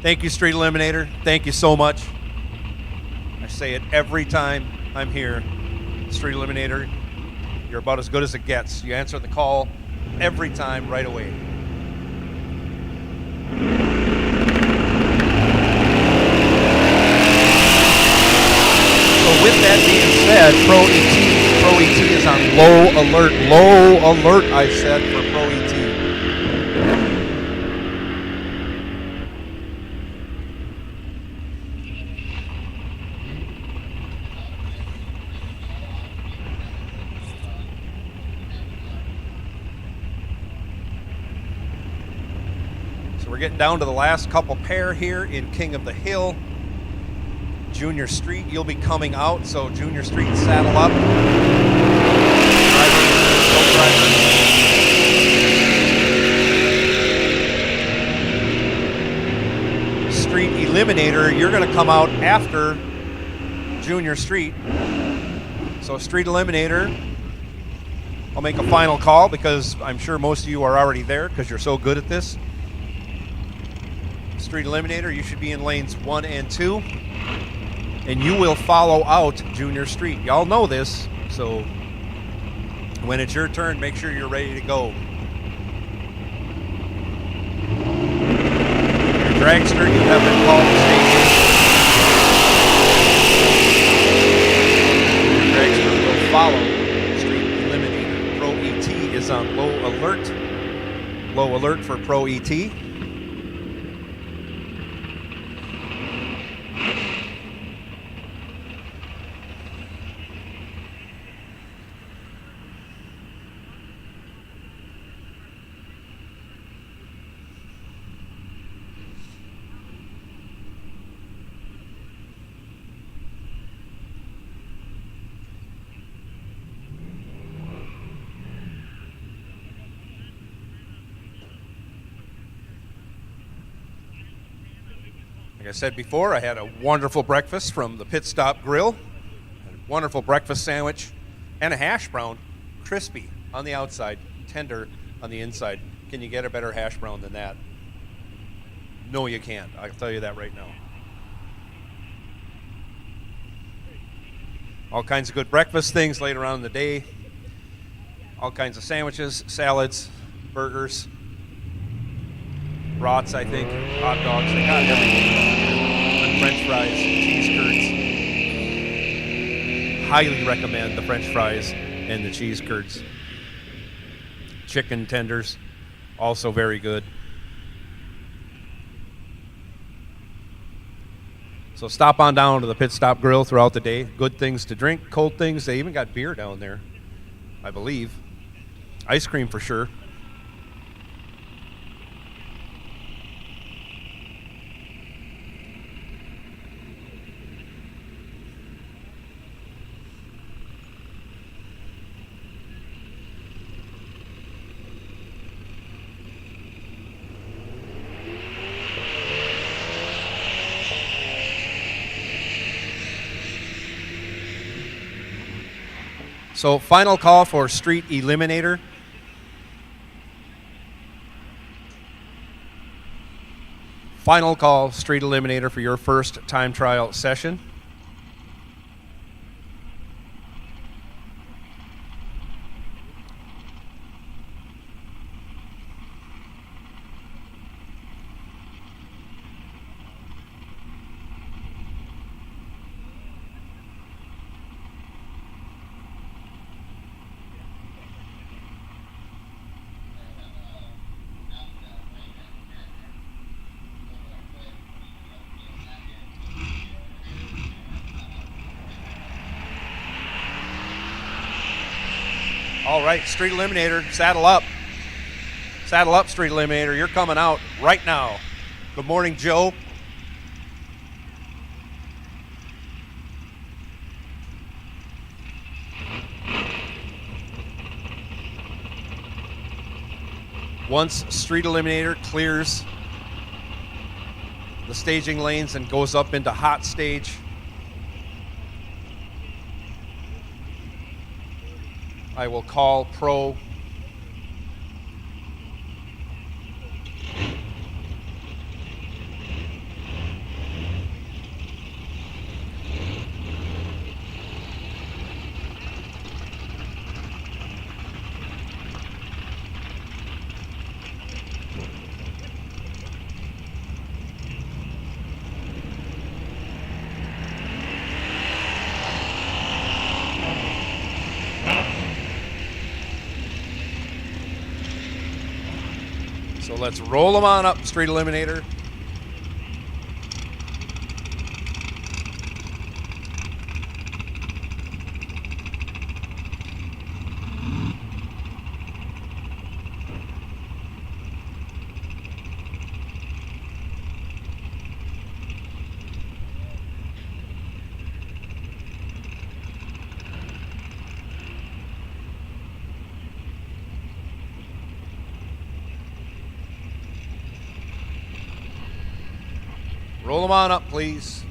Thank you, Street Eliminator. Thank you so much. I say it every time I'm here. Street Eliminator, you're about as good as it gets. You answer the call every time right away. So with that being said, Pro ET is on low alert. Low alert, I said, for Pro ET. We're getting down to the last couple pair here in King of the Hill. Junior Street, you'll be coming out, so Junior Street, saddle up. Street Eliminator, you're going to come out after Junior Street. So Street Eliminator, I'll make a final call because I'm sure most of you are already there because you're so good at this. Street Eliminator, you should be in lanes 1 and 2, and you will follow out Junior Street. Y'all know this, so when it's your turn, make sure you're ready to go. Your Dragster, you have been called to station. Your Dragster will follow Street Eliminator. Pro ET is on low alert. Low alert for Pro ET. Like I said before, I had a wonderful breakfast from the Pit Stop Grill. A wonderful breakfast sandwich and a hash brown, crispy on the outside, tender on the inside. Can you get a better hash brown than that? No, you can't. I'll tell you that right now. All kinds of good breakfast things later on in the day. All kinds of sandwiches, salads, burgers, brats, I think, hot dogs. They got everything. French fries, cheese curds. Highly recommend the French fries and the cheese curds. Chicken tenders, also very good. So stop on down to the Pit Stop Grill throughout the day. Good things to drink, cold things. They even got beer down there, I believe. Ice cream for sure. So final call for Street Eliminator. Final call, Street Eliminator, for your first time trial session. All right, Street Eliminator, saddle up. Saddle up, Street Eliminator. You're coming out right now. Good morning, Joe. Once Street Eliminator clears the staging lanes and goes up into hot stage, I will call Pro. let's roll them on up, Street Eliminator. Roll them on up, please.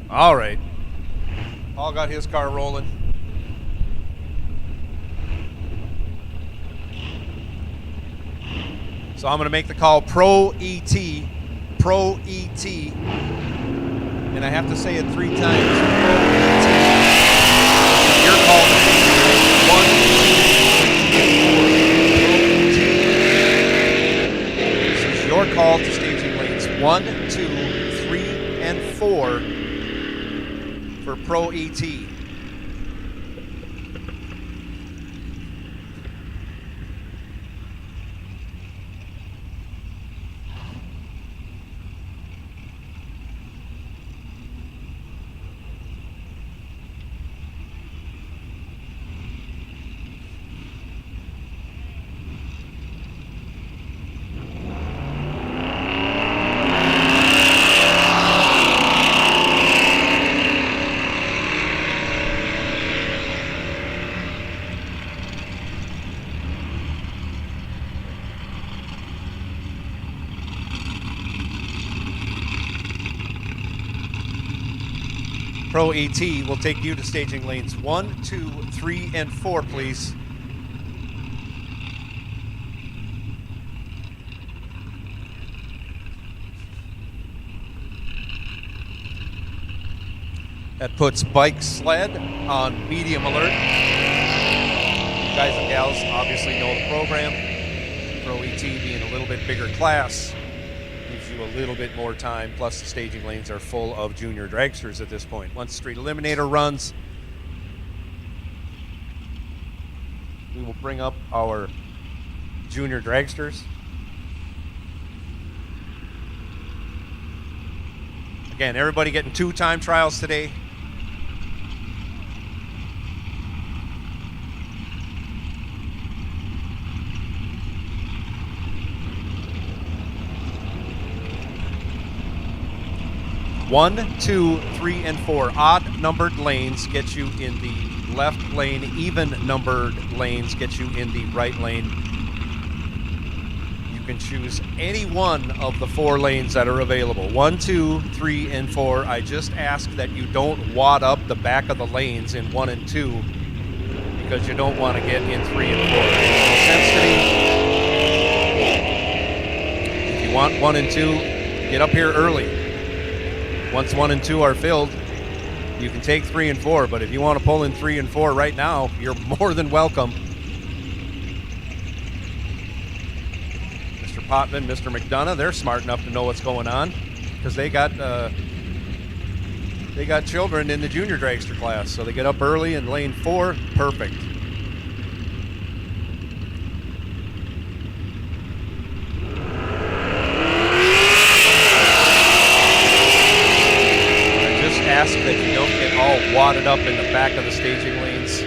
All right. Paul got his car rolling. So I'm going to make the call Pro ET. Pro ET. And I have to say it 3 times. Pro ET. Your call to one, two, 3, 4. Pro ET. This is your call to staging lanes 1, 2, 3, and 4. For Pro ET. Pro ET will take you to staging lanes 1, 2, 3, and 4, please. That puts bike sled on medium alert. You guys and gals obviously know the program. Pro ET being a little bit bigger class gives you a little bit more time, plus the staging lanes are full of junior dragsters at this point. Once Street Eliminator runs, we will bring up our junior dragsters. Again, everybody getting 2 time trials today. One, 2, 3, and 4 odd numbered lanes get you in the left lane. Even numbered lanes get you in the right lane. You can choose any one of the 4 lanes that are available. 1, 2, 3, and 4. I just ask that you don't wad up the back of the lanes in 1 and 2 because you don't want to get in 3 and 4. It makes no sense to me. If you want 1 and 2, get up here early. Once 1 and 2 are filled, you can take 3 and 4, but if you want to pull in 3 and 4 right now, you're more than welcome. Mr. Potman, Mr. McDonough, they're smart enough to know what's going on because they got children in the junior dragster class, so they get up early in lane 4, perfect. Ask that you don't get all wadded up in the back of the staging lanes.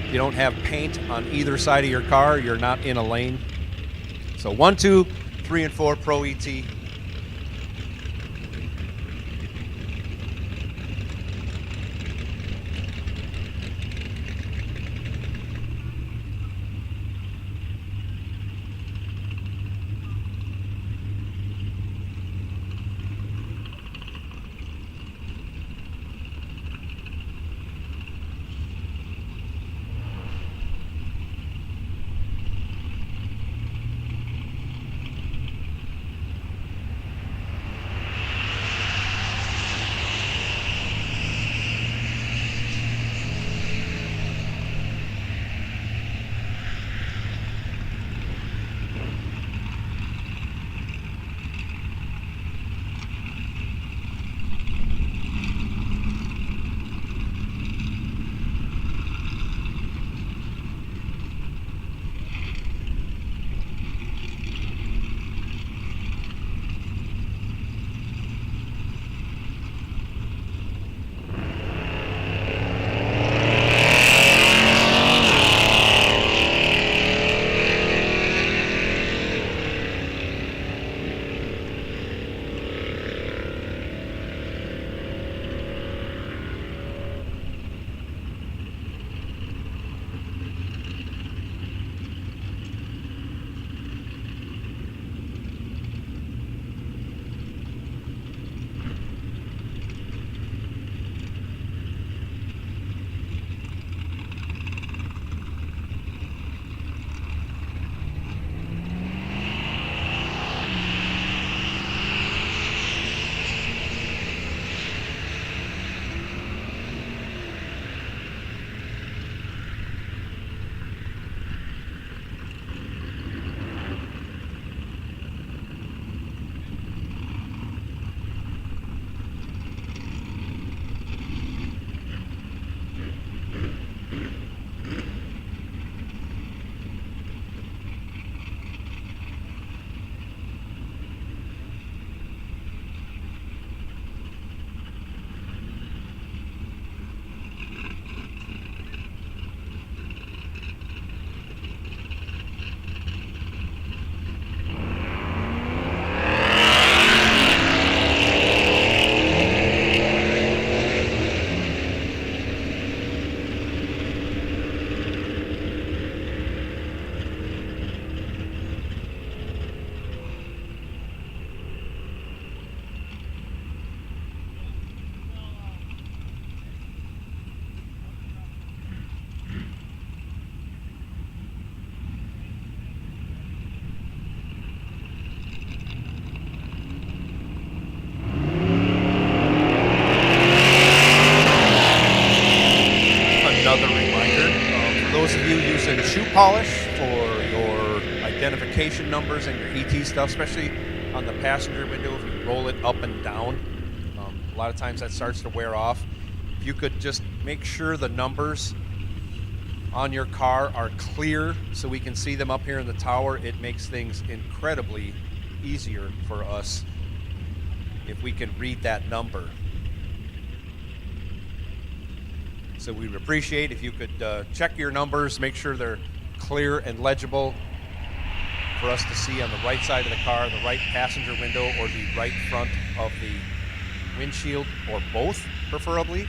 If you don't have paint on either side of your car, you're not in a lane. So 1, 2, 3, and 4 Pro ET. using shoe polish for your identification numbers and your ET stuff, especially on the passenger window, if you roll it up and down, a lot of times that starts to wear off. If you could just make sure the numbers on your car are clear so we can see them up here in the tower, it makes things incredibly easier for us if we can read that number. So we would appreciate if you could check your numbers, make sure they're clear and legible for us to see on the right side of the car, the right passenger window, or the right front of the windshield, or both, preferably.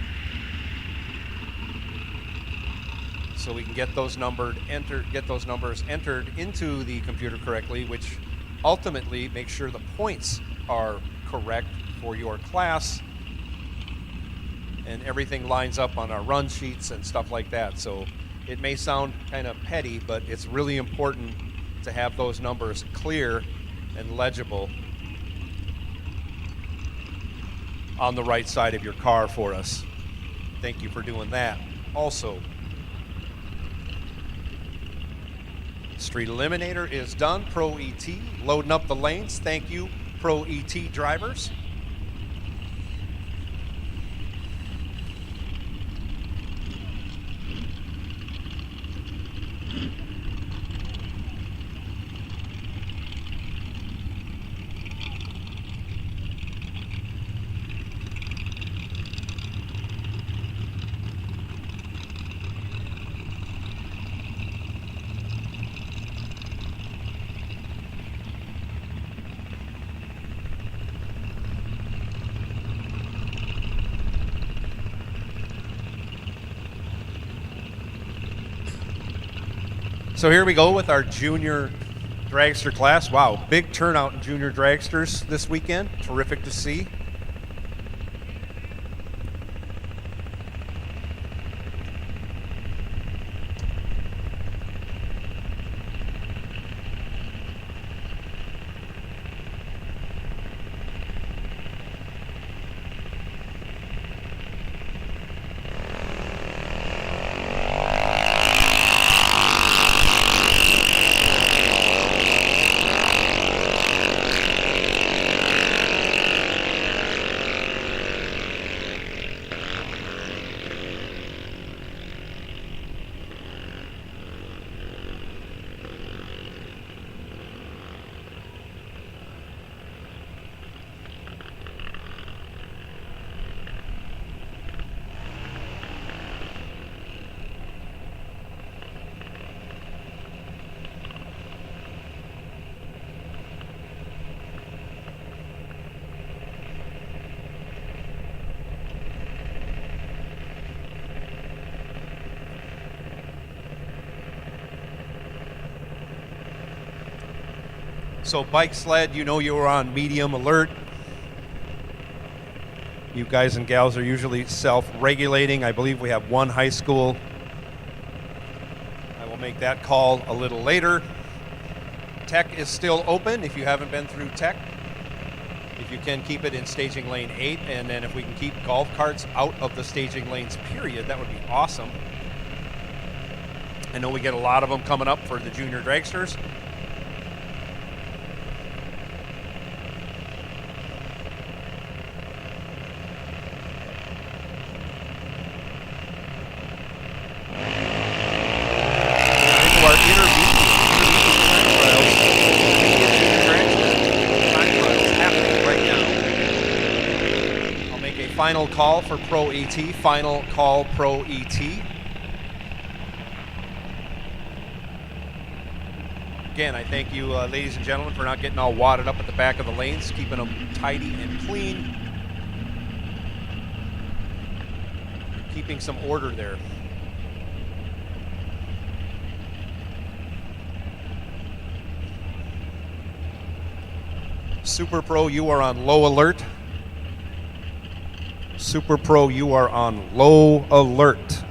So we can get those numbers entered into the computer correctly, which ultimately makes sure the points are correct for your class, and everything lines up on our run sheets and stuff like that. So it may sound kind of petty, but it's really important to have those numbers clear and legible on the right side of your car for us. Thank you for doing that. Also, Street Eliminator is done. Pro ET loading up the lanes. Thank you, Pro ET drivers. So here we go with our junior dragster class. Wow, big turnout in junior dragsters this weekend. Terrific to see. So bike sled, you know you were on medium alert. You guys and gals are usually self-regulating. I believe we have one high school. I will make that call a little later. Tech is still open if you haven't been through tech. If you can keep it in staging lane 8, and then if we can keep golf carts out of the staging lanes, period, that would be awesome. I know we get a lot of them coming up for the junior dragsters. Final call for Pro ET. Final call Pro ET. Again, I thank you, ladies and gentlemen, for not getting all wadded up at the back of the lanes, keeping them tidy and clean, keeping some order there. Super Pro, you are on low alert. Super Pro, you are on low alert.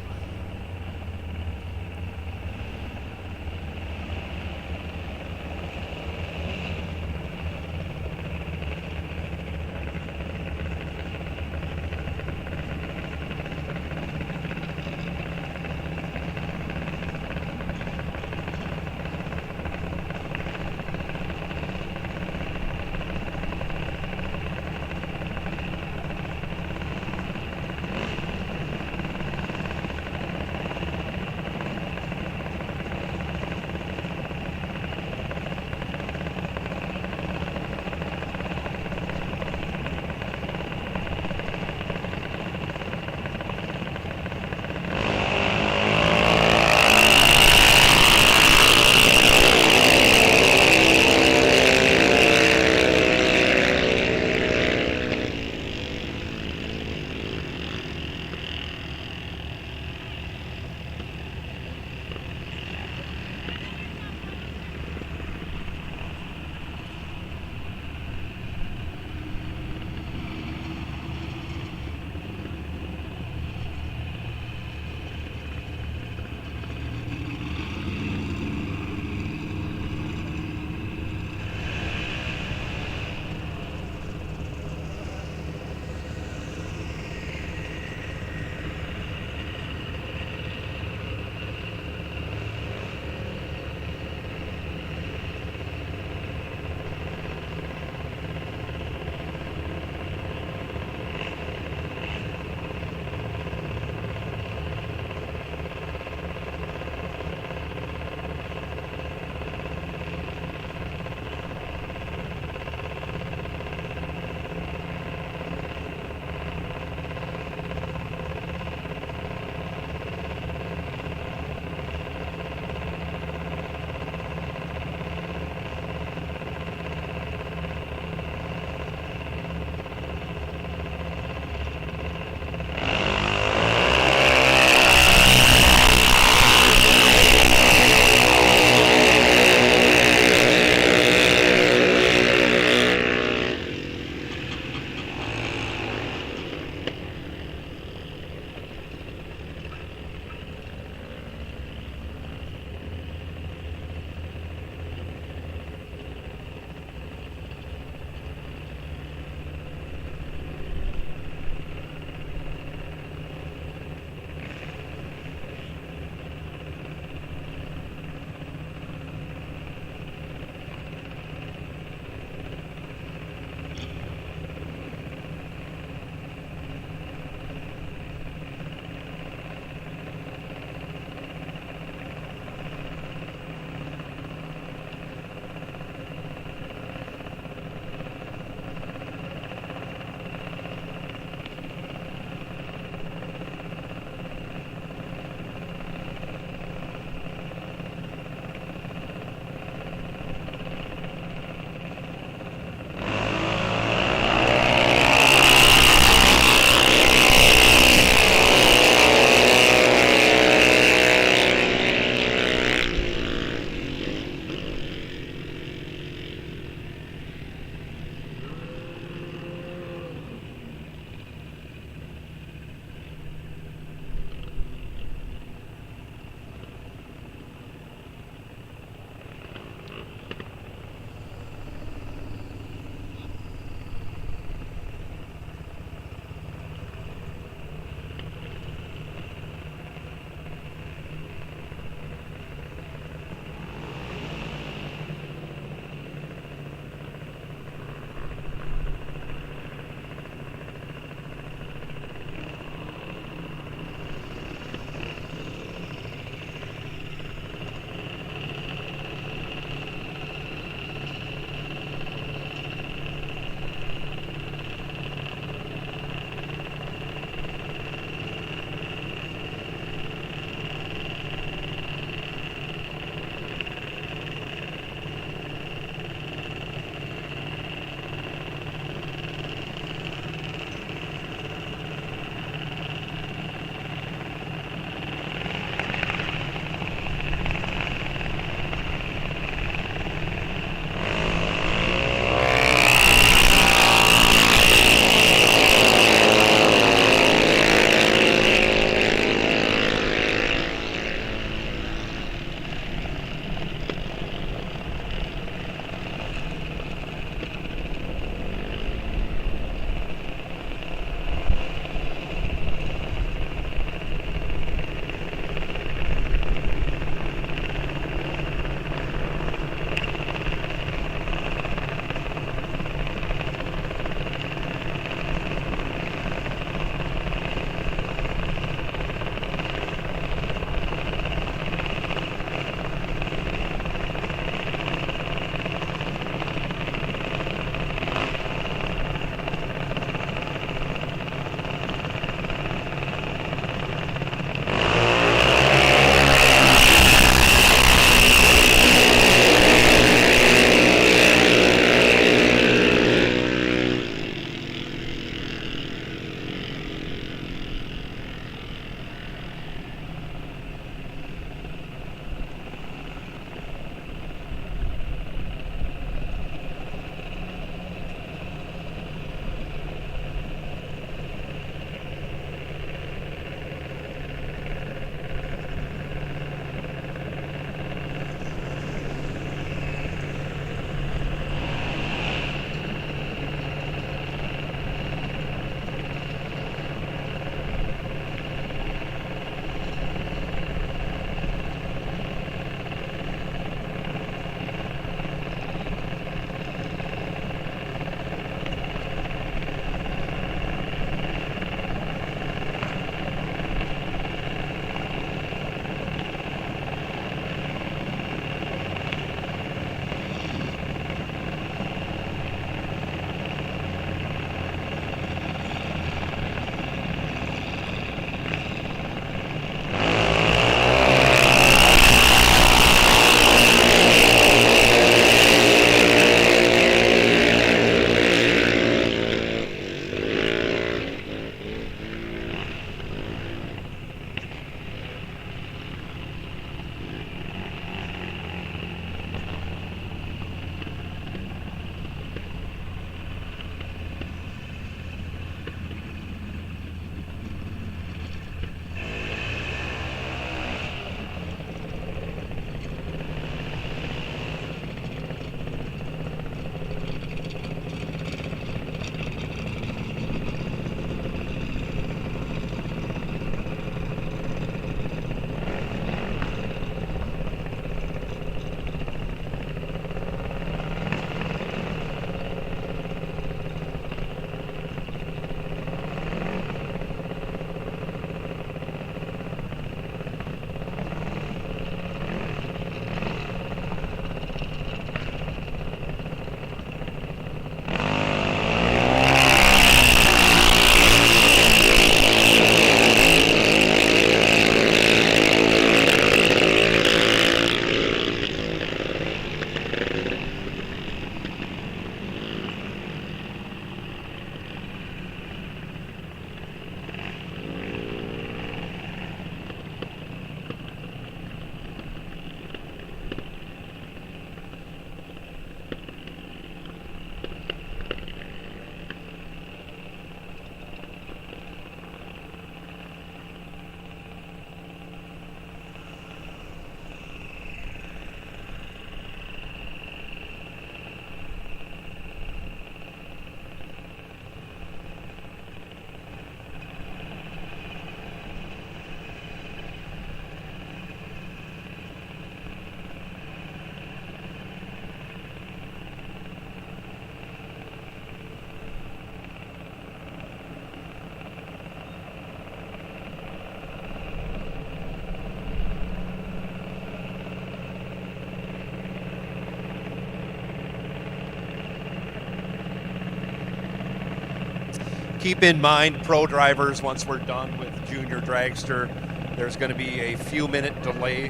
Keep in mind, pro drivers, once we're done with junior dragster, there's going to be a few minute delay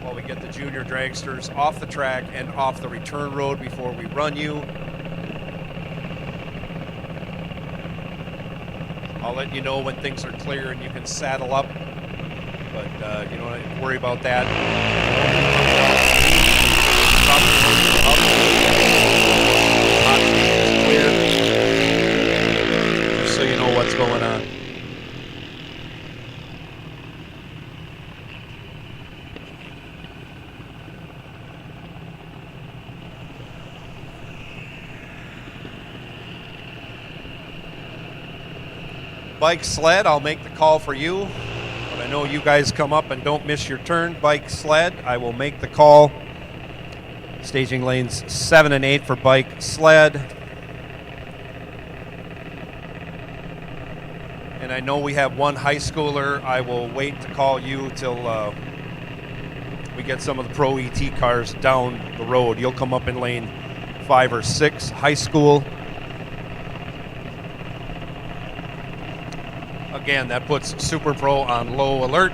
while we get the junior dragsters off the track and off the return road before we run you. I'll let you know when things are clear and you can saddle up, but you don't have to worry about that. Clear, just so you know what's going on. Bike sled, I'll make the call for you, but I know you guys come up and don't miss your turn. Bike sled, I will make the call. Staging lanes 7 and 8 for bike sled. And I know we have one high schooler. I will wait to call you till we get some of the Pro ET cars down the road. You'll come up in lane 5 or 6, high school. Again, that puts Super Pro on low alert.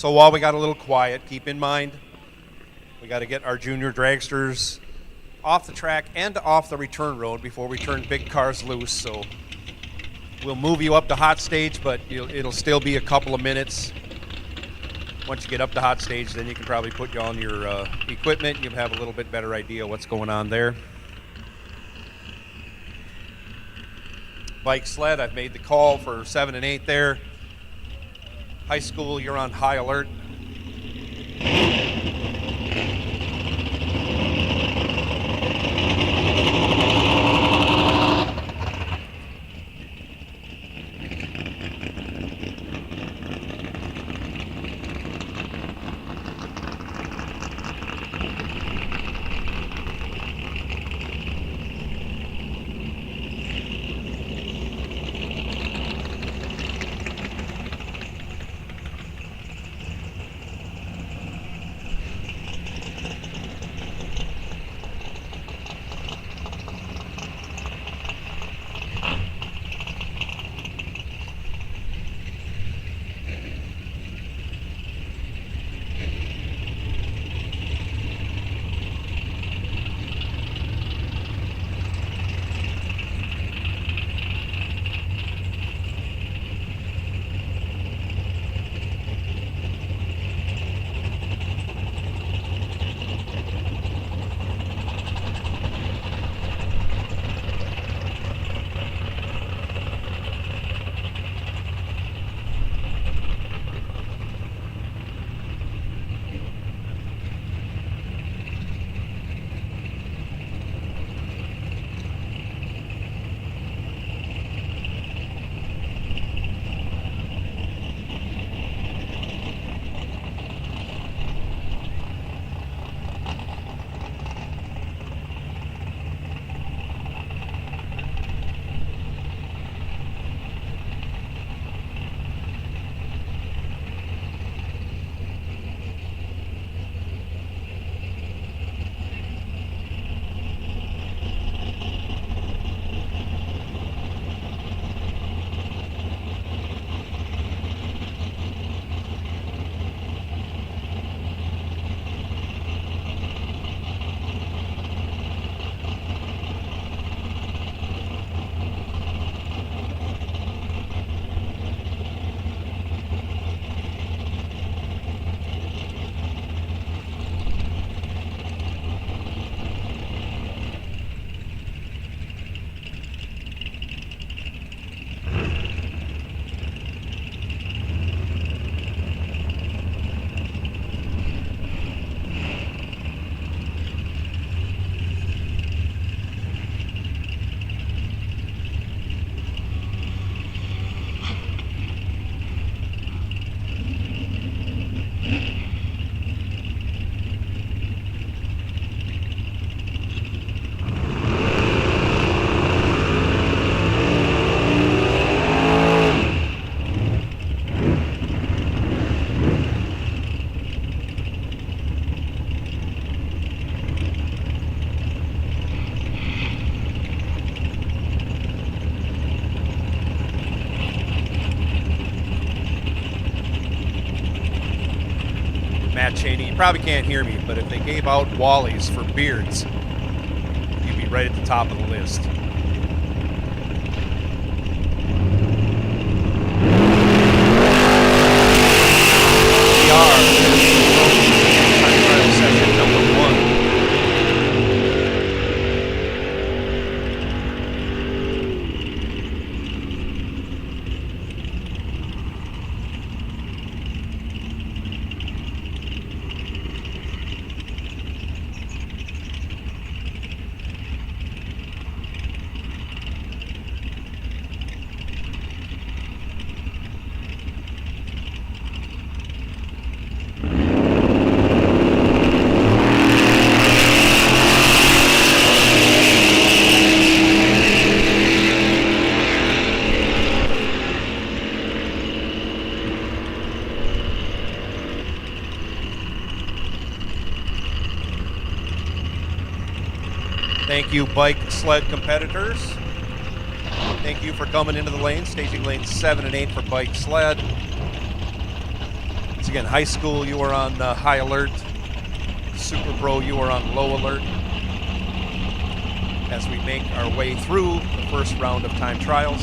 So while we got a little quiet, keep in mind we got to get our junior dragsters off the track and off the return road before we turn big cars loose. So we'll move you up to hot stage, but it'll still be a couple of minutes. Once you get up to hot stage, then you can probably put you on your equipment. You'll have a little bit better idea what's going on there. Bike sled, I've made the call for 7 and 8 there. High school, you're on high alert. Matt Cheney, you probably can't hear me, but if they gave out Wallies for beards, you'd be right at the top of the list. We are time trial session number 1. Thank you, bike sled competitors. Thank you for coming into the lane, staging lanes 7 and 8 for bike sled. So again, high school, you are on high alert. Super Pro, you are on low alert. As we make our way through the first round of time trials.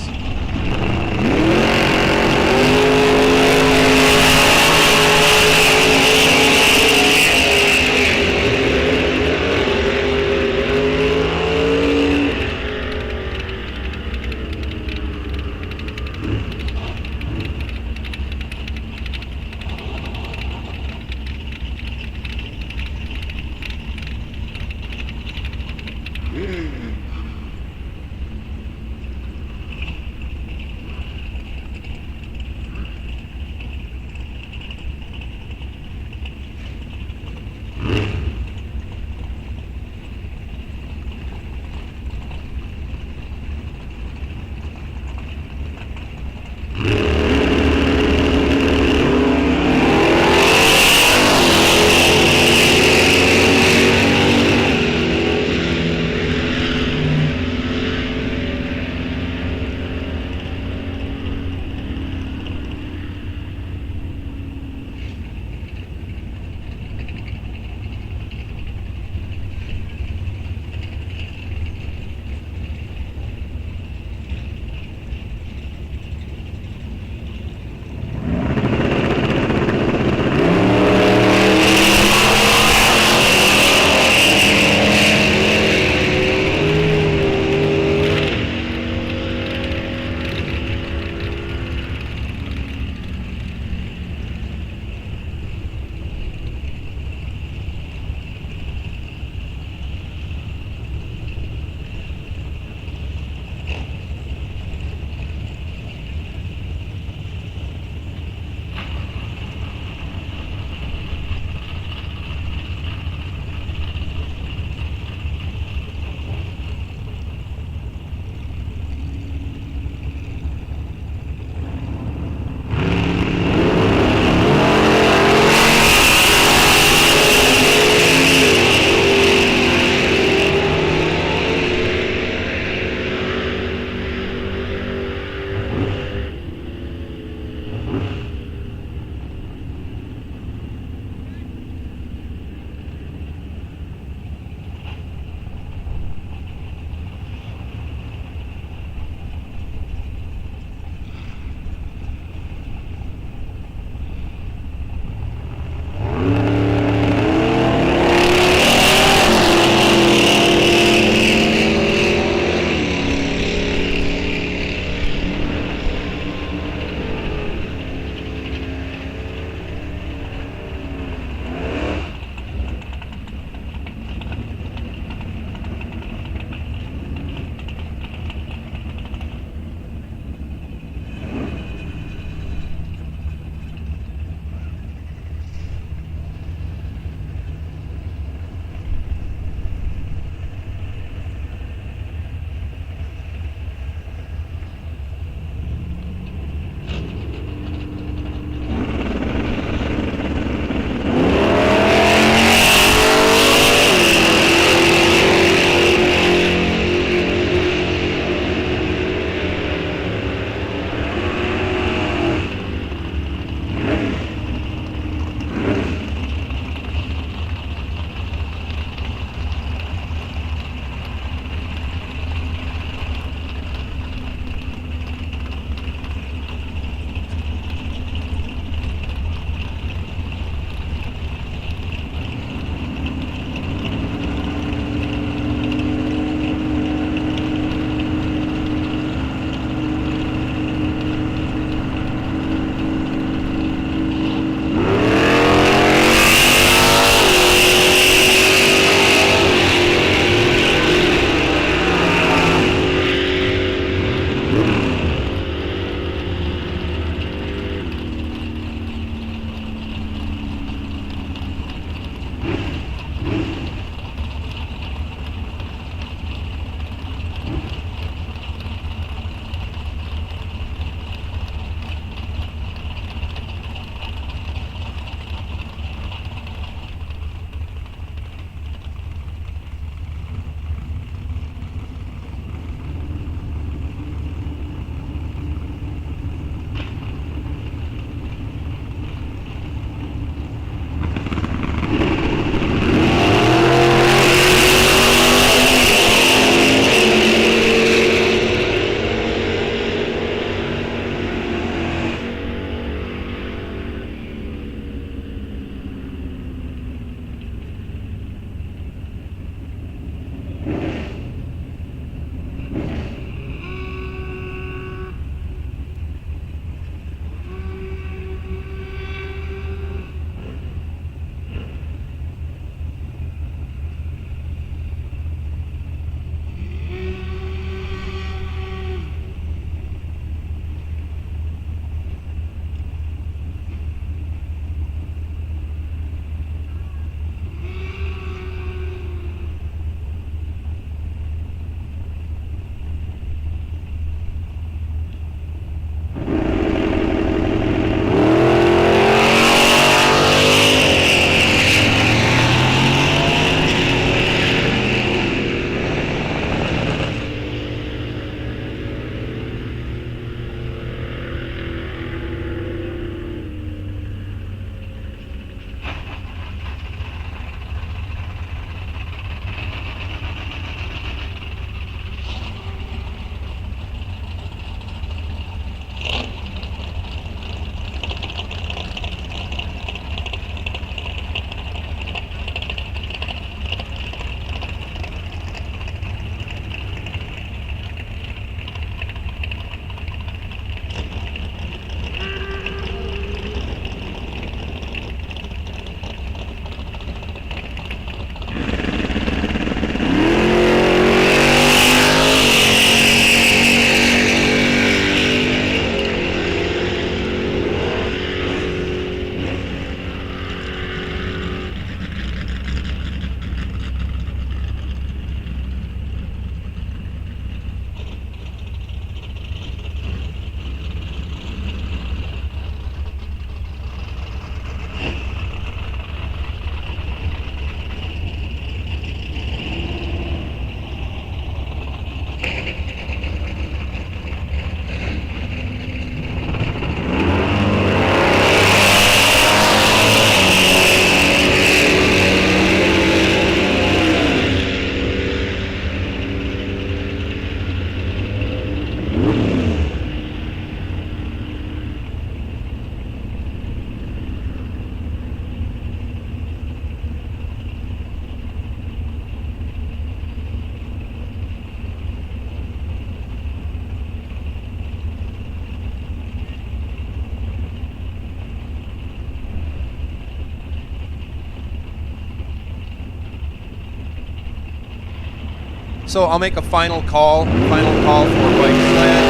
So I'll make a final call for bike sled.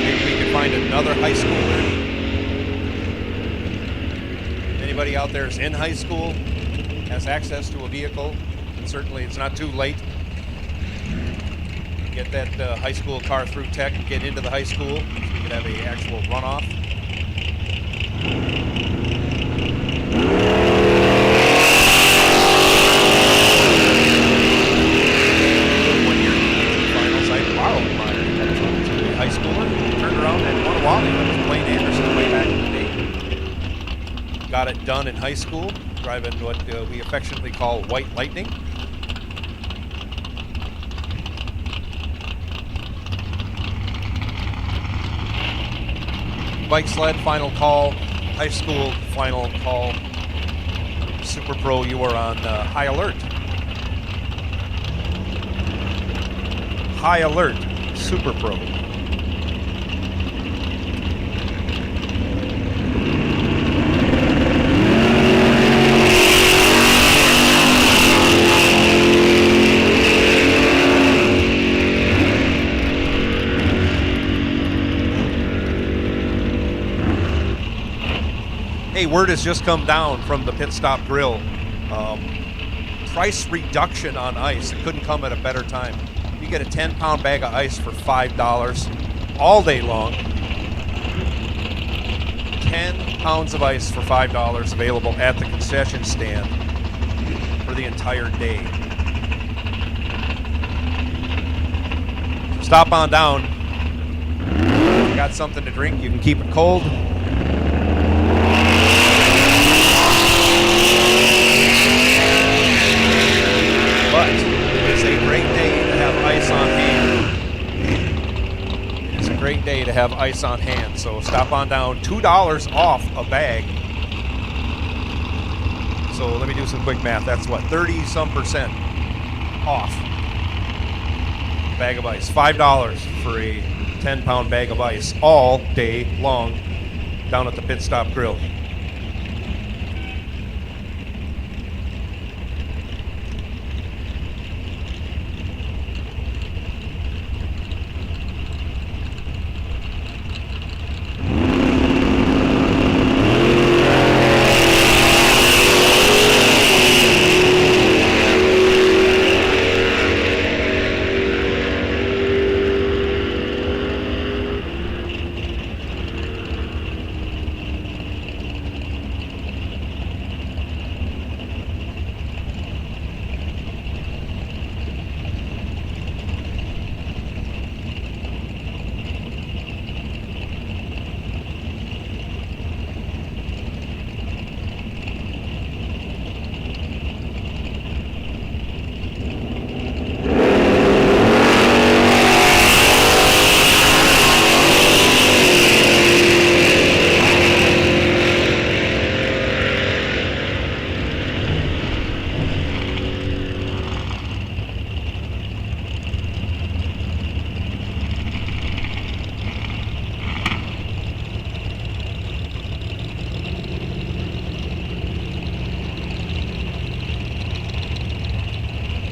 Maybe we can find another high schooler. Anybody out there is in high school, has access to a vehicle, and certainly it's not too late. Get that high school car through tech and get into the high school so we could have an actual runoff. High schooler, turned around and won a Wally. That was Blaine Anderson way back in the day. Got it done in high school, driving what we affectionately call White Lightning. Bike sled, final call. High school, final call. Super Pro, you are on high alert. High alert, Super Pro. Hey, word has just come down from the Pit Stop Grill. Price reduction on ice. It couldn't come at a better time. You get a 10-pound bag of ice for $5 all day long. 10 pounds of ice for $5 available at the concession stand for the entire day. Stop on down. If you got something to drink, you can keep it cold. But it's a great day to have ice on hand. It's a great day to have ice on hand. So stop on down. $2 off a bag. So let me do some quick math. That's what, 30-some% off a bag of ice. $5 for a 10-pound bag of ice all day long down at the Pit Stop Grill.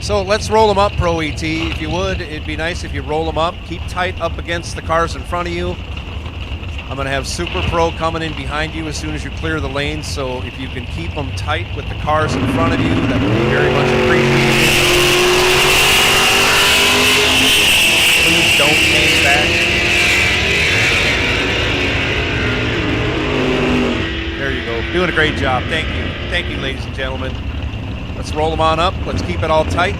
So let's roll them up, Pro ET. If you would, it'd be nice if you roll them up. Keep tight up against the cars in front of you. I'm going to have Super Pro coming in behind you as soon as you clear the lanes. So if you can keep them tight with the cars in front of you, that would be very much appreciated. Please don't hang back. There you go. Doing a great job. Thank you. Thank you, ladies and gentlemen. Let's roll them on up. Let's keep it all tight.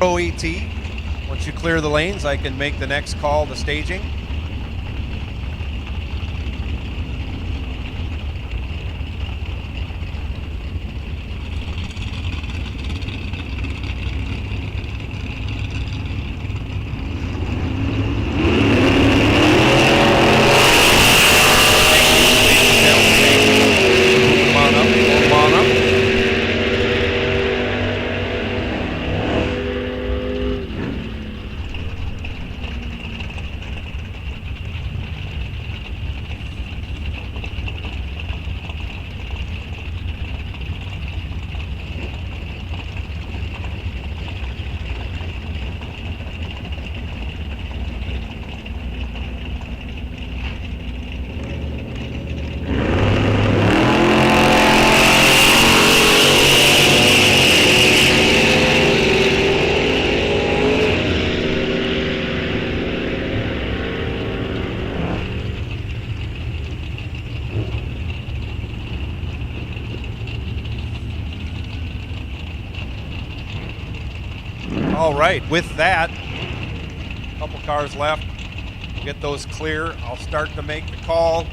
Pro ET. Once you clear the lanes, I can make the next call to staging. All right, with that, a couple cars left. We'll get those clear. I'll start to make the call.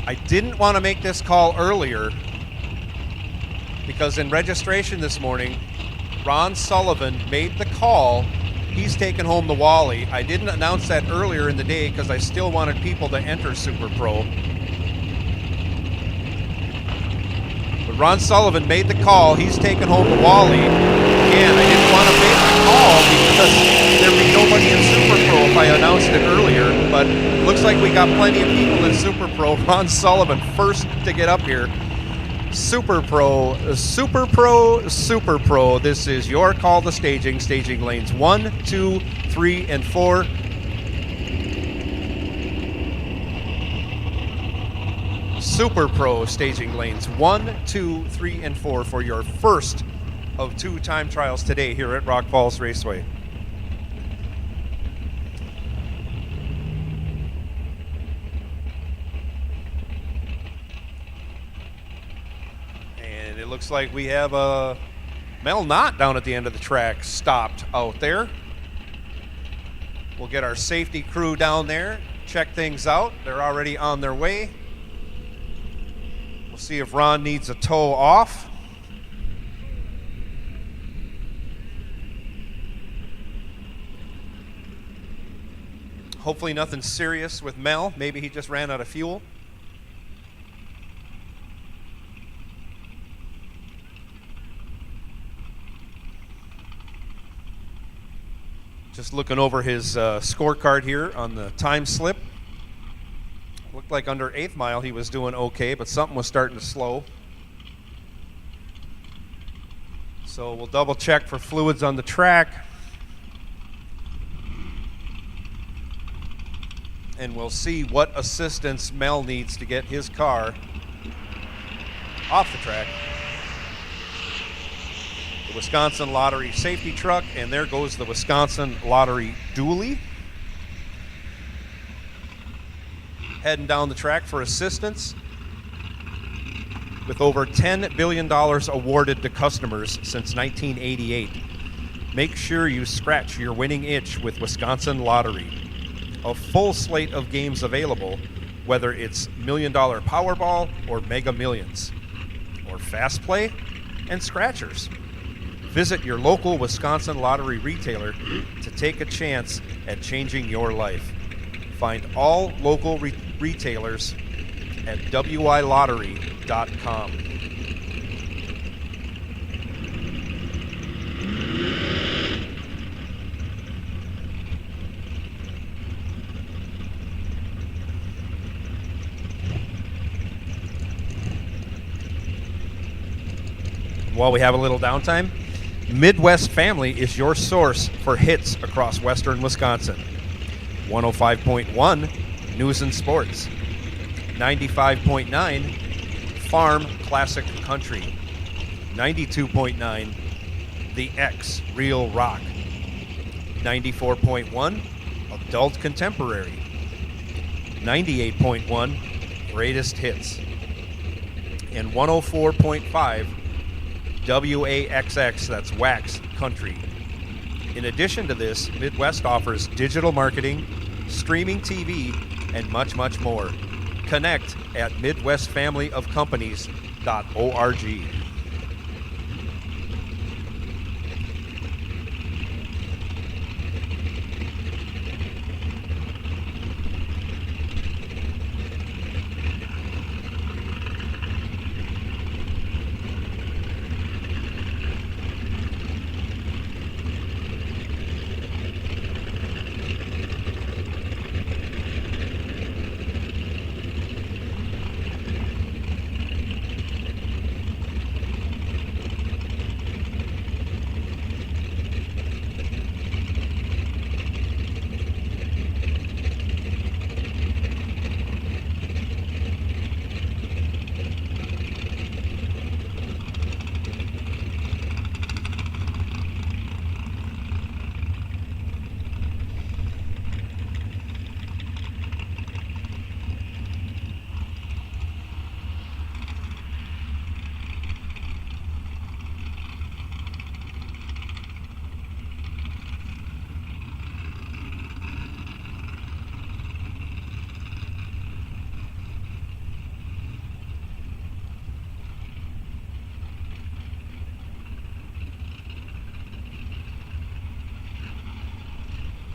I didn't want to make this call earlier because in registration this morning, Ron Sullivan made the call. He's taken home the Wally. I didn't announce that earlier in the day because I still wanted people to enter Super Pro. But Ron Sullivan made the call. He's taken home the Wally. Again, I didn't want to make the call because there'd be nobody in Super Pro if I announced it earlier. But looks like we got plenty of people in Super Pro. Ron Sullivan, first to get up here. Super Pro, Super Pro, Super Pro. This is your call to staging. Staging lanes 1, 2, 3, and 4. Super Pro staging lanes 1, 2, 3, and 4 for your first of 2 time trials today here at Rock Falls Raceway. And it looks like we have Mel Knott down at the end of the track stopped out there. We'll get our safety crew down there, check things out. They're already on their way. We'll see if Ron needs a tow off. Hopefully nothing serious with Mel. Maybe he just ran out of fuel. Just looking over his scorecard here on the time slip. Looked like under 8th mile he was doing okay, but something was starting to slow. So we'll double check for fluids on the track. And we'll see what assistance Mel needs to get his car off the track. The Wisconsin Lottery safety truck, and there goes the Wisconsin Lottery dually. Heading down the track for assistance. With over $10 billion awarded to customers since 1988. Make sure you scratch your winning itch with Wisconsin Lottery. A full slate of games available, whether it's $1 Million Powerball or Mega Millions, or Fast Play and Scratchers. Visit your local Wisconsin Lottery retailer to take a chance at changing your life. Find all local retailers at wilottery.com. While we have a little downtime, Midwest Family is your source for hits across western Wisconsin. 105.1 News and Sports, 95.9 Farm Classic Country, 92.9 The X Real Rock, 94.1 Adult Contemporary, 98.1 Greatest Hits, and 104.5 WAXX, that's Wax Country In addition to this, Midwest offers digital marketing, streaming TV, and much, much more. Connect at midwestfamilyofcompanies.org.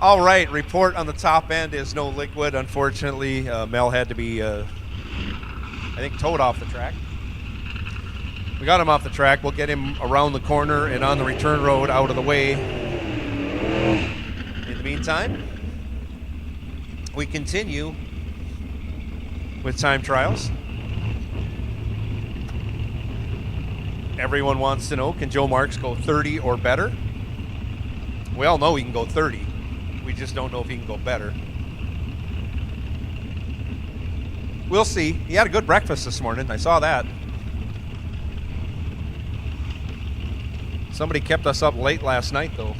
All right, report on the top end is no liquid, unfortunately. Mel had to be, I think, towed off the track. We got him off the track. We'll get him around the corner and on the return road out of the way. In the meantime, we continue with time trials. Everyone wants to know, can Joe Marks go 30 or better? We all know he can go 30. We just don't know if he can go better. We'll see. He had a good breakfast this morning. I saw that. Somebody kept us up late last night, though.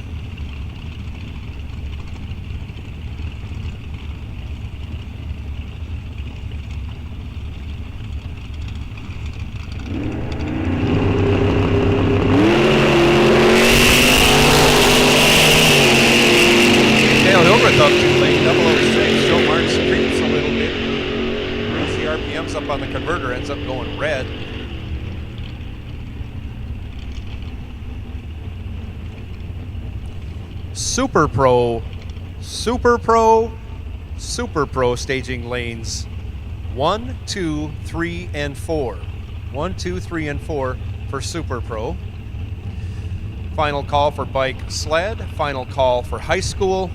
Up too late, 006. Joe Marks creeps a little bit. Once the RPM's up on the converter, ends up going red. Super Pro staging lanes 1, 2, 3, and 4. 1, 2, 3, and 4 for Super Pro. Final call for bike sled. Final call for high school.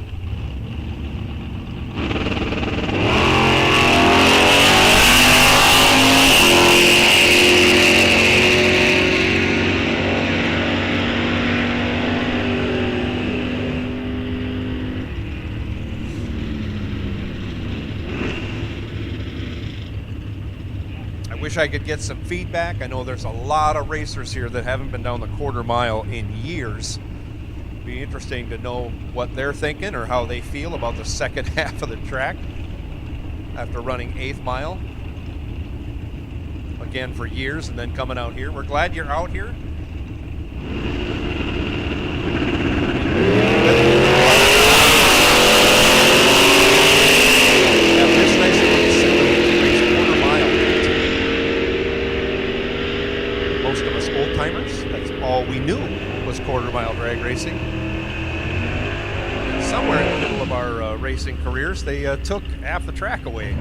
I wish I could get some feedback. I know there's a lot of racers here that haven't been down the quarter mile in years. Be interesting to know what they're thinking or how they feel about the second half of the track after running 8th mile again for years and then coming out here. We're glad you're out here. Have this nice little race quarter mile. Most of us old timers, that's all we knew was quarter mile drag racing. Somewhere in the middle of our racing careers, they took half the track away.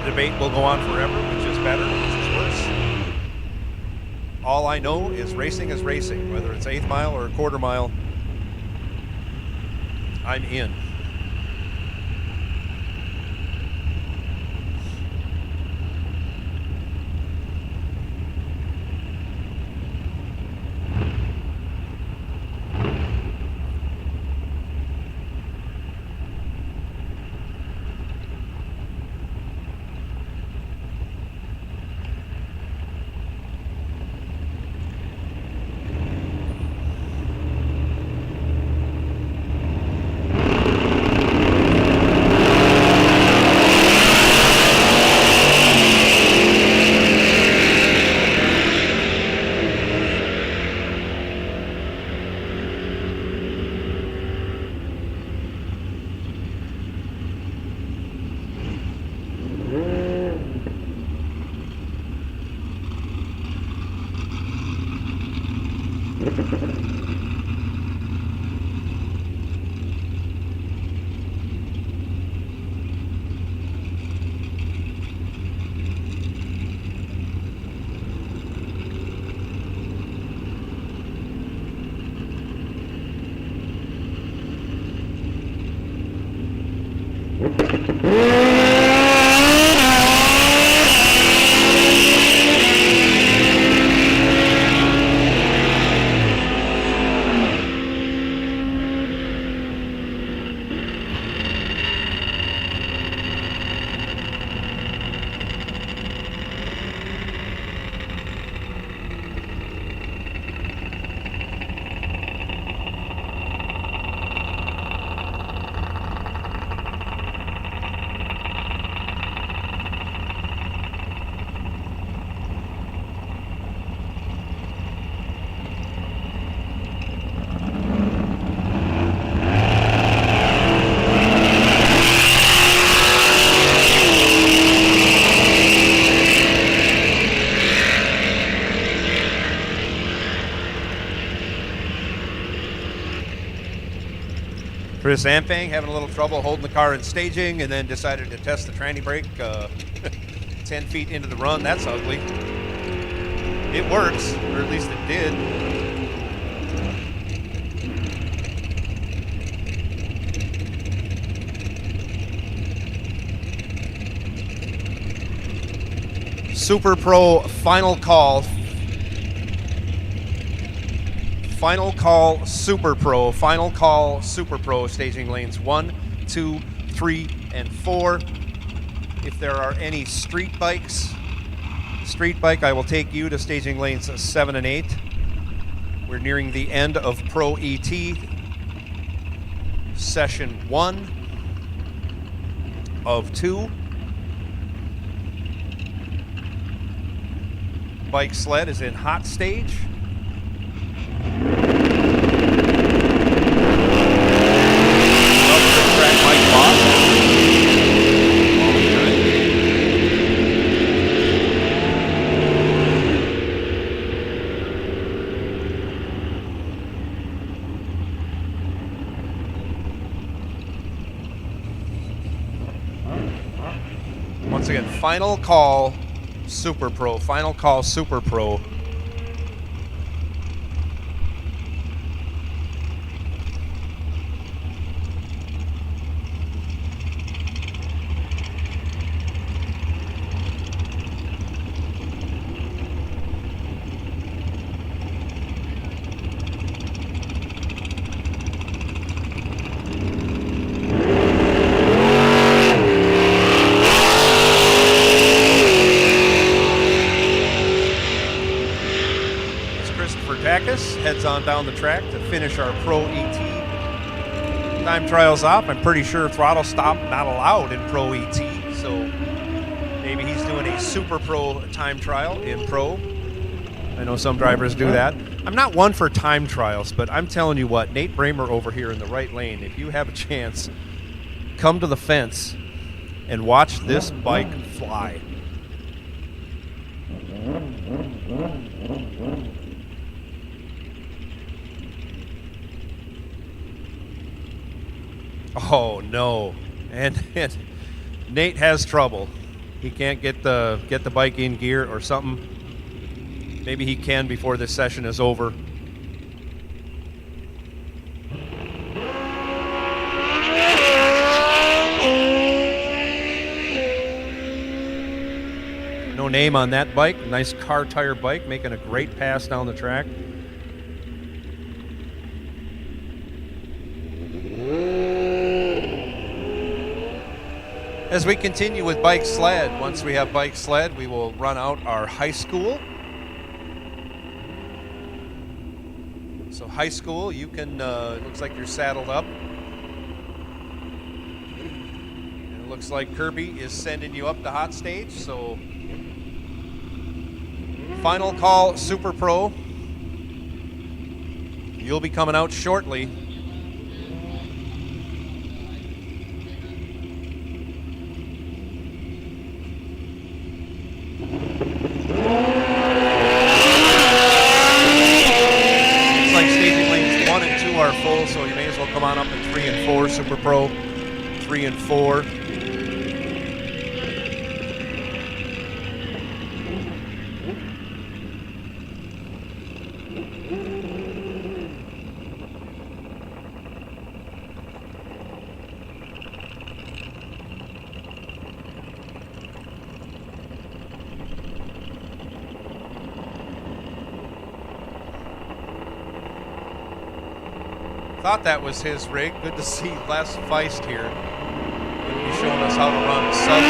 The debate will go on forever, which is better, which is worse. All I know is racing, whether it's 8th mile or a quarter mile. I'm in. Chris Ampang having a little trouble holding the car in staging, and then decided to test the tranny brake 10 feet into the run. That's ugly. It works, or at least it did. Super Pro final call. Final call Super Pro. Final call Super Pro. Staging lanes 1, 2, 3, and 4. If there are any street bikes, street bike, I will take you to staging lanes 7 and 8. We're nearing the end of Pro ET session 1 of 2. Bike sled is in hot stage. Once again, final call Super Pro. Final call Super Pro. Heads on down the track to finish our Pro ET time trials off. I'm pretty sure throttle stop not allowed in Pro ET, so maybe he's doing a Super Pro time trial in Pro. I know some drivers do that. I'm not one for time trials, but I'm telling you what, Nate Bramer over here in the right lane, if you have a chance, come to the fence and watch this bike fly. Oh no, and Nate has trouble. He can't get the bike in gear or something. Maybe he can before this session is over. No name on that bike. Nice car tire bike, making a great pass down the track. As we continue with bike sled, once we have bike sled, we will run out our high school. So high school, you can, it looks like you're saddled up. And it looks like Kirby is sending you up to hot stage, so final call Super Pro. You'll be coming out shortly. like staging lanes 1 and 2 are full, so you may as well come on up in 3 and 4, Super Pro. 3 and 4. Thought that was his rig. Good to see Les Feist here. He'll be showing us how to run sub.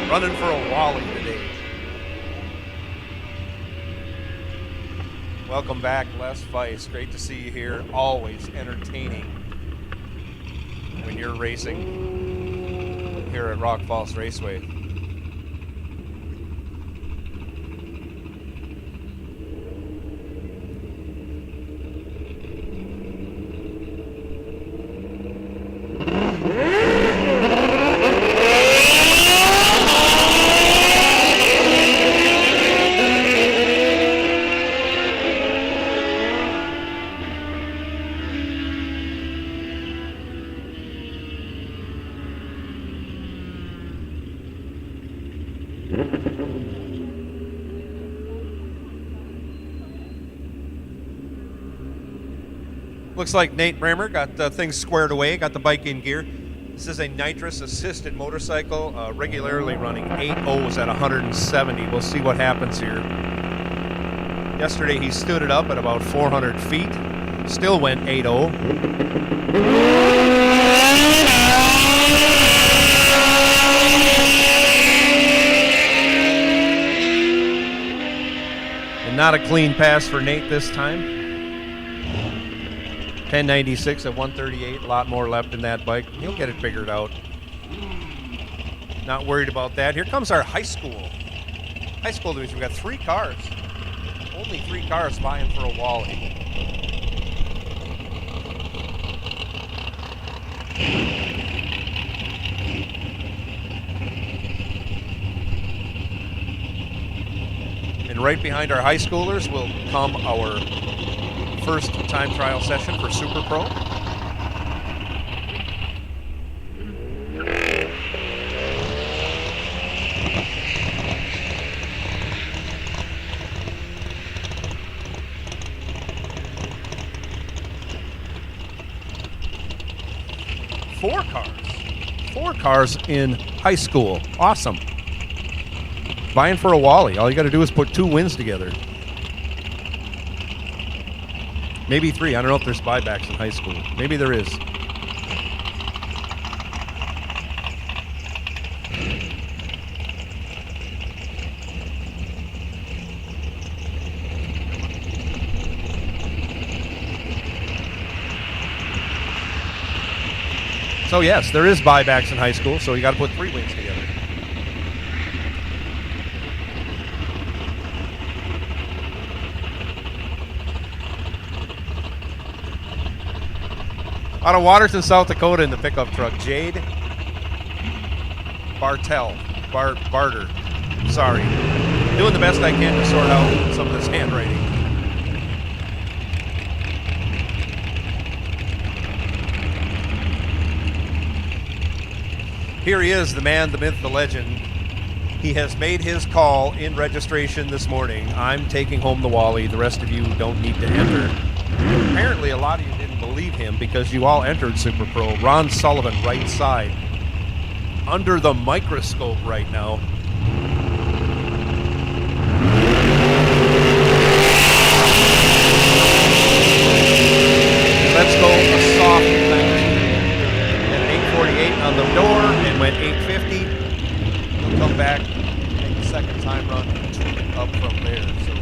Running for a Wally today. Welcome back, Les Feist. Great to see you here. Always entertaining when you're racing here at Rock Falls Raceway. Looks like Nate Brammer got things squared away, got the bike in gear. This is a nitrous-assisted motorcycle, regularly running 8 O's at 170. We'll see what happens here. Yesterday he stood it up at about 400 feet. Still went 8-0. And not a clean pass for Nate this time. 1096 at 138, a lot more left in that bike. He'll get it figured out. Not worried about that. Here comes our high school. High school division, we've got 3 cars. Only 3 cars vying for a Wally. And right behind our high schoolers will come our first time trial session for Super Pro. Four cars in high school. Awesome. Vying for a Wally. All you got to do is put 2 wins together. Maybe 3. I don't know if there's buybacks in high school. Maybe there is. So yes, there is buybacks in high school, so you got to put 3 wins together. Out of Waterton, South Dakota in the pickup truck, Jade Barter. Sorry. Doing the best I can to sort out some of this handwriting. Here he is, the man, the myth, the legend. He has made his call in registration this morning. I'm taking home the Wally. The rest of you don't need to enter. Apparently, a lot of you didn't believe him because you all entered Super Pro. Ron Sullivan, right side. Under the microscope right now. Let's go a soft thing. At 848 on the door and went 850. He'll come back, make the second time run, and tune it up from there. So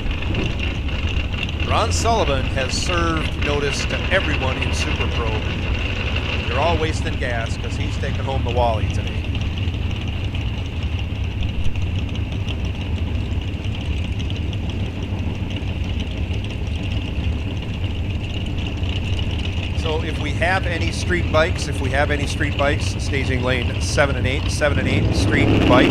Ron Sullivan has served notice to everyone in Super Pro. You're all wasting gas because he's taking home the Wally today. So if we have any street bikes, staging lane 7 and 8 street bike.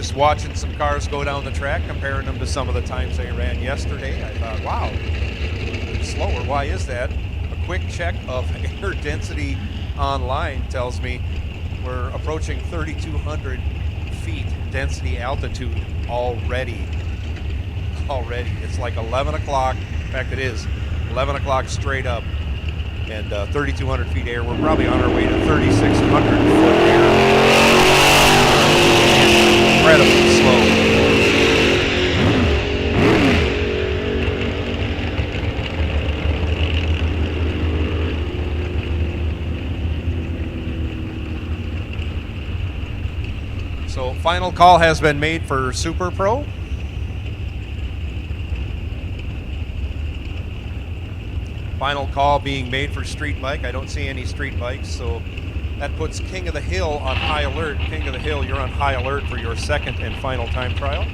Just watching some cars go down the track, comparing them to some of the times they ran yesterday, I thought, wow, they're slower. Why is that? A quick check of air density online tells me we're approaching 3,200 feet density altitude already. It's like 11 o'clock. In fact, it is 11 o'clock straight up, and 3,200 feet air. We're probably on our way to 3,600 foot air. Incredibly slow. So final call has been made for Super Pro. Final call being made for street bike. I don't see any street bikes, so that puts King of the Hill on high alert. King of the Hill, you're on high alert for your second and final time trial.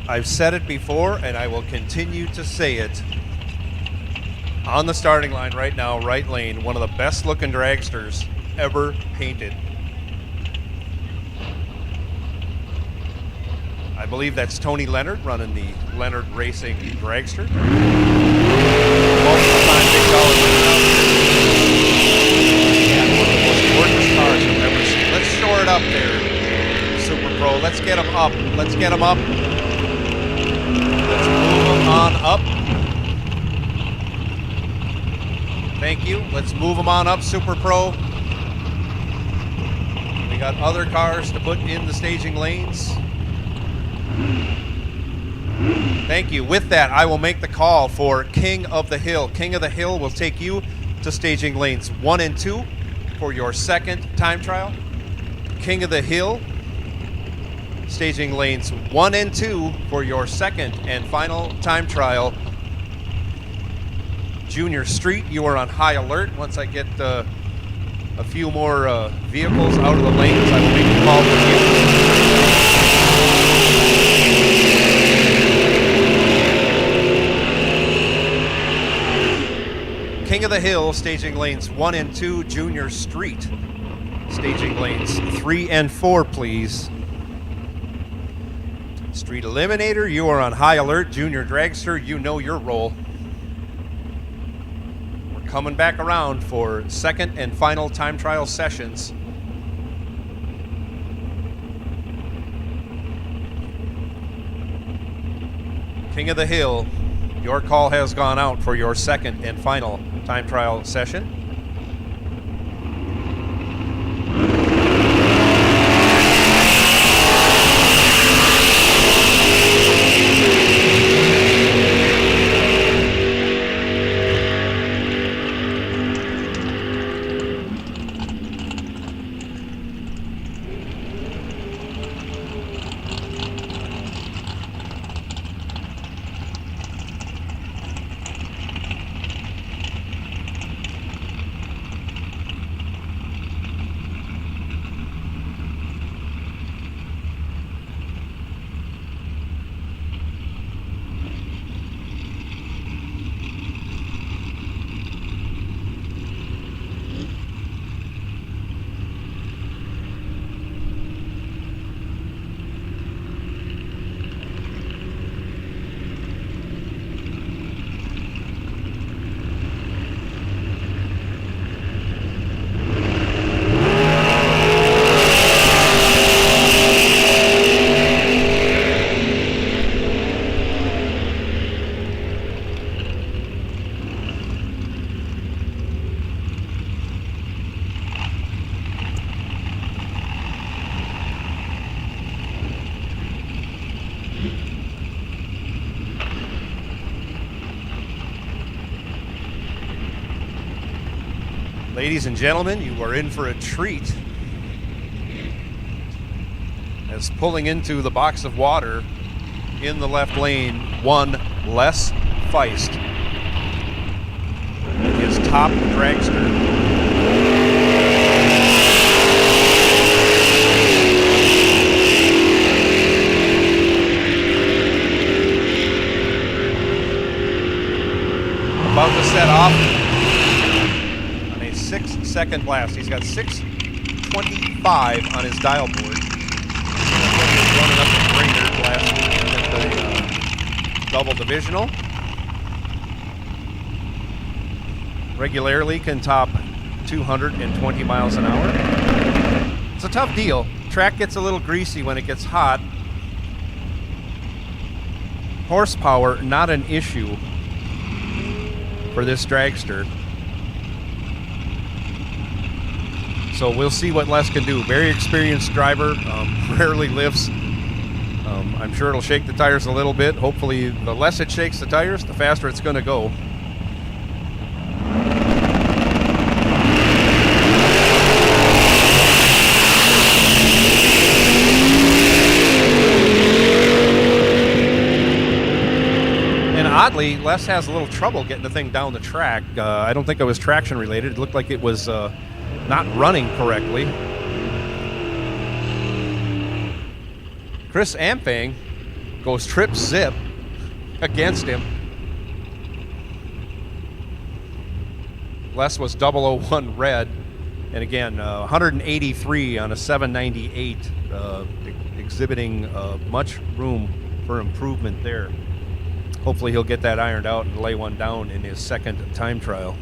I've said it before, and I will continue to say it. On the starting line right now, right lane, one of the best looking dragsters ever painted. I believe that's Tony Leonard running the Leonard Racing Dragster. Multiple-time big dollar winner out there. And one of the most gorgeous cars I've ever seen. Let's shore it up there, Super Pro. Let's get him up. Let's get him up. Let's move him on up. Thank you. Let's move him on up, Super Pro. We got other cars to put in the staging lanes. Thank you. With that, I will make the call for King of the Hill. King of the Hill will take you to staging lanes 1 and 2 for your second time trial. King of the Hill, staging lanes 1 and 2 for your second and final time trial. Junior Street, you are on high alert. Once I get a few more vehicles out of the lanes, I will make the call for you. King of the Hill, staging lanes 1 and 2, Junior Street. Staging lanes 3 and 4, please. Street Eliminator, you are on high alert. Junior Dragster, you know your role. We're coming back around for second and final time trial sessions. King of the Hill, your call has gone out for your second and final time trial session. Ladies and gentlemen, you are in for a treat. As pulling into the box of water in the left lane, one Les Feist. His top dragster. About to set off on a 6-second blast. He's got 6:25 on his dial board. Running up the grader last weekend at the double divisional. Regularly can top 220 miles an hour. It's a tough deal. Track gets a little greasy when it gets hot. Horsepower, not an issue for this dragster. So we'll see what Les can do. Very experienced driver, rarely lifts. I'm sure it'll shake the tires a little bit. Hopefully the less it shakes the tires, the faster it's going to go. Oddly, Les has a little trouble getting the thing down the track. I don't think it was traction related. It looked like it was not running correctly. Chris Ampang Goes trip zip against him. Les was 001 red. And again, 183 on a 798, exhibiting much room for improvement there. Hopefully he'll get that ironed out and lay one down in his second time trial.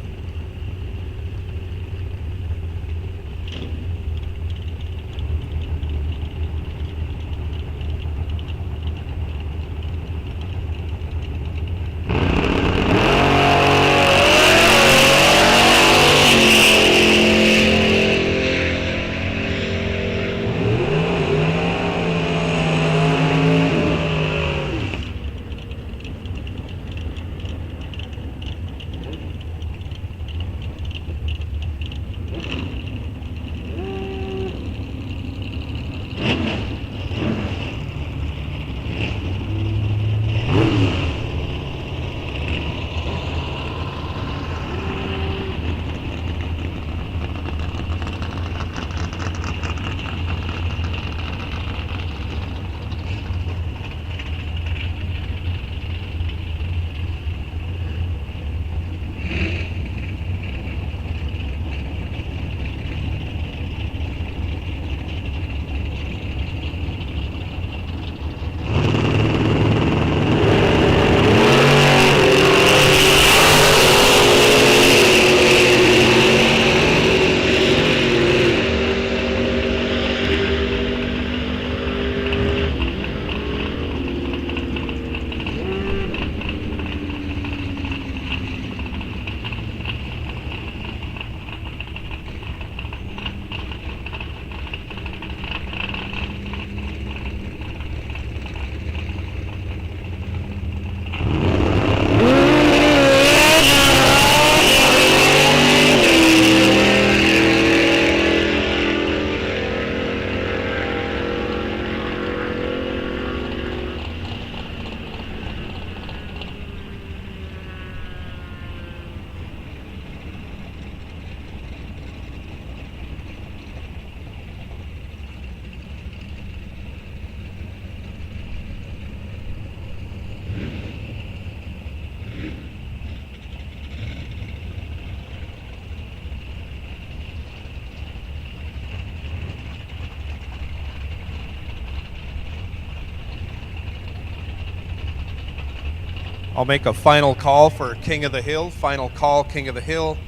I'll make a final call for King of the Hill, final call King of the Hill,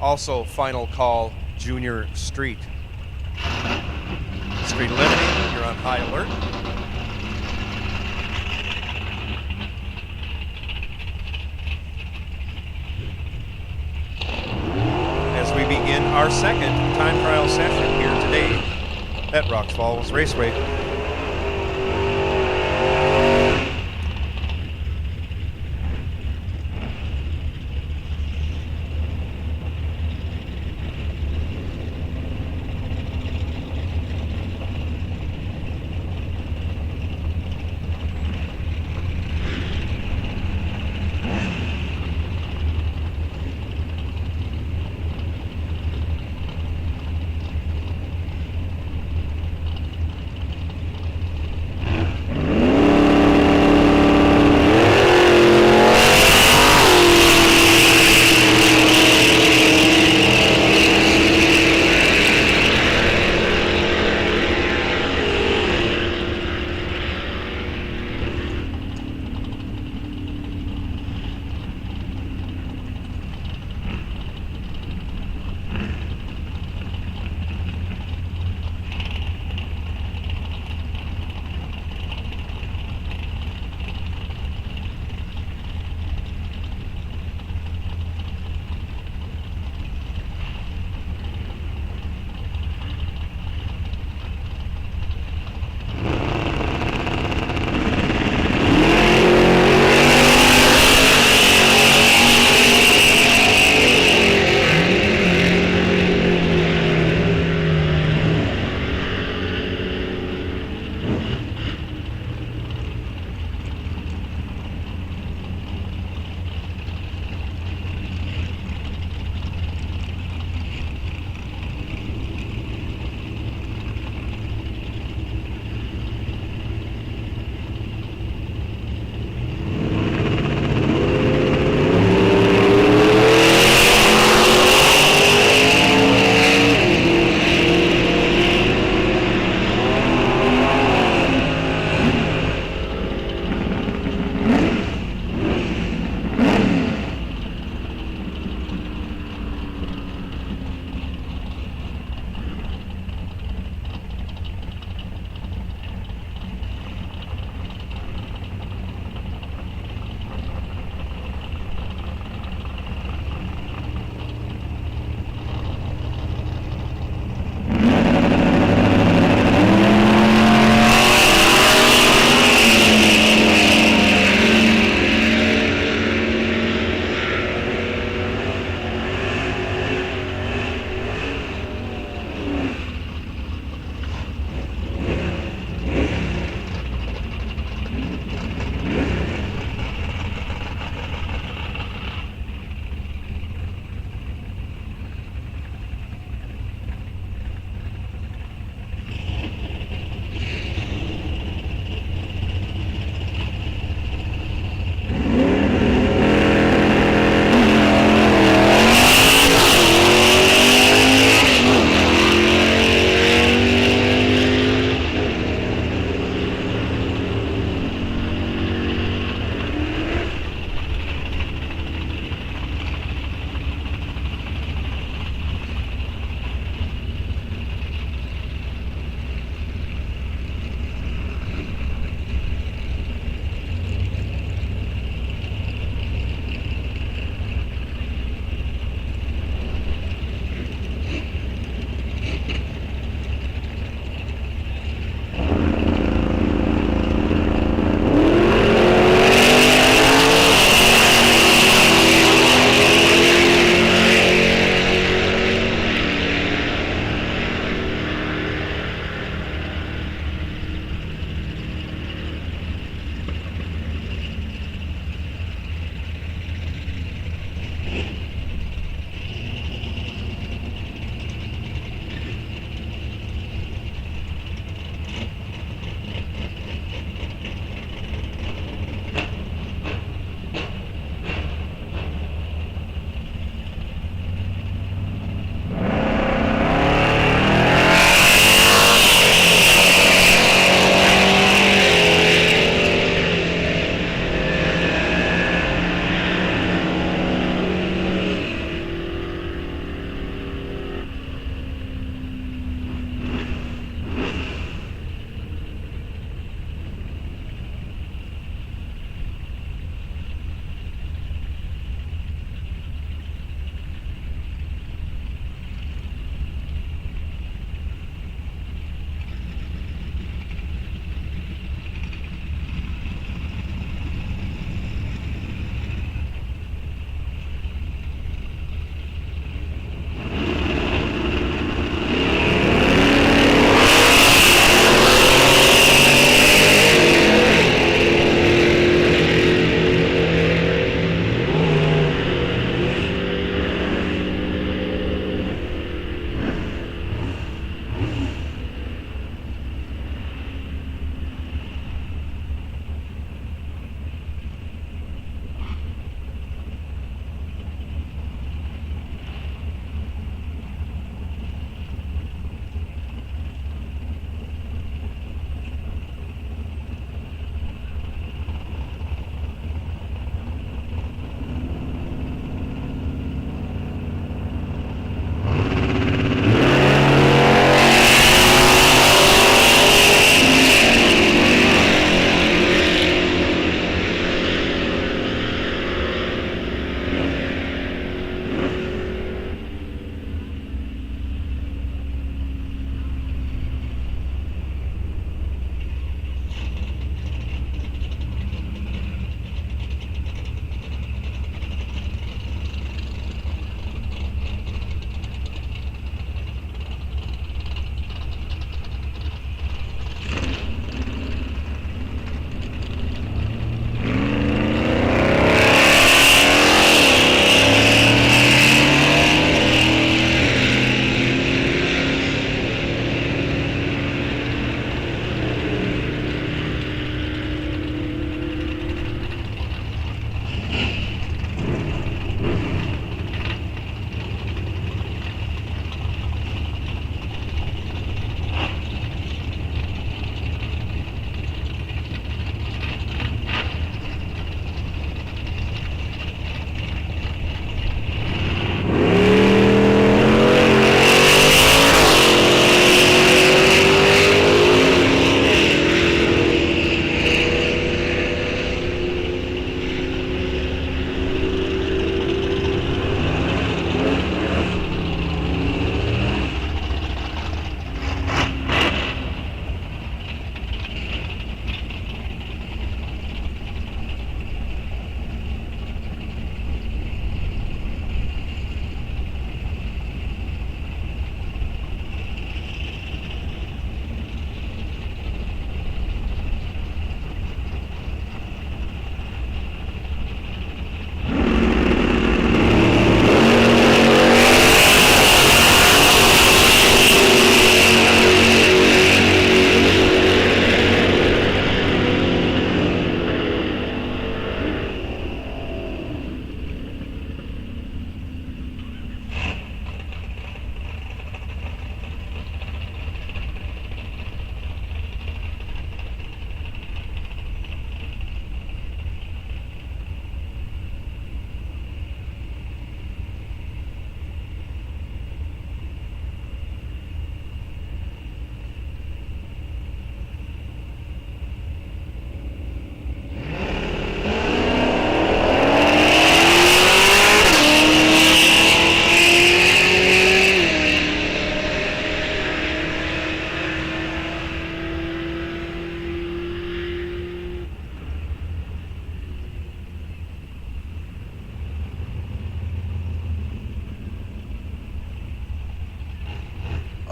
also final call Junior Street. Street eliminated, you're on high alert. As we begin our second time trial session here today at Rocks Falls Raceway.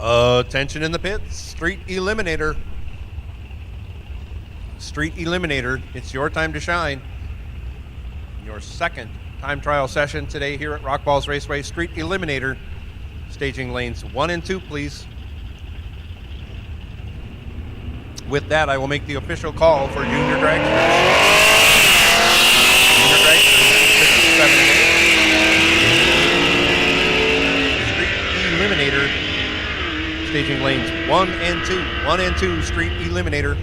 Attention in the pits. Street Eliminator. Street Eliminator. It's your time to shine. Your second time trial session today here at Rock Falls Raceway. Street Eliminator. Staging lanes 1 and 2, please. With that, I will make the official call for Junior Dragsters. Junior Dragsters, 7 and 8. Street Eliminator. Staging lanes 1 and 2. 1 and 2, Street Eliminator.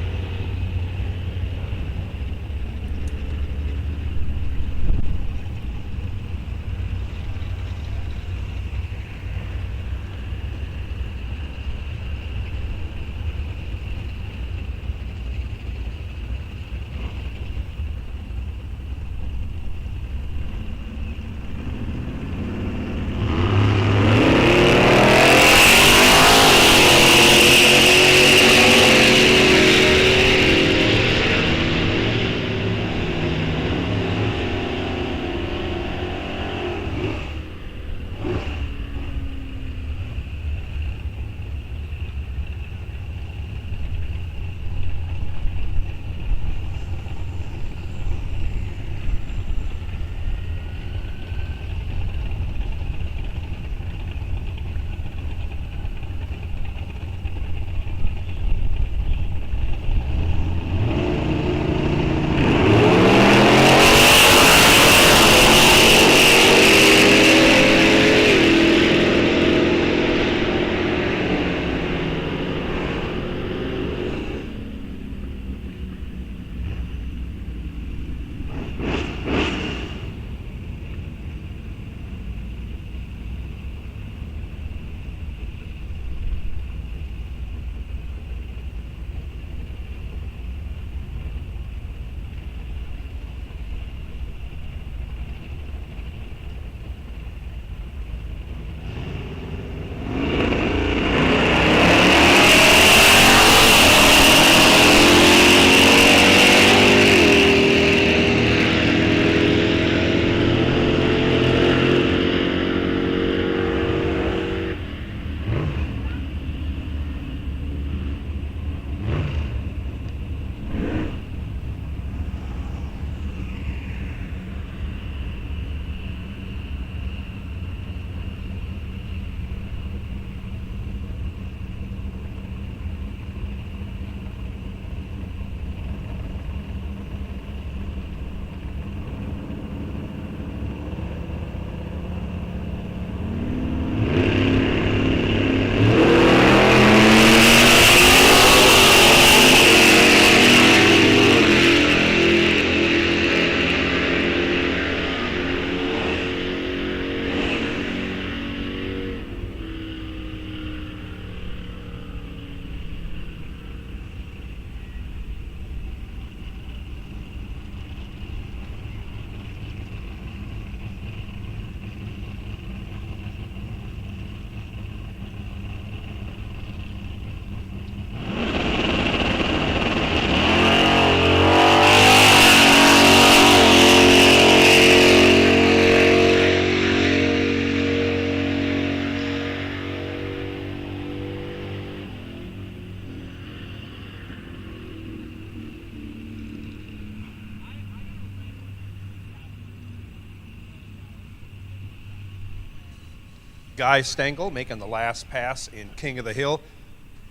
Guy Stengel making the last pass in King of the Hill.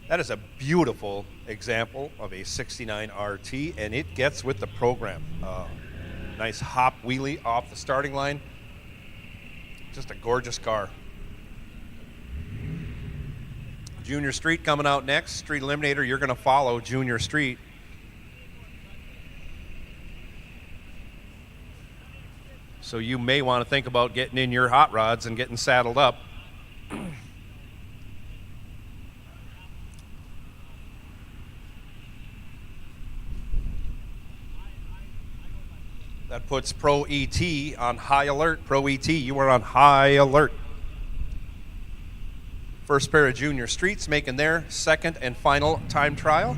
That is a beautiful example of a 69 RT, and it gets with the program. Nice hop wheelie off the starting line. Just a gorgeous car. Junior Street coming out next. Street Eliminator, you're going to follow Junior Street. So you may want to think about getting in your hot rods and getting saddled up. That puts Pro ET on high alert. Pro ET, you are on high alert. First pair of Junior Streets making their second and final time trial.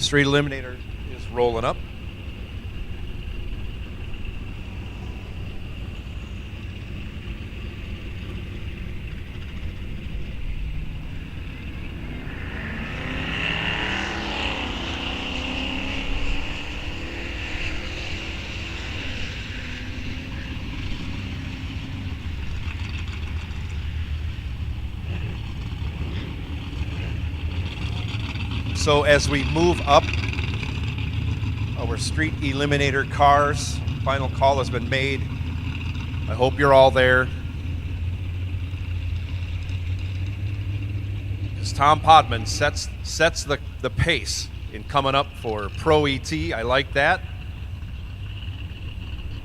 Street Eliminator is rolling up. So as we move up our Street Eliminator cars, final call has been made. I hope you're all there. As Tom Podman sets the pace in coming up for Pro ET. I like that.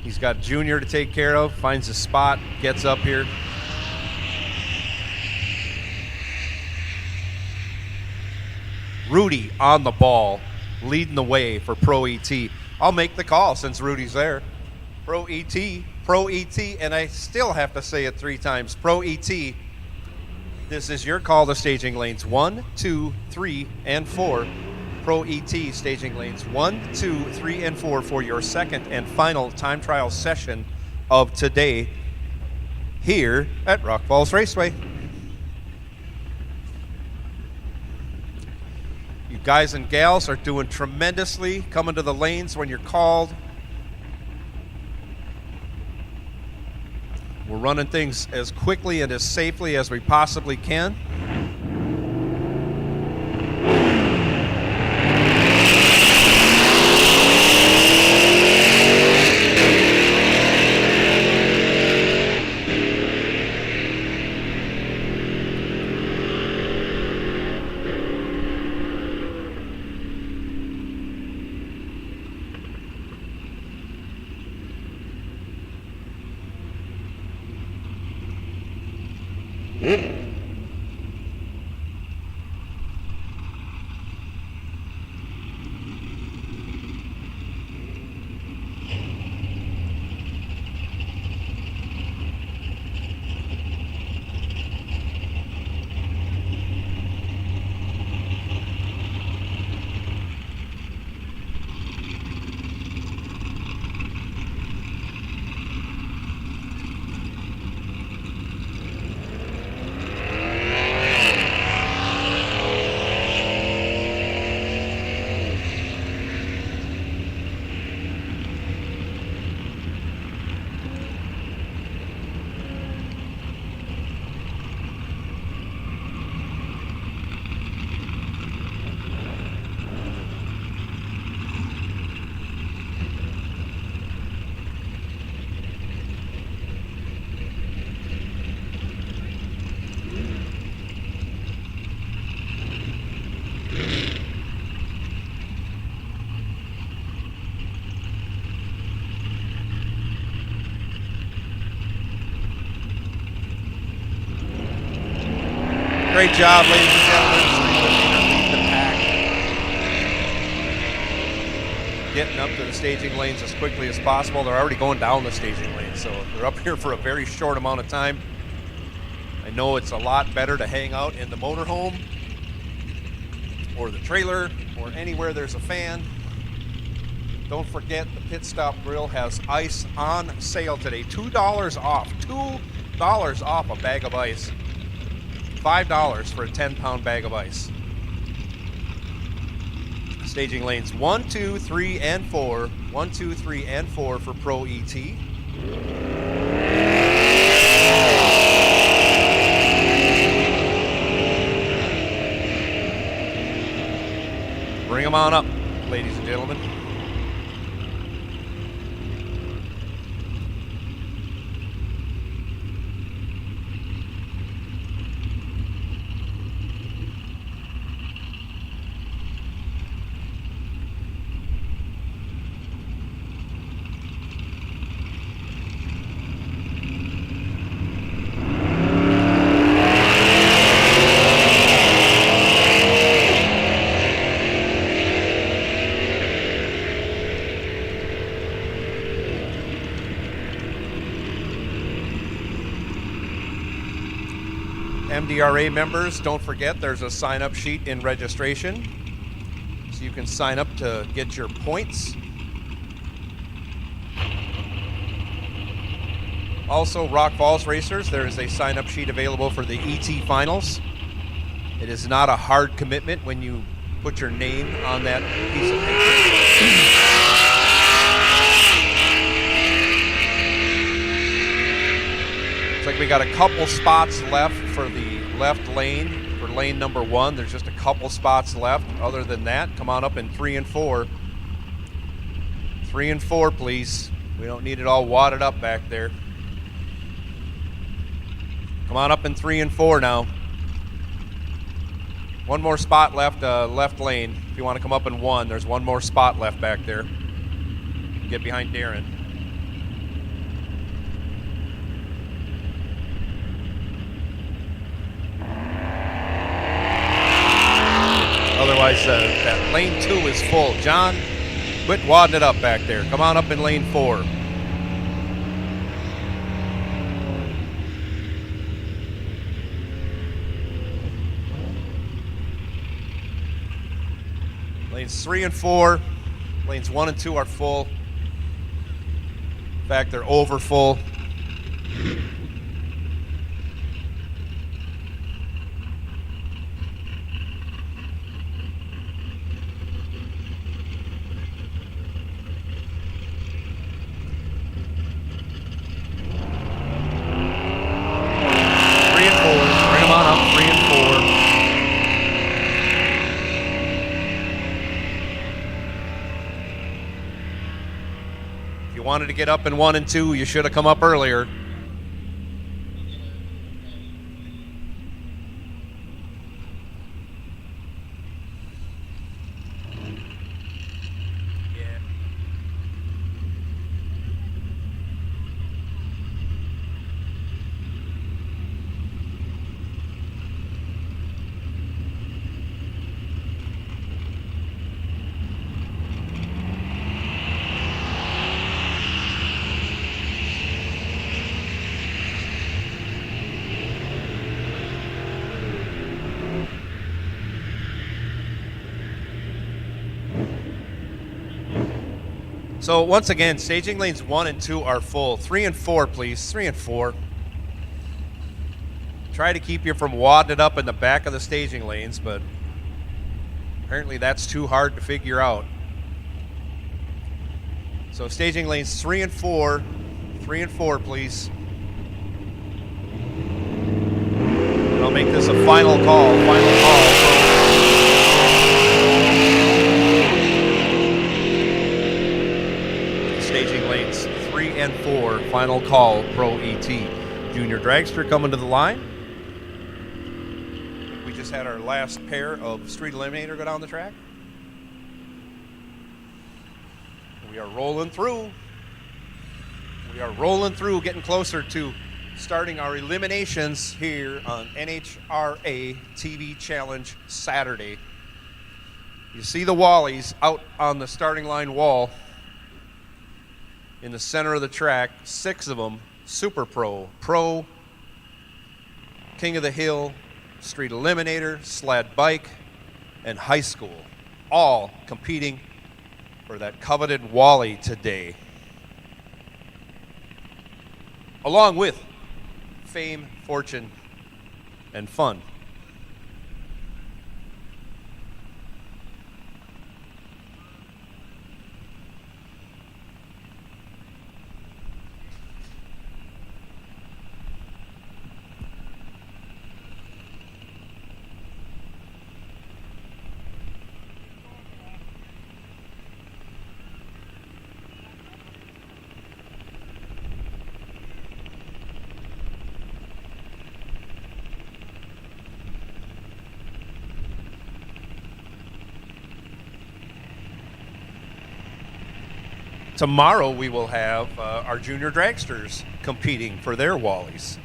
He's got Junior to take care of, finds his spot, gets up here. Rudy on the ball, leading the way for Pro ET. I'll make the call since Rudy's there. Pro ET, and I still have to say it 3 times. Pro ET, this is your call to staging lanes 1, 2, 3, and 4. Pro ET staging lanes 1, 2, 3, and 4 for your second and final time trial session of today here at Rock Falls Raceway. You guys and gals are doing tremendously, coming to the lanes when you're called. We're running things as quickly and as safely as we possibly can. Great job, ladies and gentlemen. Lead the pack. Getting up to the staging lanes as quickly as possible. They're already going down the staging lanes, so they're up here for a very short amount of time. I know it's a lot better to hang out in the motorhome or the trailer or anywhere there's a fan. Don't forget, the Pit Stop Grill has ice on sale today. $2 off. $2 off a bag of ice. $5 for a 10-pound bag of ice. Staging lanes 1, 2, 3, and 4. 1, 2, 3, and 4 for Pro ET. Bring them on up, ladies and gentlemen. MDRA members, don't forget there's a sign-up sheet in registration. So you can sign up to get your points. Also, Rock Falls racers, there is a sign-up sheet available for the ET Finals. It is not a hard commitment when you put your name on that piece of paper. Looks like we got a couple spots left for the left lane. For lane number 1, there's just a couple spots left. Other than that, come on up in 3 and 4. 3 and 4, please. We don't need it all wadded up back there. Come on up in 3 and 4 now. One more spot left, left lane. If you want to come up in 1, there's one more spot left back there. Get behind Darren. Otherwise, that lane 2 is full. John, quit wadding it up back there. Come on up in lane 4. Lanes 3 and 4, lanes 1 and 2 are full. In fact, they're over full. Wanted to get up in 1 and 2, you should have come up earlier. So once again, staging lanes 1 and 2 are full. 3 and 4, please. 3 and 4. Try to keep you from wadding it up in the back of the staging lanes, but apparently that's too hard to figure out. So staging lanes 3 and 4. 3 and 4, please. And I'll make this a final call. Final call. Staging lanes 3 and 4, final call, Pro ET. Junior Dragster coming to the line. We just had our last pair of Street Eliminator go down the track. We are rolling through. We are rolling through, getting closer to starting our eliminations here on NHRA TV Challenge Saturday. You see the Wallies out on the starting line wall. In the center of the track, 6 of them, Super Pro, Pro, King of the Hill, Street Eliminator, Sled Bike, and High School, all competing for that coveted Wally today. Along with fame, fortune, and fun. Tomorrow we will have our junior dragsters competing for their Wallies.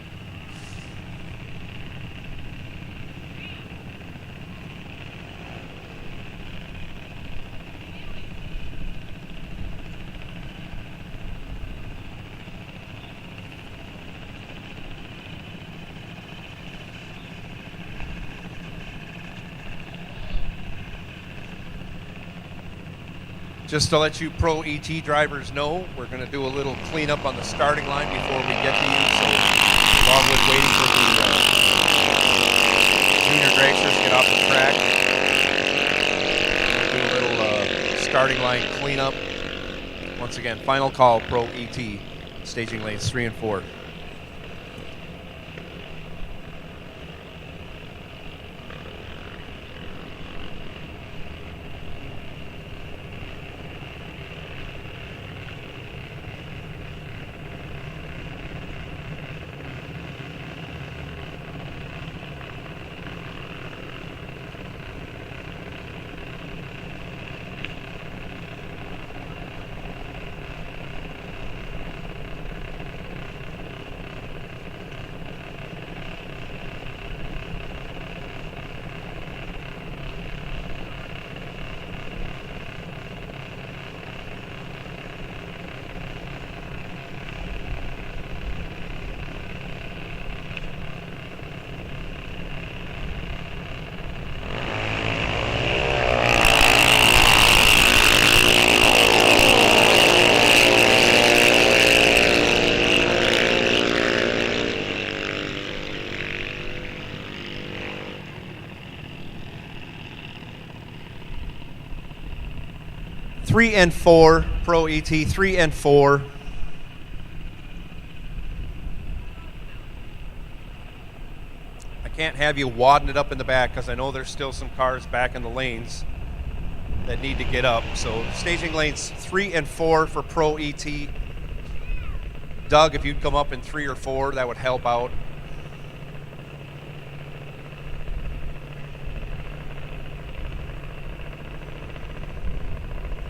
Just to let you Pro ET drivers know, we're going to do a little cleanup on the starting line before we get to you. So, along with waiting for the junior dragsters to get off the track, we'll do a little starting line cleanup. Once again, final call, Pro ET, staging lanes 3 and 4. Three and 4, Pro ET, 3 and 4. I can't have you wadding it up in the back because I know there's still some cars back in the lanes that need to get up. So staging lanes 3 and 4 for Pro ET. Doug, if you'd come up in 3 or 4, that would help out.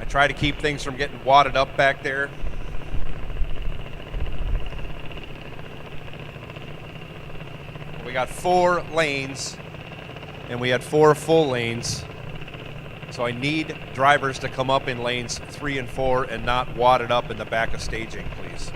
Try to keep things from getting wadded up back there. We got 4 lanes, and we had 4 full lanes. So I need drivers to come up in lanes 3 and 4 and not wadded up in the back of staging, please.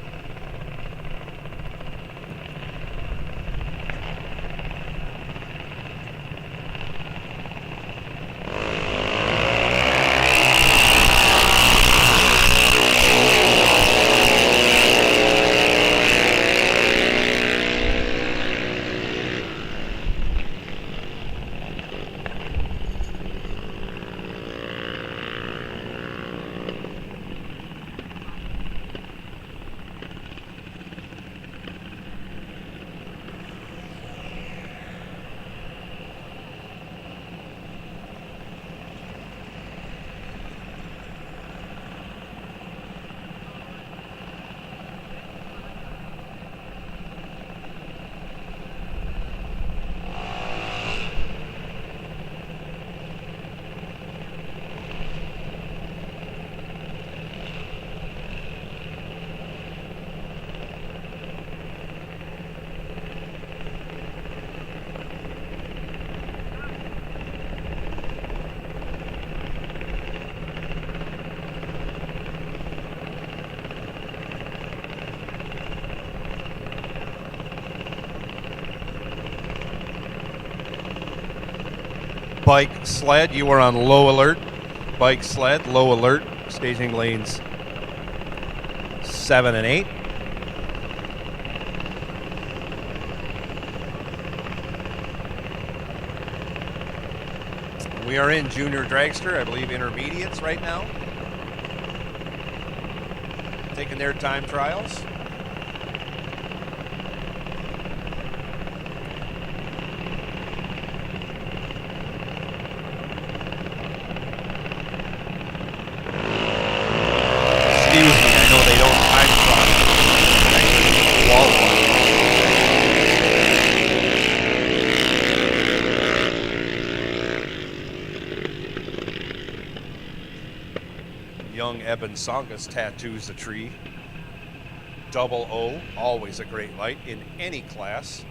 Bike, sled, you are on low alert. Bike, sled, low alert. Staging lanes 7 and 8. We are in junior dragster, I believe intermediates right now. Taking their time trials. Young Eben Songas tattoos the tree. Double O, always a great light in any class.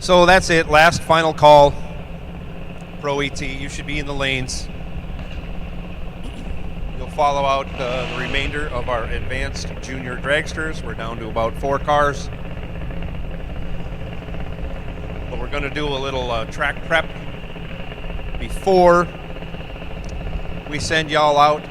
So that's it. Last final call. Pro ET, you should be in the lanes. You'll follow out the remainder of our advanced junior dragsters. We're down to about 4 cars. But we're going to do a little track prep before we send y'all out.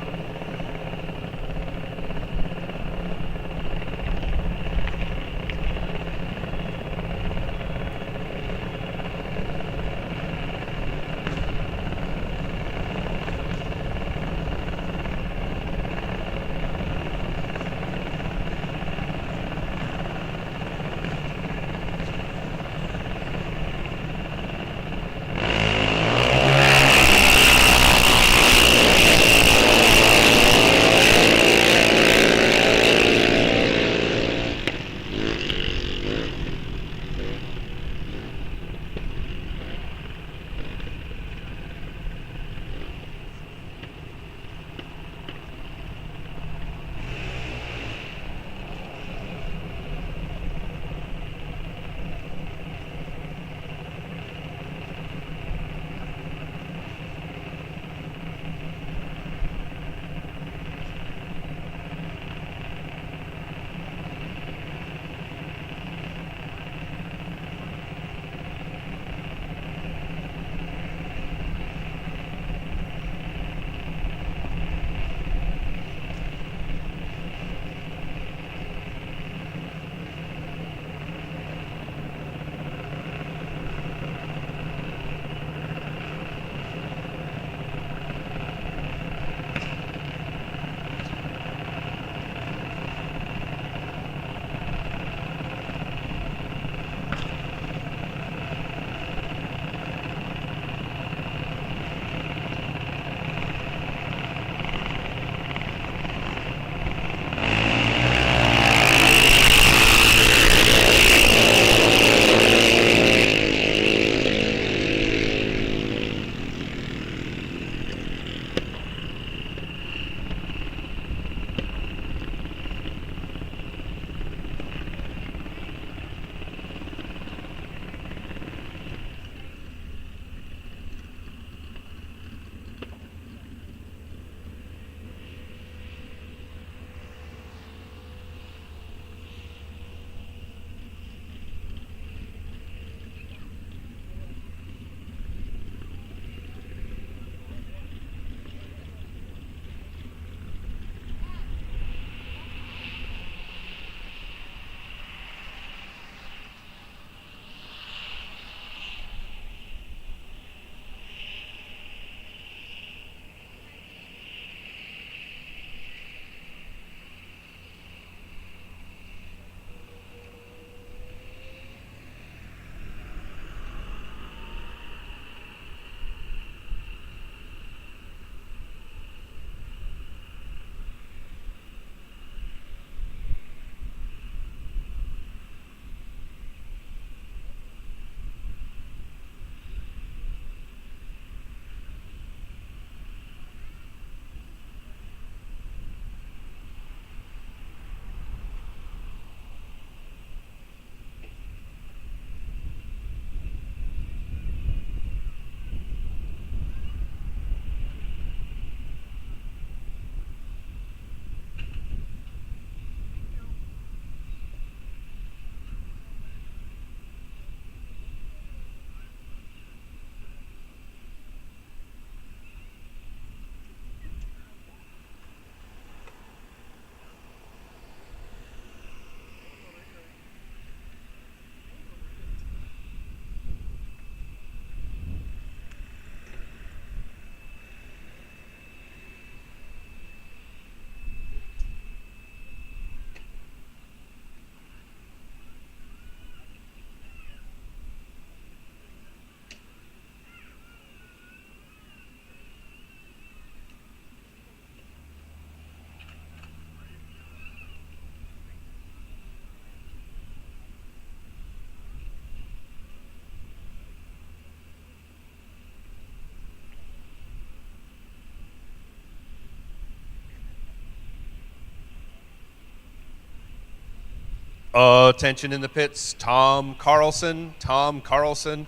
Attention in the pits, Tom Carlson. Tom Carlson,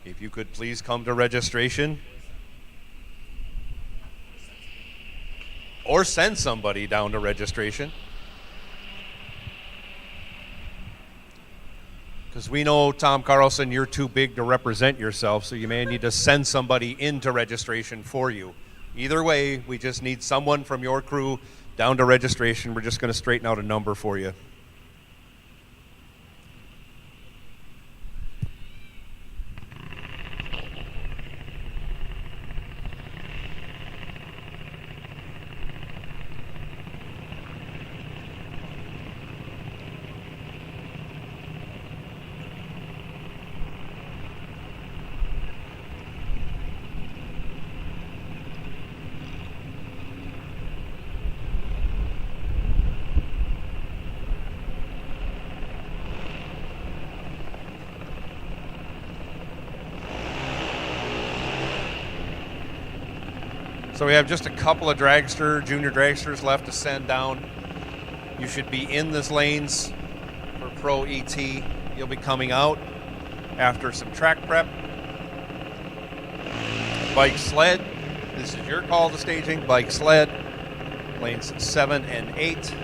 if you could please come to registration. Or send somebody down to registration. Because we know, Tom Carlson, you're too big to represent yourself, so you may need to send somebody into registration for you. Either way, we just need someone from your crew down to registration. We're just going to straighten out a number for you. So we have just a couple of junior dragsters left to send down. You should be in this lanes for Pro ET. You'll be coming out after some track prep. Bike sled, this is your call to staging. Bike sled, lanes 7 and 8.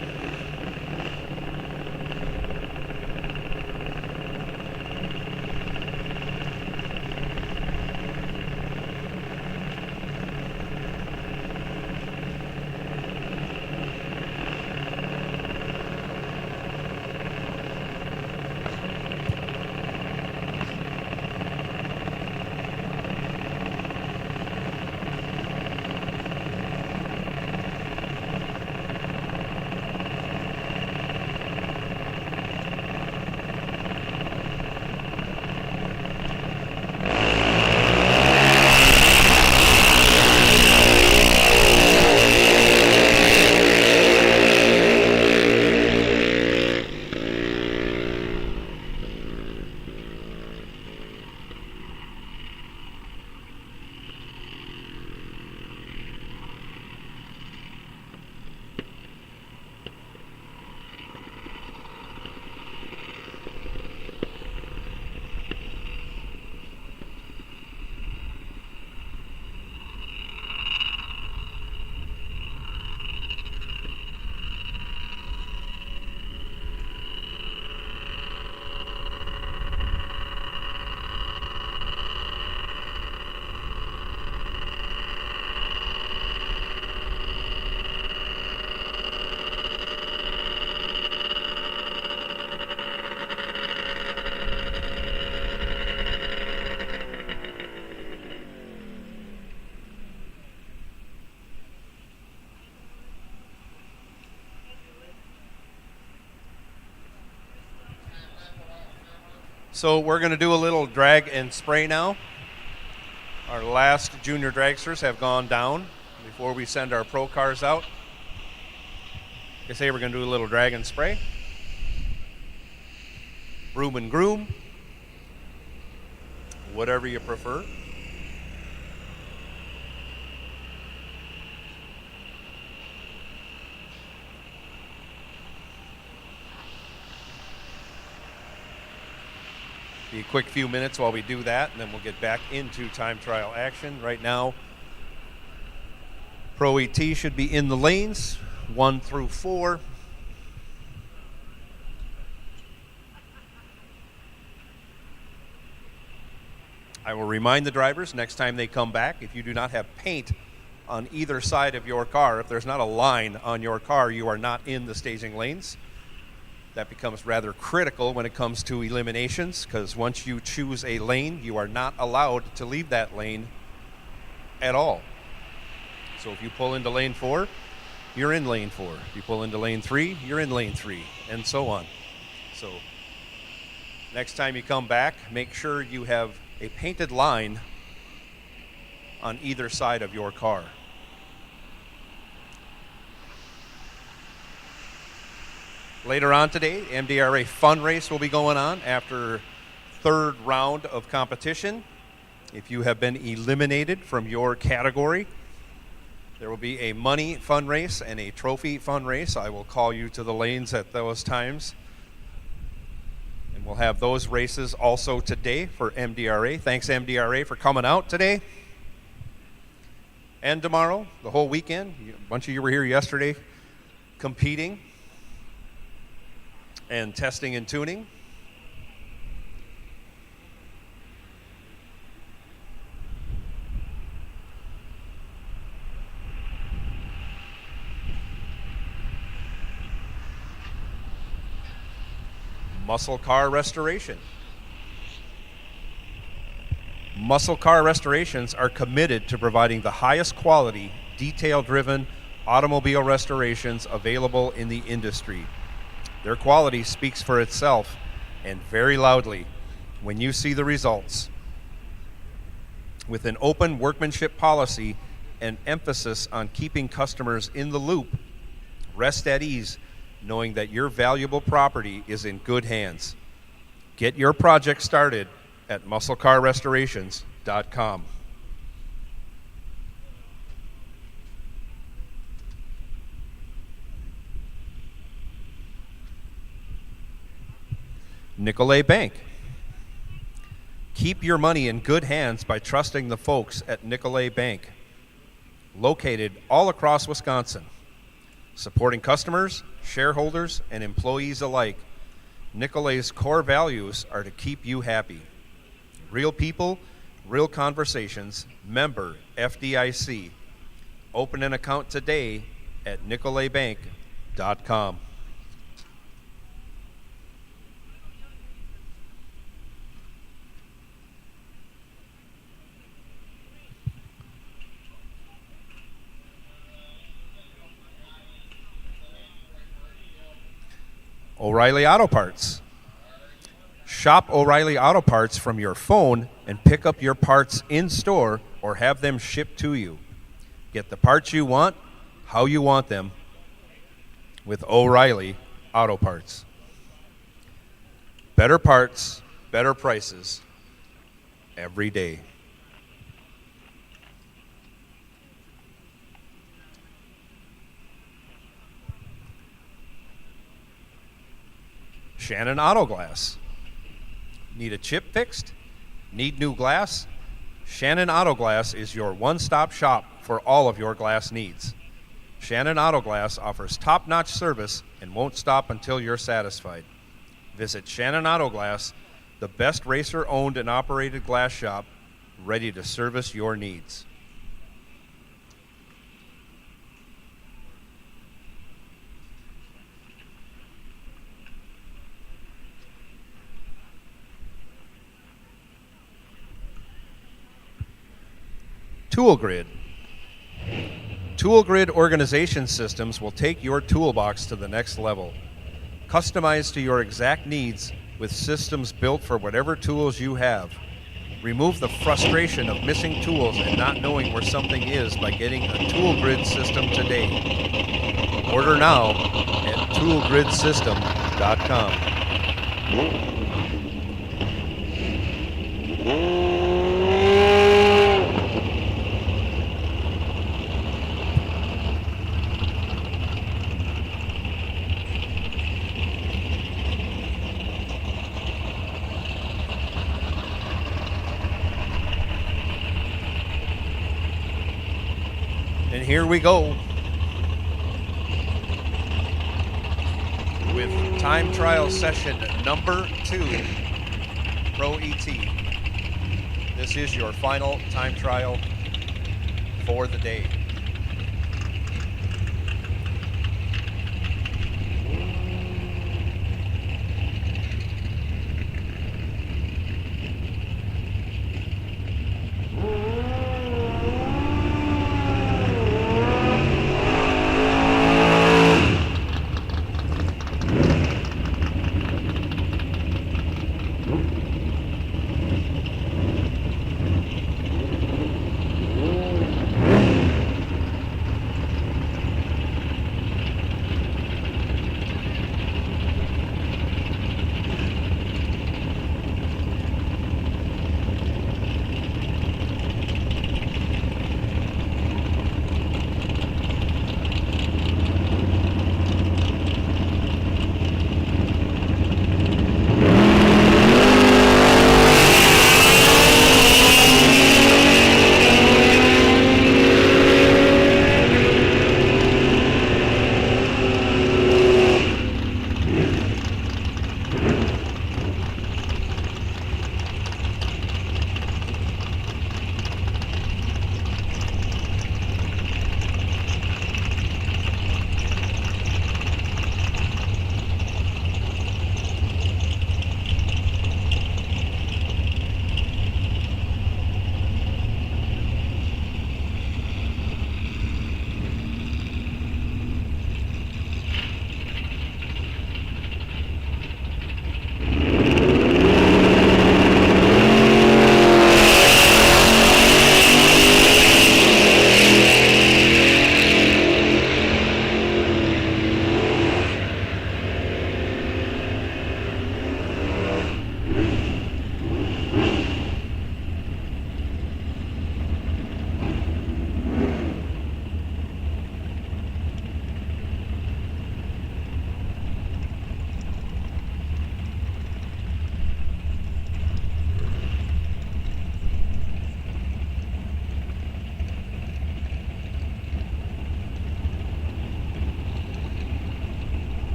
So we're going to do a little drag and spray now. Our last junior dragsters have gone down before we send our pro cars out. Like I say, we're going to do a little drag and spray. Broom and groom. Whatever you prefer. Be a quick few minutes while we do that, and then we'll get back into time trial action. Right now, Pro ET should be in the lanes, 1 through 4. I will remind the drivers next time they come back, if you do not have paint on either side of your car, if there's not a line on your car, you are not in the staging lanes. That becomes rather critical when it comes to eliminations, because once you choose a lane, you are not allowed to leave that lane at all. So if you pull into lane 4, you're in lane 4. If you pull into lane 3, you're in lane 3, and so on. So next time you come back, make sure you have a painted line on either side of your car. Later on today, MDRA Fund Race will be going on after third round of competition. If you have been eliminated from your category, there will be a money fund race and a trophy fund race. I will call you to the lanes at those times. We'll have those races also today for MDRA. Thanks, MDRA, for coming out today. And tomorrow, the whole weekend. A bunch of you were here yesterday competing and testing and tuning. Muscle car restoration. Muscle car restorations are committed to providing the highest quality, detail-driven automobile restorations available in the industry. Their quality speaks for itself and very loudly when you see the results. With an open workmanship policy and emphasis on keeping customers in the loop, rest at ease knowing that your valuable property is in good hands. Get your project started at musclecarrestorations.com. Nicolet Bank. Keep your money in good hands by trusting the folks at Nicolet Bank, located all across Wisconsin. Supporting customers, shareholders, and employees alike, Nicolet's core values are to keep you happy. Real people, real conversations, member FDIC. Open an account today at nicoletbank.com. O'Reilly Auto Parts. Shop O'Reilly Auto Parts from your phone and pick up your parts in store or have them shipped to you. Get the parts you want, how you want them, with O'Reilly Auto Parts. Better parts, better prices, every day. Shannon Auto Glass. Need a chip fixed? Need new glass? Shannon Auto Glass is your one-stop shop for all of your glass needs. Shannon Auto Glass offers top-notch service and won't stop until you're satisfied. Visit Shannon Auto Glass, the best racer-owned and operated glass shop, ready to service your needs. Tool Grid. Tool Grid organization systems will take your toolbox to the next level. Customized to your exact needs with systems built for whatever tools you have. Remove the frustration of missing tools and not knowing where something is by getting a Tool Grid system today. Order now at toolgridsystem.com. And here we go with time trial session number 2, Pro ET. This is your final time trial for the day.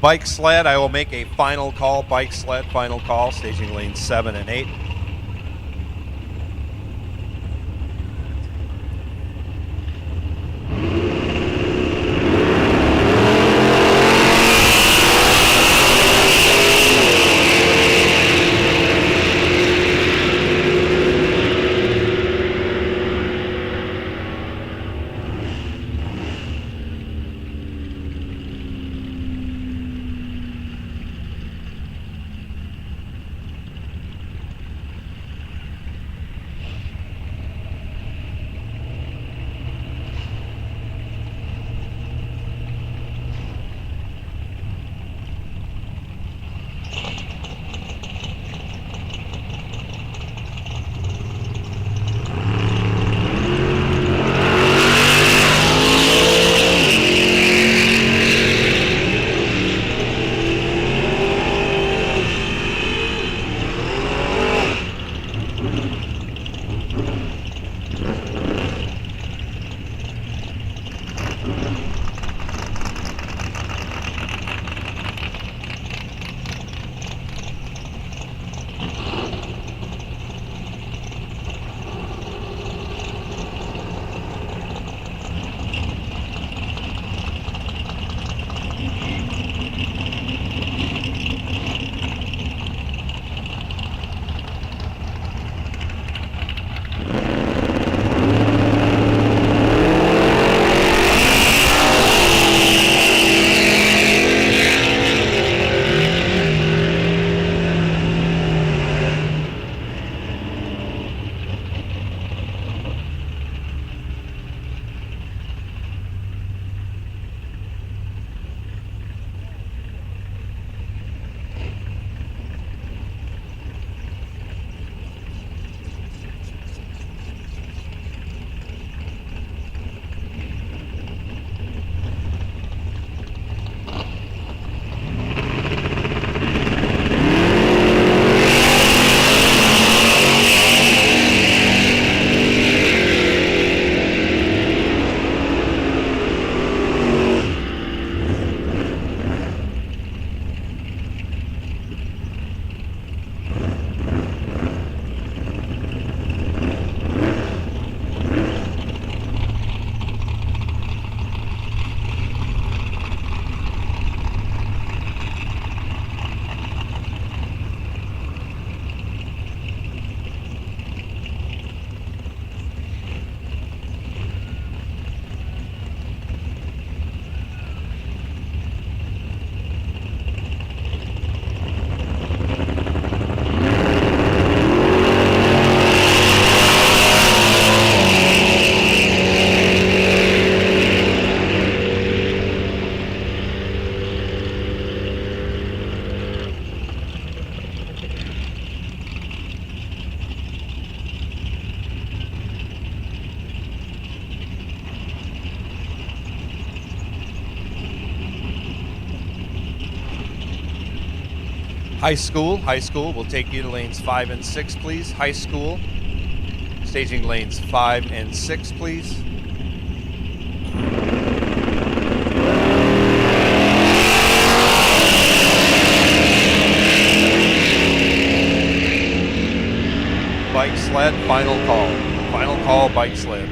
bike sled, I will make a final call. Bike sled, final call, staging lanes 7 and 8. High school, we'll take you to lanes 5 and 6, please. High school, staging lanes 5 and 6, please. Bike sled, final call. Final call, bike sled.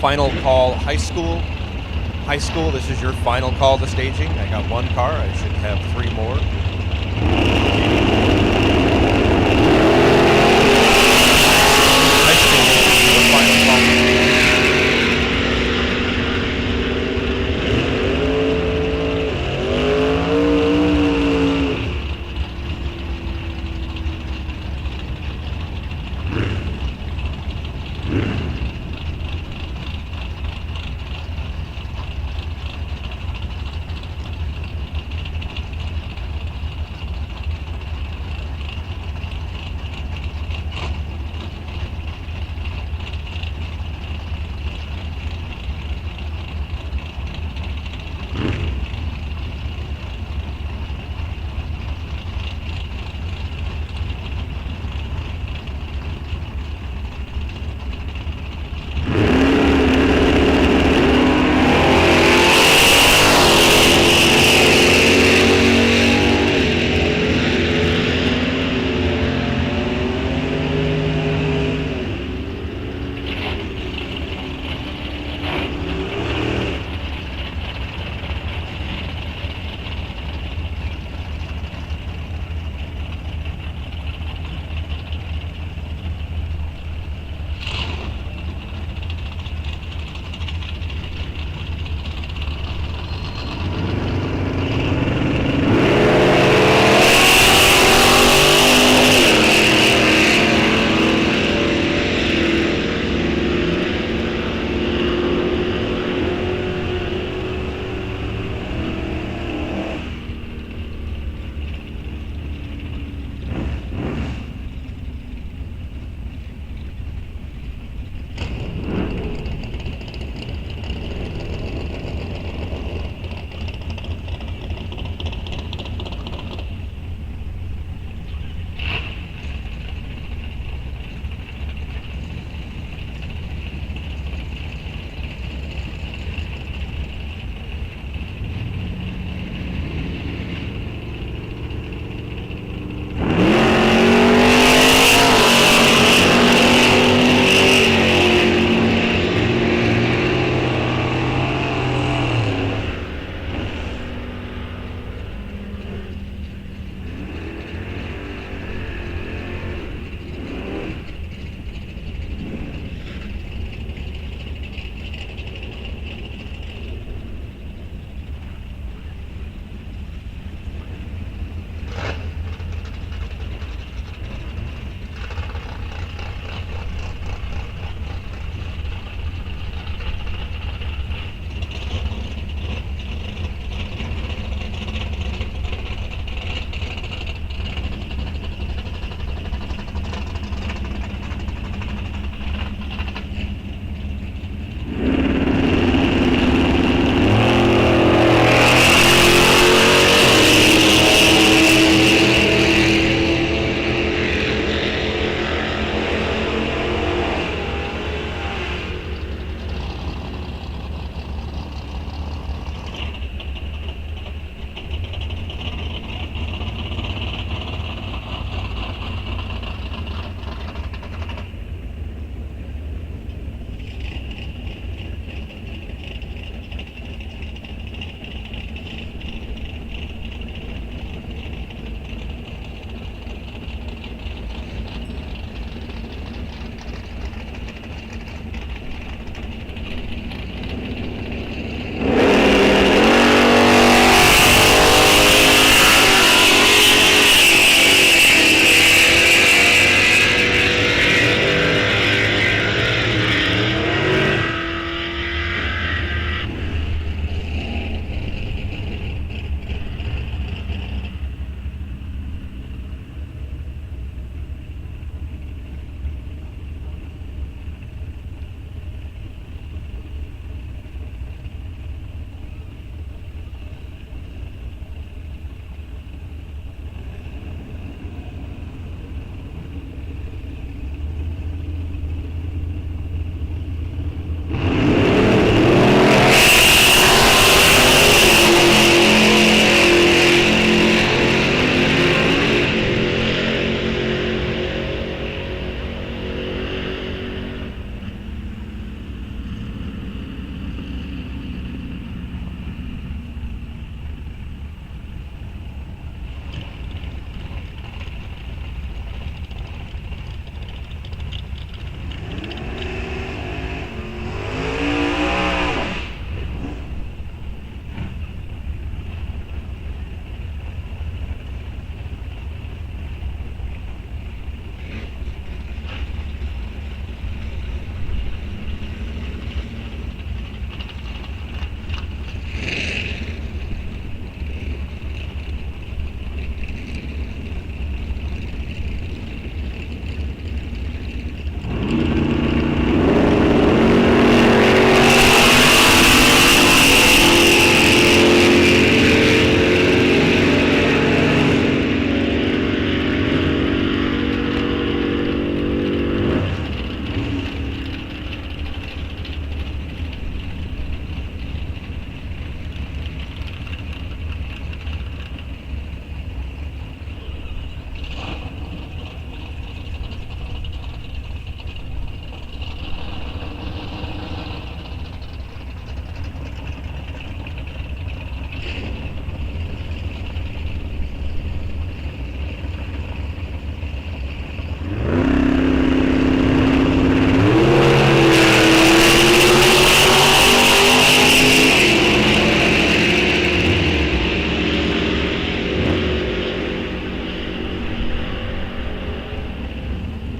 final call high school. High school, this is your final call to staging. I got one car. I should have 3 more. High school, your final call to staging.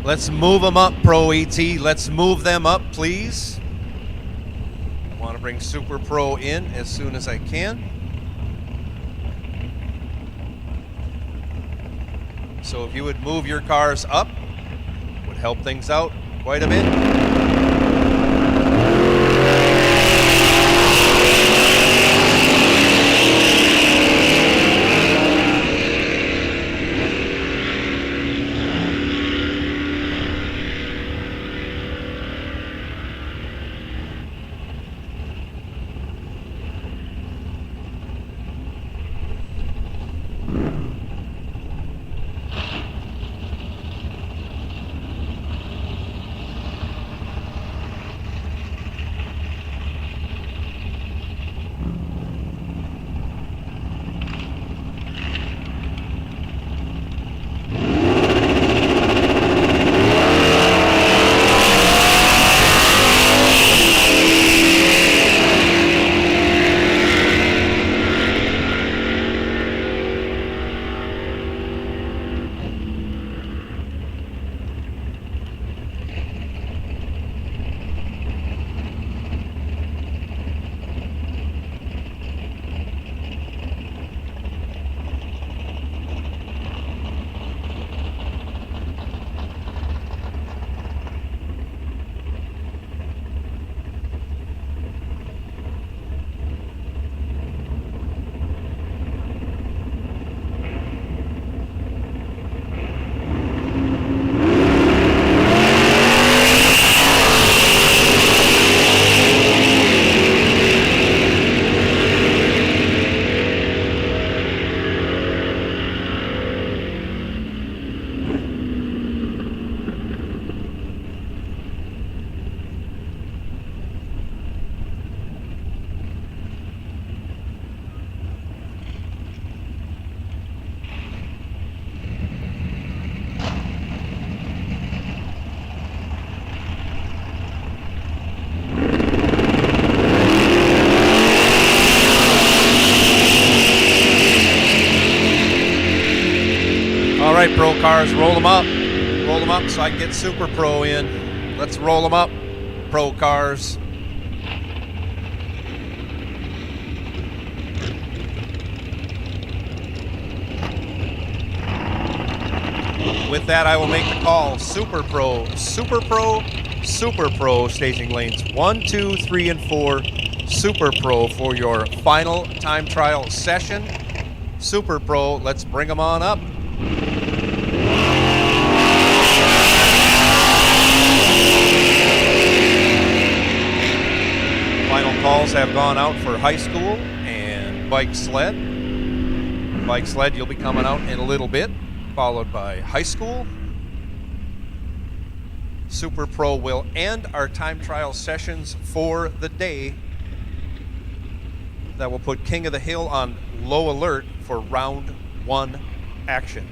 Let's move them up, Pro ET. Let's move them up, please. I want to bring Super Pro in as soon as I can. So if you would move your cars up, it would help things out quite a bit. All right, Pro cars, roll them up. Roll them up so I can get Super Pro in. Let's roll them up, Pro cars. With that, I will make the call. Super Pro, Super Pro, Super Pro staging lanes 1, 2, 3, and 4. Super Pro for your final time trial session. Super Pro, let's bring them on up. Final calls have gone out for high school and bike sled. Bike sled, you'll be coming out in a little bit, followed by high school. Super Pro will end our time trial sessions for the day. That will put King of the Hill on low alert for round 1 action.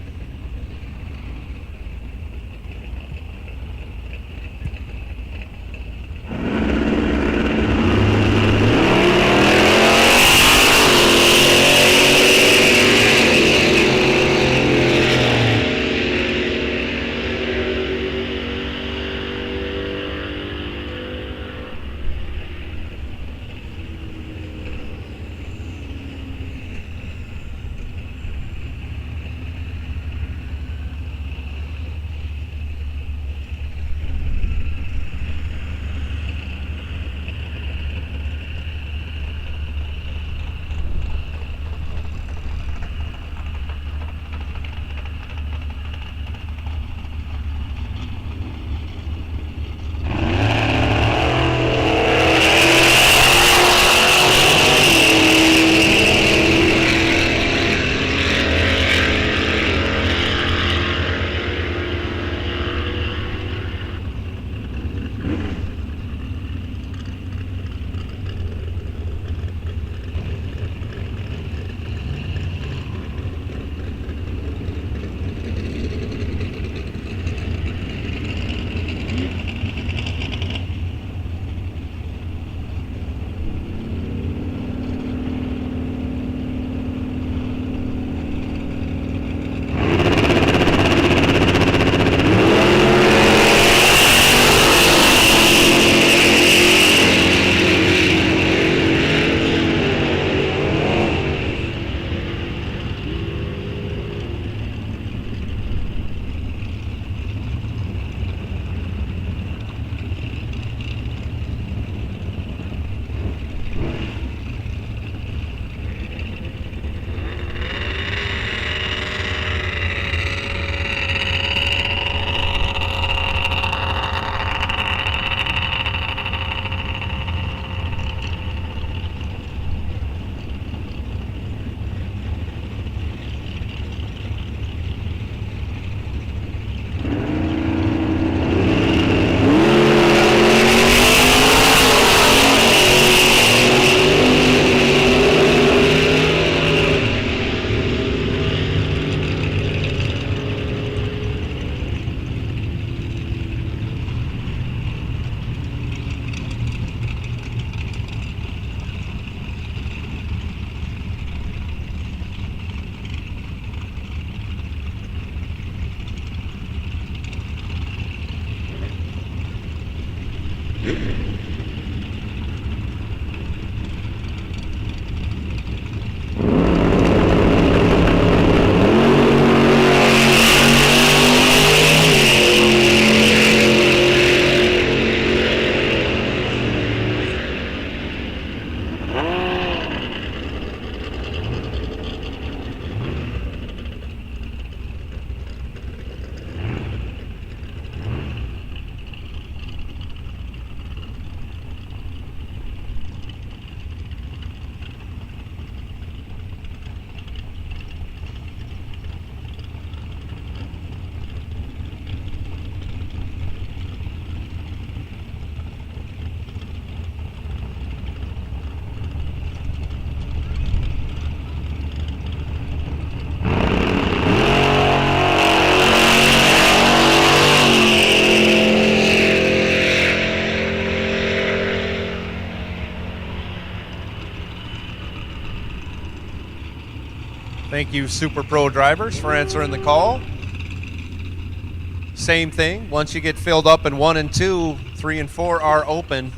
Thank you, Super Pro drivers, for answering the call. Same thing. Once you get filled up in 1 and 2, 3 and 4 are open.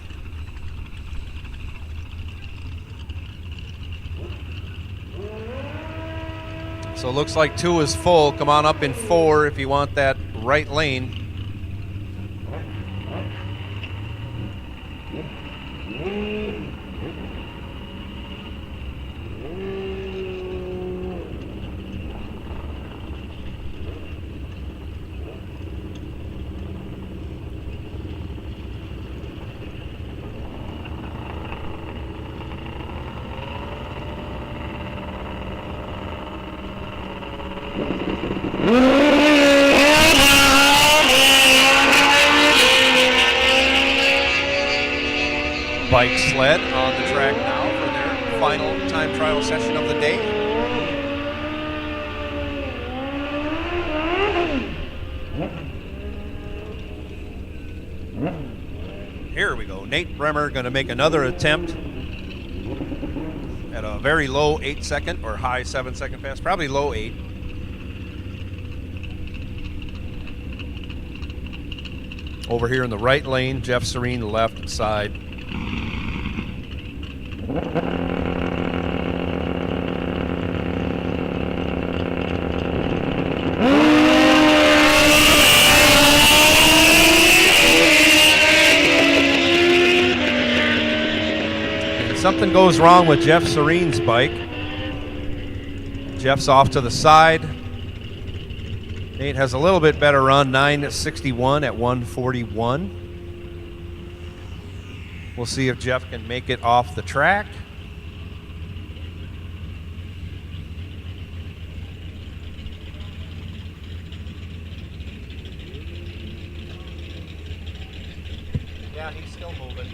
So it looks like 2 is full. Come on up in 4 if you want that right lane. Bike sled on the track now for their final time trial session of the day. Here we go. Nate Bremer going to make another attempt at a very low 8-second or high 7-second fast, probably low 8. Over here in the right lane, Jeff Serene, left side. And something goes wrong with Jeff Serene's bike. Jeff's off to the side. Nate has a little bit better run, 9:61 at 1:41. We'll see if Jeff can make it off the track. Yeah, he's still moving.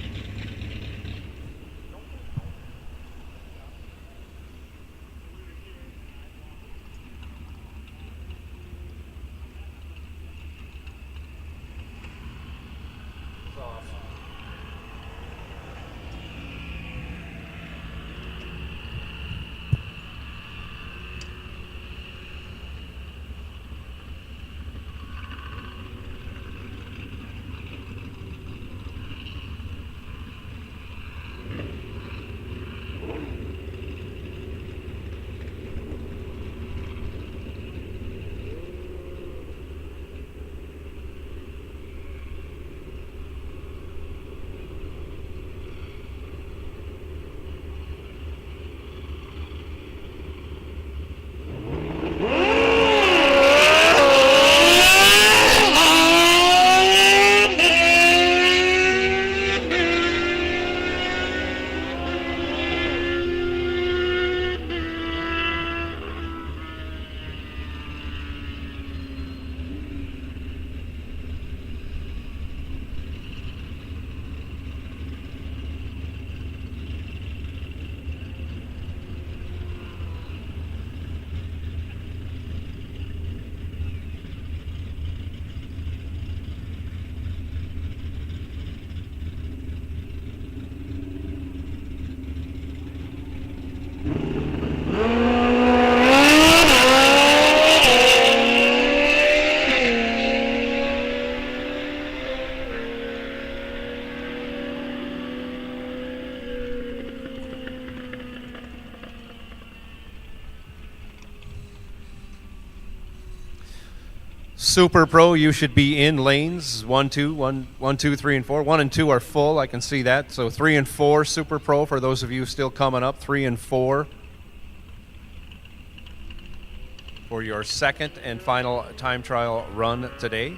Super Pro, you should be in lanes 1, 2, 3, and 4. 1 and 2 are full. I can see that. So 3 and 4 Super Pro for those of you still coming up. 3 and 4 for your second and final time trial run today.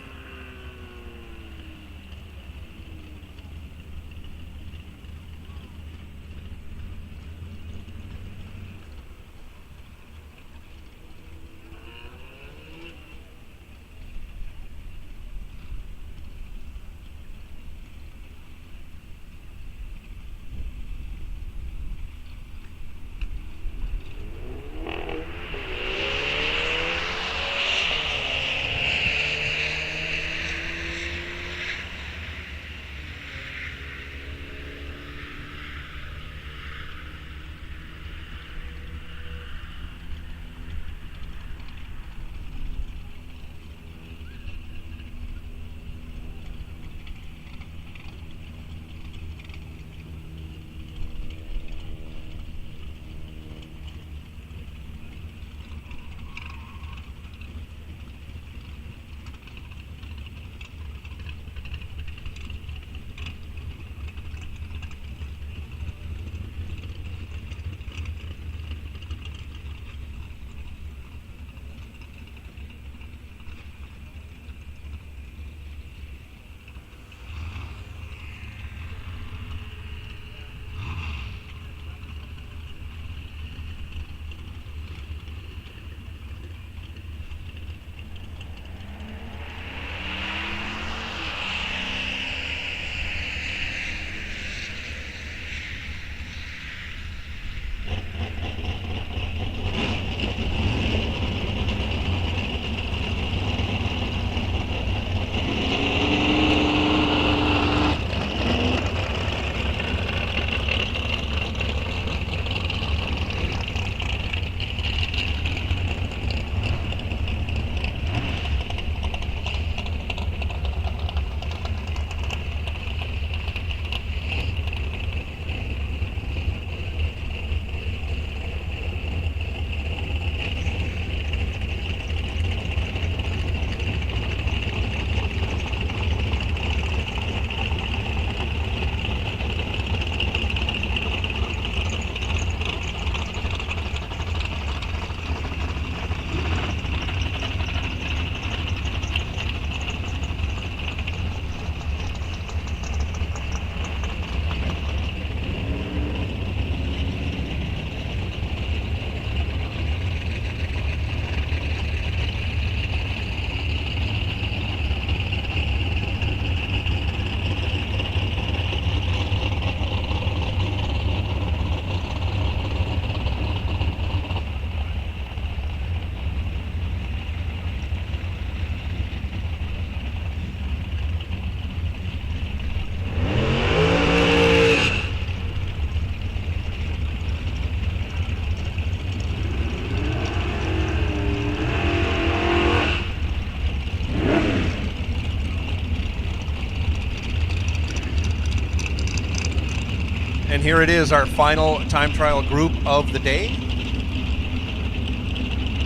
And here it is, our final time trial group of the day.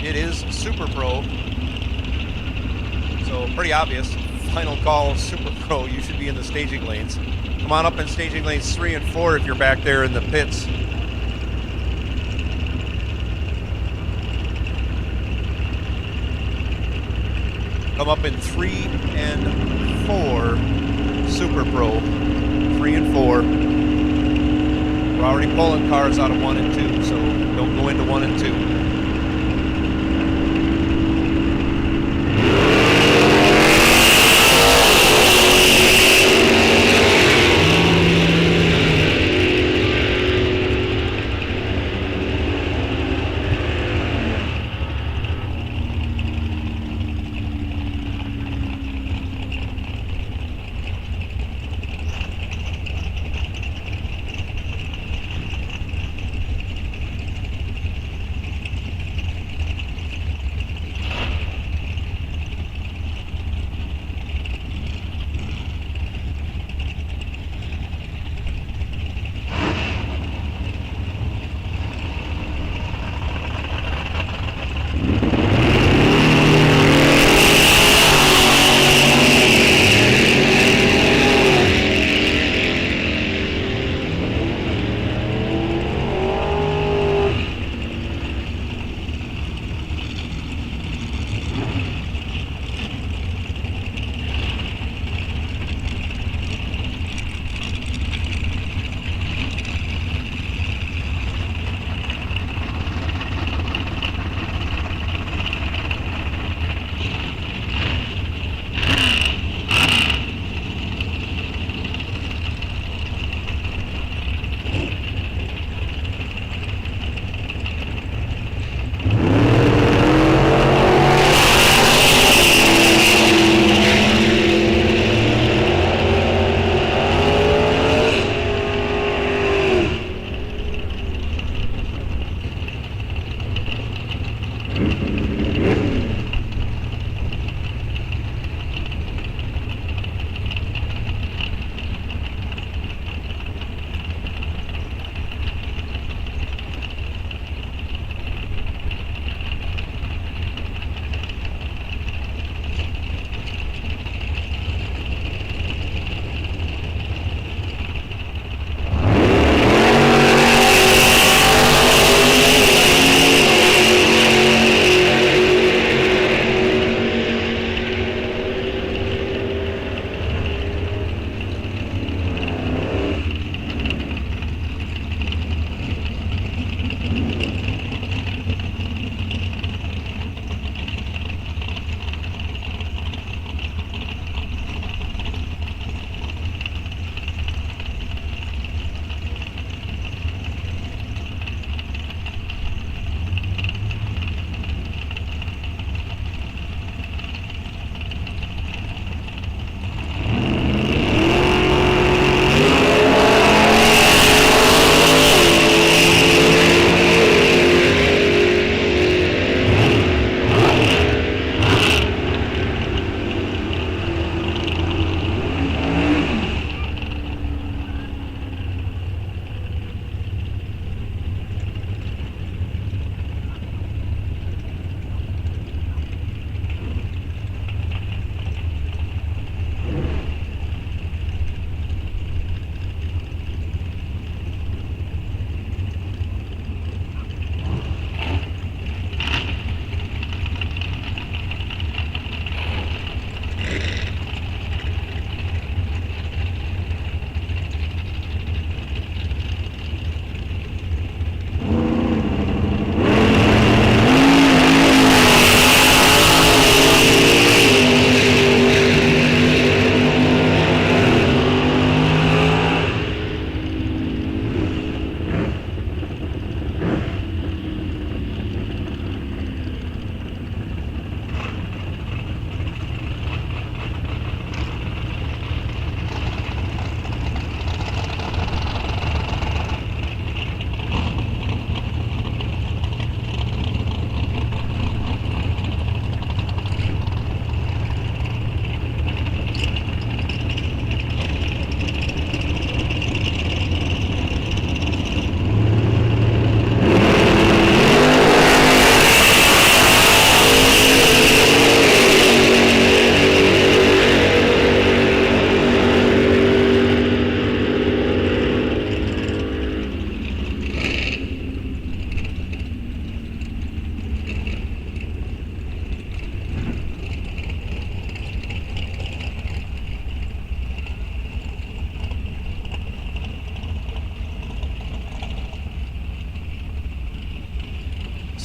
It is Super Pro. So pretty obvious. Final call, Super Pro. You should be in the staging lanes. Come on up in staging lanes 3 and 4 if you're back there in the pits. Come up in 3 and 4 Super Pro. 3 and 4. We're already pulling cars out of 1 and 2, so don't go into 1 and 2.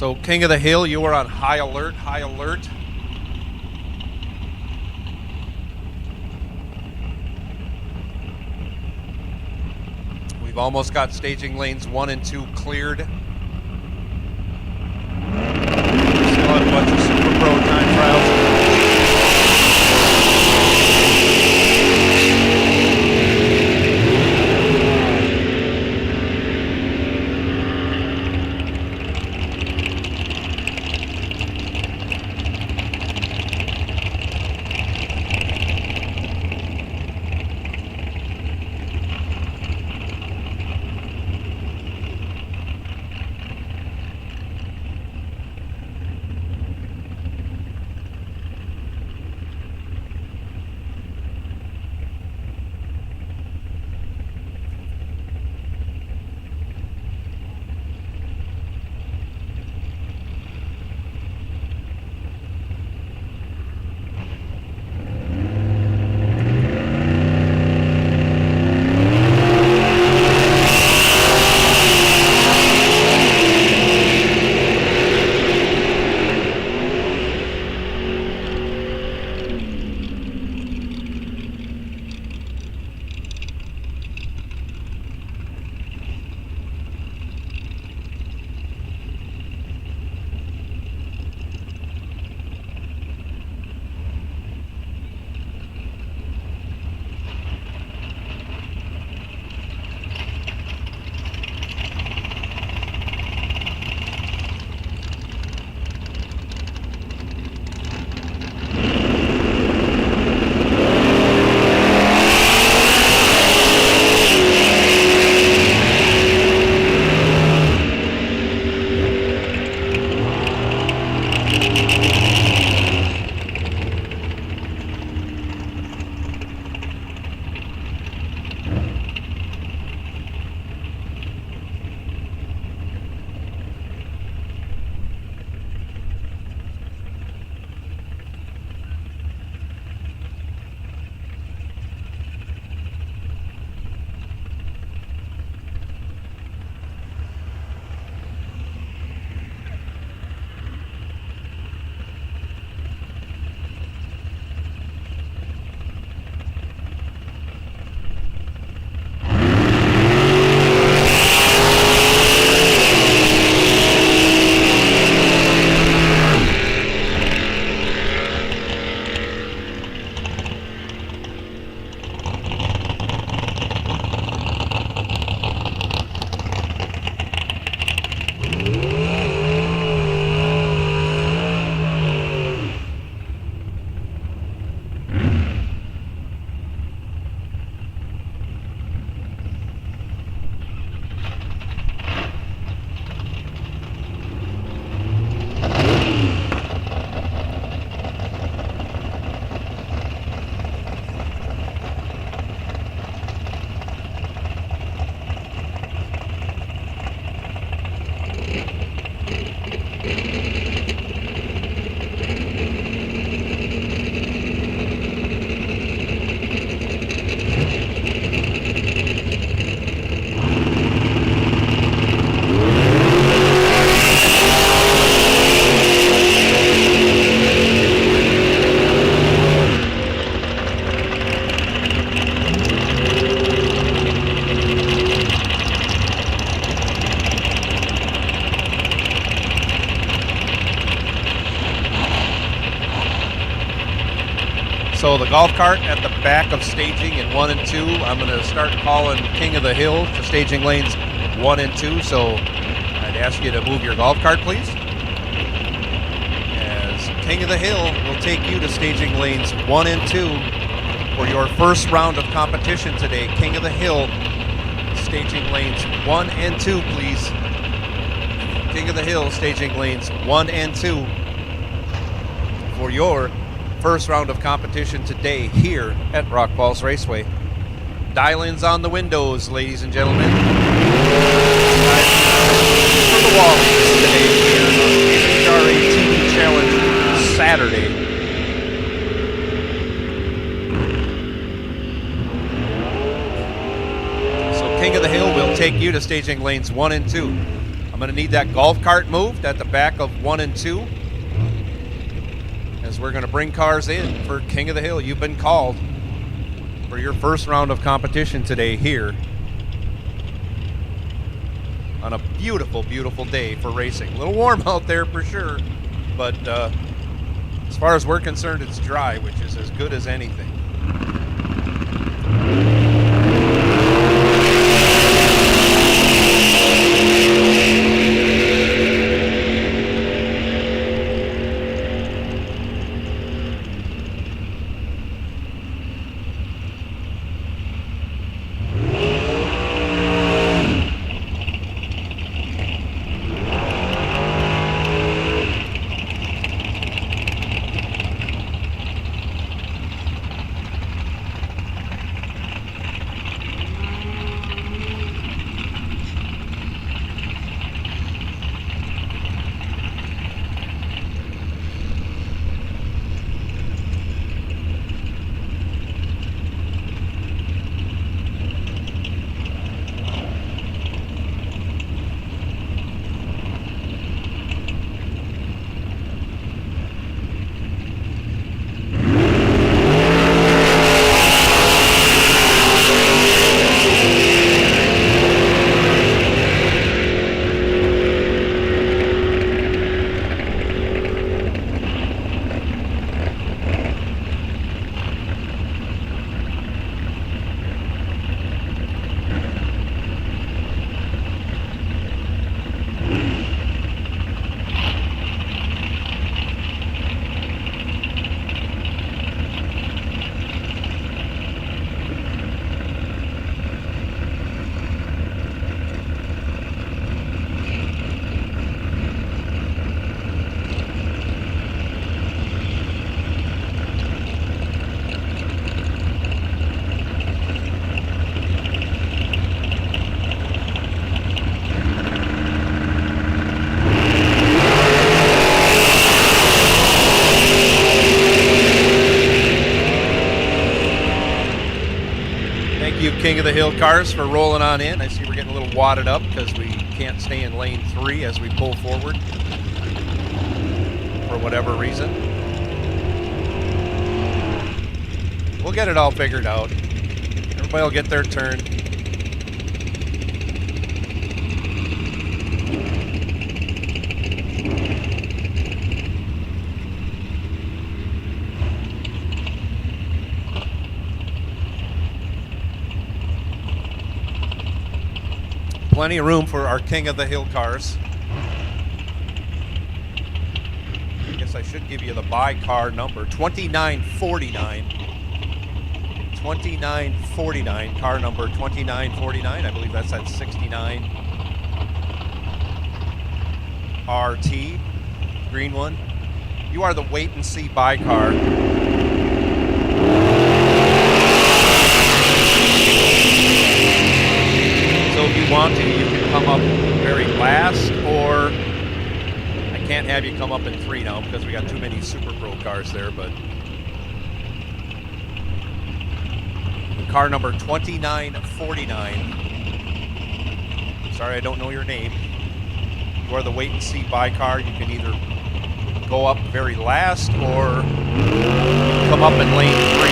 So King of the Hill, you are on high alert, high alert. We've almost got staging lanes 1 and 2 cleared. Still have a bunch of Super Pro time trials. So the golf cart at the back of staging in 1 and 2, I'm going to start calling King of the Hill to staging lanes 1 and 2. So I'd ask you to move your golf cart, please. As King of the Hill will take you to staging lanes 1 and 2 for your first round of competition today. King of the Hill, staging lanes 1 and 2, please. King of the Hill, staging lanes 1 and 2 for your first round of competition today here at Rock Falls Raceway. Dial-ins on the windows, ladies and gentlemen. For the Wallies today here on MDRA TV Challenge Saturday. So King of the Hill will take you to staging lanes 1 and 2. I'm going going to need that golf cart moved at the back of 1 and 2, as we're going to bring cars in for King of the Hill. You've been called for your first round of competition today here on a beautiful, beautiful day for racing. A little warm out there for sure, but as far as we're concerned, it's dry, which is as good as anything. King of the Hill cars for rolling on in. I see we're getting a little wadded up because we can't stay in lane 3 as we pull forward for whatever reason. We'll get it all figured out. Everybody will get their turn. Plenty of room for our King of the Hill cars. I guess I should give you the buy car number, 2949. 2949, car number 2949. I believe that's at 69 RT, green one. You are the wait and see buy car. So if you want to, you can come up very last, or I can't have you come up in 3 now because we got too many Super Pro cars there, but car number 2949. Sorry, I don't know your name. You are the wait and see buy car. You can either go up very last or come up in lane 3.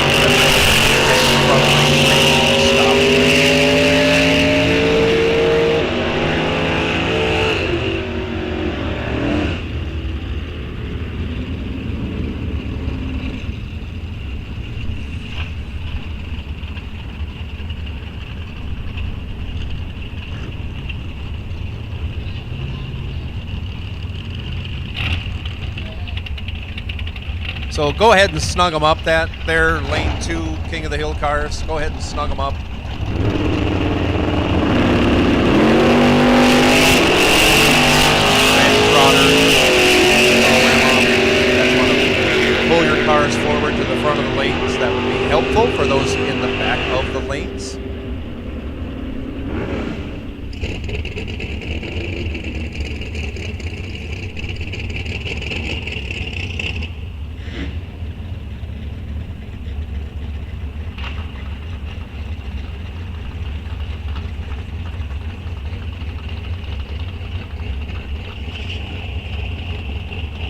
So go ahead and snug them up. That there, lane 2, King of the Hill cars. Go ahead and snug them up. Pull your cars forward to the front of the lanes. That would be helpful for those in the back of the lanes.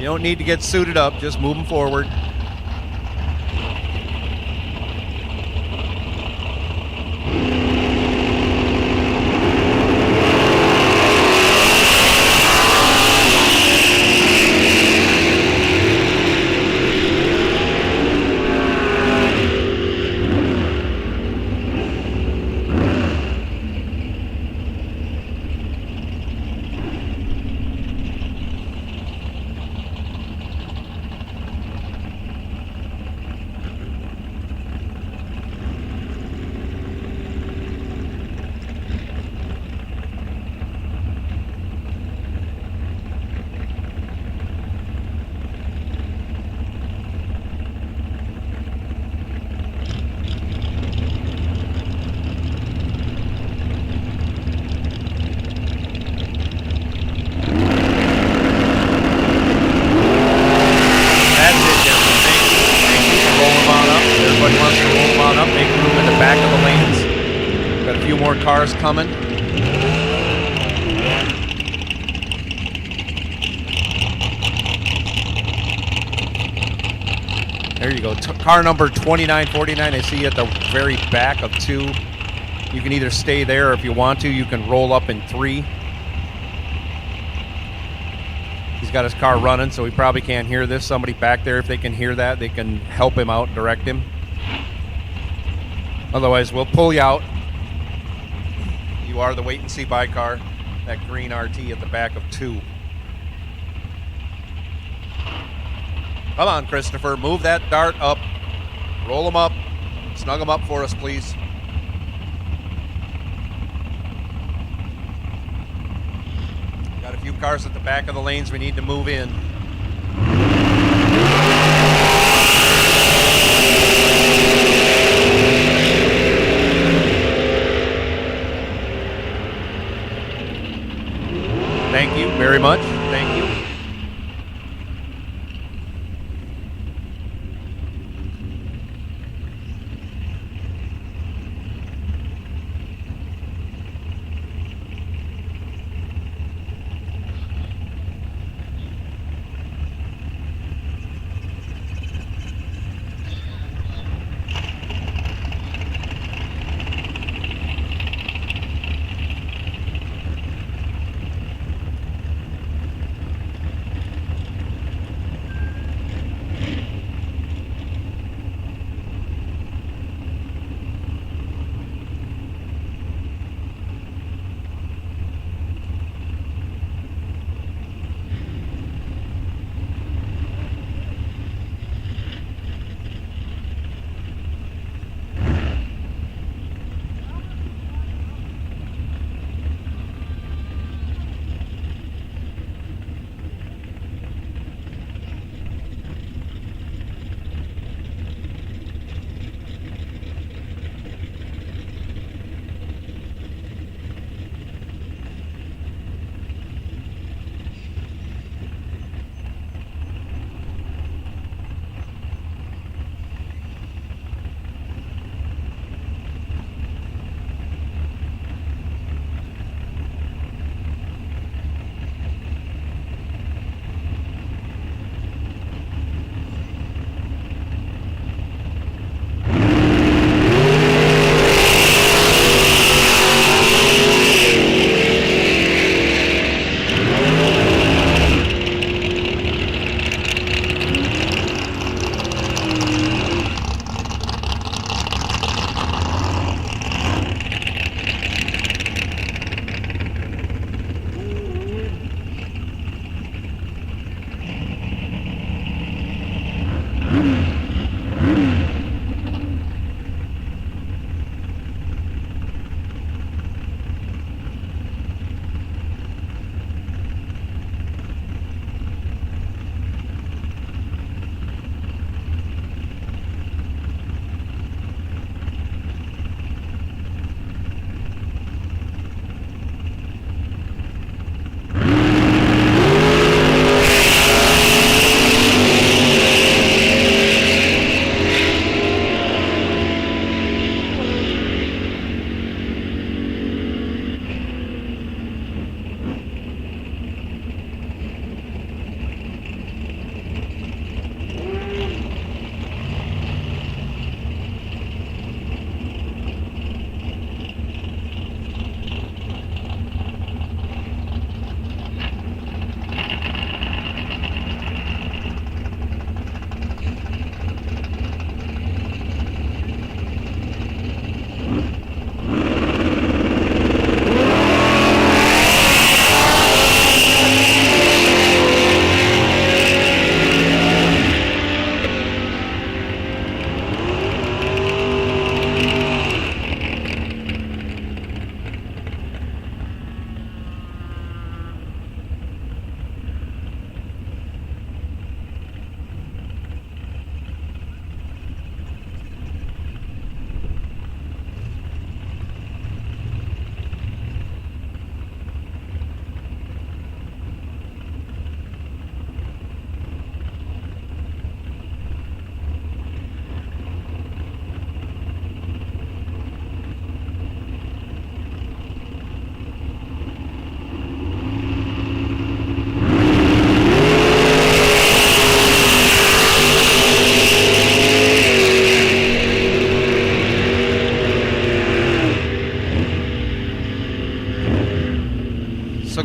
You don't need to get suited up, just move them forward. Cars coming. There you go. Car number 2949. I see you at the very back of 2. You can either stay there, or if you want to, you can roll up in 3. He's got his car running, so he probably can't hear this. Somebody back there, if they can hear that, they can help him out, direct him. Otherwise, we'll pull you out. You are the wait and see by car, that green RT at the back of 2. Come on, Christopher, move that dart up. Roll them up. Snug them up for us, please. Got a few cars at the back of the lanes we need to move in. Thank you very much. Thank you.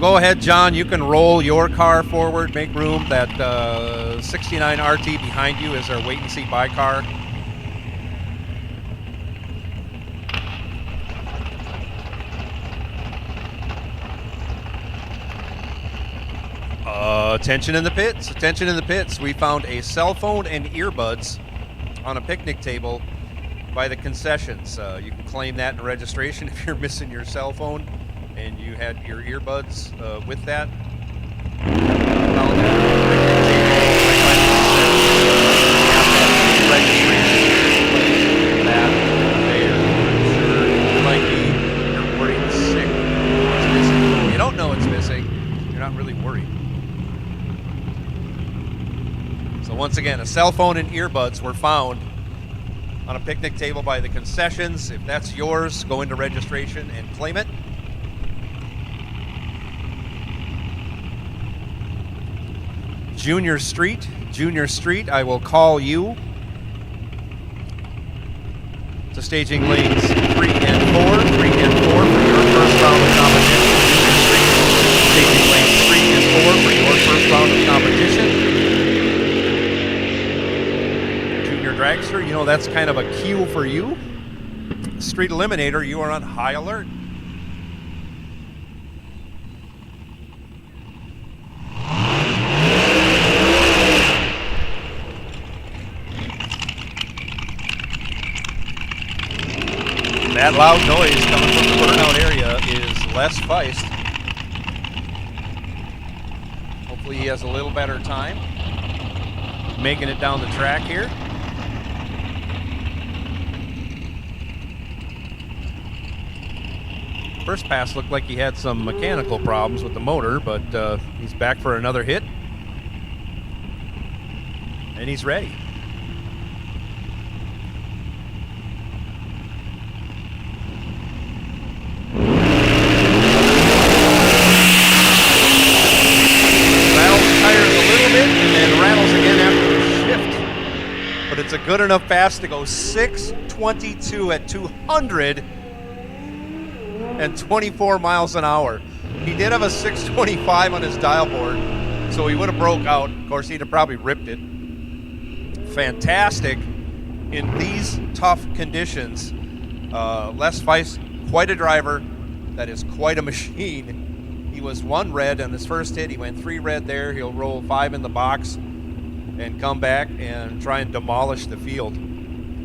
go ahead, John. You can roll your car forward, make room. That 69 RT behind you is our wait and see buy car. Attention in the pits. Attention in the pits. We found a cell phone and earbuds on a picnic table by the concessions. You can claim that in registration if you're missing your cell phone and you had your earbuds with that. Found that on a picnic table. Registration that there. Sure, you might be, you're worried it's sick. It's missing. You don't know it's missing. You're not really worried. So once again, a cell phone and earbuds were found on a picnic table by the concessions. If that's yours, go into registration and claim it. Junior Street, I will call you to staging lanes 3 and 4 for your first round of competition. Staging lanes 3 and 4 for your first round of competition. Dragster, you know that's kind of a cue for you. Street Eliminator, you are on high alert. That loud noise coming from the burnout area is Les Feist. Hopefully he has a little better time making it down the track here. First pass looked like he had some mechanical problems with the motor, but he's back for another hit. And he's ready. Rattles the tires a little bit and then rattles again after the shift. But it's a good enough pass to go 622 at 200. And 24 miles an hour. He did have a 625 on his dial board, so he would have broke out. Of course, he'd have probably ripped it. Fantastic in these tough conditions. Les Feist, quite a driver. That is quite a machine. He was 1 red on his first hit. He went 3 red there. He'll roll 5 in the box and come back and try and demolish the field.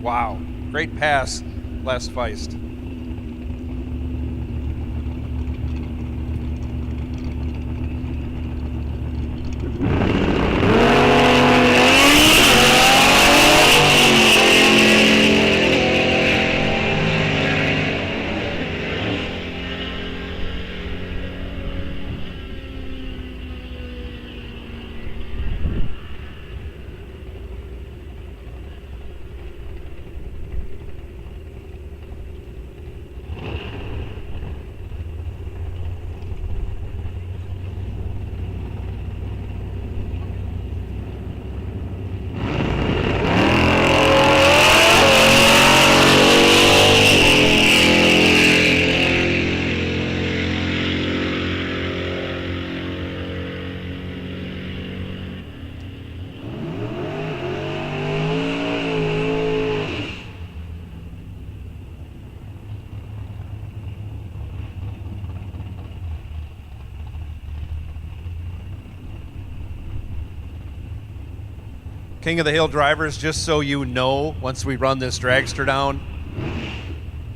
Wow. Great pass, Les Feist. King of the Hill drivers, just so you know, once we run this dragster down,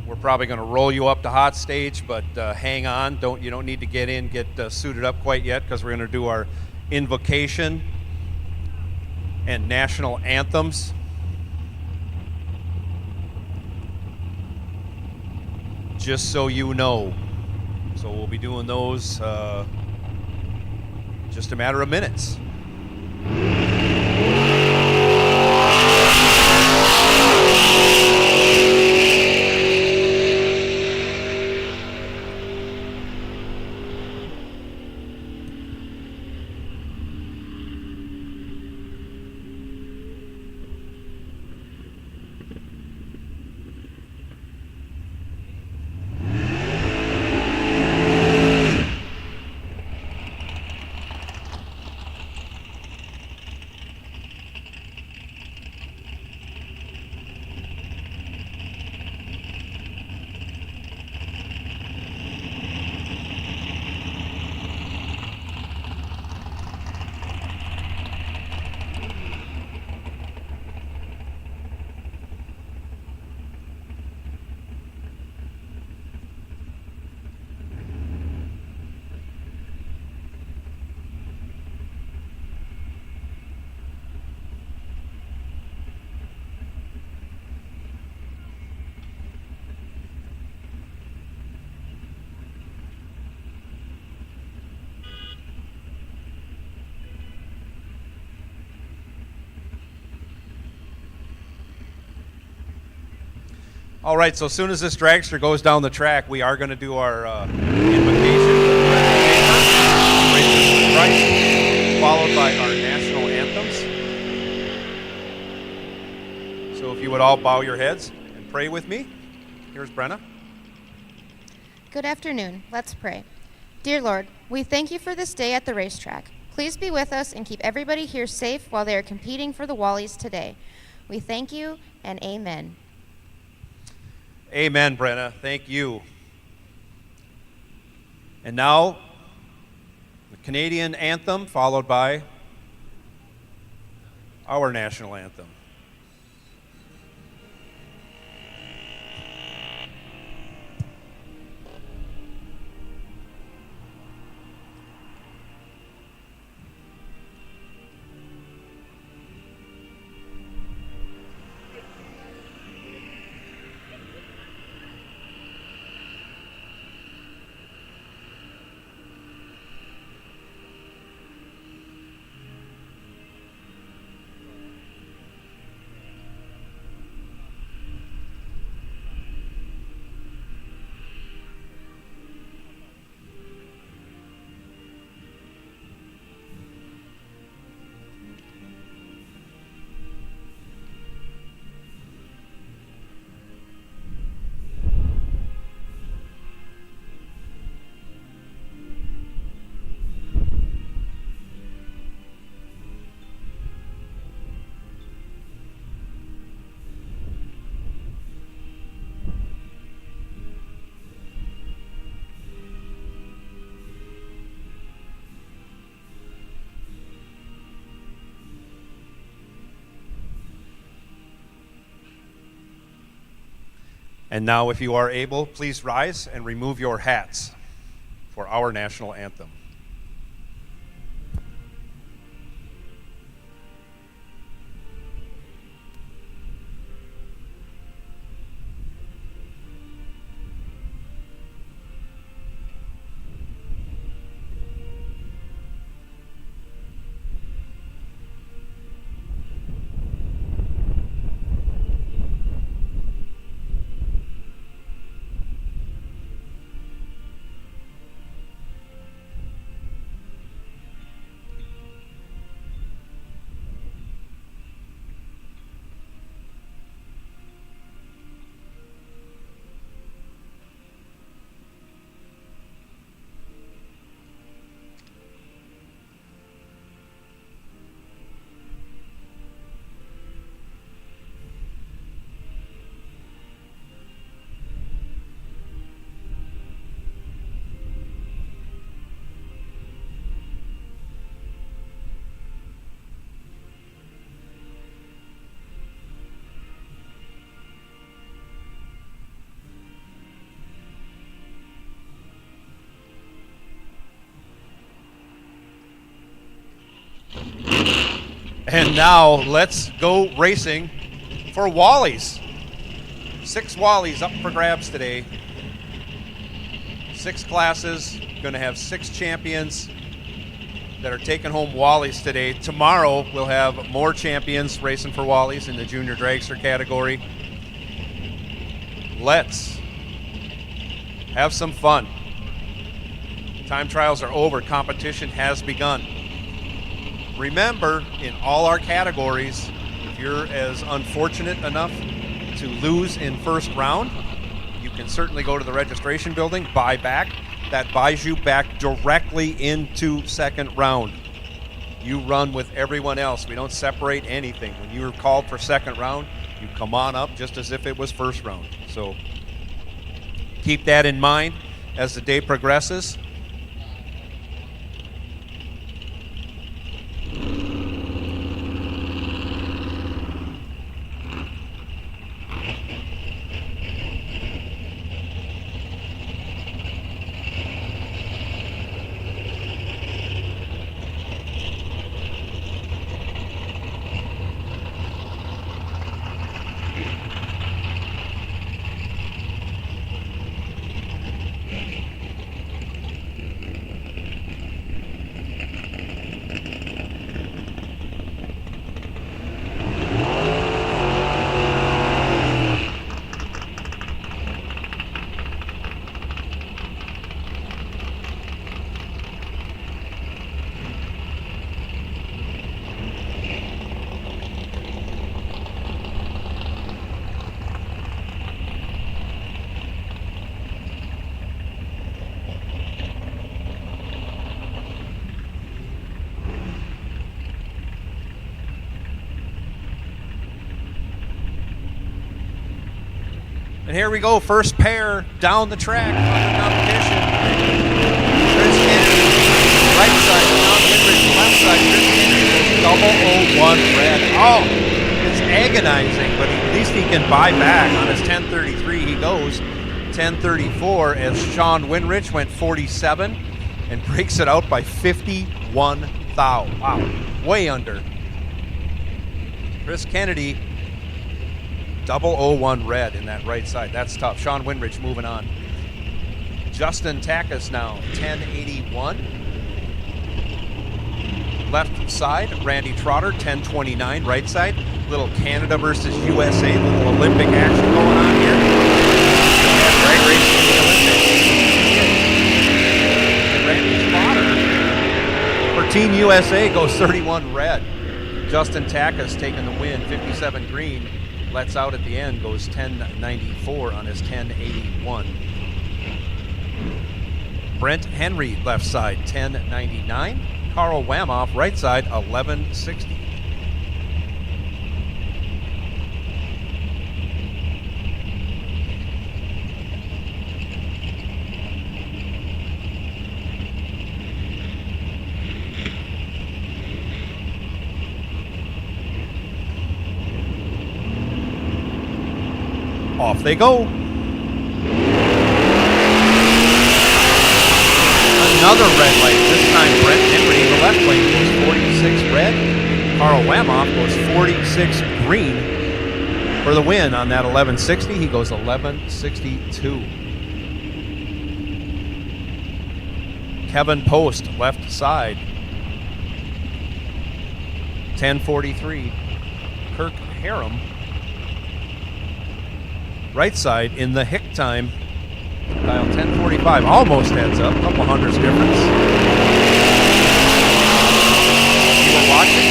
we're probably going to roll you up to hot stage, but hang on. You don't need to get suited up quite yet, because we're going to do our invocation and national anthems. Just so you know. So we'll be doing those just a matter of minutes. All right, so as soon as this dragster goes down the track, we are going to do our invocation, Praise Christ, followed by our national anthems. So if you would all bow your heads and pray with me. Here's Brenna. Good afternoon. Let's pray. Dear Lord, we thank you for this day at the racetrack. Please be with us and keep everybody here safe while they are competing for the Wallies today. We thank you and amen. Amen, Brenna. Thank you. And now, the Canadian anthem, followed by our national anthem. And now, if you are able, please rise and remove your hats for our national anthem. And now let's go racing for Wallies. 6 Wallies up for grabs today. 6 classes, going to have 6 champions that are taking home Wallies today. Tomorrow we'll have more champions racing for Wallies in the junior dragster category. Let's have some fun. Time trials are over. Competition has begun. Remember, in all our categories, if you're as unfortunate enough to lose in first round, you can certainly go to the registration building, buy back. That buys you back directly into second round. You run with everyone else. We don't separate anything. When you're called for second round, you come on up just as if it was first round. So keep that in mind as the day progresses. And here we go, first pair down the track under competition. Chris Kennedy, right side, John Winrich, left side. Chris Kennedy, double 01 red. Oh, it's agonizing, but at least he can buy back. On his 10:33, he goes 10:34 as Sean Winrich went 47 and breaks it out by 51 thou. Wow, way under. Chris Kennedy, double 01 red in that right side. That's tough. Sean Winrich moving on. Justin Tackus now, 1081. Left side, Randy Trotter, 1029. Right side, little Canada versus USA, little Olympic action going on here. Drag race in the Olympics. Randy Trotter for Team USA goes 31 red. Justin Tackus taking the win, 57 green. Lets out at the end, goes 1094 on his 1081. Brent Henry left side, 1099. Carl Wamoff right side, 1160. Off they go. Another red light. This time Brent Henry in the left lane goes 46 red. Carl Wamoff goes 46 green for the win on that 1160. He goes 1162. Kevin Post left side, 1043. Kirk Harem right side in the Hick time, dial 1045, almost heads up, a couple hundreds difference. You were watching,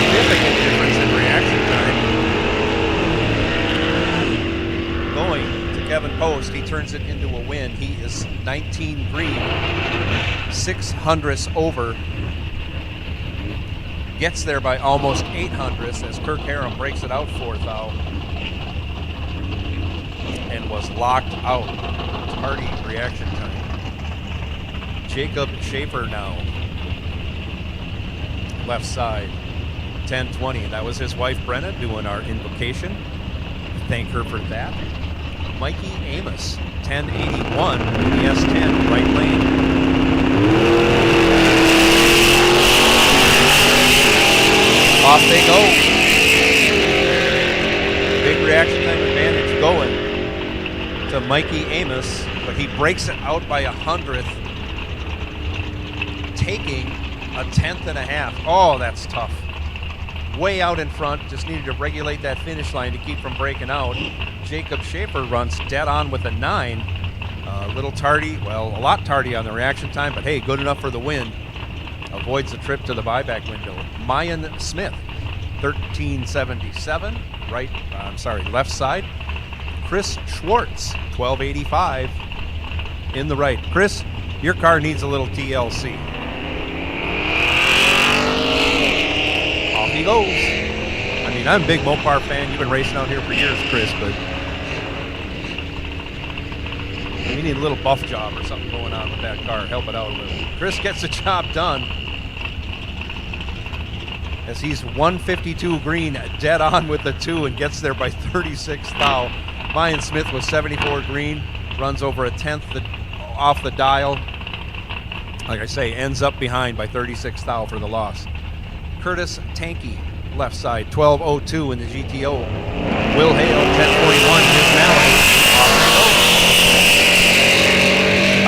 significant difference in reaction time. Going to Kevin Post, he turns it into a win. He is 19 green, 6 hundredths over. Gets there by almost 8 hundredths as Kirk Harem breaks it out 4 thou. And was locked out. Tardy reaction time. Jacob Schaefer now. Left side, 1020. That was his wife Brenna doing our invocation. Thank her for that. Mikey Amos, 1081 in the S10, right lane. Off they go. Big reaction time advantage going to Mikey Amos, but he breaks it out by 100th, taking a 10th and a half. Oh, that's tough. Way out in front, just needed to regulate that finish line to keep from breaking out. Jacob Schaefer runs dead on with a 9. A little tardy, well, a lot tardy on the reaction time, but hey, good enough for the win. Avoids the trip to the buyback window. Mayan Smith, 1377, left side. Chris Schwartz, 1285 in the right. Chris, your car needs a little TLC. Off he goes. I mean, I'm a big Mopar fan. You've been racing out here for years, Chris, but we need a little buff job or something going on with that car. Help it out a little. Chris gets the job done as he's 152 green, dead on with the 2 and gets there by 36 thou. Mayan Smith was 74 green, runs over a 10th off the dial. Like I say, ends up behind by 36 thou for the loss. Curtis Tanky, left side, 1202 in the GTO. Will Hale, 1041 in his Malibu.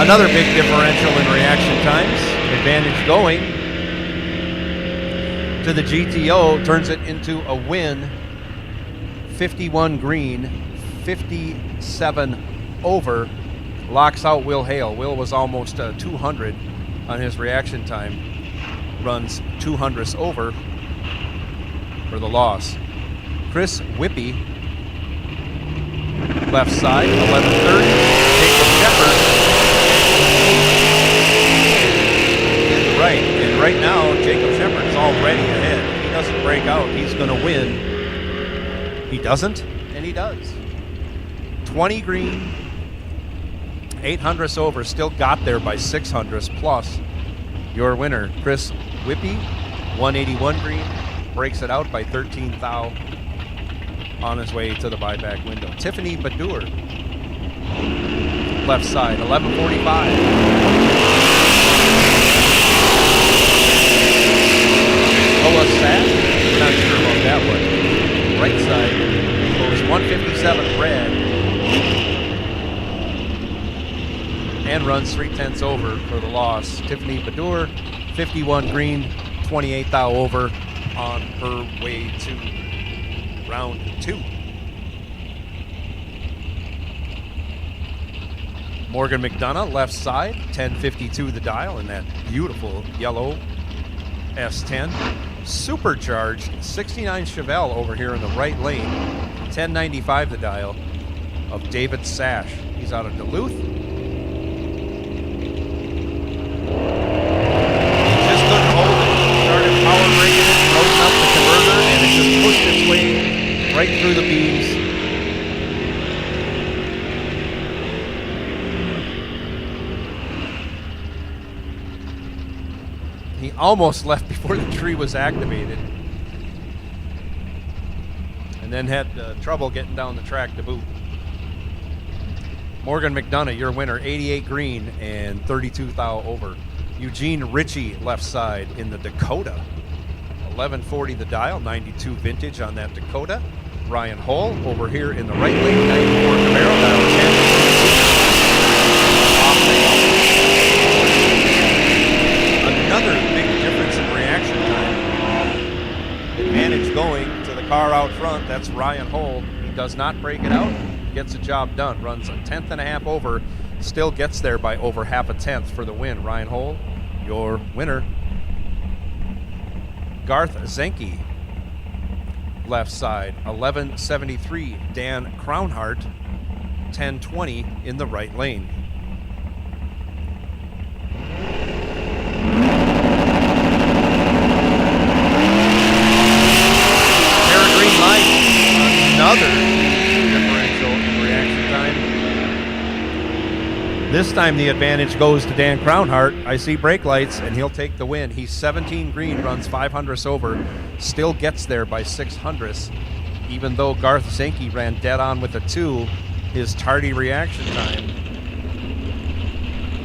Another big differential in reaction times. Advantage going to the GTO, turns it into a win. 51 green, 57 over, locks out Will Hale. Will was almost 200 on his reaction time, runs 200ths over for the loss. Chris Whippy, left side, 1130. Jacob Shepard in the right. And right now, Jacob Shepard is already ahead. If he doesn't break out, he's going to win. He doesn't, and he does. 20 green, 800 over, still got there by 600 plus. Your winner, Chris Whippy, 181 green, breaks it out by 13 thou on his way to the buyback window. Tiffany Badur, left side, 1145. Loa Sash, we're not sure about that one. Right side goes 157 red and runs 3/10 over for the loss. Tiffany Badur, 51 green, 28 thou over on her way to round 2. Morgan McDonough, left side, 1052 the dial in that beautiful yellow S10. Supercharged 69 Chevelle over here in the right lane, 1095 the dial of David Sash. He's out of Duluth. He just couldn't hold it. Started power braking it, loading up the converter, and it just pushed its way right through the beams. He almost left before the tree was activated, and then had trouble getting down the track to boot. Morgan McDonough, your winner, 88 green and 32 thou over. Eugene Ritchie, left side in the Dakota, 1140 the dial, 92 vintage on that Dakota. Ryan Hull over here in the right lane, 94 Camaro, dial 10. Off another big difference in reaction time. Advantage going to the car out front. That's Ryan Hull. He does not break it out. Gets the job done. Runs a 10th and a half over. Still gets there by over half a tenth for the win. Ryan Hull, your winner. Garth Zenke, left side, 1173. Dan Crownhart, 1020 in the right lane. Green light, another differential in reaction time. This time the advantage goes to Dan Crownhart. I see brake lights, and he'll take the win. He's 17 green, runs 500 over, still gets there by 600. Even though Garth Zenke ran dead on with a 2, his tardy reaction time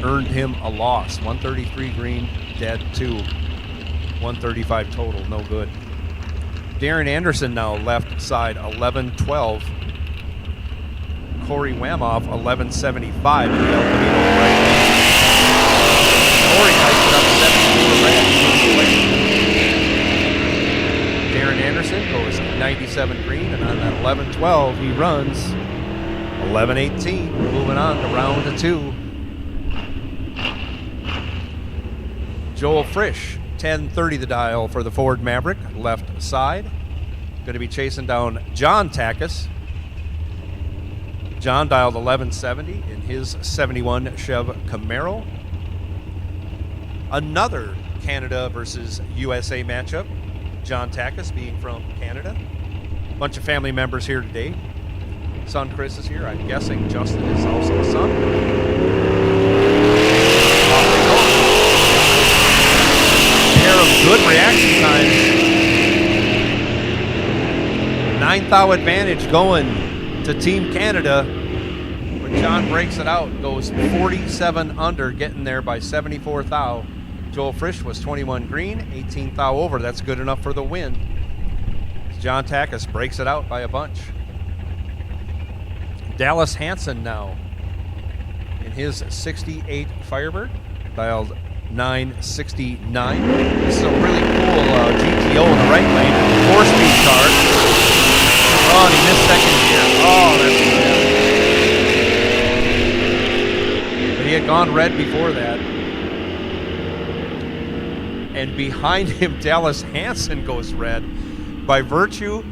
earned him a loss. 133 green, dead 2. 135 total, no good. Darren Anderson now left side, 1112. Corey Wamoff, 1175 in the El Camino right. Corey hikes it up 74 red. Darren Anderson goes 97 green, and on that 1112 he runs 1118, moving on to round 2. Joel Frisch, 1030 the dial for the Ford Maverick, left side. Going to be chasing down John Takis. John dialed 1170 in his 71 Chev Camaro. Another Canada versus USA matchup. John Takis being from Canada. Bunch of family members here today. Son Chris is here. I'm guessing Justin is also the son. Off they go. Pair of good reaction times. 9 thou advantage going to Team Canada. When John breaks it out, goes 47 under, getting there by 74 thou. Joel Frisch was 21 green, 18 thou over. That's good enough for the win. John Takis breaks it out by a bunch. Dallas Hansen now in his 68 Firebird, dialed 969. This is a really cool GTO in the right lane. 4-speed car. Oh, and he missed second gear. Oh, that's bad. But he had gone red before that. And behind him, Dallas Hansen goes red. By virtue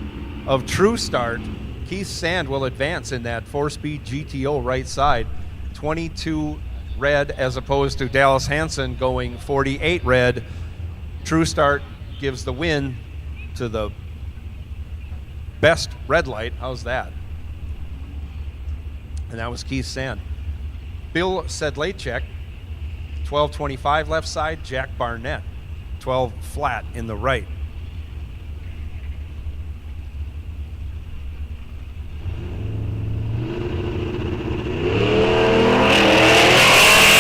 of True Start, Keith Sand will advance in that 4-speed GTO right side. 22 red as opposed to Dallas Hansen going 48 red. True Start gives the win to the best red light. How's that? And that was Keith Sand. Bill Sedlacek, 1225 left side. Jack Barnett, 12 flat in the right.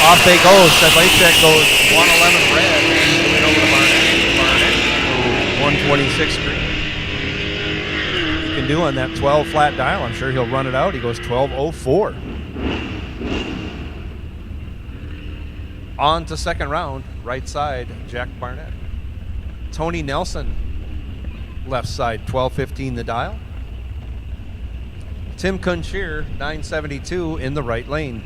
Off they go. Sedlacek goes 111 red. Moving over to Barnett. 126 green. He can do on that 12 flat dial. I'm sure he'll run it out. He goes 1204. On to second round. Right side, Jack Barnett. Tony Nelson, left side, 1215 the dial. Tim Kunchir, 972 in the right lane.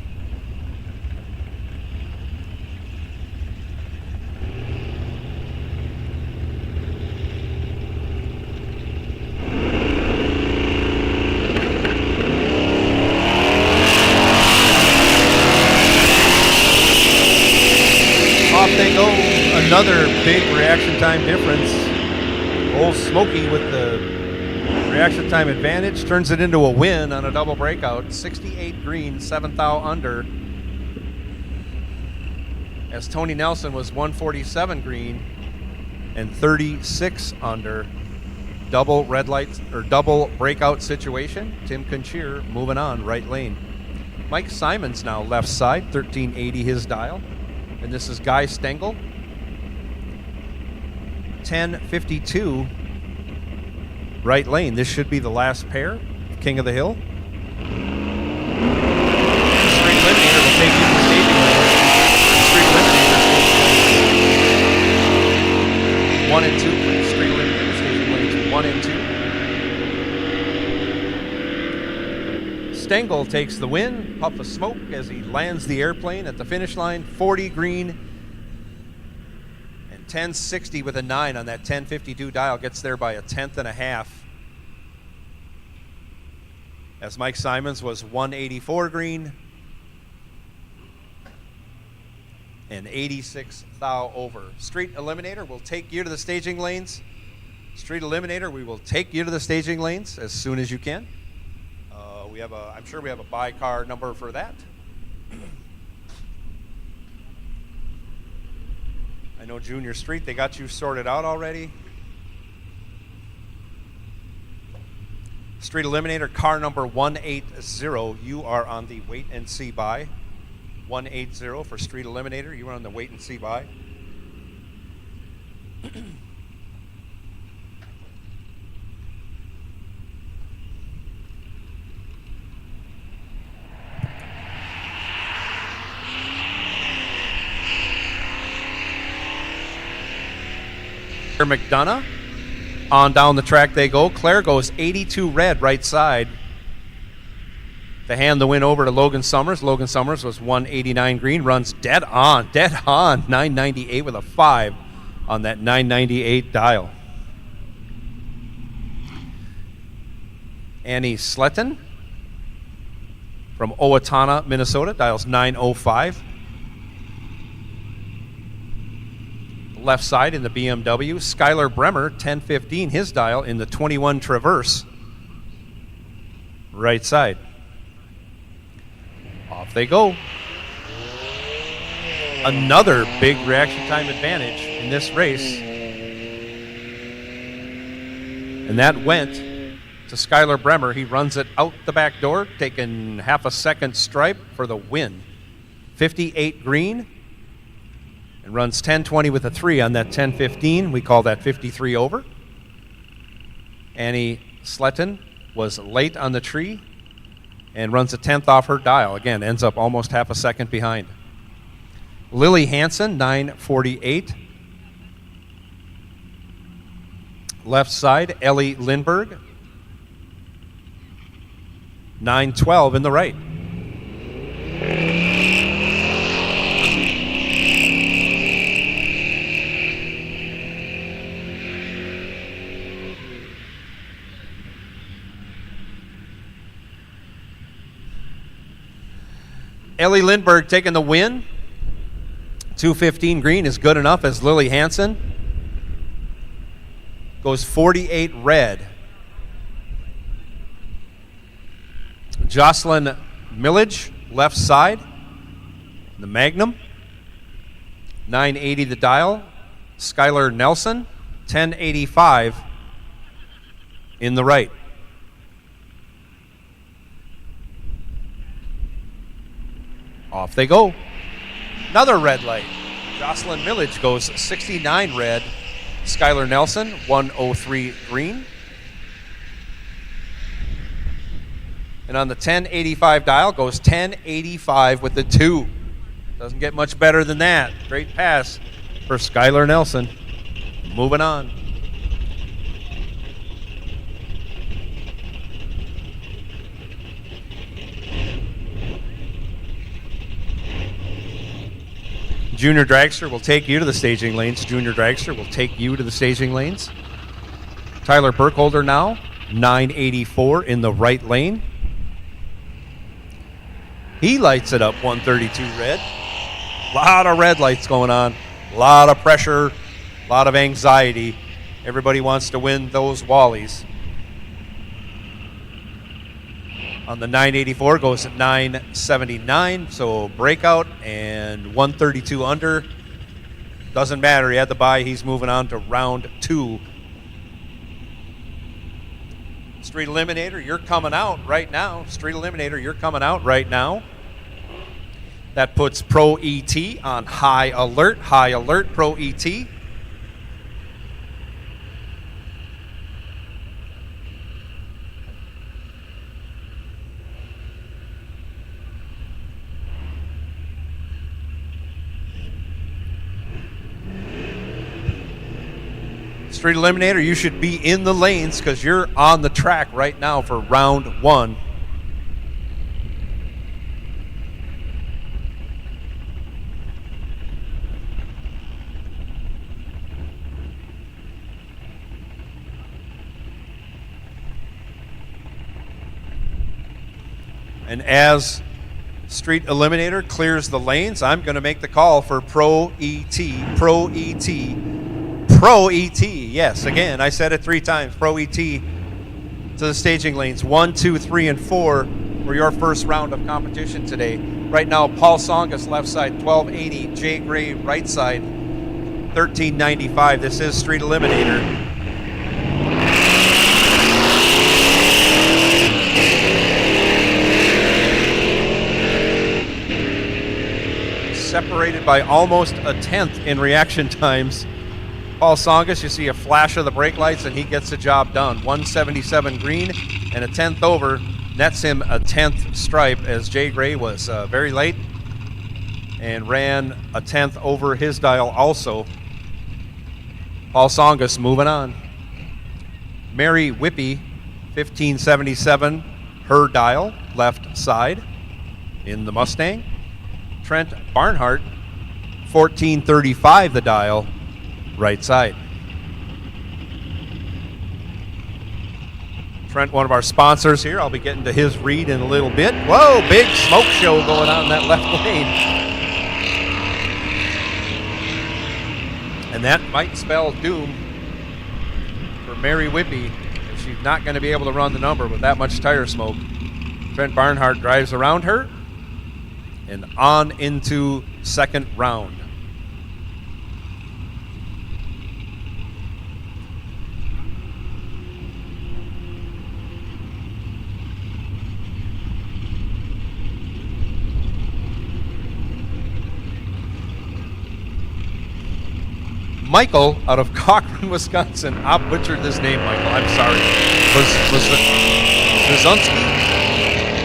They go. Another big reaction time difference. Old Smokey with the reaction time advantage turns it into a win on a double breakout. 68 green, 7th thou under. As Tony Nelson was 147 green and 36 under. Double red lights or double breakout situation. Tim Kunchir moving on right lane. Mike Simons now left side, 1380 his dial. And this is Guy Stengel. 1052 right lane. This should be the last pair. King of the Hill. Street Eliminator will take you to the staging lane. Street Eliminator. 1 and 2, please. Street Eliminator staging lanes 1 and 2. Stengel takes the win, puff of smoke as he lands the airplane at the finish line. 40 green and 1060 with a 9 on that 1052 dial. Gets there by a 1/10 and a half. As Mike Simons was 184 green and 86 thou over. Street Eliminator will take you to the staging lanes. Street Eliminator, we will take you to the staging lanes as soon as you can. I'm sure we have a buy car number for that. I know Junior Street, they got you sorted out already. Street Eliminator, car number 180. You are on the wait and see buy. 180 for Street Eliminator. You are on the wait and see buy. McDonough. On down the track they go. Claire goes 82 red right side. They hand the win over to Logan Summers. Logan Summers was 189 green. Runs dead on. 998 with a 5 on that 998 dial. Annie Sletton from Owatonna, Minnesota. Dials 905. Left side in the BMW. Skylar Bremer, 1015, his dial in the 21 Traverse. Right side. Off they go. Another big reaction time advantage in this race. And that went to Skylar Bremer. He runs it out the back door, taking half a second stripe for the win. 58 green. And runs 1020 with a 3 on that 1015. We call that 53 over. Annie Sletton was late on the tree and runs a 10th off her dial. Again, ends up almost half a second behind. Lily Hansen, 948. Left side, Ellie Lindberg, 912 in the right. Ellie Lindberg taking the win. 215 green is good enough as Lily Hansen goes 48 red. Jocelyn Millage, left side, the Magnum. 980 the dial. Skylar Nelson, 1085 in the right. Off they go. Another red light. Jocelyn Millage goes 69 red. Skylar Nelson, 103 green. And on the 1085 dial goes 1085 with the 2. Doesn't get much better than that. Great pass for Skylar Nelson. Moving on. Junior Dragster will take you to the staging lanes. Junior Dragster will take you to the staging lanes. Tyler Burkholder now, 984 in the right lane. He lights it up, 132 red. A lot of red lights going on. A lot of pressure, a lot of anxiety. Everybody wants to win those Wallies. On the 984 goes at 979, so breakout and 132 under. Doesn't matter, he had the bye, he's moving on to round 2. Street Eliminator, you're coming out right now. Street Eliminator, you're coming out right now. That puts Pro ET on high alert. High alert, Pro ET. Street Eliminator, you should be in the lanes because you're on the track right now for round 1. And as Street Eliminator clears the lanes, I'm going to make the call for Pro ET. Pro ET. Pro ET. Yes, again, I said it 3 times. Pro ET to the staging lanes 1, 2, 3, and 4 for your first round of competition today. Right now, Paul Songas left side, 1280. Jay Gray right side, 1395. This is Street Eliminator. Separated by almost a tenth in reaction times. Paul Songas, you see a flash of the brake lights, and he gets the job done. 177 green and a 10th over. Nets him a 10th stripe as Jay Gray was very late and ran a 10th over his dial also. Paul Songas moving on. Mary Whippy, 1577, her dial, left side in the Mustang. Trent Barnhart, 1435 the dial, right side. Trent, one of our sponsors here. I'll be getting to his read in a little bit. Whoa, big smoke show going on in that left lane. And that might spell doom for Mary Whippy. She's not going to be able to run the number with that much tire smoke. Trent Barnhart drives around her and on into second round. Michael out of Cochrane, Wisconsin. I butchered this name, Michael. I'm sorry. Wazunski?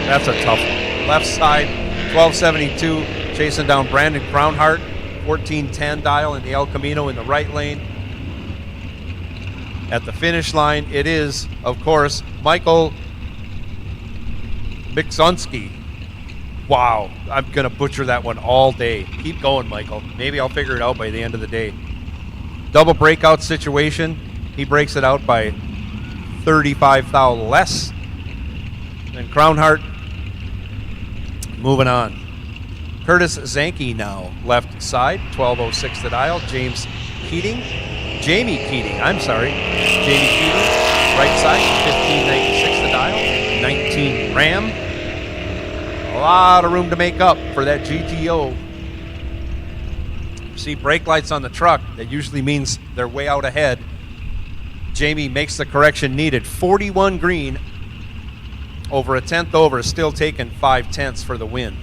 That's a tough one. Left side, 1272, chasing down Brandon Crownhart. 1410 dial in the El Camino in the right lane. At the finish line, it is, of course, Michael Miksunski. Wow, I'm going to butcher that one all day. Keep going, Michael. Maybe I'll figure it out by the end of the day. Double breakout situation. He breaks it out by 35 thou less. And Crownhart moving on. Curtis Zanke now left side, 1206 the dial. Jamie Keating, right side, 1596 the dial. 19 Ram. lot of room to make up for that GTO. See brake lights on the truck. That usually means they're way out ahead. Jamie makes the correction needed. 41 green, over a tenth over, still taking 5/10 for the win.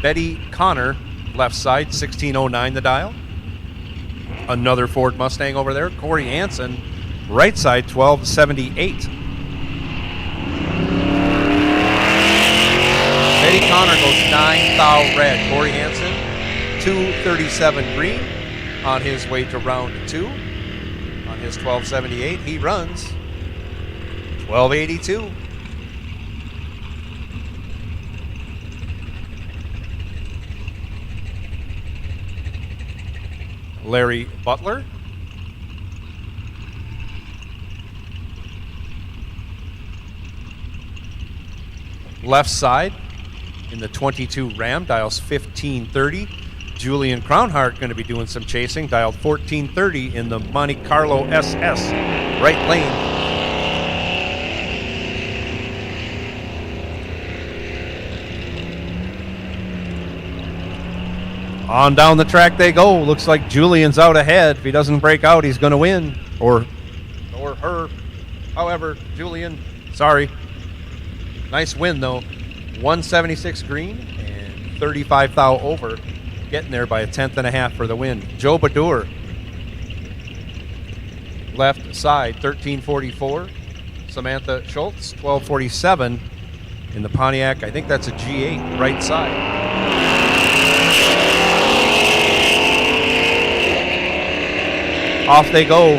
Betty Connor, left side, 1609 the dial. Another Ford Mustang over there. Corey Hansen, right side, 1278. Betty Connor goes 9 thou red. Corey Hansen, 237 green on his way to round 2. On his 1278, he runs 1282. Larry Butler. Left side in the 22 Ram, dials 1530. Julian Crownhart going to be doing some chasing, dialed 1430 in the Monte Carlo SS, right lane. On down the track they go. Looks like Julian's out ahead. If he doesn't break out, he's going to win. Or her. However, Julian, sorry. Nice win, though. 176 green and 35 thou over. Getting there by a tenth and a half for the win. Joe Badur. Left side, 1344. Samantha Schultz, 1247. In the Pontiac, I think that's a G8, right side. Off they go.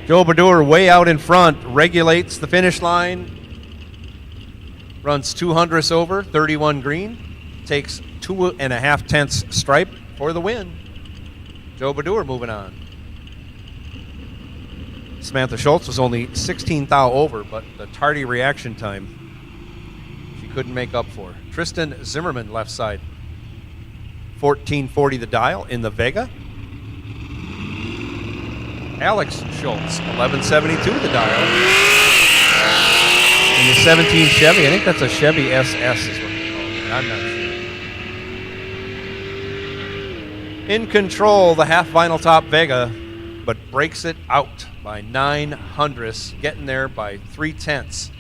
Joe Badur way out in front, regulates the finish line, runs 200ths over, 31 green, takes 2.5 stripe for the win. Joe Badur moving on. Samantha Schultz was only 16 thou over, but the tardy reaction time she couldn't make up for. Tristan Zimmerman, left side. 1440 the dial in the Vega. Alex Schultz, 1172 the dial. In the 17 Chevy, I think that's a Chevy SS is what they call it. I'm not sure. In control, the half vinyl top Vega, but breaks it out by 900ths, getting there by 3/10.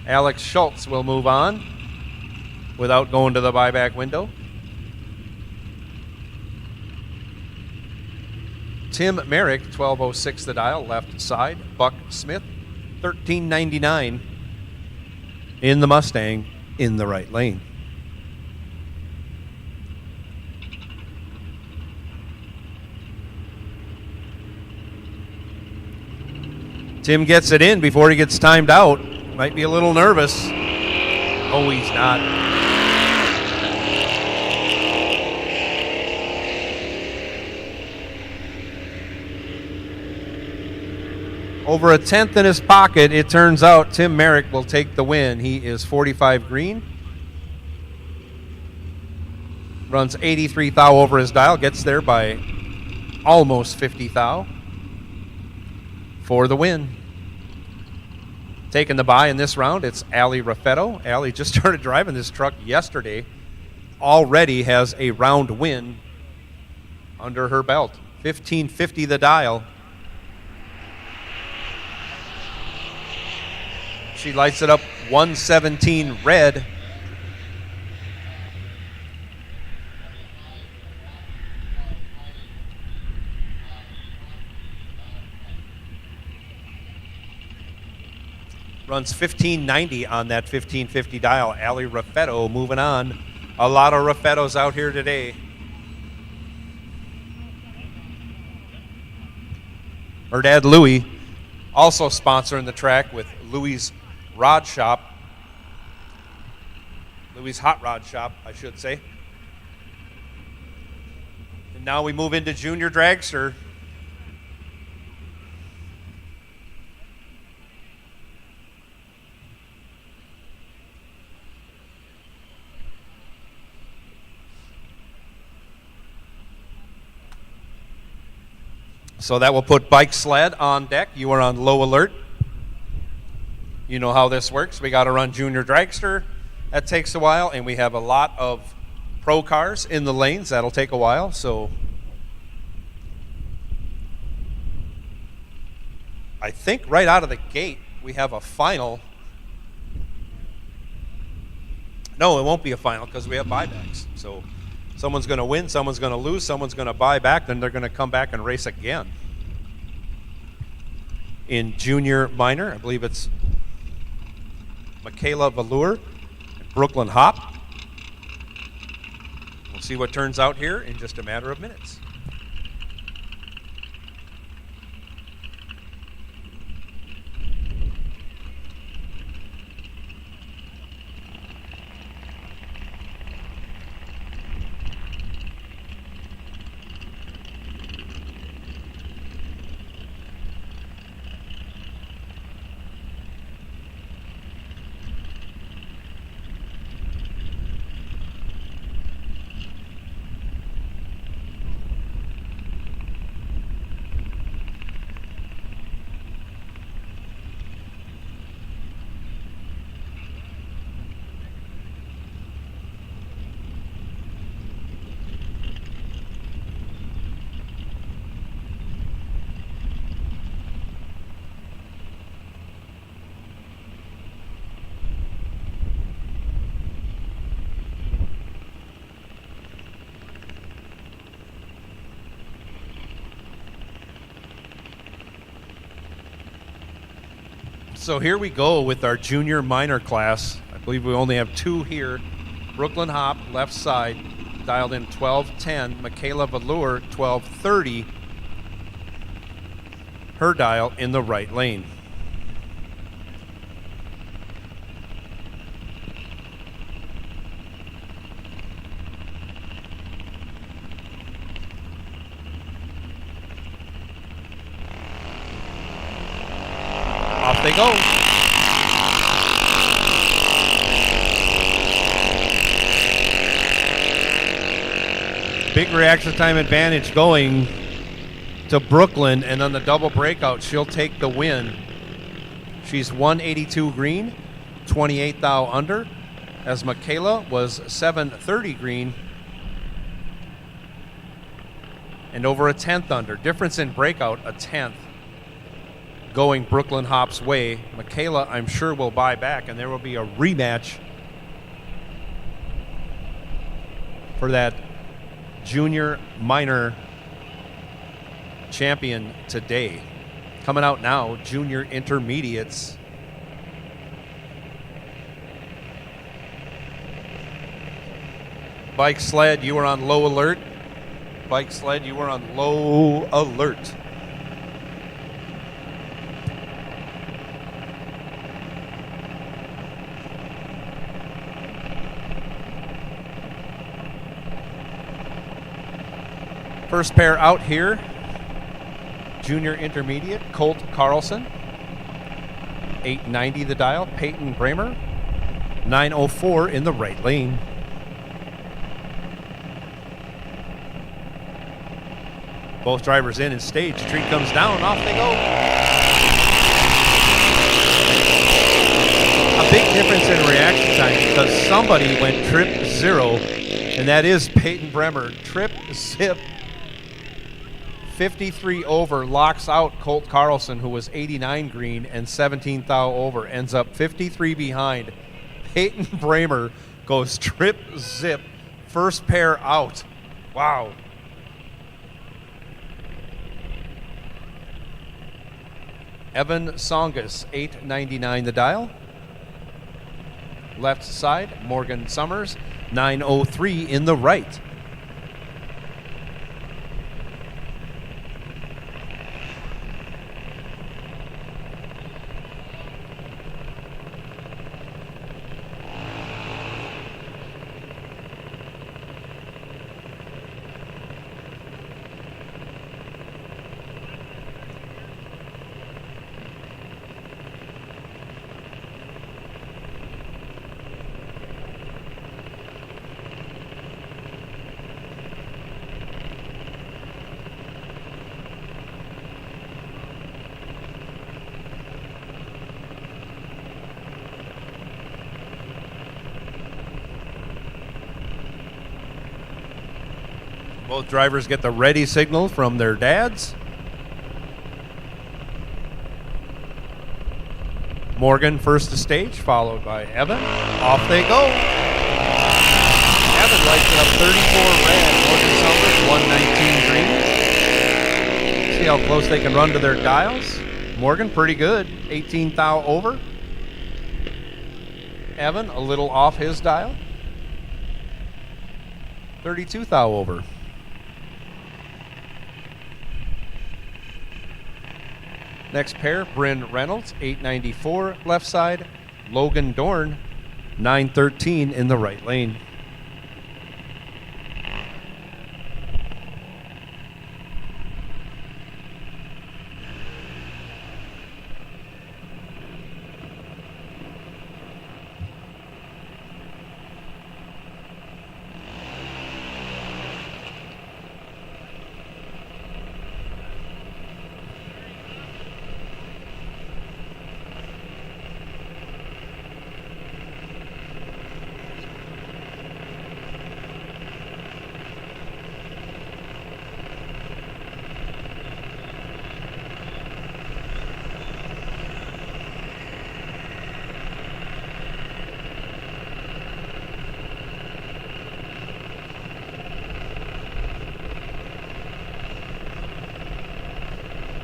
Alex Schultz will move on without going to the buyback window. Tim Merrick, 1206 the dial, left side. Buck Smith, 1399 in the Mustang, in the right lane. Tim gets it in before he gets timed out. Might be a little nervous. Oh, he's not. Over a tenth in his pocket, it turns out Tim Merrick will take the win. He is 45 green. Runs 83 thou over his dial, gets there by almost 50 thou for the win. Taking the bye in this round, it's Allie Raffetto. Allie just started driving this truck yesterday. Already has a round win under her belt. 1550 the dial. She lights it up 117 red. Runs 1590 on that 1550 dial. Allie Raffetto moving on. A lot of Raffettos out here today. Her dad, Louie, also sponsoring the track with Louie's Rod Shop. Louie's Hot Rod Shop, I should say. And now we move into Junior Dragster. So that will put bike sled on deck. You are on low alert. You know how this works. We got to run junior dragster. That takes a while, and we have a lot of pro cars in the lanes. That'll take a while. So I think right out of the gate we have a final. No, it won't be a final because we have buybacks. So someone's going to win, someone's going to lose, someone's going to buy back, then they're going to come back and race again. In junior minor, I believe it's Michaela Velour, Brooklyn Hop. We'll see what turns out here in just a matter of minutes. So here we go with our junior minor class. I believe we only have two here. Brooklyn Hop, left side, dialed in 1210. Michaela Velour, 1230. Her dial in the right lane. Off they go. Big reaction time advantage going to Brooklyn, and on the double breakout, she'll take the win. She's 182 green, 28 thou under, as Michaela was 730 green and over a 10th under. Difference in breakout, a 10th. Going Brooklyn Hop's way. Michaela, I'm sure, will buy back, and there will be a rematch for that junior minor champion today. Coming out now, junior intermediates. Bike sled, you are on low alert. Bike sled, you are on low alert. First pair out here, junior intermediate, Colt Carlson, 890 the dial, Peyton Bramer, 904 in the right lane. Both drivers in and stage, tree comes down, off they go. A big difference in reaction time because somebody went trip zero, and that is Peyton Bremer. Trip zip. 53 over, locks out Colt Carlson, who was 89 green and 17 thou over, ends up 53 behind. Peyton Bramer goes trip zip, first pair out. Wow. Evan Songus, 899 the dial. Left side, Morgan Summers, 903 in the right. Both drivers get the ready signal from their dads. Morgan first to stage, followed by Evan. Off they go. Evan lights it up 34 red. Morgan Summers 119 green. See how close they can run to their dials. Morgan pretty good, 18 thou over. Evan a little off his dial, 32 thou over. Next pair, Bryn Reynolds, 894 left side. Logan Dorn, 913 in the right lane.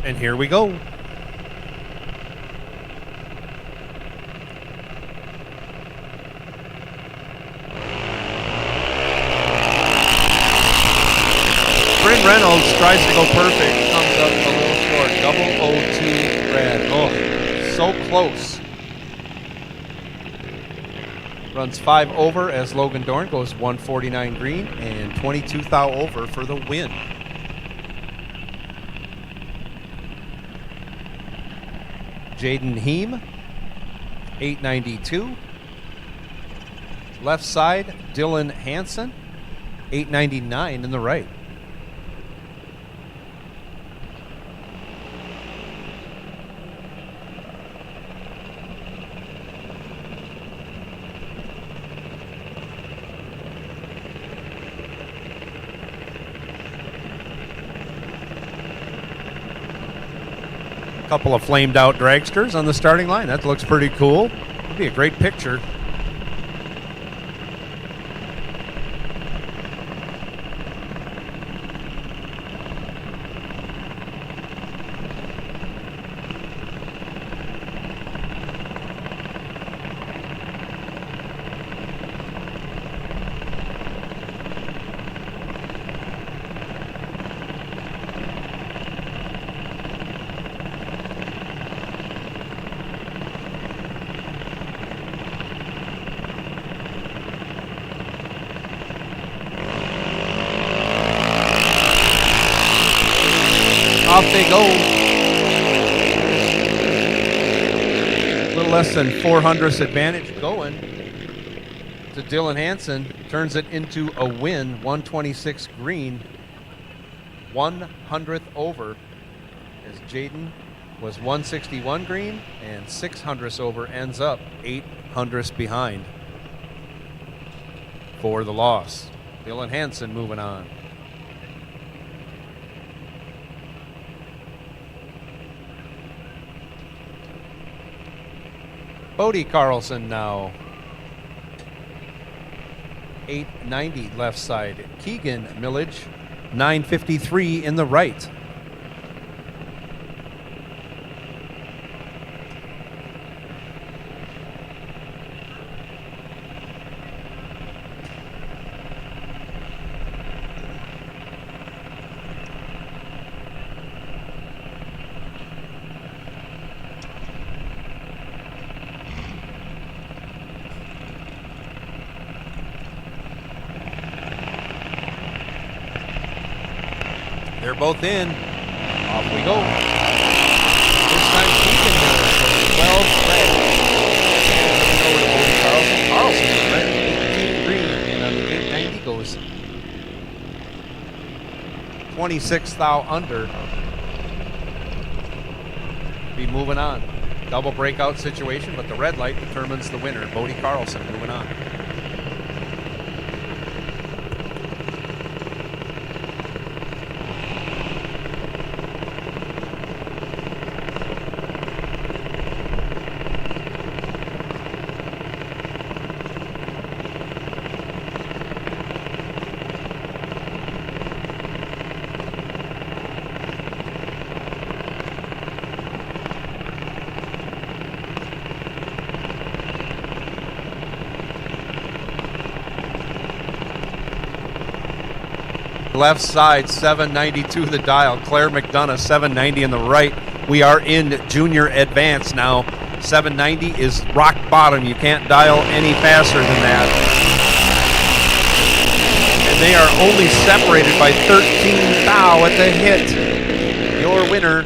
And here we go. Bryn Reynolds tries to go perfect, comes up a little short. 002 red. Oh, so close. Runs 5 over as Logan Dorn goes 149 green and 22 thou over for the win. Jaden Heem, 892. Left side, Dylan Hansen, 899 in the right. Couple of flamed out dragsters on the starting line. That looks pretty cool. It'd be a great picture. Off they go. A little less than 400th advantage going to Dylan Hansen. Turns it into a win, 126 green, 100th over, as Jaden was 161 green and 600th over, ends up 800th behind for the loss. Dylan Hansen moving on. Bodie Carlson now. 890 left side. Keegan Millage, 953 in the right. They're both in. Off we go. This time Keegan Millage goes 12 red. Over to Bodie Carlson. Carlson is red, 18 green, and on the 890 goes 26 thou under. Be moving on. Double breakout situation, but the red light determines the winner. Bodie Carlson moving on. left side, 792 the dial. Claire McDonough, 790 in the right. We are in junior advance now. 790 is rock bottom. You can't dial any faster than that. And they are only separated by 13 thou at the hit. Your winner,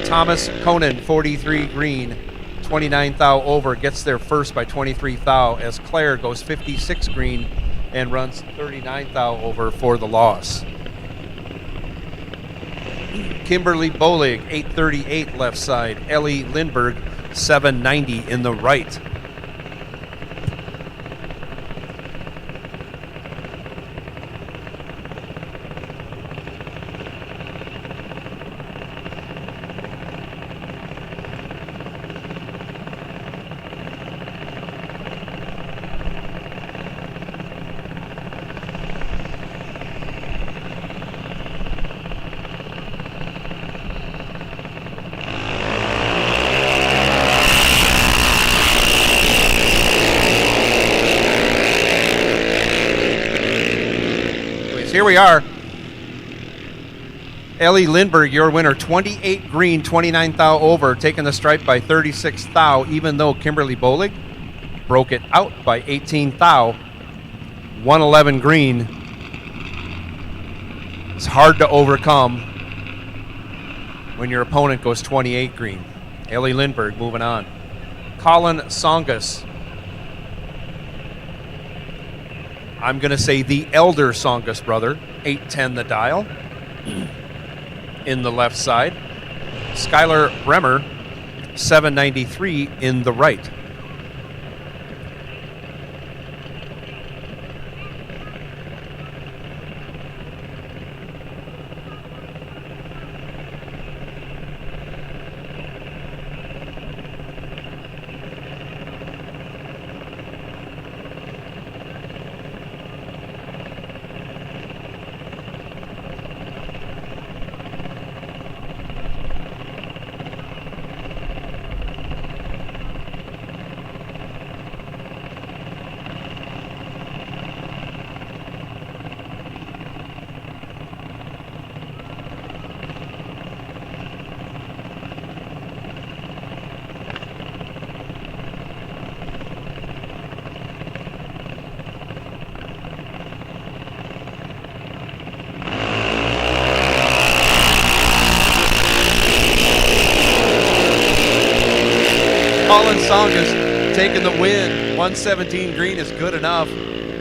Thomas Conan, 43 green, 29 thou over, gets there first by 23 thou as Claire goes 56 green and runs 39 thou over for the loss. Kimberly Bolig, 838 left side. Ellie Lindberg, 790 in the right. Here we are. Ellie Lindberg, your winner, 28 green, 29 thou over, taking the stripe by 36 thou, even though Kimberly Bolig broke it out by 18 thou. 111 green. It's hard to overcome when your opponent goes 28 green. Ellie Lindberg moving on. Colin Songus. I'm going to say the elder Songus brother, 810 the dial, in the left side. Skylar Bremer, 793 in the right. Colin Songus taking the win. 117 green is good enough.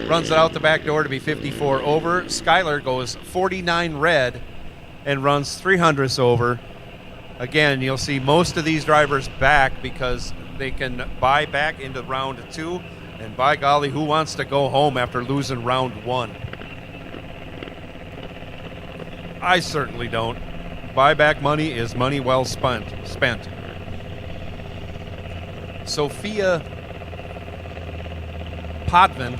Runs it out the back door to be 54 over. Skylar goes 49 red and runs 300ths over. Again, you'll see most of these drivers back because they can buy back into round 2. And by golly, who wants to go home after losing round 1? I certainly don't. Buyback money is money well spent. Sophia Podvin,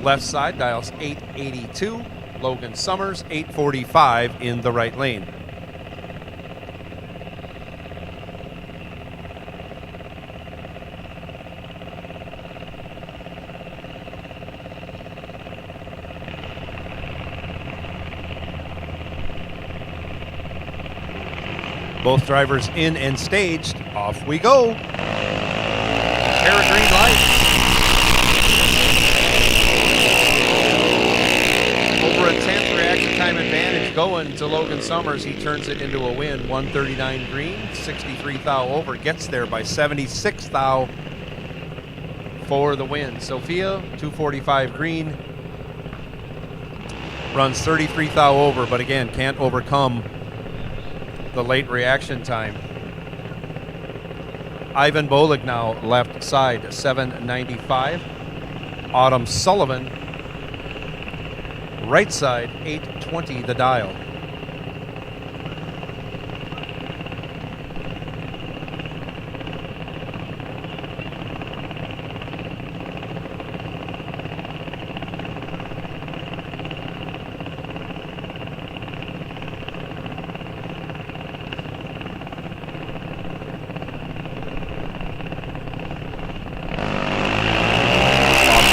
left side, dials 882. Logan Summers, 845 in the right lane. Both drivers in and staged. Off we go. Pair of green lights. Over a 10th reaction time advantage going to Logan Summers. He turns it into a win. 139 green, 63 thou over. Gets there by 76 thou for the win. Sophia, 245 green. Runs 33 thou over, but again, can't overcome the late reaction time. Ivan Bolig now left side, 795. Autumn Sullivan, right side, 820 the dial.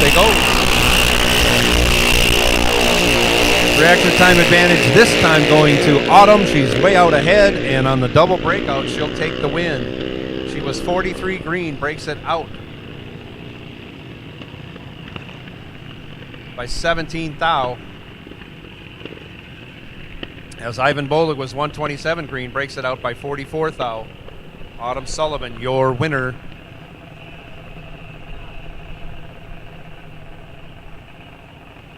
They go. Tractor time advantage this time going to Autumn. She's way out ahead, and on the double breakout, she'll take the win. She was 43 green, breaks it out by 17 thou. As Ivan Bolig was 127 green, breaks it out by 44 thou. Autumn Sullivan, your winner.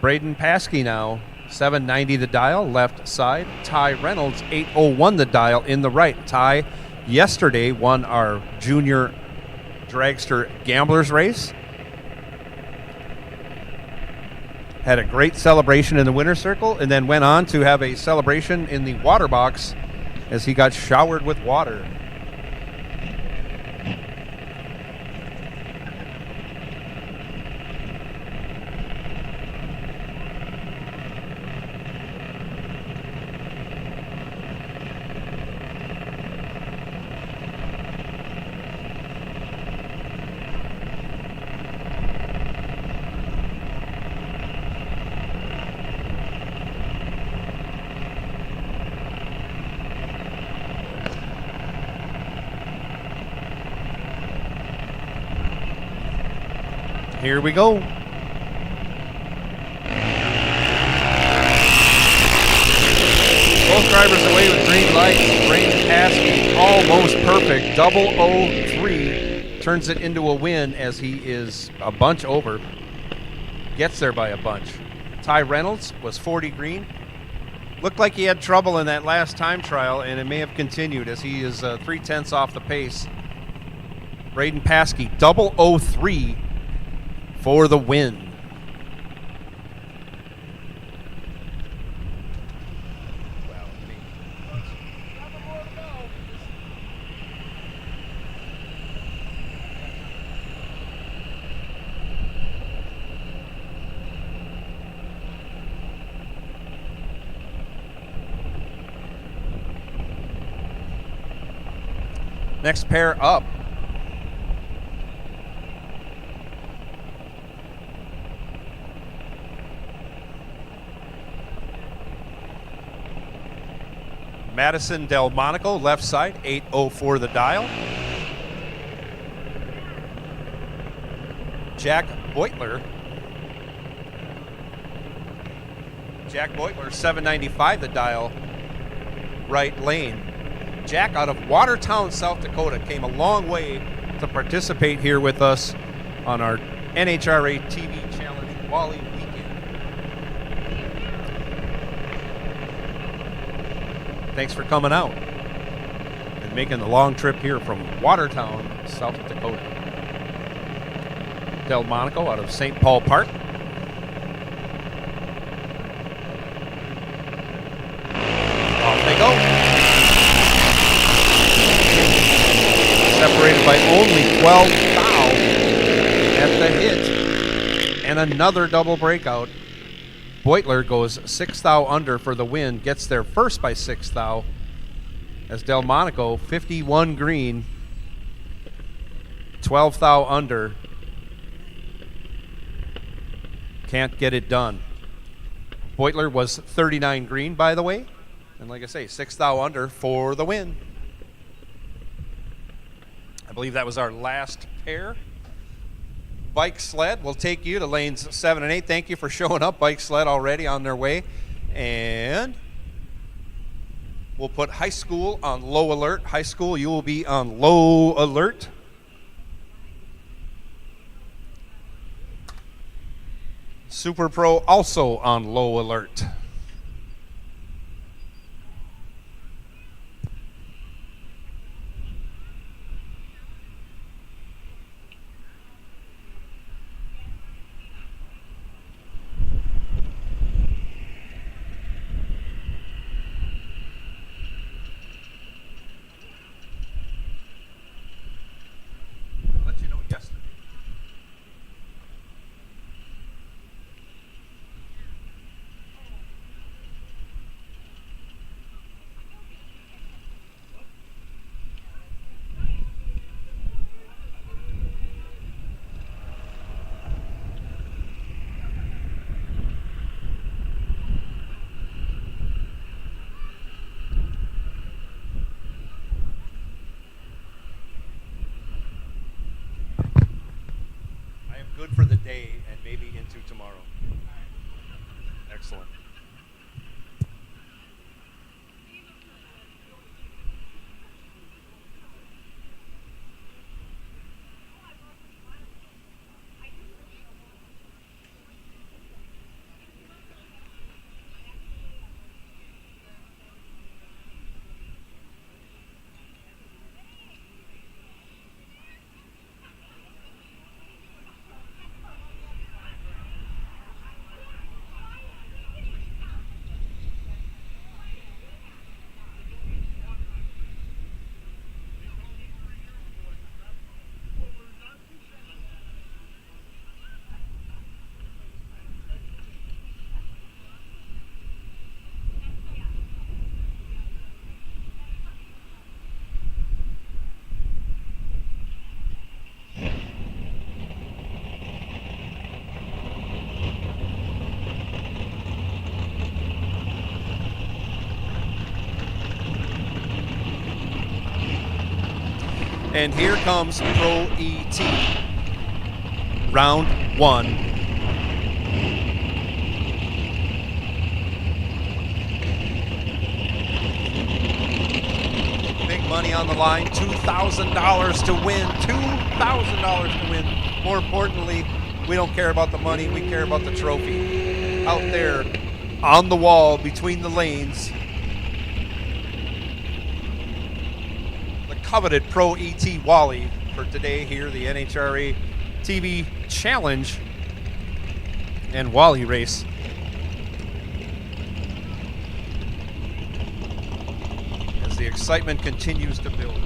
Braden Paskey now, 790 the dial, left side. Ty Reynolds, 801 the dial in the right. Ty yesterday won our junior dragster gamblers race. Had a great celebration in the winner's circle, and then went on to have a celebration in the water box as he got showered with water. Here we go. Both drivers away with green lights. Braden Paskey, almost perfect. 003 turns it into a win as he is a bunch over. Gets there by a bunch. Ty Reynolds was 40 green. Looked like he had trouble in that last time trial, and it may have continued as he is 3/10 off the pace. Braden Paskey, 003 for the win. Next pair up. Madison Delmonico, left side, 804 the dial. Jack Beutler. Jack Beutler, 795 the dial, right lane. Jack out of Watertown, South Dakota, came a long way to participate here with us on our NHRA TV Challenge Wally weekend. Thanks for coming out and making the long trip here from Watertown, South Dakota. Delmonico out of St. Paul Park. Off they go. Separated by only 12 thou at the hit. And another double breakout. Beutler goes 6 thou under for the win, gets there first by 6 thou. As Delmonico, 51 green, 12 thou under, can't get it done. Beutler was 39 green, by the way. And like I say, 6 thou under for the win. I believe that was our last pair. Bike Sled will take you to lanes 7 and 8. Thank you for showing up. Bike Sled already on their way. And we'll put High School on low alert. High School, you will be on low alert. Super Pro also on low alert. good for the day and maybe into tomorrow. Excellent. And here comes Pro ET. Round 1. Big money on the line, $2,000 to win, $2,000 to win. More importantly, we don't care about the money, we care about the trophy. Out there on the wall between the lanes, coveted Pro ET Wally for today here, the NHRA TV Challenge and Wally race. As the excitement continues to build.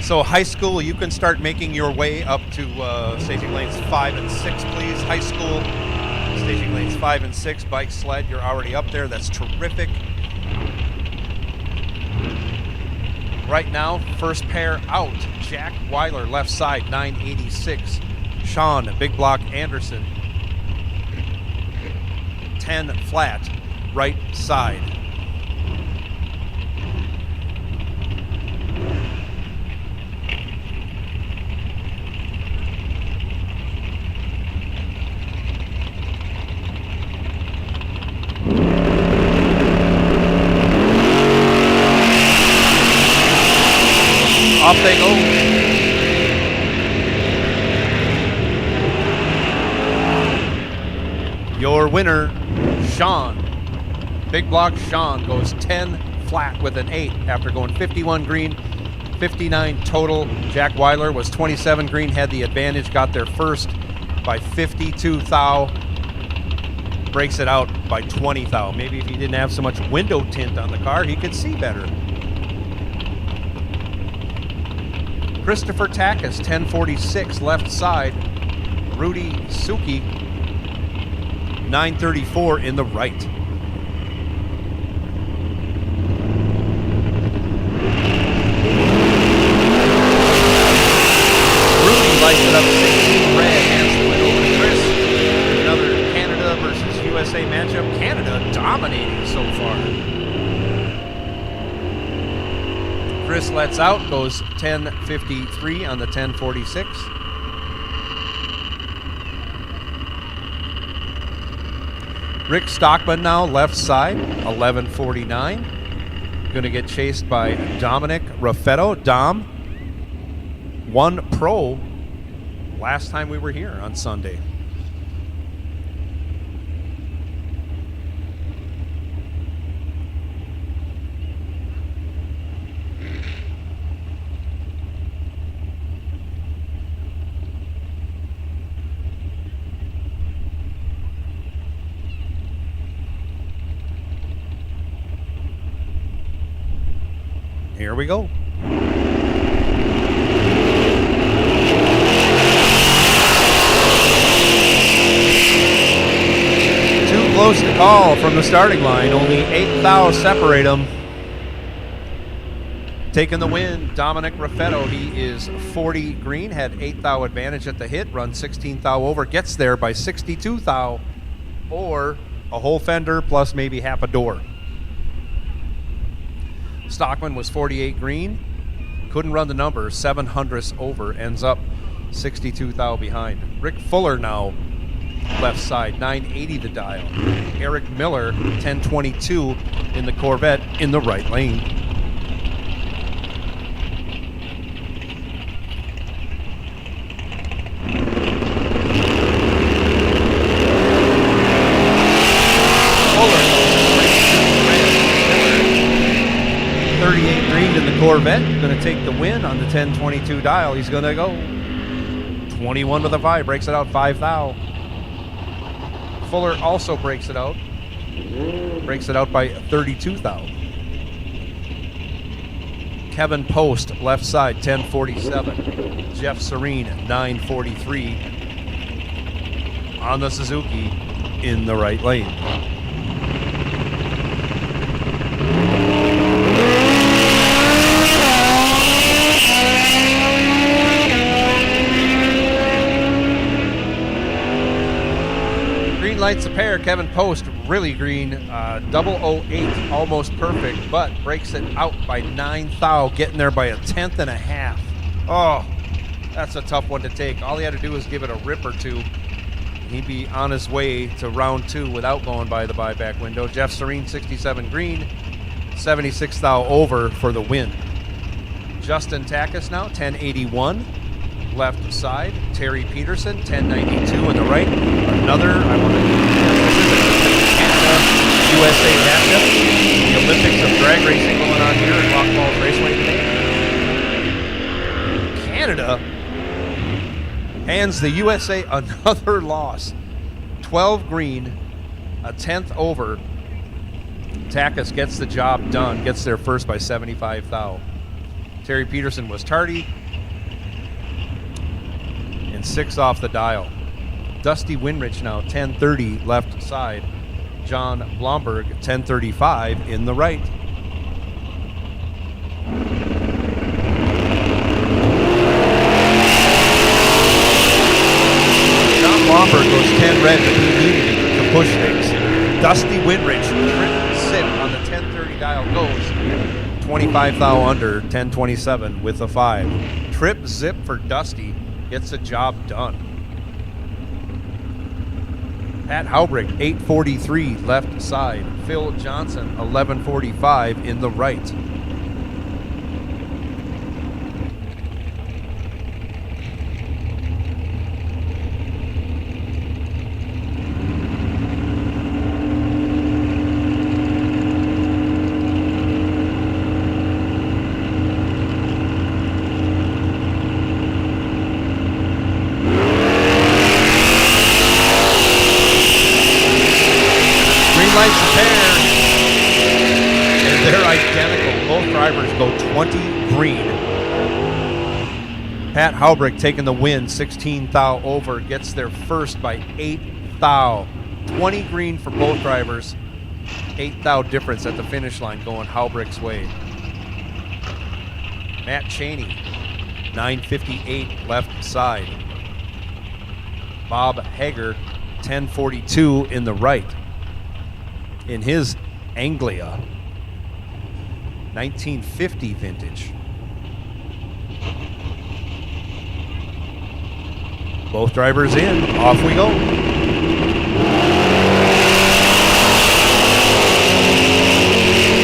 So high school, you can start making your way up to staging lanes 5 and 6, please. High school, staging lanes 5 and 6, bike, sled, you're already up there. That's terrific. Right now, first pair out. Jack Weiler, left side, 986. Sean, big block, Anderson, 10 flat, right side. Off they go. Your winner, Sean. Big block Sean goes 10 flat with an 8 after going 51 green, 59 total. Jack Weiler was 27 green, had the advantage, got there first by 52 thou. Breaks it out by 20 thou. Maybe if he didn't have so much window tint on the car, he could see better. Christopher Takis, 1046, left side. Rudy Suki, 934 in the right. Rudy lights it up 16 red, hands the win over to Chris. Another Canada versus USA matchup. Canada dominating so far. Chris lets out, goes 1053 on the 1046. Rick Stockman now left side, 1149. Going to get chased by Dominic Raffetto. Dom won pro last time we were here on Sunday. Here we go. Too close to call from the starting line. Only 8 thou separate them. Taking the win, Dominic Raffetto. He is 40 green, had 8 thou advantage at the hit, run 16 thou over, gets there by 62 thou, or a whole fender plus maybe half a door. Stockman was 48 green, couldn't run the number, 700ths over, ends up 62 thou behind. Rick Fuller now left side, 980 the dial. Eric Miller, 1022 in the Corvette in the right lane. Corvette going to take the win on the 1022 dial. He's going to go 21 with a 5, breaks it out 5 thou. Fuller also breaks it out by 32 thou. Kevin Post left side 1047. Jeff Serene 943 on the Suzuki in the right lane. Lights a pair. Kevin Post really green, 008, almost perfect, but breaks it out by 9 thou, getting there by 1/10 and a half. Oh, that's a tough one to take. All he had to do was give it a rip or two. He'd be on his way to round 2 without going by the buyback window. Jeff Serene, 67 green, 76 thou over for the win. Justin Takis now, 1081. Left side, Terry Peterson, 1092 in the right. Another, I want to Canada USA matchup. The Olympics of drag racing going on here at Rock Falls Raceway today. Canada hands the USA another loss. 12 green, 1/10 over. Takis gets the job done, gets there first by 75 thou. Terry Peterson was tardy. And 6 off the dial. Dusty Winrich now 1030 left side. John Blomberg 1035 in the right. John Blomberg goes 10 red, but he needed it to push things. Dusty Winrich sit on the 1030 dial, goes 25 thou under, 1027 with a 5. Trip zip for Dusty. Gets the job done. Pat Haubrich, 843 left side. Phil Johnson, 1145 in the right. Go 20 green. Pat Haubrich taking the win, 16 thou over, gets there first by 8 thou. 20 green for both drivers, 8 thou difference at the finish line going Haubrich's way. Matt Cheney, 958 left side. Bob Hager, 1042 in the right. In his Anglia 1950 vintage. Both drivers in. Off we go.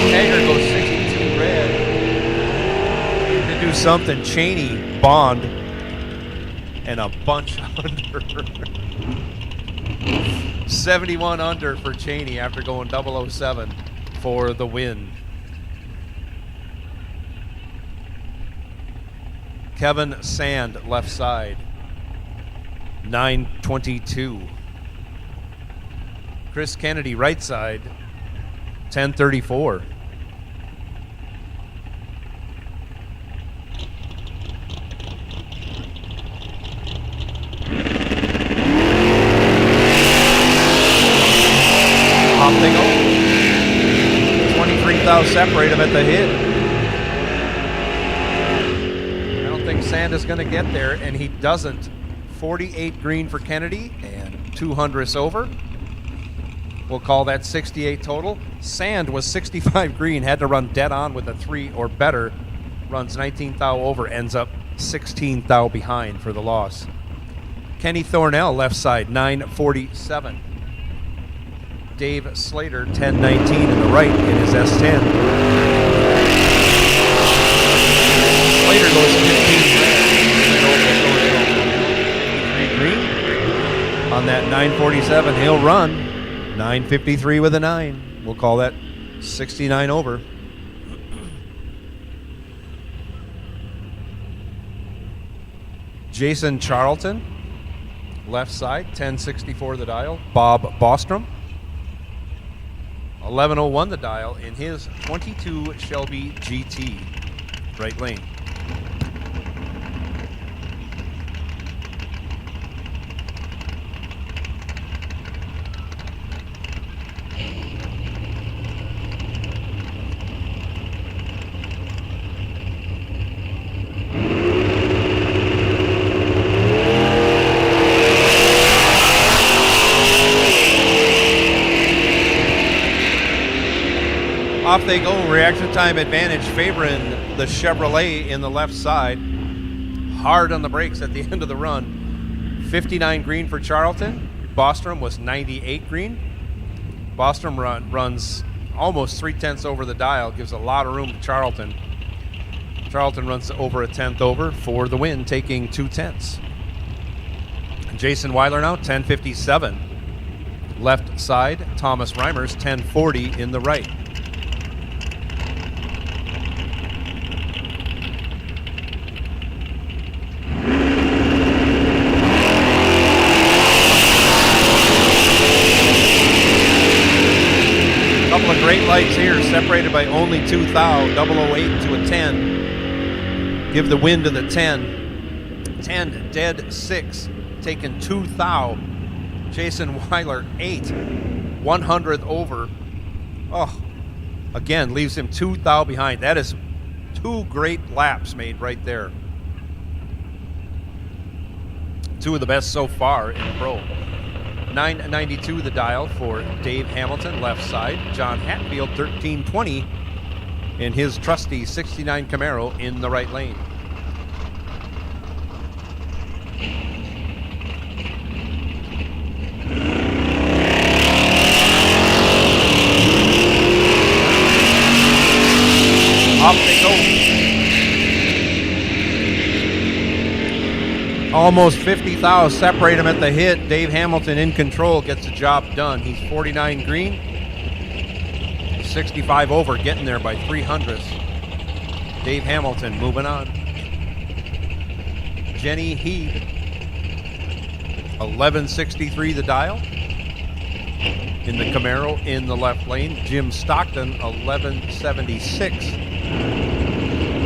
Hager goes 62 red. To do something, Cheney, Bond, and a bunch under. 71 under for Cheney after going 007 for the win. Kevin Sand, left side, 922. Chris Kennedy, right side, 1034. Off they go. 23 thou separate them at the hit. I don't think Sand is going to get there, and he doesn't. 48 green for Kennedy and 200 over. We'll call that 68 total. Sand was 65 green, had to run dead on with a 3 or better. Runs 19 thou over, ends up 16 thou behind for the loss. Kenny Thornell, left side, 947. Dave Slater, 1019 in the right in his S10. Slater goes 15 green. On that 947, he'll run 953 with a 9. We'll call that 69 over. Jason Charlton, left side, 1064 the dial. Bob Bostrom, 1101 the dial in his 22 Shelby GT, right lane. Off they go, reaction time advantage favoring the Chevrolet in the left side. Hard on the brakes at the end of the run. 59 green for Charlton. Bostrom was 98 green. Bostrom runs almost 3/10 over the dial, gives a lot of room to Charlton. Charlton runs over a 10th over for the win, taking 2/10. Jason Weiler now, 1057. Left side, Thomas Reimers, 1040 in the right. Couple of great lights here, separated by only 2 thou, 008 to a 10. Give the win to the 10. 10 dead 6, taking 2 thou. Jason Weiler 8, 100th over. Oh, again, leaves him 2 thou behind. That is 2 great laps made right there. 2 of the best so far in the pro. 992 the dial for Dave Hamilton, left side. John Hatfield, 1320 in his trusty 69 Camaro in the right lane. Off they go. Almost 50 thou separate him at the hit. Dave Hamilton in control, gets the job done. He's 49 green, 65 over, getting there by 300ths. Dave Hamilton moving on. Jenny Heed, 1163 the dial in the Camaro in the left lane. Jim Stockton, 1176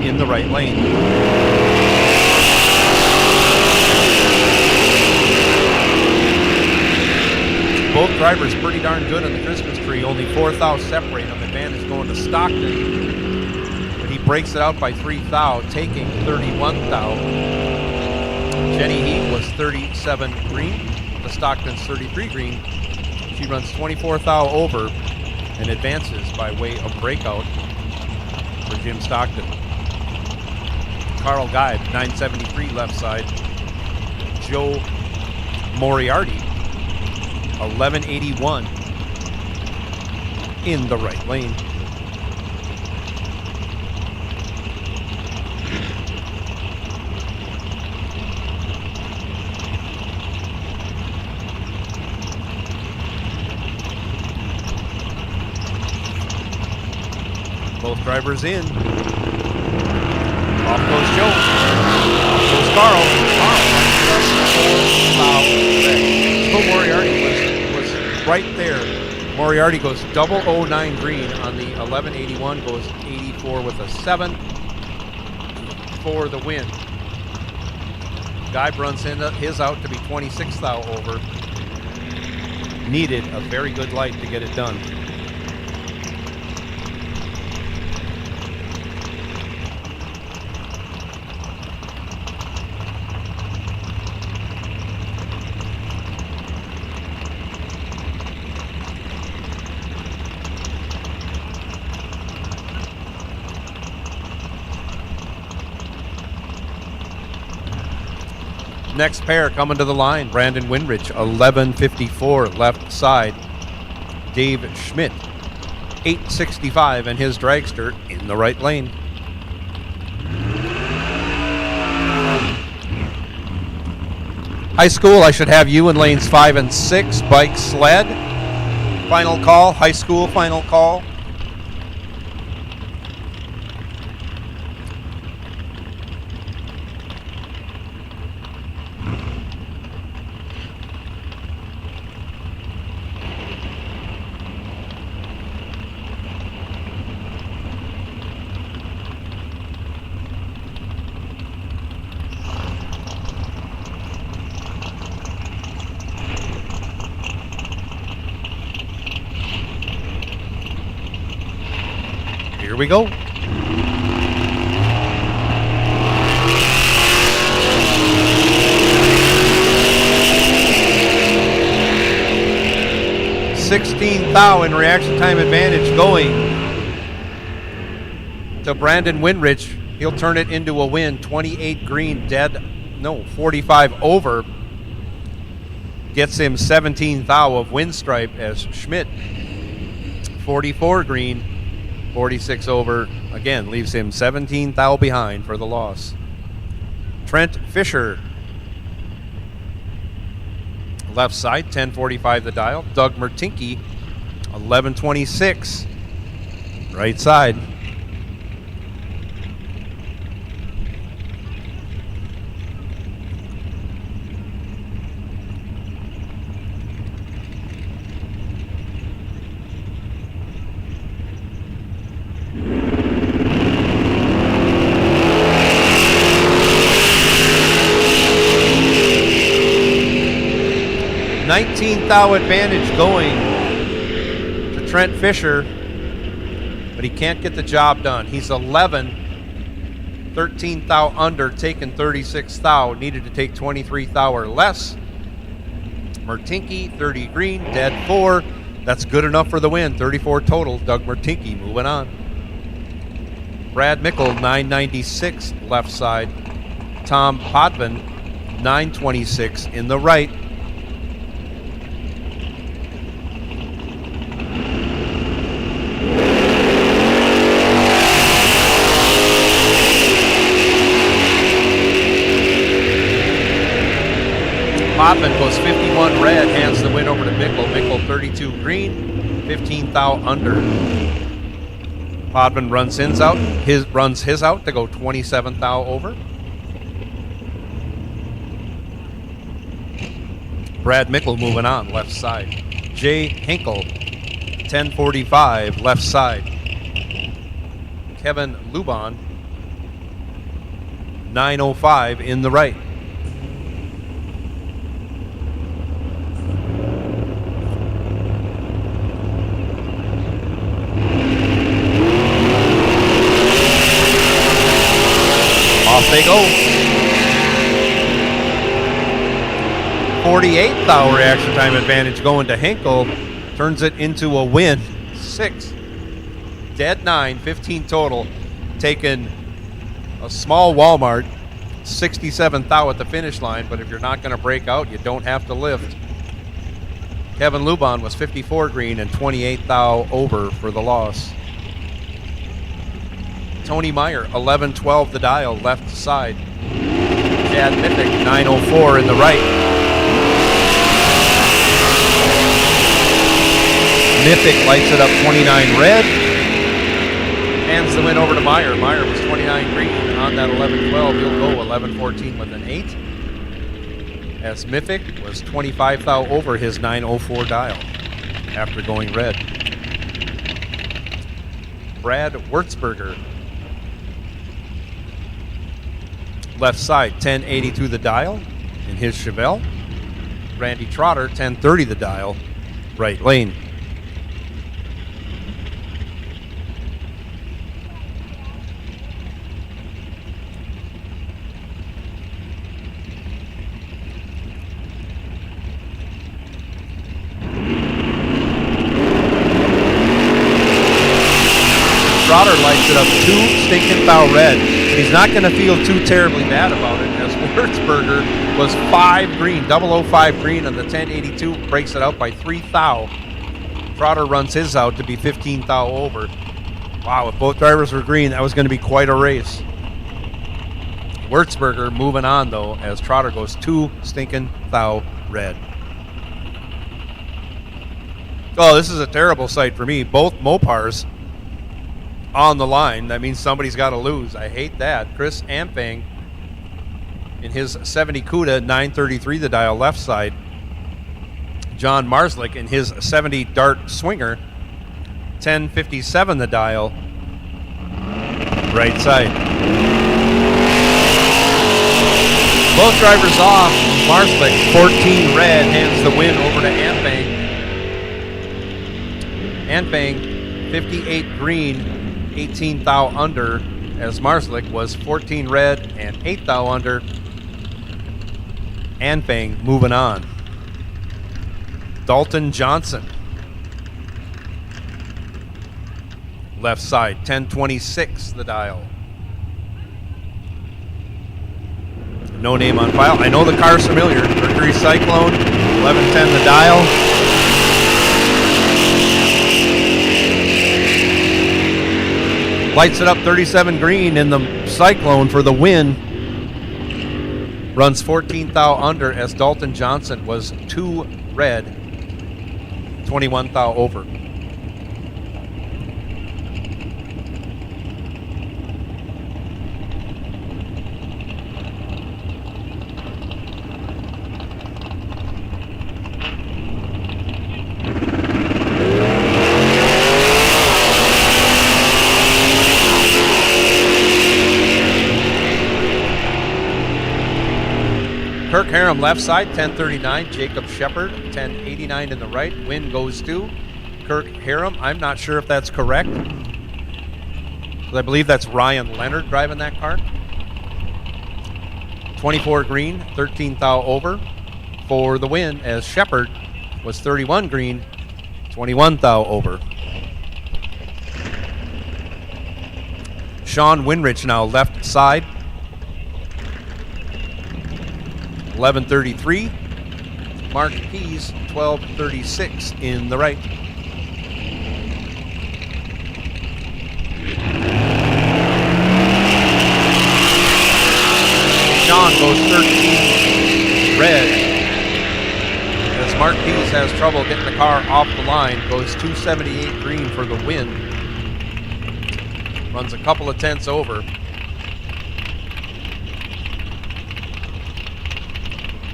in the right lane. Both drivers pretty darn good on the Christmas tree. Only 4 thou separate them. Advantage going to Stockton, but he breaks it out by 3 thou, taking 31 thou. Jenny Heat was 37 green. The Stockton's 33 green. She runs 24 thou over and advances by way of breakout for Jim Stockton. Carl Guide, 973 left side. Joe Moriarty, 1181 in the right lane. Both drivers in. Off goes Joe. Off goes Carl. Joe Moriarty was right there. Moriarty goes 009 green on the 1181, goes 84 with a 7 for the win. Guy runs his out to be 26 thou over. needed a very good light to get it done. Next pair coming to the line, Brandon Winrich, 11:54 left side. Dave Schmidt, 8:65 and his dragster in the right lane. High school, I should have you in lanes 5 and 6. Bike sled, final call. High school, final call. Here we go. $16,000 in reaction time advantage going to Brandon Winrich. He'll turn it into a win. 28 green, 45 over. Gets him 17,000 of win stripe as Schmidt, 44 green, 46 over, again, leaves him 17,000 behind for the loss. Trent Fisher, left side, 10:45 the dial. Doug Mertinke, 11:26, right side. $19,000 advantage going to Trent Fisher, but he can't get the job done. He's 13,000 under, taking 36,000. Needed to take 23,000 or less. Mertinke, 30 green, dead 4. That's good enough for the win. 34 total. Doug Mertinke moving on. Brad Mickle, 996 left side. Tom Potvin, 926 in the right. Potvin goes 51 red, hands the win over to Mickle. Mickle 32 green, 15,000 under. Potvin runs his out to go 27,000 over. Brad Mickle moving on, left side. Jay Hinkle, 10:45 left side. Kevin Lubon, 9:05 in the right. Off they go. 48,000 reaction time advantage going to Hinkle. Turns it into a win. 6. Dead 9, 15 total. Taking a small Walmart. 67,000 at the finish line, but if you're not going to break out, you don't have to lift. Kevin Lubon was 54 green and 28,000 over for the loss. Tony Meyer, 11:12 the dial, left side. Chad Mythic, 9:04 in the right. Mythic lights it up 29 red. Hands the win over to Meyer. Meyer was 29 green on that 11:12. He'll go 11:14 with an 8. As Mythic was 25,000 over his 9:04 dial after going red. Brad Wurtzberger, left side, 10:82 the dial in his Chevelle. Randy Trotter, 10:30 the dial right lane. Trotter lights it up 2 stinking thou red. He's not going to feel too terribly bad about it, as Wurzburger was 5 green, 005 green on the 1082, breaks it out by 3 thou. Trotter runs his out to be 15 thou over. Wow, if both drivers were green, that was going to be quite a race. Wurzburger moving on, though, as Trotter goes 2 stinking thou red. Oh, this is a terrible sight for me. Both Mopars on the line. That means somebody's got to lose. I hate that. Chris Ampang in his 70 CUDA, 933 the dial left side. John Marslick in his 70 Dart Swinger, 1057 the dial right side. Both drivers off. Marslick, 14 red, hands the win over to Ampang. Ampang, 58 green, 18 thou under, as Marslick was 14 red and 8 thou under. Ampang moving on. Dalton Johnson, left side, 1026 the dial. No name on file. I know the car's familiar. Mercury Cyclone, 1110 the dial. Lights it up 37 green in the Cyclone for the win. Runs 14 thou under, as Dalton Johnson was 2 red, 21 thou over. Kirk Harum left side, 1039. Jacob Shepard, 1089 in the right. Win goes to Kirk Harum. I'm not sure if that's correct, I believe that's Ryan Leonard driving that car. 24 green, 13 thou over for the win, as Shepard was 31 green, 21 thou over. Sean Winrich now left side, 1133. Mark Pease, 1236 in the right. Sean goes 13 red, as Mark Pease has trouble getting the car off the line. Goes 278 green for the win. Runs a couple of tenths over.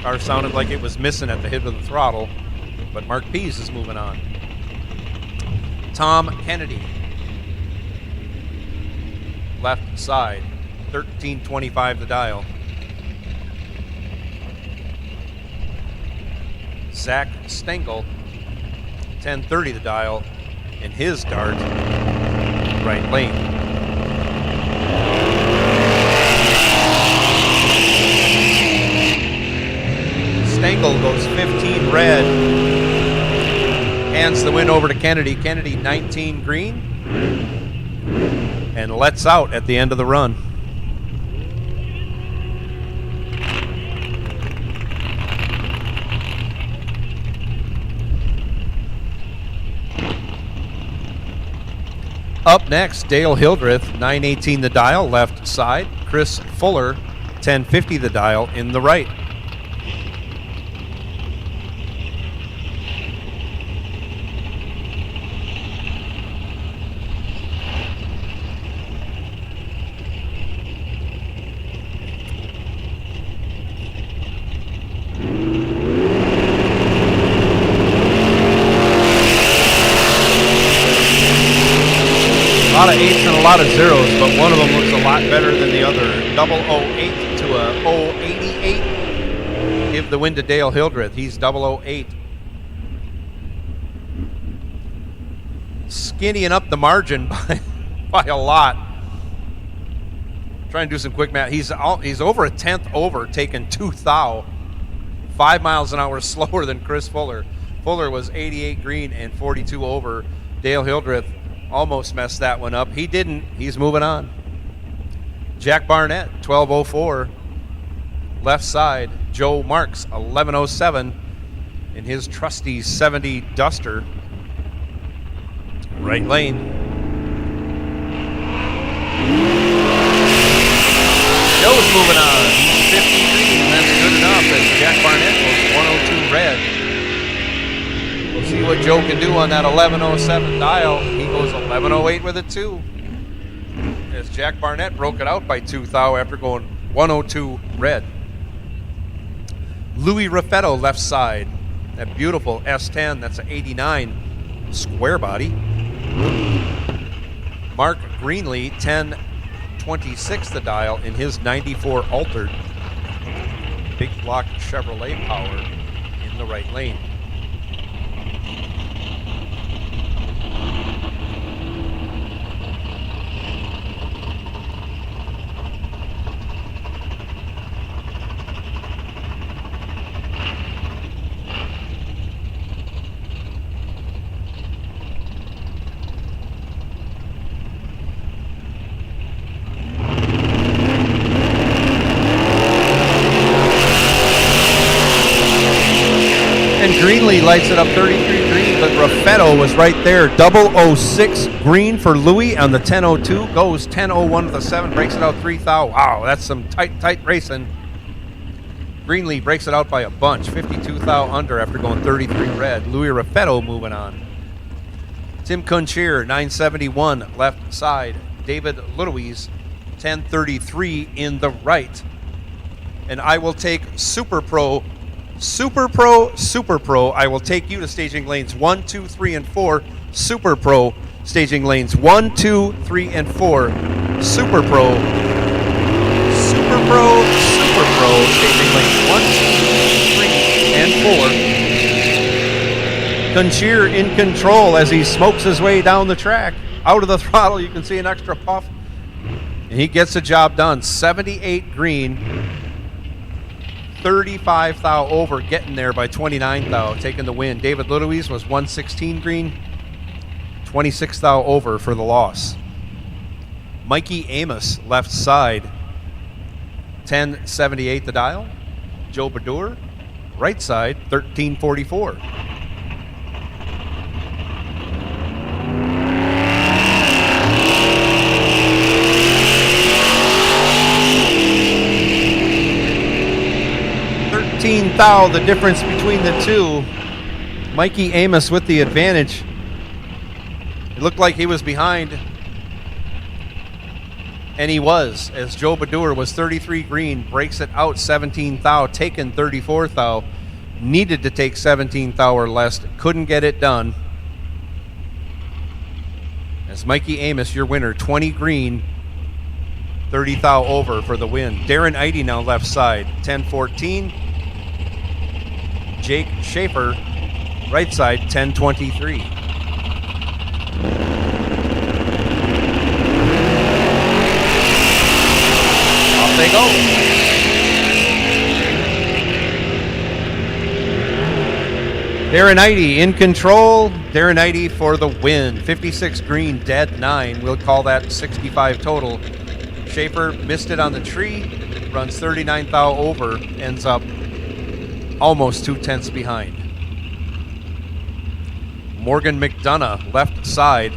Car sounded like it was missing at the hit of the throttle, but Mark Pease is moving on. Tom Kennedy, left side, 1325 the dial. Zach Stengel, 1030 the dial in his Dart, right lane. Stengel goes 15 red, hands the win over to Kennedy. Kennedy 19 green, and lets out at the end of the run. Up next, Dale Hildreth, 918 the dial, left side. Chris Fuller, 1050 the dial in the right. A lot of 8s and a lot of 0s, but one of them looks a lot better than the other. 008 to a 088. Give the win to Dale Hildreth. He's 008. skinnying up the margin by a lot. Trying to do some quick math. He's over a tenth over, taking 2 thou. 5 miles an hour slower than Chris Fuller. Fuller was 88 green and 42 over. Dale Hildreth almost messed that one up. He didn't. He's moving on. Jack Barnett, 12:04. Left side. Joe Marks, 11:07 in his trusty 70 Duster. Right lane. Joe's moving on. 50 green, and that's good enough as Jack Barnett goes 102 red. We'll see what Joe can do on that 11:07 dial. He goes 11:08 with it too. As Jack Barnett broke it out by 2 thou after going 102 red. Louis Raffetto left side. That beautiful S10, that's an 89 square body. Mark Greenlee, 10:26 the dial in his 94 altered. Big block Chevrolet power in the right lane. Greenlee lights it up 33 green, but Raffetto was right there. 006 green for Louis on the 10:02. Goes 10:01 with a 7, breaks it out 3 thou. Wow, that's some tight racing. Greenlee breaks it out by a bunch. 52 thou under after going 33 red. Louis Raffetto moving on. Tim Kunchier, 971 left side. David Ludowies, 1033 in the right. And I will take Super Pro, I will take you to staging lanes 1, 2, 3, and 4. Super Pro, staging lanes 1, 2, 3, and 4. Super Pro, staging lanes 1, 2, 3, and 4. Kunchier in control as he smokes his way down the track. Out of the throttle, you can see an extra puff. And he gets the job done. 78 green. 35 thou over, getting there by 29 thou, taking the win. David Ludowies was 116 green, 26 thou over for the loss. Mikey Amos, left side, 1078 the dial. Joe Badur, right side, 1344. Thou, the difference between the two. Mikey Amos with the advantage. It looked like he was behind, and he was, as Joe Badur was 33 green, breaks it out 17 thou, taken 34 thou, needed to take 17 thou or less, couldn't get it done. As Mikey Amos, your winner, 20 green, 30 thou over for the win. Darren Eide now left side, 1014. Jake Schaefer, right side, 1023. Off they go. Darren Eide in control. Darren Eide for the win. 56 green, dead 9. We'll call that 65 total. Schaefer missed it on the tree, runs 39 thou over, ends up almost 2/10 behind. Morgan McDonough, left side,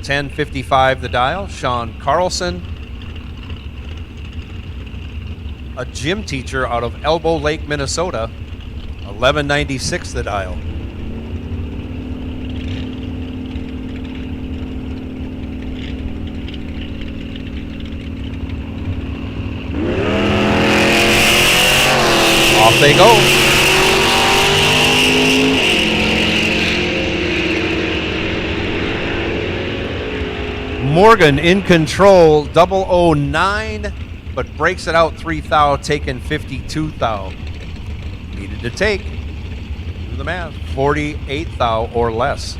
1055 the dial. Sean Carlson, a gym teacher out of Elbow Lake, Minnesota, 1196 the dial. Off they go. Morgan in control, 009, but breaks it out 3 thou, taking 52 thou. Needed to take. the math. 48 thou or less.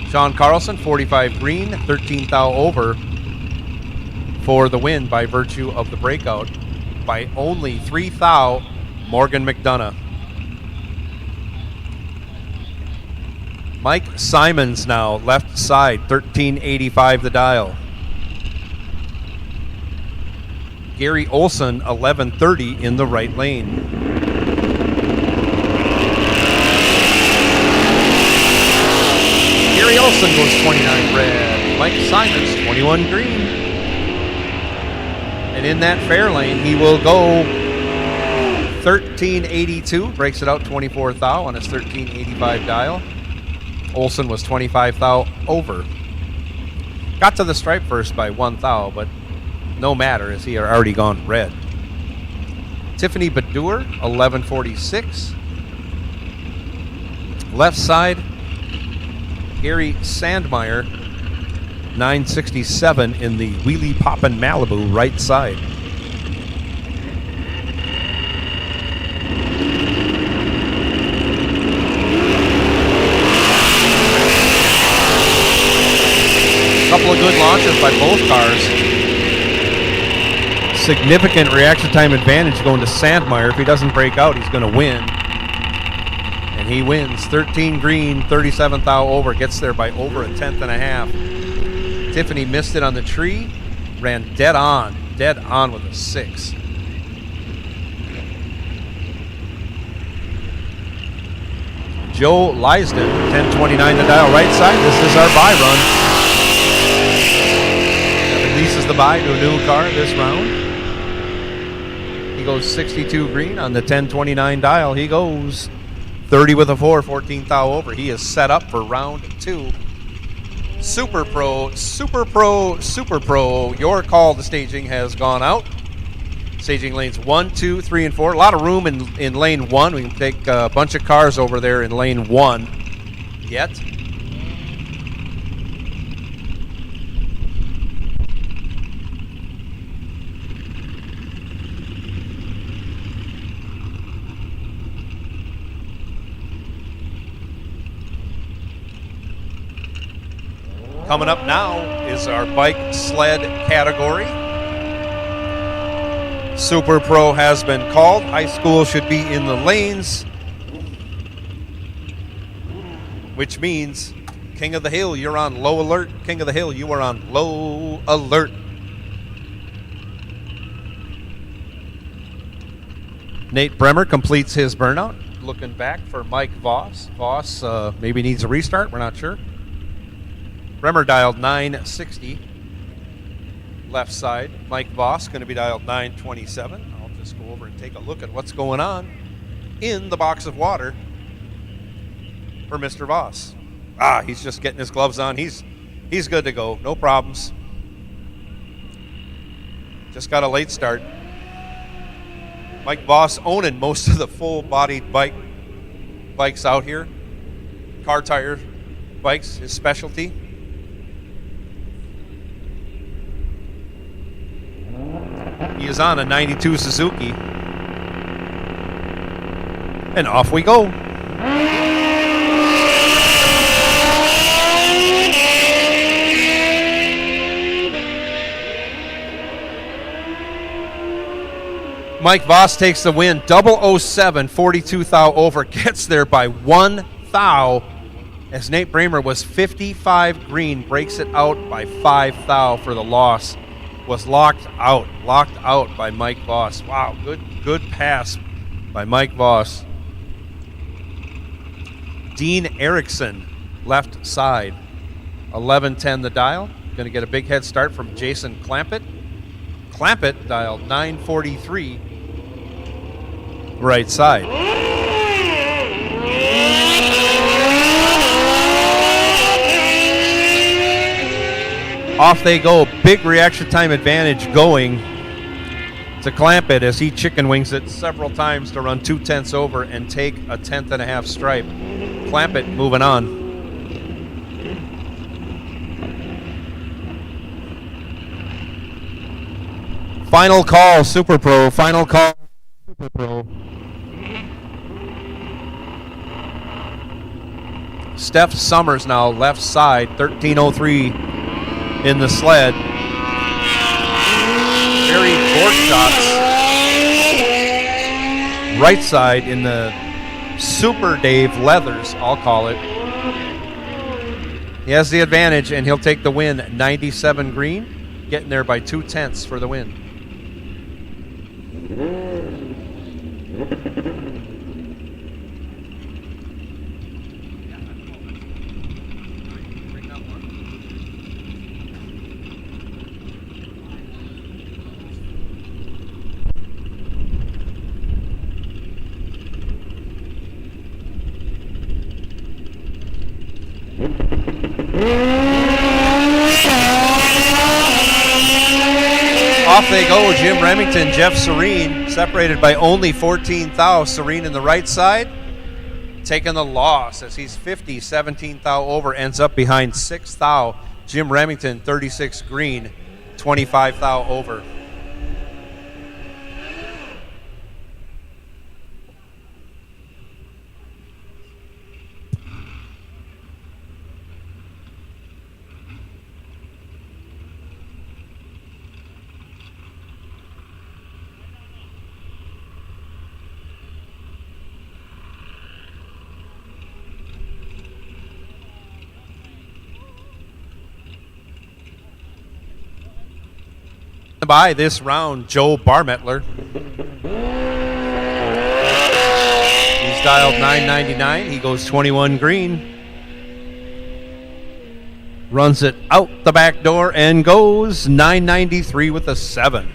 Sean Carlson, 45 green, 13 thou over for the win by virtue of the breakout. By only 3 thou, Morgan McDonough. Mike Simons now, left side, 1385 the dial. Gary Olson, 1130 in the right lane. Gary Olson goes 29 red. Mike Simons, 21 green. And in that fair lane, he will go 1382. Breaks it out 24 thou on his 1385 dial. Olson was 25 thou over. Got to the stripe first by 1 thou, but no matter as he had already gone red. Tiffany Badur, 1146. Left side, Gary Sandmeyer, 967 in the Wheelie Poppin' Malibu right side. Couple of good launches by both cars. Significant reaction time advantage going to Sandmeyer. If he doesn't break out, he's going to win. And he wins. 13 green, 37 thou over. Gets there by over a tenth and a half. Tiffany missed it on the tree. Ran dead on with a 6. Joe Leisden, 1029 the dial right side. This is our buy run. Releases the buy to a new car this round. He goes 62 green on the 1029 dial. He goes 30 with a 4, 14 thou over. He is set up for round 2. Super Pro, Super Pro, Super Pro. Your call to staging has gone out. Staging lanes 1, 2, 3, and 4. A lot of room in lane 1. We can take a bunch of cars over there in lane 1 yet. Coming up now is our bike sled category. Super Pro has been called. High school should be in the lanes, which means King of the Hill, you're on low alert. King of the Hill, you are on low alert. Nate Bremer completes his burnout. Looking back for Mike Voss. Voss maybe needs a restart. We're not sure. Bremer dialed 960. Left side. Mike Voss going to be dialed 927. I'll just go over and take a look at what's going on in the box of water for Mr. Voss. He's just getting his gloves on. He's good to go. No problems. Just got a late start. Mike Voss owning most of the full-bodied bikes out here. Car tire bikes, his specialty. He is on a 92 Suzuki. And off we go. Mike Voss takes the win. 007, 42 thou over. Gets there by 1 thou. As Nate Bremer was 55 green. Breaks it out by 5 thou for the loss. Was locked out by Mike Voss. Wow, good pass by Mike Voss. Dean Erickson, left side, 1110 the dial. Going to get a big head start from Jason Clampett. Clampett dialed 943, right side. Off they go. Big reaction time advantage going to Clampett as he chicken wings it several times to run 2/10 over and take a 10th and a half stripe. Clampett moving on. Final call, Super Pro. Final call, Super Pro. Steph Summers now left side, 13:03 in the sled. Barry Borchstadt's right side in the Super Dave Leathers, I'll call it. He has the advantage, and he'll take the win, 97 green, getting there by 2/10 for the win. Off they go, Jim Remington, Jeff Serene, separated by only 14 thou. Serene in the right side, taking the loss as he's 50, 17 thou over, ends up behind 6 thou. Jim Remington, 36 green, 25 thou over. By this round, Joe Barmettler. He's dialed 999. He goes 21 green. Runs it out the back door and goes 993 with a 7.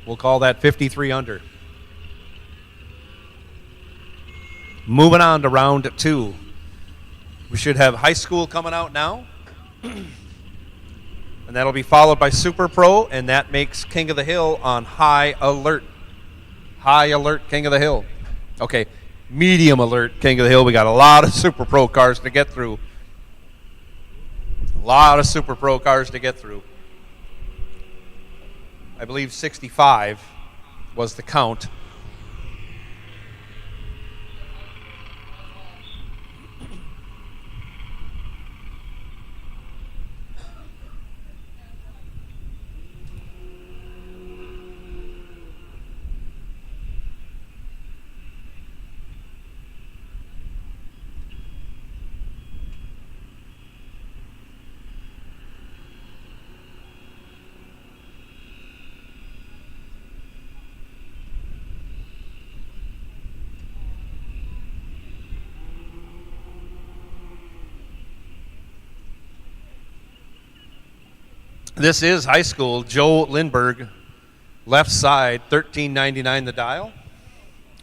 We'll call that 53 under. Moving on to round 2. We should have high school coming out now. And that'll be followed by Super Pro, and that makes King of the Hill on high alert. High alert, King of the Hill. Okay, medium alert, King of the Hill. We got a lot of Super Pro cars to get through. A lot of Super Pro cars to get through. I believe 65 was the count. This is high school. Joe Lindbergh, left side, 1399 the dial.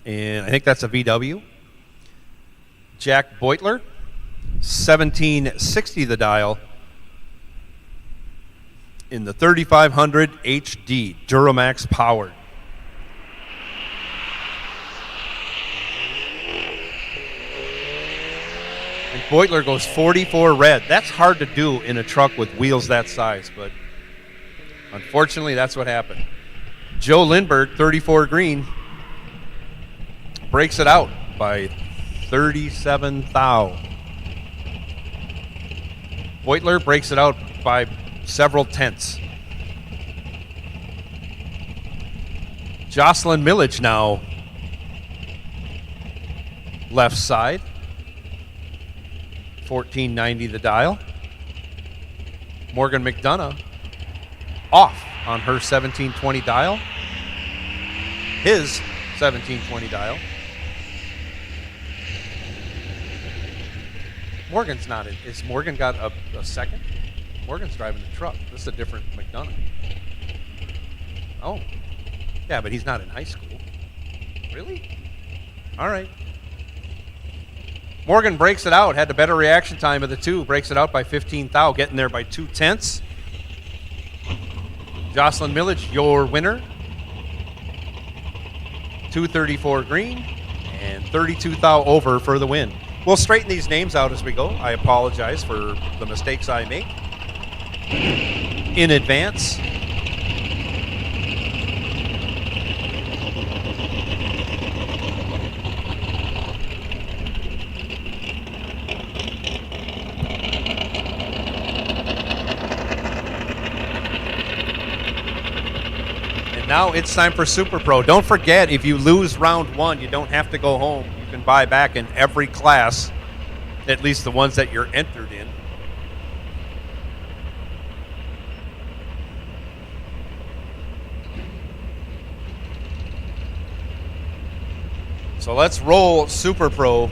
And I think that's a VW. Jack Beutler, 1760 the dial. In the 3500 HD, Duramax powered. And Beutler goes 44 red. That's hard to do in a truck with wheels that size, but unfortunately, that's what happened. Joe Lindbergh, 34 green, breaks it out by 37 thou. Beutler breaks it out by several tenths. Jocelyn Millage now left side, 1490 the dial. Morgan McDonough off on her 1720 dial. His 1720 dial. Morgan's not in. Is Morgan got a second? Morgan's driving the truck. This is a different McDonough. Oh. Yeah, but he's not in high school. Really? All right. Morgan breaks it out. Had the better reaction time of the two. Breaks it out by 15 thou, getting there by 2/10. Jocelyn Millage, your winner. 234 green and 32 thou over for the win. We'll straighten these names out as we go. I apologize for the mistakes I make in advance. Now it's time for Super Pro. Don't forget, if you lose round one, you don't have to go home. You can buy back in every class, at least the ones that you're entered in. So let's roll Super Pro.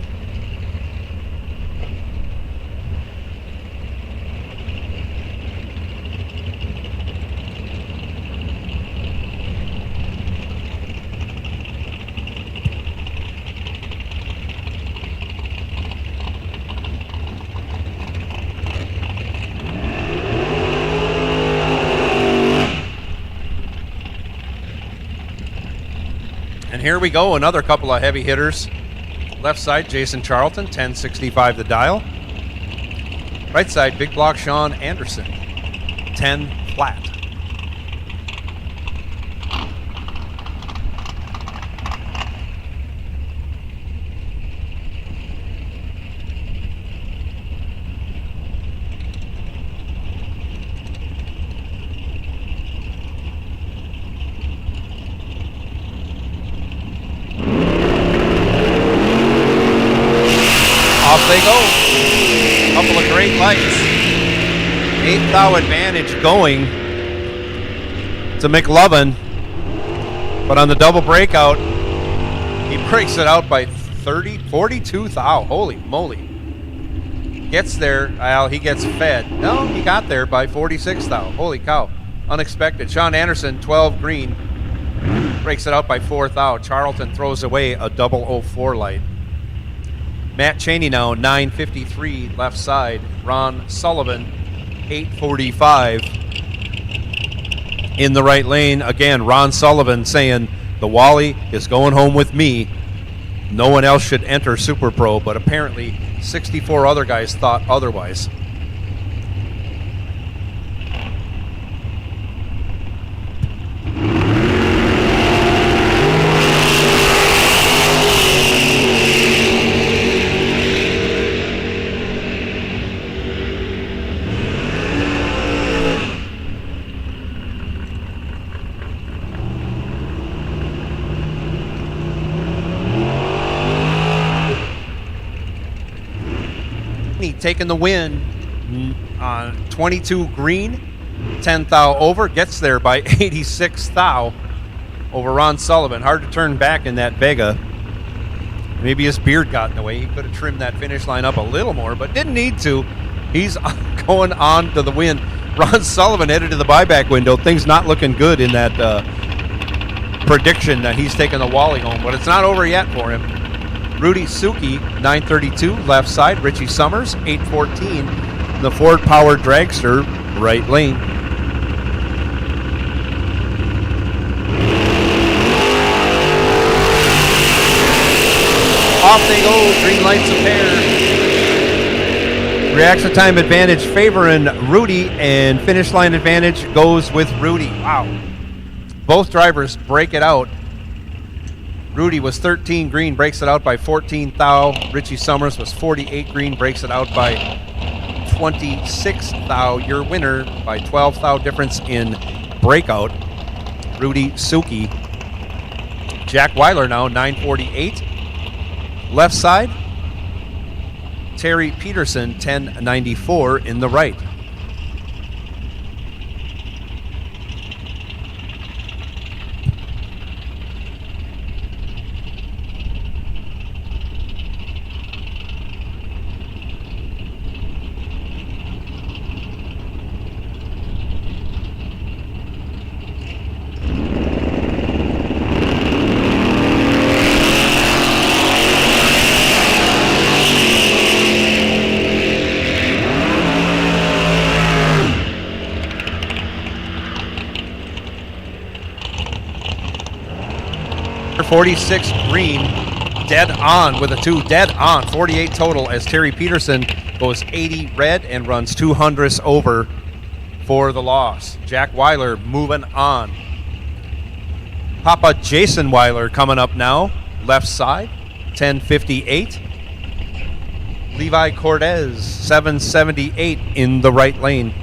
And here we go, another couple of heavy hitters. Left side, Jason Charlton, 1065 the dial. Right side, big block, Sean Anderson, 10 flat. Off they go. Couple of great lights. 8th thou advantage going to McLovin. But on the double breakout, he breaks it out by 42 thou. Holy moly. Gets there. He gets fed. No, he got there by 46 thou. Holy cow. Unexpected. Sean Anderson, 12 green. Breaks it out by 4 thou. Charlton throws away a 004 light. Matt Cheney now, 953 left side. Ron Sullivan, 845 in the right lane. Again, Ron Sullivan saying, the Wally is going home with me. No one else should enter Super Pro, but apparently 64 other guys thought otherwise. Taking the win on 22 green, 10 thou over, gets there by 86 thou over Ron Sullivan. Hard to turn back in that Vega. Maybe his beard got in the way. He could have trimmed that finish line up a little more, but didn't need to. He's going on to the win. Ron Sullivan headed to the buyback window. Things not looking good in that prediction that he's taking the Wally home, but it's not over yet for him. Rudy Suki, 932, left side. Richie Summers, 814. The Ford-powered Dragster, right lane. Off they go, green lights a pair. Reaction time advantage favoring Rudy, and finish line advantage goes with Rudy. Wow. Both drivers break it out. Rudy was 13 green, breaks it out by 14 thou. Richie Summers was 48 green, breaks it out by 26 thou. Your winner by 12 thou difference in breakout, Rudy Suki. Jack Weiler now, 948. Left side, Terry Peterson, 1094 in the right. Number 46 green, dead on with a 2, dead on, 48 total as Terry Peterson goes 80 red and runs 200 over for the loss. Jack Weiler moving on. Papa Jason Weiler coming up now, left side, 1058. Levi Cortez, 778 in the right lane.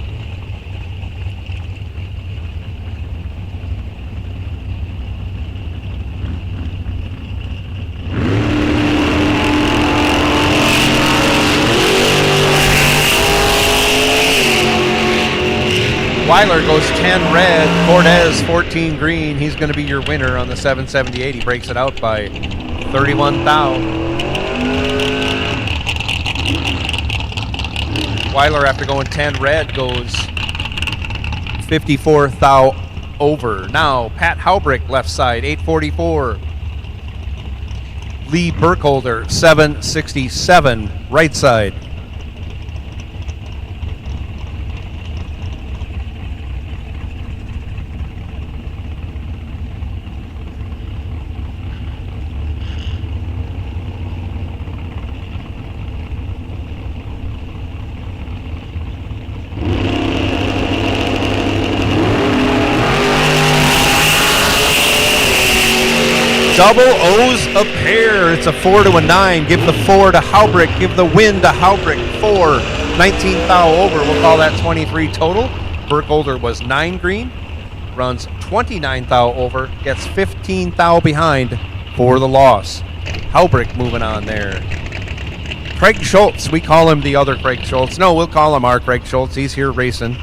Weiler goes 10 red. Cortez 14 green. He's going to be your winner on the 778. He breaks it out by 31 thou. Weiler, after going 10 red, goes 54 thou over. Now, Pat Haubrick, left side, 844. Lee Burkholder, 767, right side. Double O's a pair. It's a 4 to a 9. Give the 4 to Haubrick. Give the win to Haubrick. 4. 19 thou over. We'll call that 23 total. Burkholder was 9 green. Runs 29 thou over. Gets 15 thou behind for the loss. Haubrick moving on there. Craig Schultz. We call him the other Craig Schultz. No, we'll call him our Craig Schultz. He's here racing.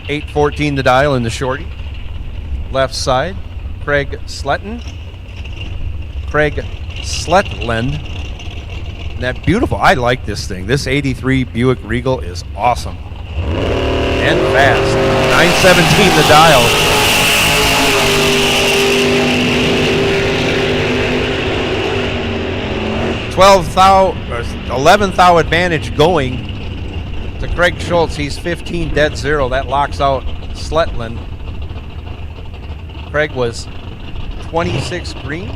814 the dial in the shorty. Left side. Craig Sletton. Craig Sletland. And that beautiful, I like this thing. This 83 Buick Regal is awesome. And fast. 917 the dial. 12 thou, or 11 thou advantage going to Craig Schultz. He's 15 dead zero. That locks out Sletland. Craig was 26 green,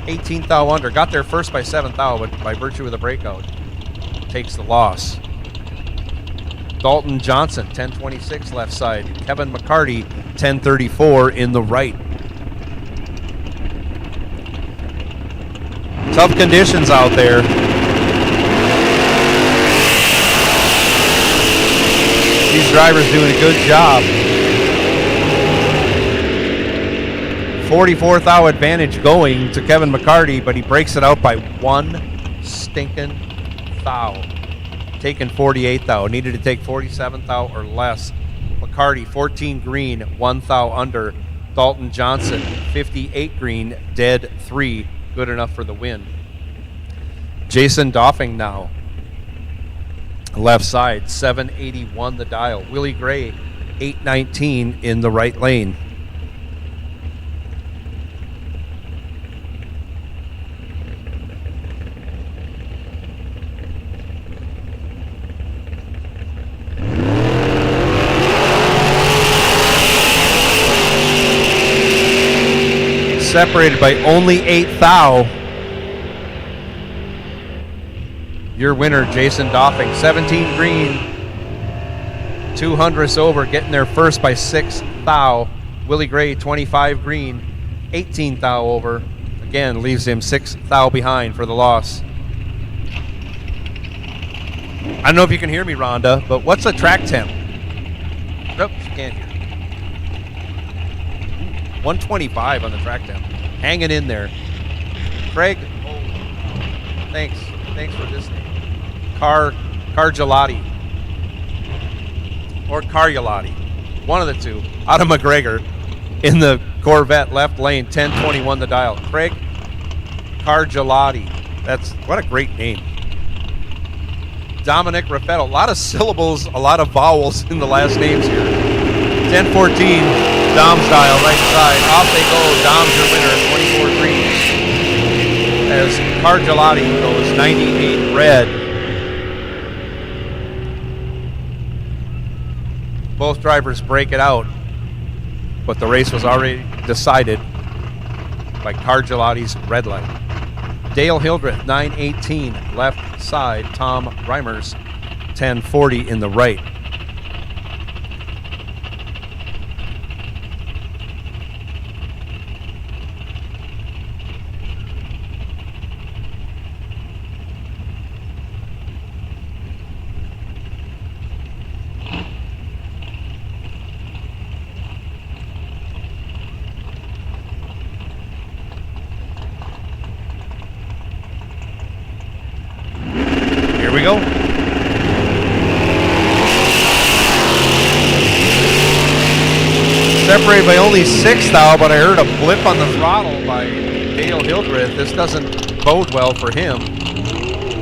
18 thou under. Got there first by 7 thou, but by virtue of the breakout, takes the loss. Dalton Johnson, 1026 left side. Kevin McCarty, 1034 in the right. Tough conditions out there. These drivers doing a good job. 44 thou advantage going to Kevin McCarty, but he breaks it out by 1 stinking thou. Taking 48 thou. Needed to take 47 thou or less. McCarty, 14 green, 1 thou under. Dalton Johnson, 58 green, dead 3. Good enough for the win. Jason Doffing now. Left side, 781 the dial. Willie Gray, 819 in the right lane. Separated by only 8 thou. Your winner, Jason Doffing, 17 green, 200 over, getting there first by 6 thou. Willie Gray, 25 green, 18 thou over. Again, leaves him 6 thou behind for the loss. I don't know if you can hear me, Rhonda, but what's the track temp? Nope, you can't hear. 125 on the track temp. Hanging in there. Craig, thanks for this name. Cargelati. Or Cargelati. One of the two. Out of McGregor in the Corvette left lane, 1021 the dial. Craig Cargelati. That's, what a great name. Dominic Raffetto. A lot of syllables, a lot of vowels in the last names here. 1014, Dom's dial, right side. Off they go. Dom's your winner, 24 green. As Cargelati goes 98 red. Both drivers break it out, but the race was already decided by Cargelati's red light. Dale Hildreth, 918, left side. Tom Reimers, 1040 in the right. Here we go. Sorry by only 6 thou, but I heard a blip on the throttle by Dale Hildreth. This doesn't bode well for him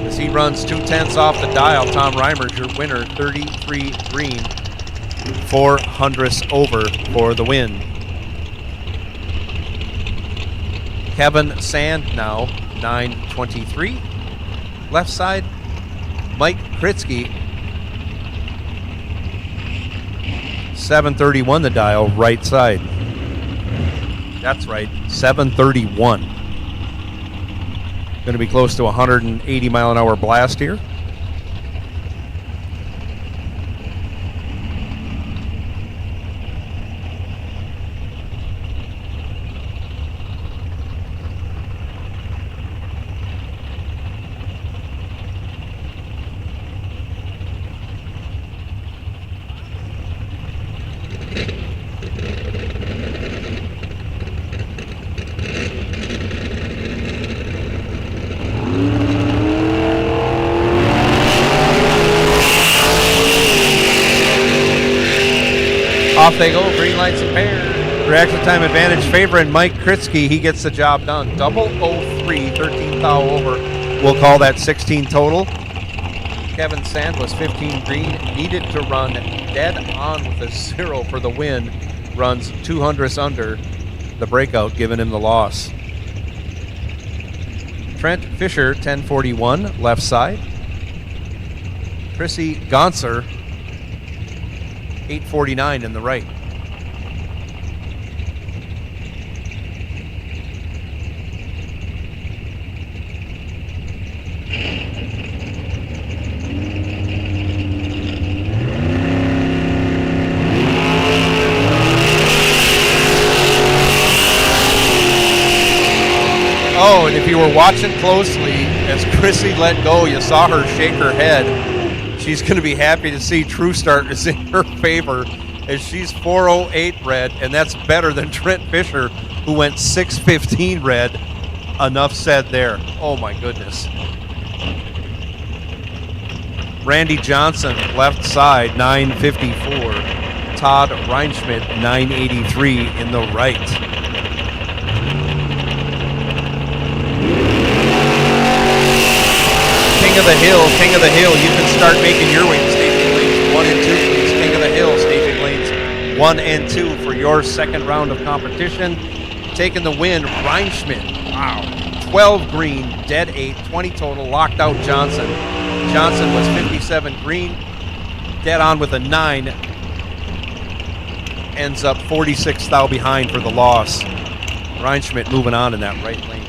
as he runs 2/10 off the dial. Tom Reimer's your winner, 33 green, 400ths over for the win. Kevin Sand now, 923. Left side, Mike Kritzky, 731 the dial, right side. That's right, 731. Going to be close to 180 mile an hour blast here. Off they go, green lights and pairs. Reaction time advantage favoring Mike Kritzky. He gets the job done. 003, 13 thou over. We'll call that 16 total. Kevin Sand was 15 green. Needed to run dead on with a 0 for the win. Runs 200ths under the breakout, giving him the loss. Trent Fisher, 1041, left side. Chrissy Gonser, 849 in the right. Oh, and if you were watching closely, as Chrissy let go, you saw her shake her head. She's going to be happy to see True Start is in her favor, as she's 408 red, and that's better than Trent Fisher, who went 615 red. Enough said there. Oh my goodness. Randy Johnson, left side, 954. Todd Reinschmidt, 983 in the right. King of the Hill, you can start making your way to staging lanes 1 and 2, please. King of the Hill, staging lanes 1 and 2 for your second round of competition. Taking the win, Reinschmidt. Wow. 12 green, dead 8, 20 total, locked out Johnson. Johnson was 57 green, dead on with a 9. Ends up 46 thou behind for the loss. Reinschmidt moving on in that right lane.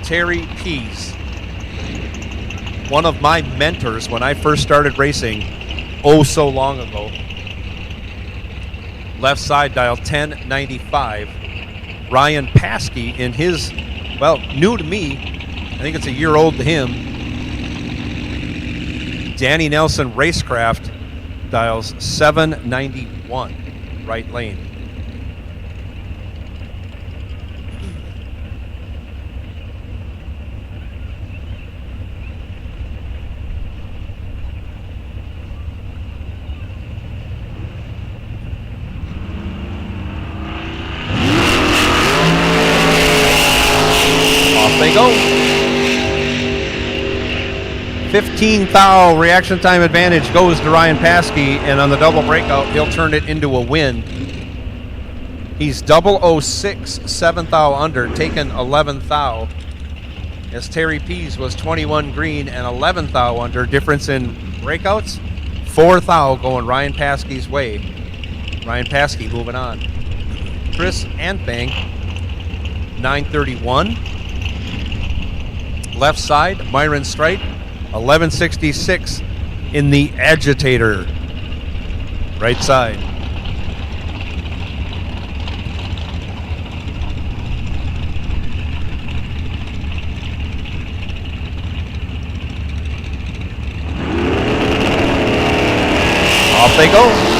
Terry Pease, one of my mentors when I first started racing oh so long ago. Left side dial, 1095. Ryan Paskey in his, well, new to me, I think it's a year old to him. Danny Nelson Racecraft dials 791, right lane. They go. 15 thou reaction time advantage goes to Ryan Paskey, and on the double breakout, he'll turn it into a win. He's 006, 7 thou under, taken 11 thou. As Terry Pease was 21 green and 11 thou under. Difference in breakouts, 4 thou going Ryan Paskey's way. Ryan Paskey moving on. Chris Antbang, 931. Left side, Myron Strite, 1166 in the Agitator. Right side. Off they go.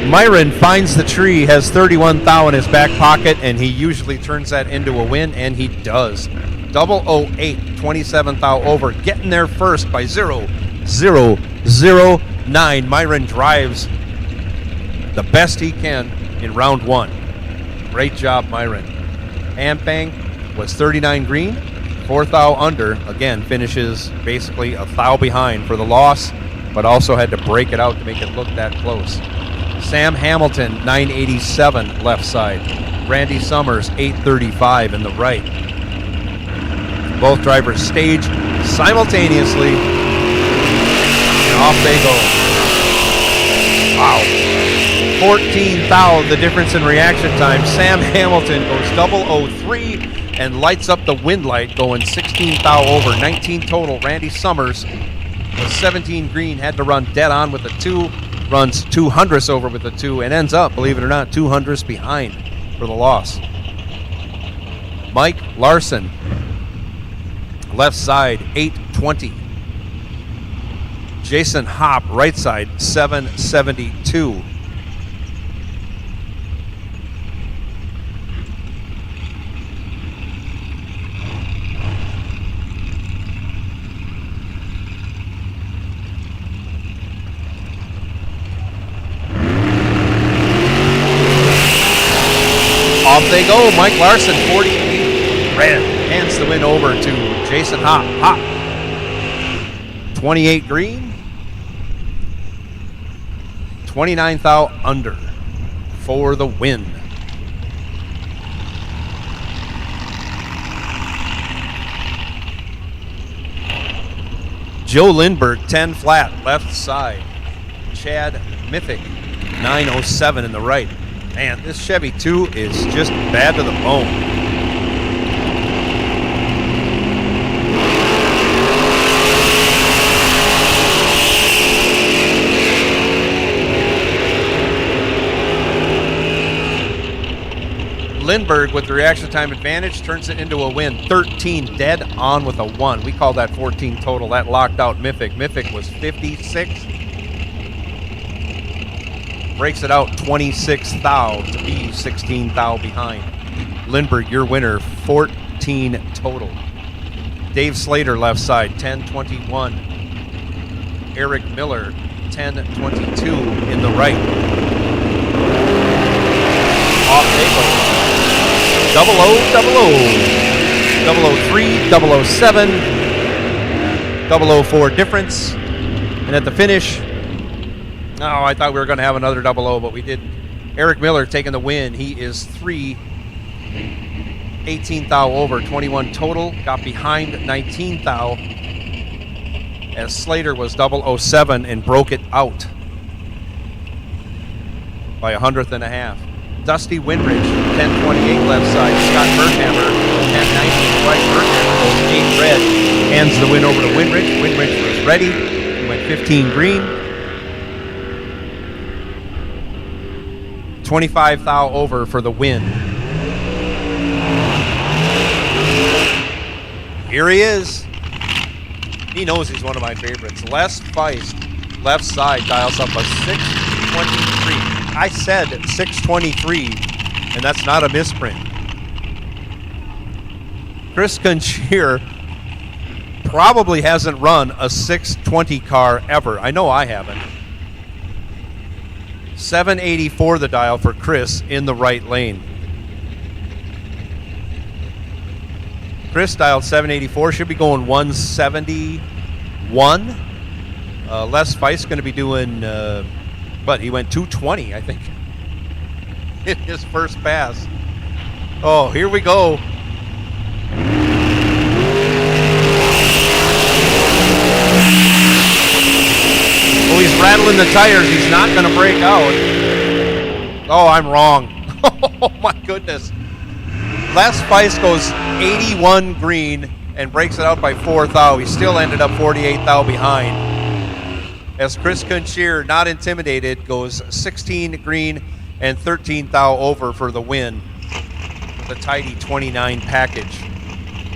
Myron finds the tree, has 31 thou in his back pocket, and he usually turns that into a win, and he does. 008, 27 thou over, getting there first by 0.009. Myron drives the best he can in round 1. Great job, Myron. Ampang was 39 green, 4 thou under. Again, finishes basically a thou behind for the loss, but also had to break it out to make it look that close. Sam Hamilton, 987 left side. Randy Summers, 835 in the right. Both drivers stage simultaneously, and off they go. Wow. 14 thou, the difference in reaction time. Sam Hamilton goes 003 and lights up the wind light, going 16 thou over, 19 total. Randy Summers was 17 green, had to run dead on with the 2, runs 200ths over with the 2, and ends up, believe it or not, 200ths behind for the loss. Mike Larson, left side, 820. Jason Hopp, right side, 772. Off they go. Mike Larson, 48 red, hands the win over to Jason Hopp. Hopp, 28 green, 29 thou under for the win. Joe Lindbergh, 10 flat, left side. Chad Mythic, 907 in the right. Man, this Chevy 2 is just bad to the bone. Lindbergh, with the reaction time advantage, turns it into a win. 13 dead on with a 1. We call that 14 total. That locked out Mythic. Mythic was 56. Breaks it out 26 thou to be 16 thou behind. Lindbergh, your winner, 14 total. Dave Slater, left side, 1021. Eric Miller, 1022 in the right. Off they go. 000, 003, 007, 004 difference. And at the finish, oh, I thought we were going to have another 00, but we didn't. Eric Miller taking the win. He is 18 thou over, 21 total. Got behind 19 thou as Slater was 007 and broke it out by a 100th and a half. Dusty Winrich, 1028 left side. Scott Berghammer, 1019 right. Berghammer goes 8 red. Hands the win over to Winrich. Winrich was ready. He went 15 green. 25 thou over for the win. Here he is. He knows he's one of my favorites. Les Feist, left side, dials up a 623. I said 623, and that's not a misprint. Chris Conchier probably hasn't run a 620 car ever. I know I haven't. 784 the dial for Chris in the right lane. Chris dialed 784, should be going 171. Les Feist going to be doing, but he went 220, I think, in his first pass. Oh, here we go. Oh, he's rattling the tires. He's not going to break out. Oh, I'm wrong. Oh, my goodness. Les Feist goes 81 green and breaks it out by 4 thou. He still ended up 48 thou behind. As Chris Conchier, not intimidated, goes 16 green and 13 thou over for the win. The tidy 29 package.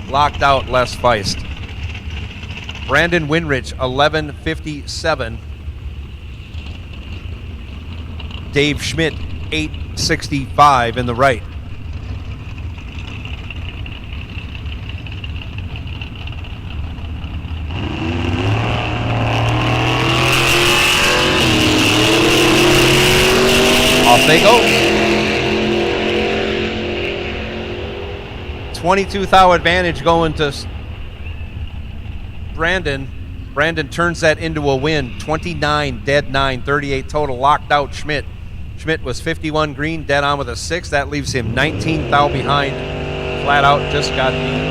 Locked out Les Feist. Brandon Winrich, 1157. Dave Schmidt, 865 in the right. Off they go. 22 thou advantage going to Brandon. Brandon turns that into a win. 29, dead 9, 38 total. Locked out Schmidt. Schmidt was 51 green, dead on with a 6. That leaves him 19 thou behind. Flat out just got beat.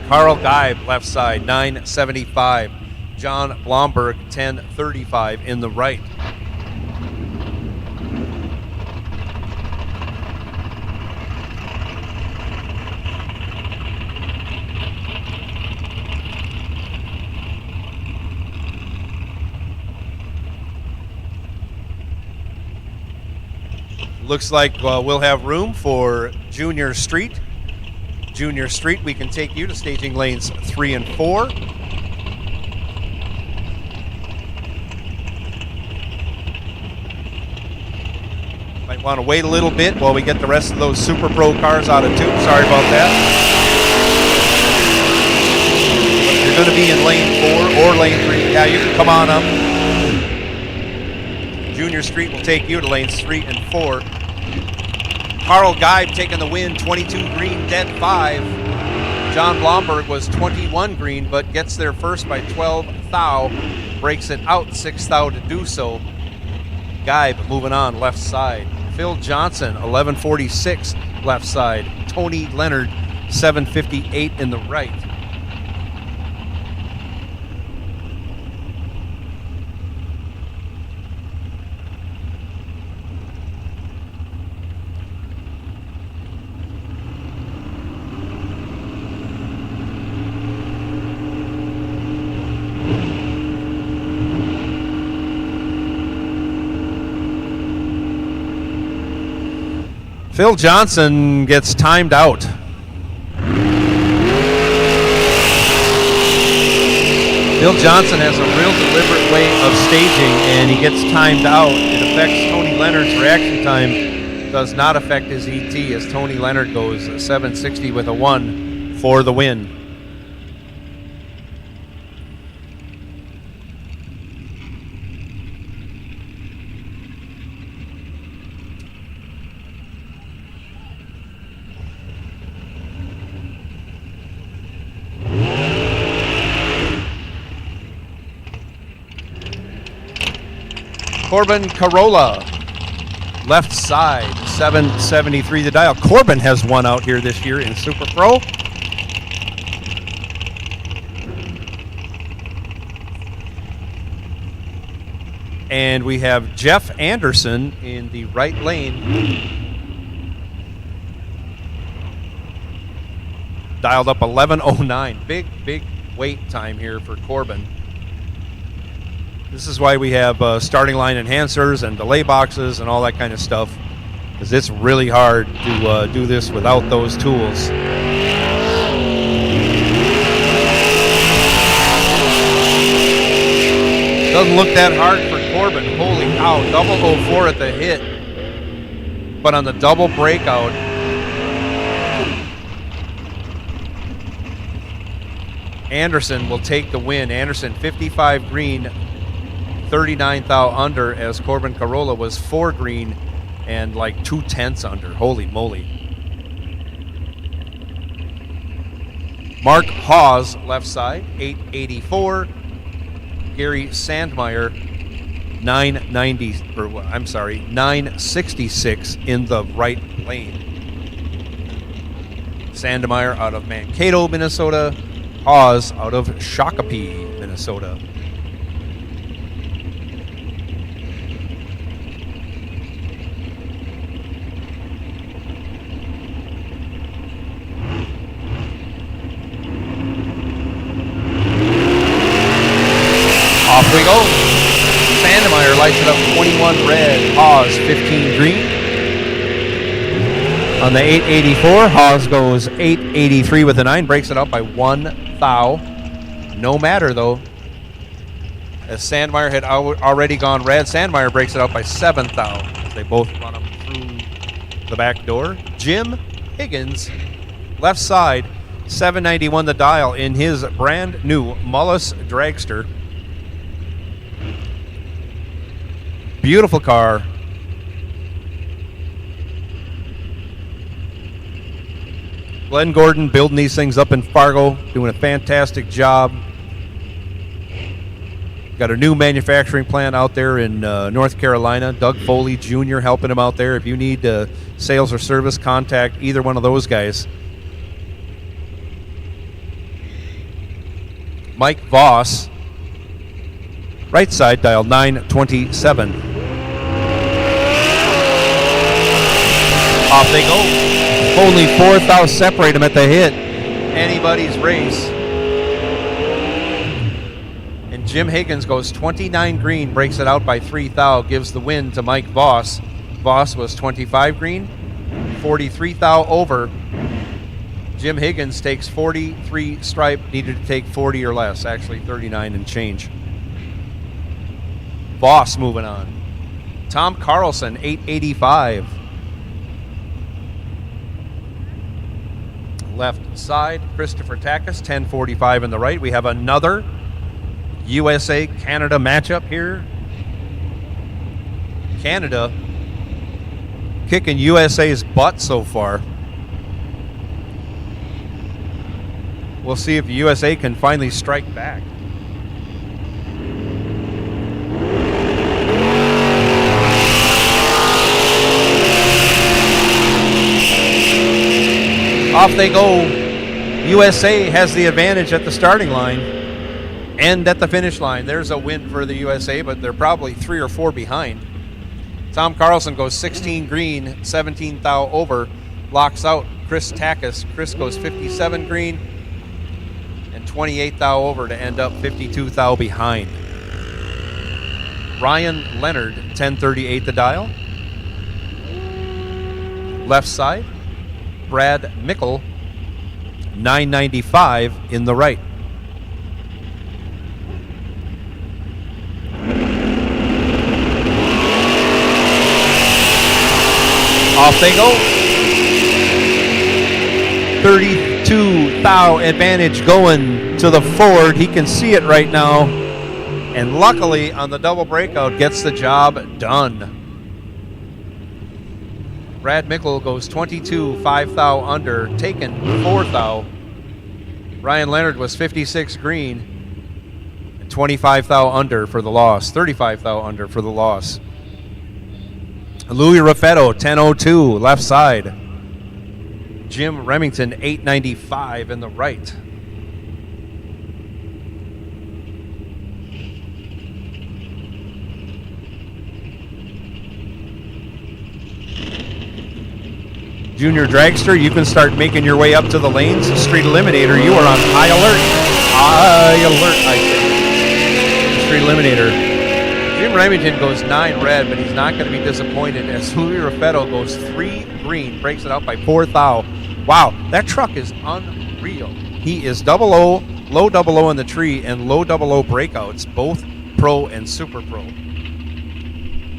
Carl Geib, left side, 975. John Blomberg, 1035 in the right. Looks like we'll have room for Junior Street. Junior Street, we can take you to staging lanes 3 and 4. Might want to wait a little bit while we get the rest of those Super Pro cars out of tube. Sorry about that. You're going to be in lane 4 or lane 3. Yeah, you can come on up. Junior Street will take you to lanes 3 and 4. Carl Geib taking the win, 22 green, dead 5. John Blomberg was 21 green, but gets there first by 12 thou. Breaks it out 6 thou to do so. Geib moving on, left side. Phil Johnson, 1146, left side. Tony Leonard, 758 in the right. Phil Johnson gets timed out. Phil Johnson has a real deliberate way of staging, and he gets timed out. It affects Tony Leonard's reaction time. Does not affect his ET as Tony Leonard goes 760 with a 1 for the win. Corbin Carolla, left side, 773 the dial. Corbin has won out here this year in Super Pro. And we have Jeff Anderson in the right lane. Dialed up 1109. Big wait time here for Corbin. This is why we have starting line enhancers and delay boxes and all that kind of stuff, because it's really hard to do this without those tools. Doesn't look that hard for Corbin. Holy cow, double 04 at the hit. But on the double breakout, Anderson will take the win. Anderson 55 green, 39 thou under, as Corbin Carolla was 4 green and like 2/10 under. Holy moly. Mark Hawes, left side, 884. Gary Sandmeyer, 966 in the right lane. Sandmeyer out of Mankato, Minnesota. Hawes out of Shakopee, Minnesota. Off we go. Sandemeyer lights it up 21 red, Hawes 15 green. On the 884, Hawes goes 883 with a 9, breaks it up by 1 thou. No matter though, as Sandmeyer had already gone red, Sandmeyer breaks it up by 7 thou. They both run them through the back door. Jim Higgins, left side, 791 the dial in his brand new Mullis Dragster. Beautiful car, Glenn Gordon building these things up in Fargo, doing a fantastic job. Got a new manufacturing plant out there in North Carolina. Doug Foley Jr. helping him out there. If you need sales or service, contact either one of those guys. Mike Voss, right side, dial 927. Off they go. Only 4 thou separate them at the hit. Anybody's race. And Jim Higgins goes 29 green, breaks it out by 3 thou, gives the win to Mike Voss. Voss was 25 green, 43 thou over. Jim Higgins takes 43 stripe, needed to take 40 or less, actually 39 and change. Voss moving on. Tom Carlson, 885. Left side, Christopher Takis, 1045 in the right. We have another USA-Canada matchup here. Canada kicking USA's butt so far. We'll see if the USA can finally strike back. Off they go. USA has the advantage at the starting line and at the finish line. There's a win for the USA, but they're probably 3 or 4 behind. Tom Carlson goes 16 green, 17 thou over, locks out Chris Takis. Chris goes 57 green and 28 thou over to end up 52 thou behind. Ryan Leonard, 1038 the dial. Left side, Brad Mickle, 995 in the right. Off they go. 32 thou advantage going to the Ford. He can see it right now. And luckily on the double breakout gets the job done. Brad Mickle goes 22, 5 thou under, taken 4 thou. Ryan Leonard was 56 green, and 25 thou under for the loss, 35 thou under for the loss. Louis Raffetto, 1002, left side. Jim Remington, 895 in the right. Junior Dragster, you can start making your way up to the lanes. Street Eliminator, you are on high alert. High alert, I say. Street Eliminator. Jim Remington goes 9 red, but he's not going to be disappointed as Louis Raffetto goes 3 green, breaks it out by 4 thou. Wow, that truck is unreal. He is double O, low double O in the tree, and low double O breakouts, both pro and super pro.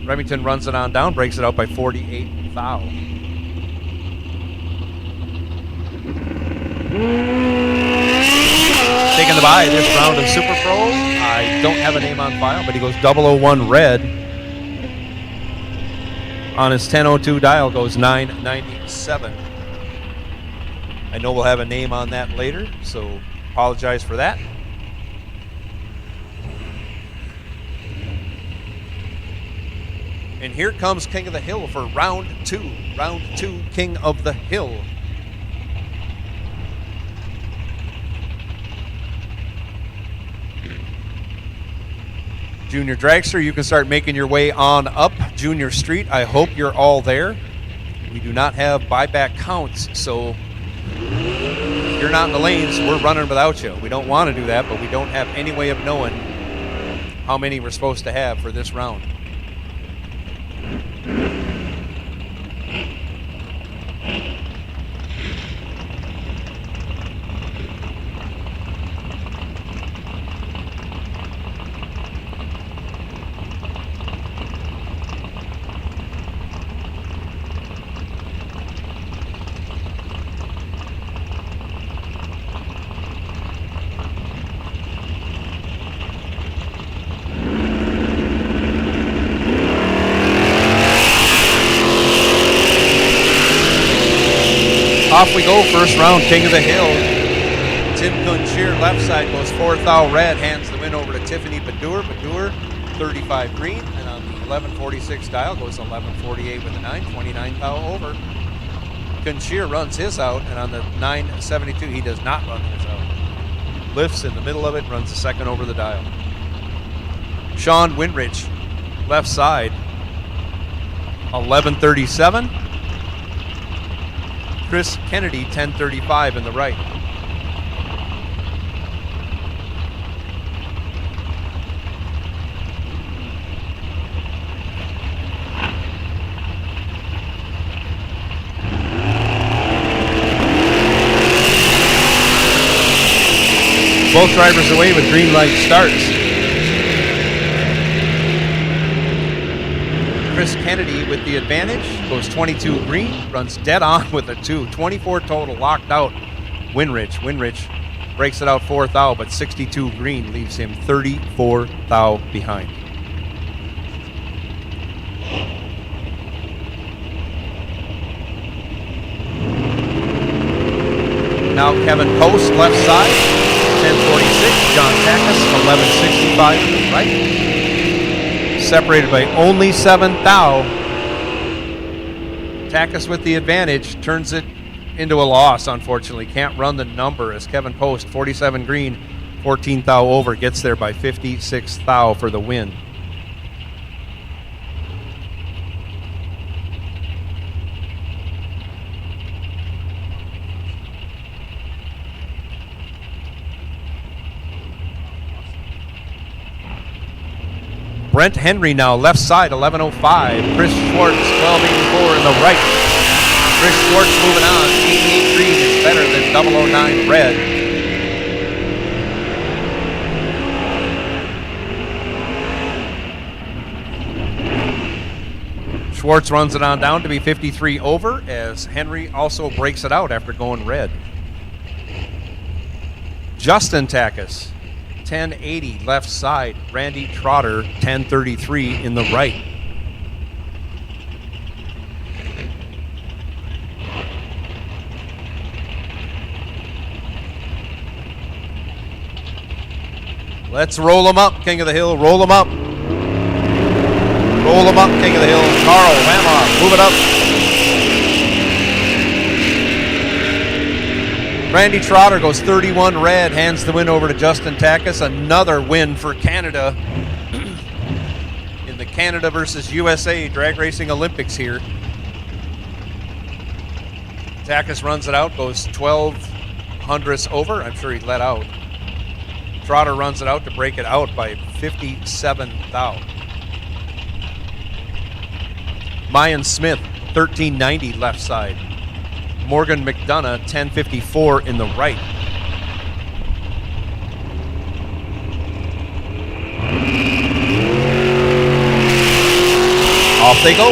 Remington runs it on down, breaks it out by 48 thou. Taking the bye this round of Super Pro. I don't have a name on file, but he goes 001 red. On his 1002 dial goes 997. I know we'll have a name on that later, so apologize for that. And here comes King of the Hill for round 2. Round 2, King of the Hill. Junior Dragster, you can start making your way on up Junior Street. I hope you're all there. We do not have buyback counts, so if you're not in the lanes, we're running without you. We don't want to do that, but we don't have any way of knowing how many we're supposed to have for this round. Off we go, first round, King of the Hill. Tim Kunshir, left side, goes 4th thou red, hands the win over to Tiffany Badur. Badur, 35 green, and on the 1146 dial goes 1148 with a 9, 29 thou over. Kunshir runs his out, and on the 972, he does not run his out. Lifts in the middle of it, runs the second over the dial. Sean Winrich, left side, 1137. Chris Kennedy, 1035 in the right. Both drivers away with green light starts. Chris Kennedy with the advantage, goes 22 green, runs dead on with a 2. 24 total, locked out. Winrich breaks it out 4th thou, but 62 green leaves him 34 thou behind. Now Kevin Post, left side, 1046. John Takis, 1165 to the right. Separated by only 7 thou. Takis with the advantage, turns it into a loss, unfortunately. Can't run the number as Kevin Post, 47 green, 14 thou over, gets there by 56 thou for the win. Brent Henry now, left side, 1105. Chris Schwartz, 1284 in the right. Chris Schwartz moving on. 88 green is better than 009 red. Schwartz runs it on down to be 53 over as Henry also breaks it out after going red. Justin Takis, 1080 left side. Randy Trotter, 1033 in the right. Let's roll them up, King of the Hill. Roll them up. Roll them up, King of the Hill. Carl, Whamma, move it up. Randy Trotter goes 31 red, hands the win over to Justin Takis. Another win for Canada in the Canada versus USA Drag Racing Olympics here. Takis runs it out, goes 12 hundredths over. I'm sure he let out. Trotter runs it out to break it out by 57 thou. Mayan Smith, 1390 left side. Morgan McDonough, 1054 in the right. Off they go.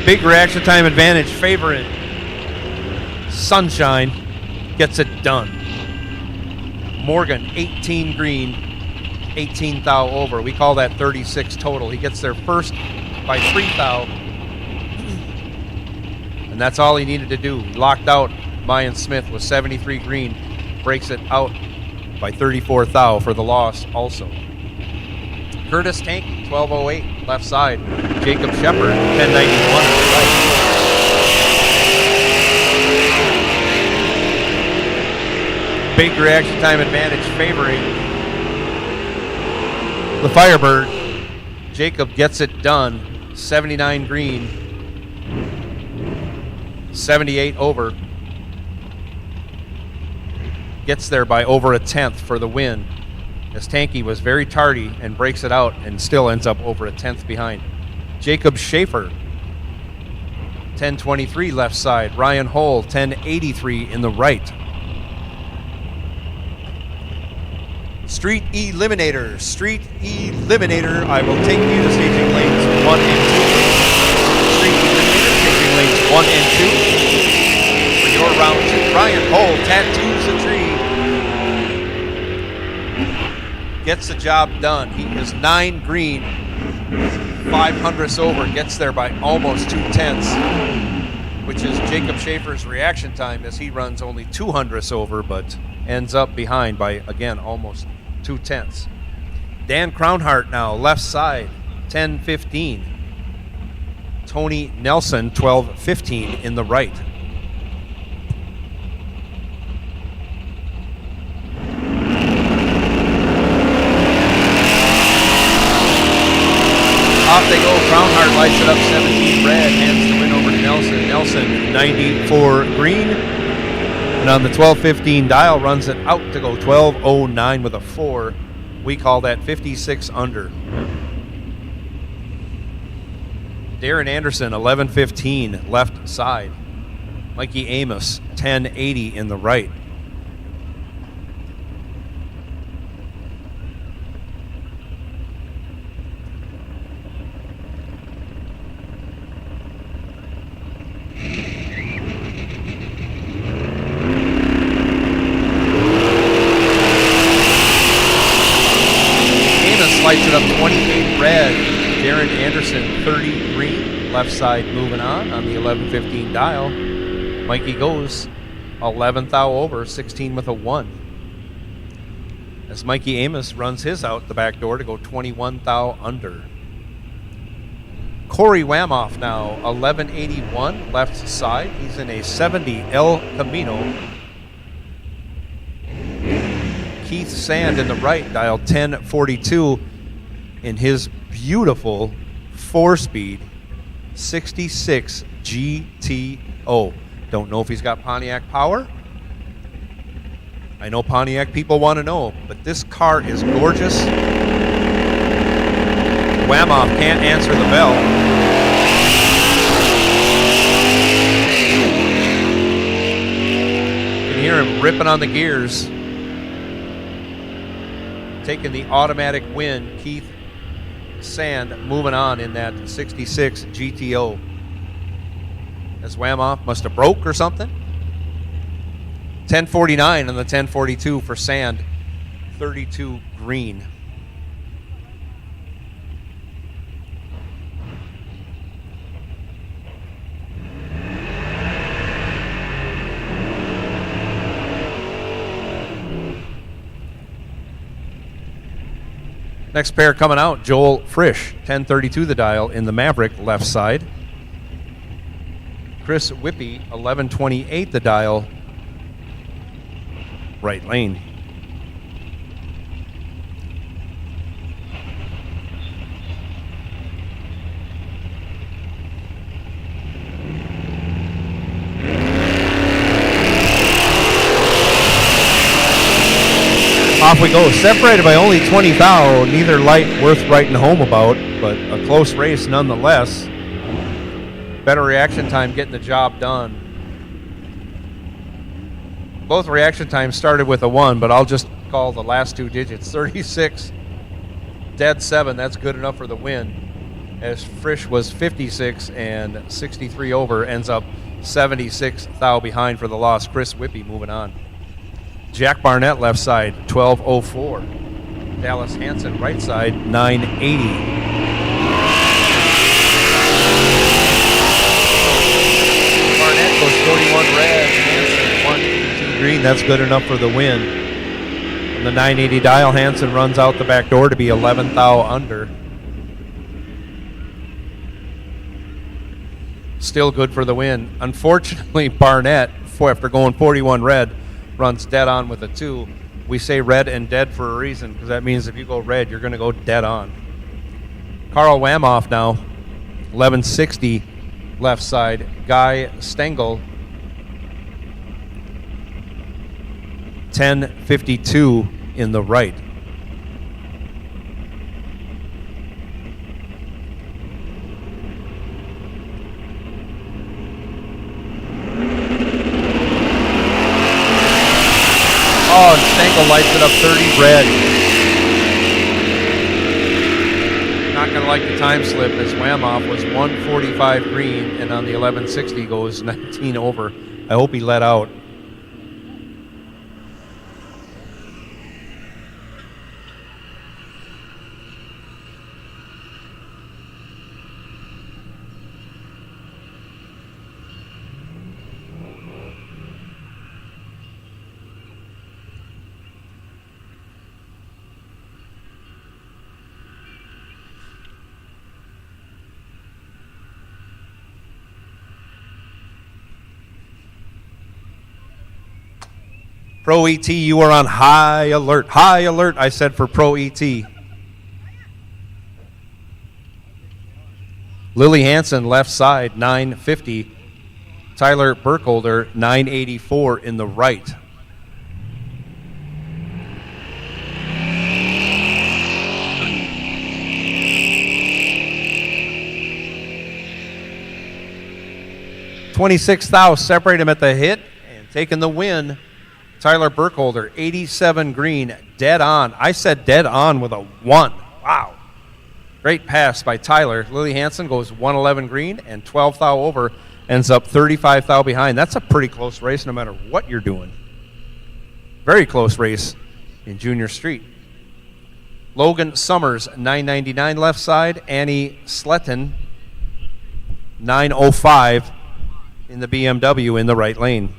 Big reaction time advantage favorite. Sunshine gets it done. Morgan, 18 green, 18 thou over. We call that 36 total. He gets there first by 3 thou. And that's all he needed to do. He locked out Mayan Smith with 73 green, breaks it out by 34 thou for the loss also. Curtis Tanky, 1208 left side. Jacob Shepard, 1091 to the right. Big reaction time advantage favoring the Firebird. Jacob gets it done. 79 green, 78 over. Gets there by over a tenth for the win, as Tanky was very tardy and breaks it out and still ends up over a tenth behind. Jacob Schaefer, 1023 left side. Ryan Hull, 1083 in the right. Street Eliminator. Street Eliminator. I will take you to staging lanes 1 and 2. Street Eliminator, staging lanes 1 and 2. For your round 2, Ryan Hull tattoos a tree. Gets the job done. He is 9 green, 500ths over, gets there by almost 2/10, which is Jacob Schaefer's reaction time as he runs only 200ths over, but ends up behind by, again, almost 2/10. Dan Crownhart now, left side, 10:15. Tony Nelson, 12:15 in the right. Off they go. Crownhart lights it up 17 red, hands the win over to Nelson. Nelson 94 green. And on the 12:15 dial, runs it out to go 12:09 with a 4. We call that 56 under. Darren Anderson 11:15 left side. Mikey Amos 10:80 in the right. Lights it up 28 red. Darren Anderson 30 green. Left side moving on the 11:15 dial. Mikey goes 11th thou over, 16 with a 1. As Mikey Amos runs his out the back door to go 21 thou under. Corey Wamoff now 1181 left side. He's in a 70 El Camino. Keith Sand in the right, dial 1042 in his beautiful 4-speed 66 GTO. Don't know if he's got Pontiac power. I know Pontiac people want to know, but this car is gorgeous. Wamoff can't answer the bell. You can hear him ripping on the gears. Taking the automatic win, Keith Sand moving on in that 66 GTO. As Wamoff must have broke or something. 1049 on the 1042 for Sand, 32 green. Next pair coming out, Joel Frisch, 1032 the dial in the Maverick left side. Chris Whippy, 1128 the dial, right lane. Off we go. Separated by only 20 thou. Neither light worth writing home about, but a close race nonetheless. Better reaction time getting the job done. Both reaction times started with a 1, but I'll just call the last two digits 36, dead 7. That's good enough for the win. As Frisch was 56 and 63 over, ends up 76 thou behind for the loss. Chris Whippy moving on. Jack Barnett left side, 1204. Dallas Hansen right side, 980. Barnett goes 41 red, Hansen 182 green. That's good enough for the win. On the 980 dial, Hansen runs out the back door to be 11th thou under. Still good for the win. Unfortunately, Barnett, after going 41 red, runs dead on with a 2. We say red and dead for a reason, because that means if you go red, you're going to go dead on. Carl Wamoff now, 1160 left side. Guy Stengel, 1052 in the right. Oh, and Stengel lights it up 30 red. Not going to like the time slip as Wamoff was 145 green and on the 1160 goes 19 over. I hope he let out. Pro ET, you are on high alert. High alert, I said for Pro ET. Lily Hansen, left side, 950. Tyler Burkholder, 984 in the right. $26,000 separate him at the hit and taking the win. Tyler Burkholder, 87 green, dead on. I said dead on with a 1. Wow. Great pass by Tyler. Lily Hansen goes 111 green and 12 thou over, ends up 35 thou behind. That's a pretty close race no matter what you're doing. Very close race in Junior Street. Logan Summers, 999 left side. Annie Sletton, 905 in the BMW in the right lane.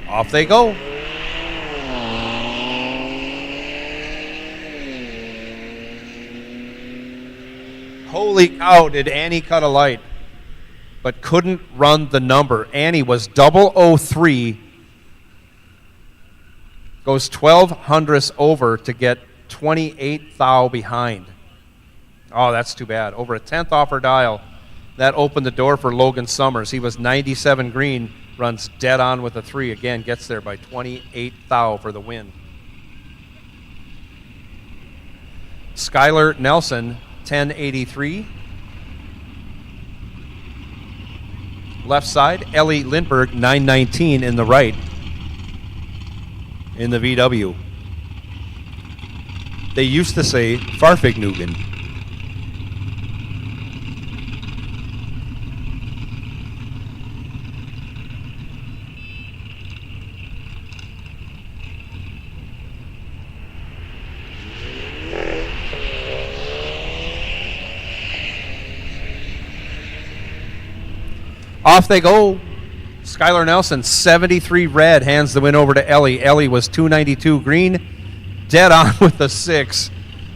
Off they go. Holy cow, did Annie cut a light, but couldn't run the number. Annie was 003, goes 12 hundredths over to get 28 thou behind. Oh, that's too bad. Over a tenth off her dial. That opened the door for Logan Summers. He was 97 green, runs dead on with a 3. Again, gets there by 28 thou for the win. Skylar Nelson, 1083. Left side, Ellie Lindberg, 919 in the right in the VW. They used to say Farfignugan. Off they go. Skylar Nelson, 73 red, hands the win over to Ellie. Ellie was 292 green, dead on with a 6.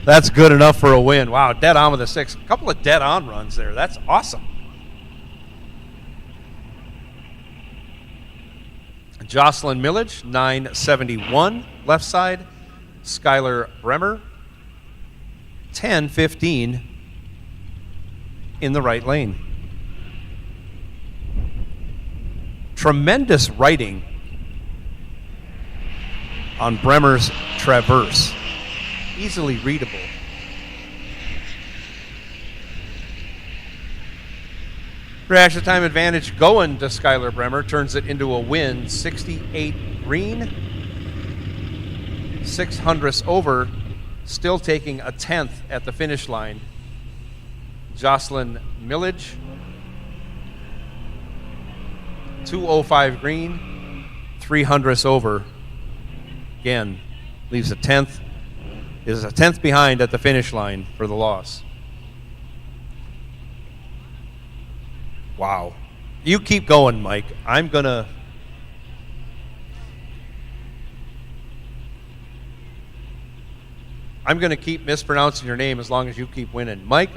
That's good enough for a win. Wow, dead on with a 6. A couple of dead on runs there. That's awesome. Jocelyn Millage, 971 left side. Skylar Bremer, 1015 in the right lane. Tremendous writing on Bremer's Traverse. Easily readable. Reaction time advantage going to Skylar Bremer. Turns it into a win. 68 green. 6 hundredths over. Still taking a tenth at the finish line. Jocelyn Millage. 205 green, 3 hundredths over. Again, leaves a tenth, is a tenth behind at the finish line for the loss. Wow. You keep going, Mike. I'm gonna keep mispronouncing your name as long as you keep winning. Mike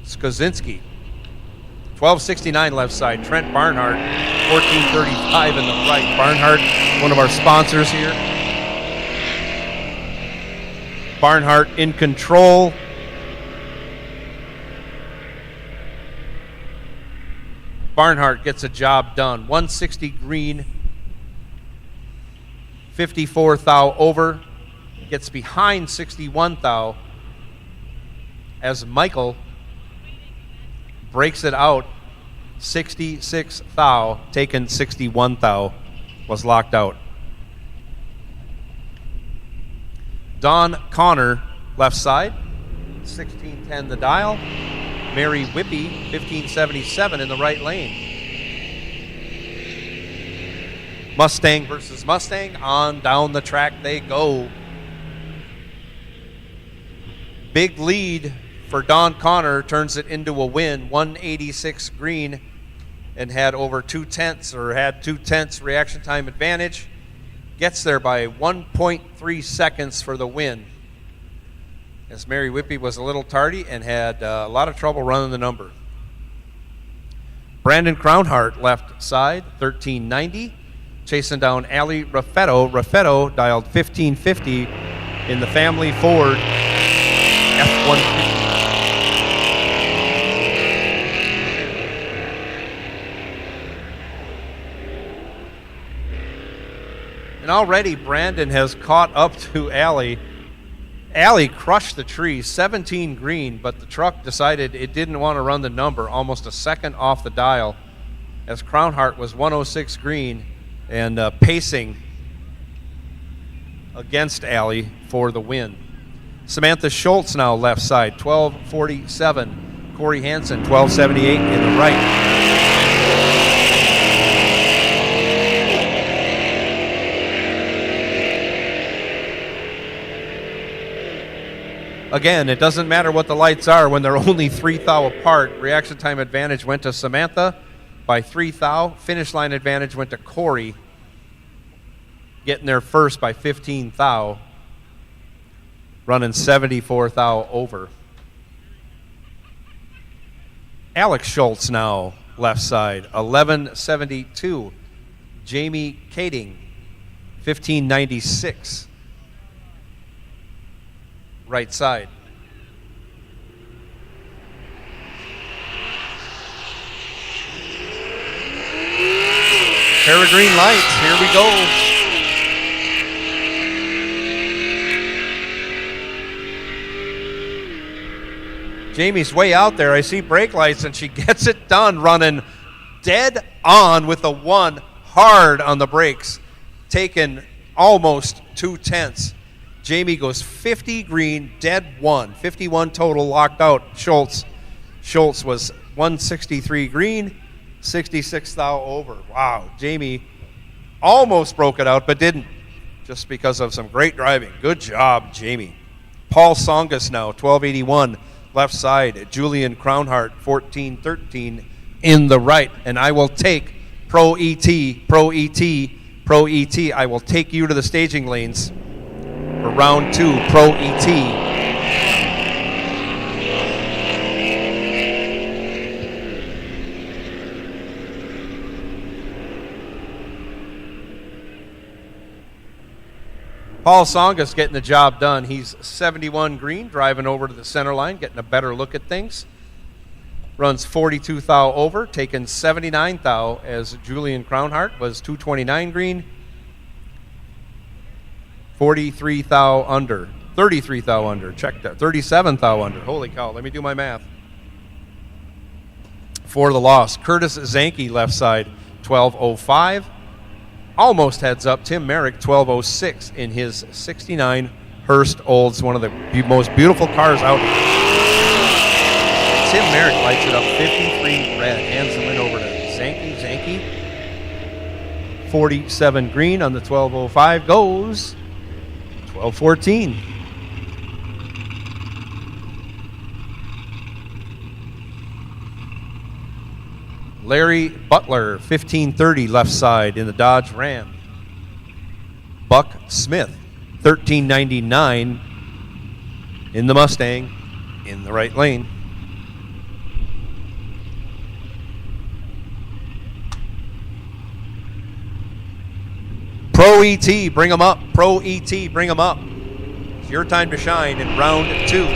Skozinski, 1269 left side. Trent Barnhart, 1435 in the right. Barnhart, one of our sponsors here. Barnhart in control. Barnhart gets a job done. 160 green, 54 thou over. Gets behind 61 thou as Michael breaks it out. 66 thou, taken 61 thou, was locked out. Don Connor, left side, 1610 the dial. Mary Whippy, 1577 in the right lane. Mustang versus Mustang, on down the track they go. Big lead for Don Connor, turns it into a win, 186 green, and had over 2 tenths reaction time advantage. gets there by 1.3 seconds for the win, as Mary Whippy was a little tardy and had a lot of trouble running the number. Brandon Crownhart, left side, 1390, chasing down Allie Raffetto. Raffetto dialed 1550 in the family Ford F-150. And already Brandon has caught up to Allie. Allie crushed the tree, 17 green, but the truck decided it didn't want to run the number, almost a second off the dial, as Crownhart was 106 green and pacing against Allie for the win. Samantha Schultz now left side, 1247. Corey Hansen, 1278 in the right. Again, it doesn't matter what the lights are when they're only 3 thou apart. Reaction time advantage went to Samantha by 3 thou. Finish line advantage went to Corey, getting there first by 15 thou, running 74 thou over. Alex Schultz now left side, 1172. Jamie Kading, 1596. Right side. Pair of green lights. Here we go. Jamie's way out there. I see brake lights, and she gets it done running dead on with a 1 hard on the brakes, taking almost 2/10. Jamie goes 50 green, dead 1, 51 total locked out. Schultz was 163 green, 66 thou over. Wow, Jamie almost broke it out, but didn't, just because of some great driving. Good job, Jamie. Paul Songus now, 1281, left side. Julian Crownhart, 1413 in the right. And I will take Pro ET. I will take you to the staging lanes for round 2, Pro ET. Paul Songus getting the job done. He's 71 green, driving over to the center line, getting a better look at things. Runs 42 thou over, taking 79 thou, as Julian Crownhart was 229 green, 43 thou under, 33 thou under, check that, 37 thou under. Holy cow, let me do my math. For the loss, Curtis Zanke left side, 1205. Almost heads up, Tim Merrick, 1206 in his 69 Hearst Olds, one of the most beautiful cars out here. Tim Merrick lights it up 53 red, hands the win over to Zanke. 47 green on the 1205 goes 1214. Larry Butler, 1530 left side in the Dodge Ram. Buck Smith, 1399 in the Mustang in the right lane. Pro ET, bring them up. Pro ET, bring them up. It's your time to shine in round 2.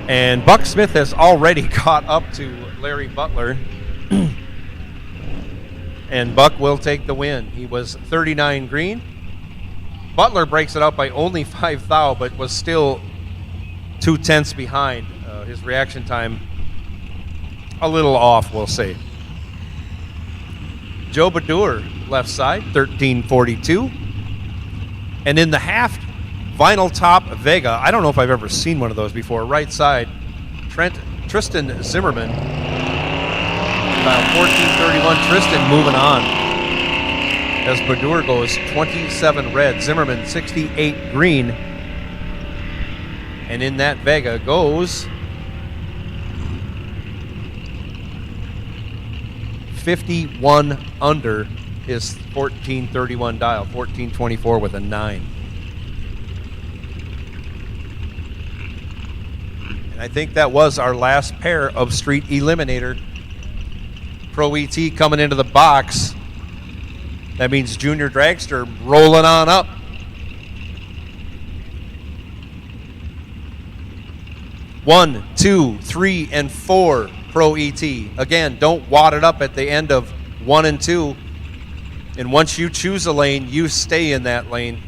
And Buck Smith has already caught up to Larry Butler. And Buck will take the win. He was 39 green. Butler breaks it out by only 5 thou, but was still 2/10 behind. His reaction time a little off, we'll say. Joe Badur, left side, 1342. And in the half vinyl top Vega, I don't know if I've ever seen one of those before, right side, Tristan Zimmerman. 1431, Tristan moving on. As Badur goes 27 red, Zimmerman 68 green. And in that Vega goes 51 under his 1431 dial, 1424 with a 9. And I think that was our last pair of Street Eliminator. Pro ET coming into the box. That means Junior Dragster rolling on up. One, two, three, and 4 Pro ET. Again, don't wad it up at the end of 1 and 2. And once you choose a lane, you stay in that lane.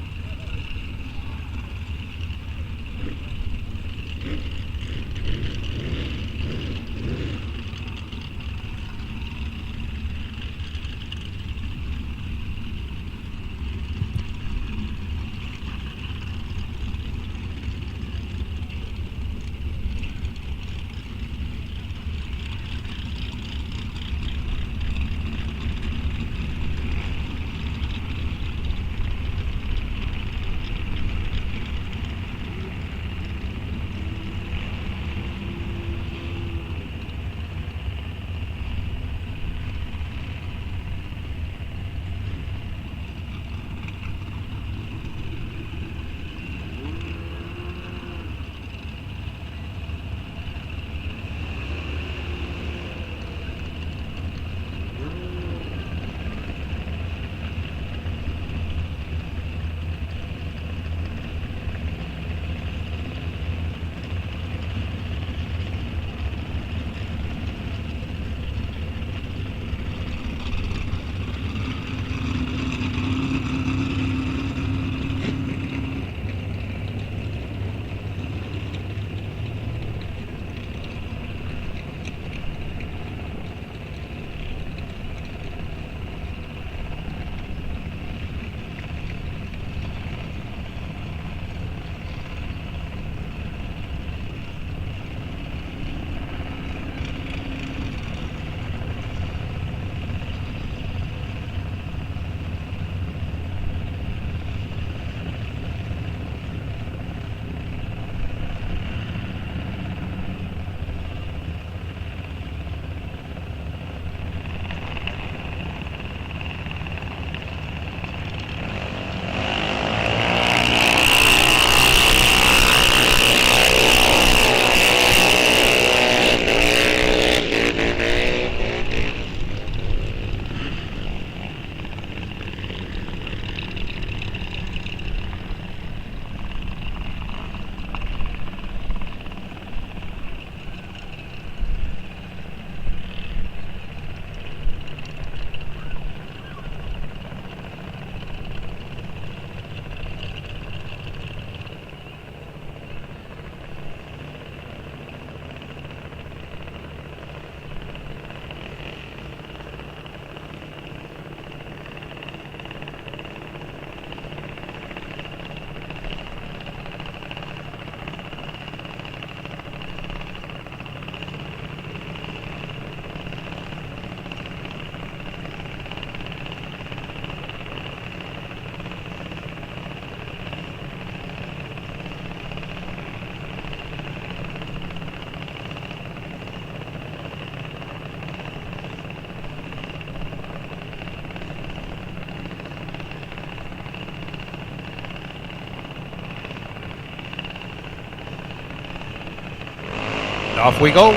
Off we go.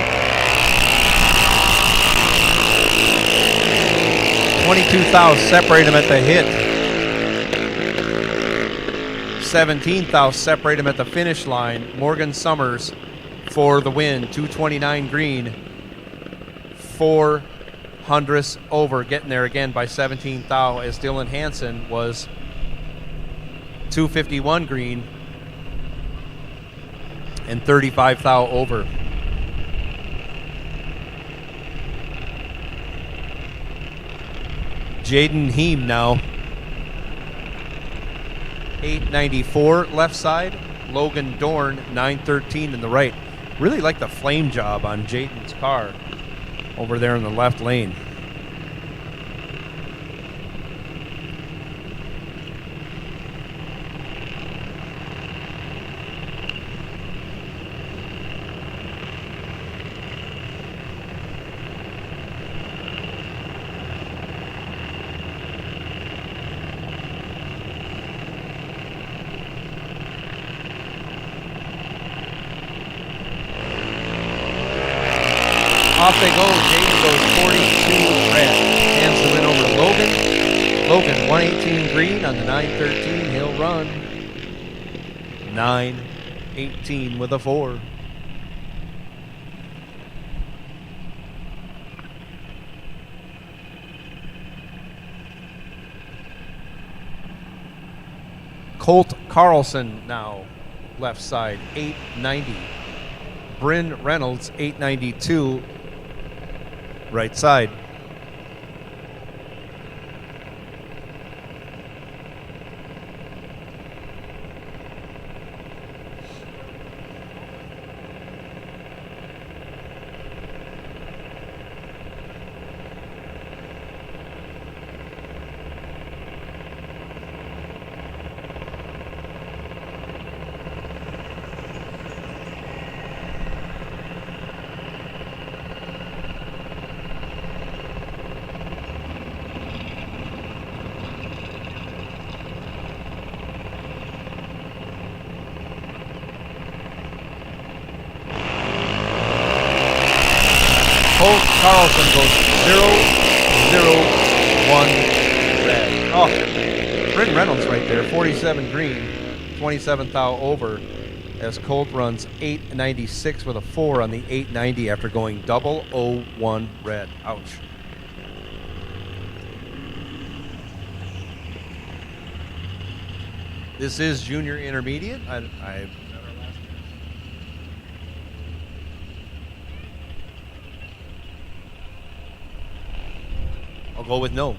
22 thou separate him at the hit. 17 thou separate him at the finish line. Morgan Summers for the win. 229 green. 400ths over. Getting there again by 17 thou as Dylan Hansen was 251 green and 35 thou over. Jaden Heem now. 894 left side. Logan Dorn 913 in the right. Really like the flame job on Jaden's car over there in the left lane. Off they go. Jaden goes 42 red. Hands the win over to Logan. Logan 118 green on the 913. He'll run 918 with a 4. Colt Carlson now left side 890. Bryn Reynolds 892 right side. Colt Carlson goes 0-0-1 red. Oh, Bryn Reynolds right there, 47 green, 27th thou over, as Colt runs 896 with a 4 on the 890 after going 0-0-1 red. Ouch. This is junior intermediate. I'll go with no.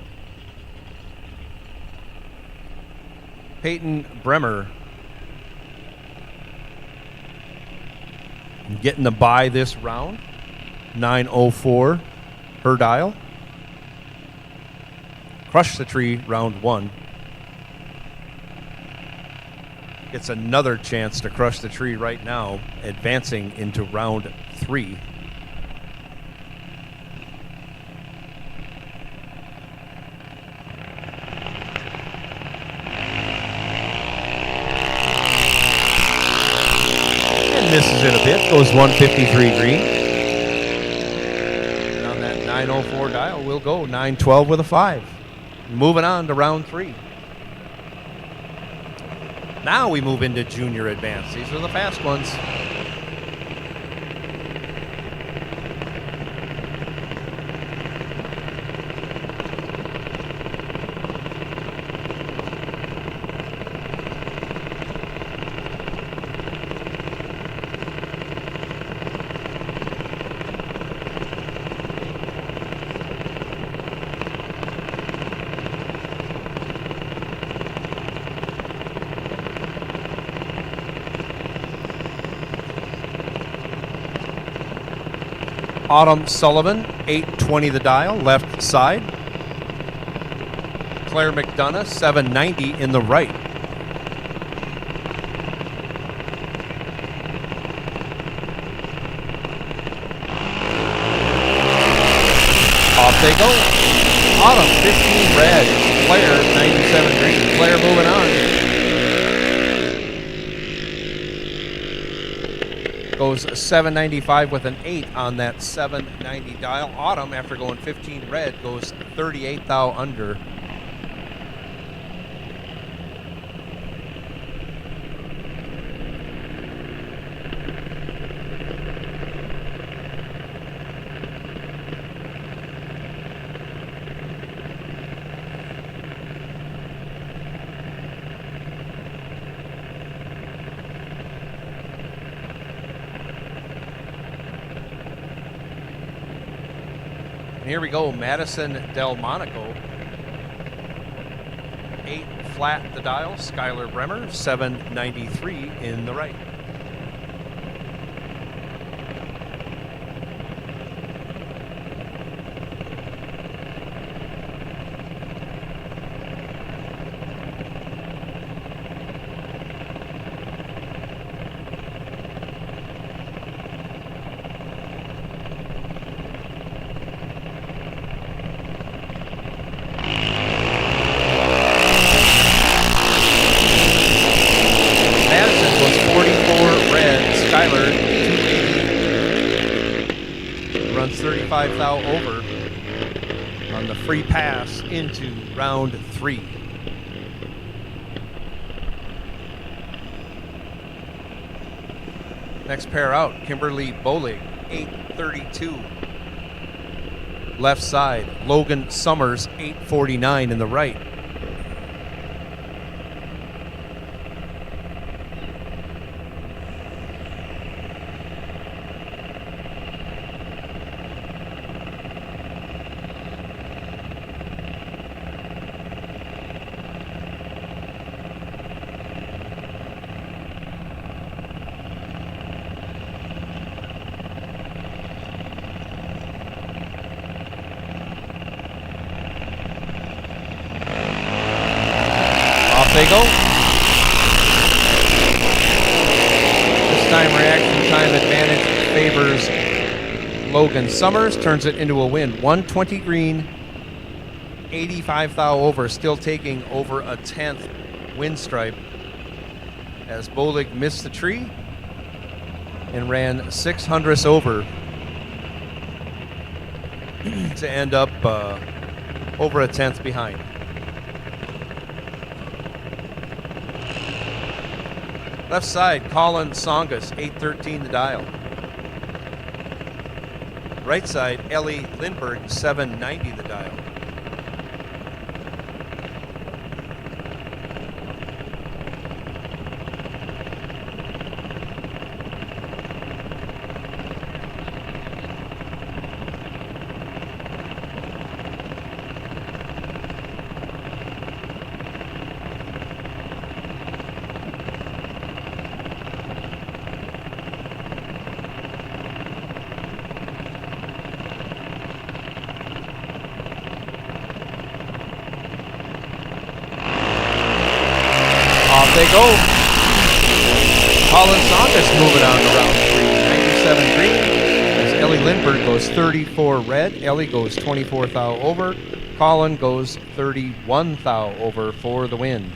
Peyton Bremer getting the bye this round. 904 her dial. Crush the Tree round 1. Gets another chance to crush the tree right now, advancing into round 3. Misses it a bit, goes 153 green. And on that 904 dial, we'll go 912 with a 5. Moving on to round 3. Now we move into junior advance. These are the fast ones. Autumn Sullivan, 820 the dial, left side. Claire McDonough, 790 in the right. Off they go. Autumn, 15 red. Claire, 97 green. Claire moving on. Goes 795 with an 8 on that 790 dial. Autumn, after going 15 red, goes 38 thou under. Here we go, Madison Delmonico. 8 flat the dial. Skylar Bremer, 793 in the right. 25 thou over on the free pass into round 3. Next pair out, Kimberly Bolig, 832. Left side, Logan Summers, 849 in the right. They go. This time reaction time advantage favors Logan Summers, turns it into a win. 120 green, 85 thou over, still taking over a 10th win stripe as Bolig missed the tree and ran 600ths over to end up over a 10th behind. Left side, Colin Songus, 813 the dial. Right side, Ellie Lindberg, 790 the dial. They go. Colin Songus moving on to round 3. 97 green as Ellie Lindberg goes 34 red. Ellie goes 24 thou over. Colin goes 31 thou over for the win.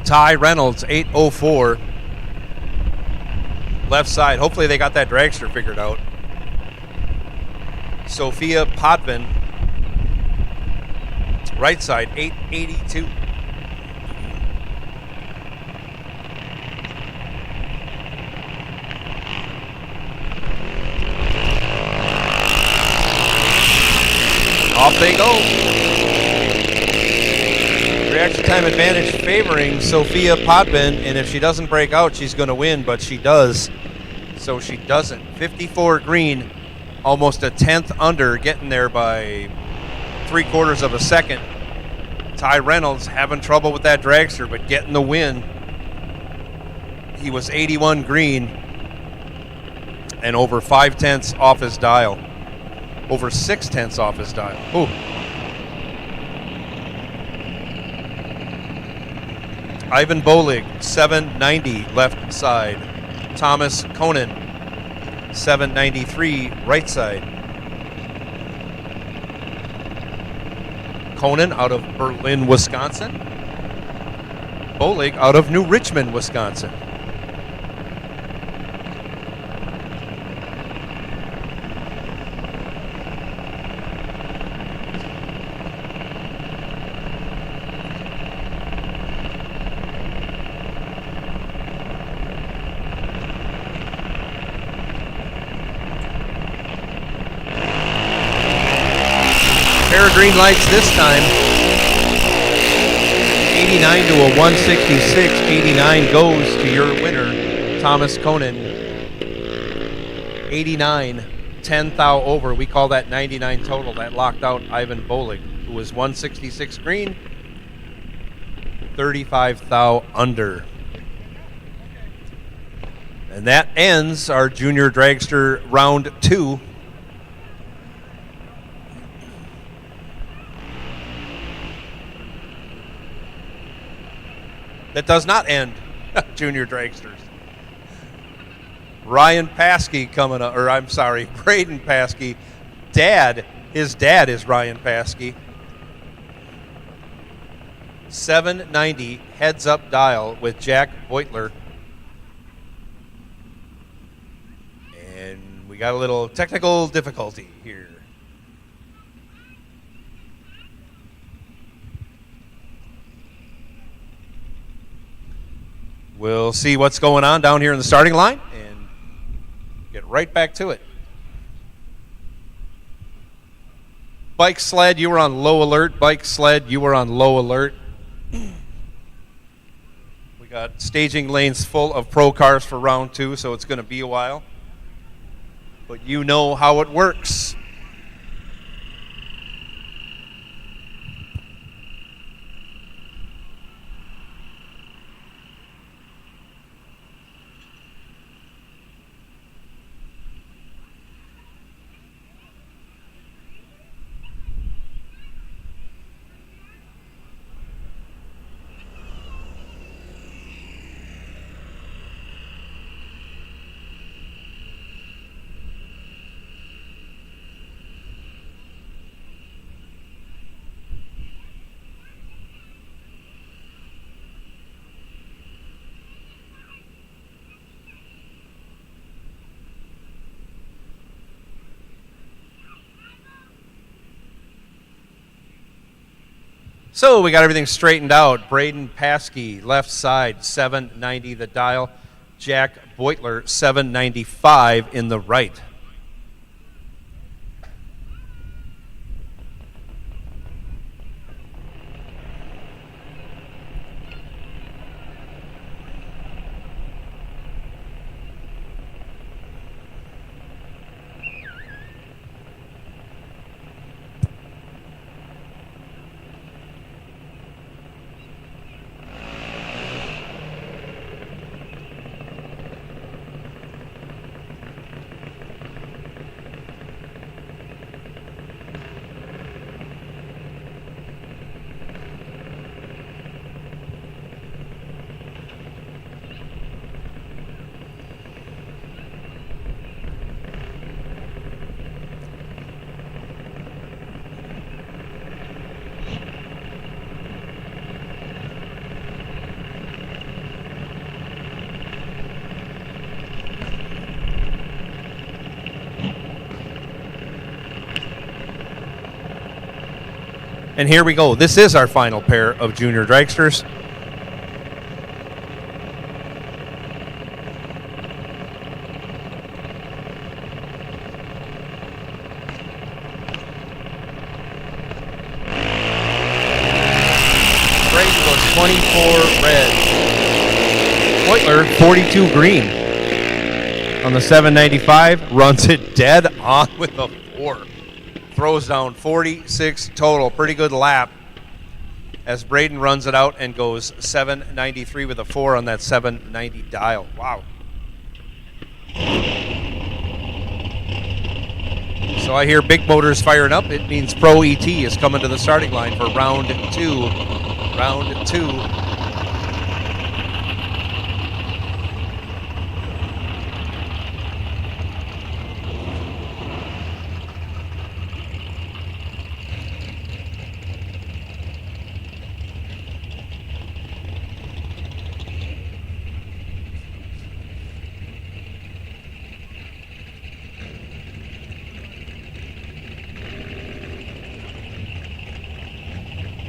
Ty Reynolds, 804. Left side. Hopefully they got that dragster figured out. Sophia Potvin. Right side, 882. Off they go. Reaction time advantage favoring Sophia Potvin, and if she doesn't break out, she's going to win, but she does. So she doesn't. 54 green, almost a 10th under, getting there by 3/4 of a second. Ty Reynolds having trouble with that dragster, but getting the win. He was 81 green and over 5/10 off his dial. Over 6/10 off his dial. Ooh. Ivan Bolig, 790 left side. Thomas Conan, 793 right side. Conan out of Berlin, Wisconsin. Bolig out of New Richmond, Wisconsin. Pair of green lights this time. 89 to a 166. 89 goes to your winner, Thomas Conan. 89 10 thou over. We call that 99 total. That locked out Ivan Bolig, who was 166 green, 35 thou under. And that ends our junior dragster round 2. That does not end junior dragsters. Ryan Paskey coming up, or I'm sorry, Braden Paskey. His dad is Ryan Paskey. 790 heads up dial with Jack Beutler. And we got a little technical difficulty here. We'll see what's going on down here in the starting line and get right back to it. Bike sled, you were on low alert. Bike sled, you were on low alert. We got staging lanes full of pro cars for round 2, so it's going to be a while. But you know how it works. So we got everything straightened out. Braden Paskey, left side, 790 the dial. Jack Beutler, 795 in the right. And here we go. This is our final pair of junior dragsters. Braden goes 24 red. Beutler 42 green. On the 795, runs it dead on with a 4. Throws down 46 total. Pretty good lap as Braden runs it out and goes 793 with a 4 on that 790 dial. Wow. So I hear big motors firing up. It means Pro ET is coming to the starting line for round 2. Round 2.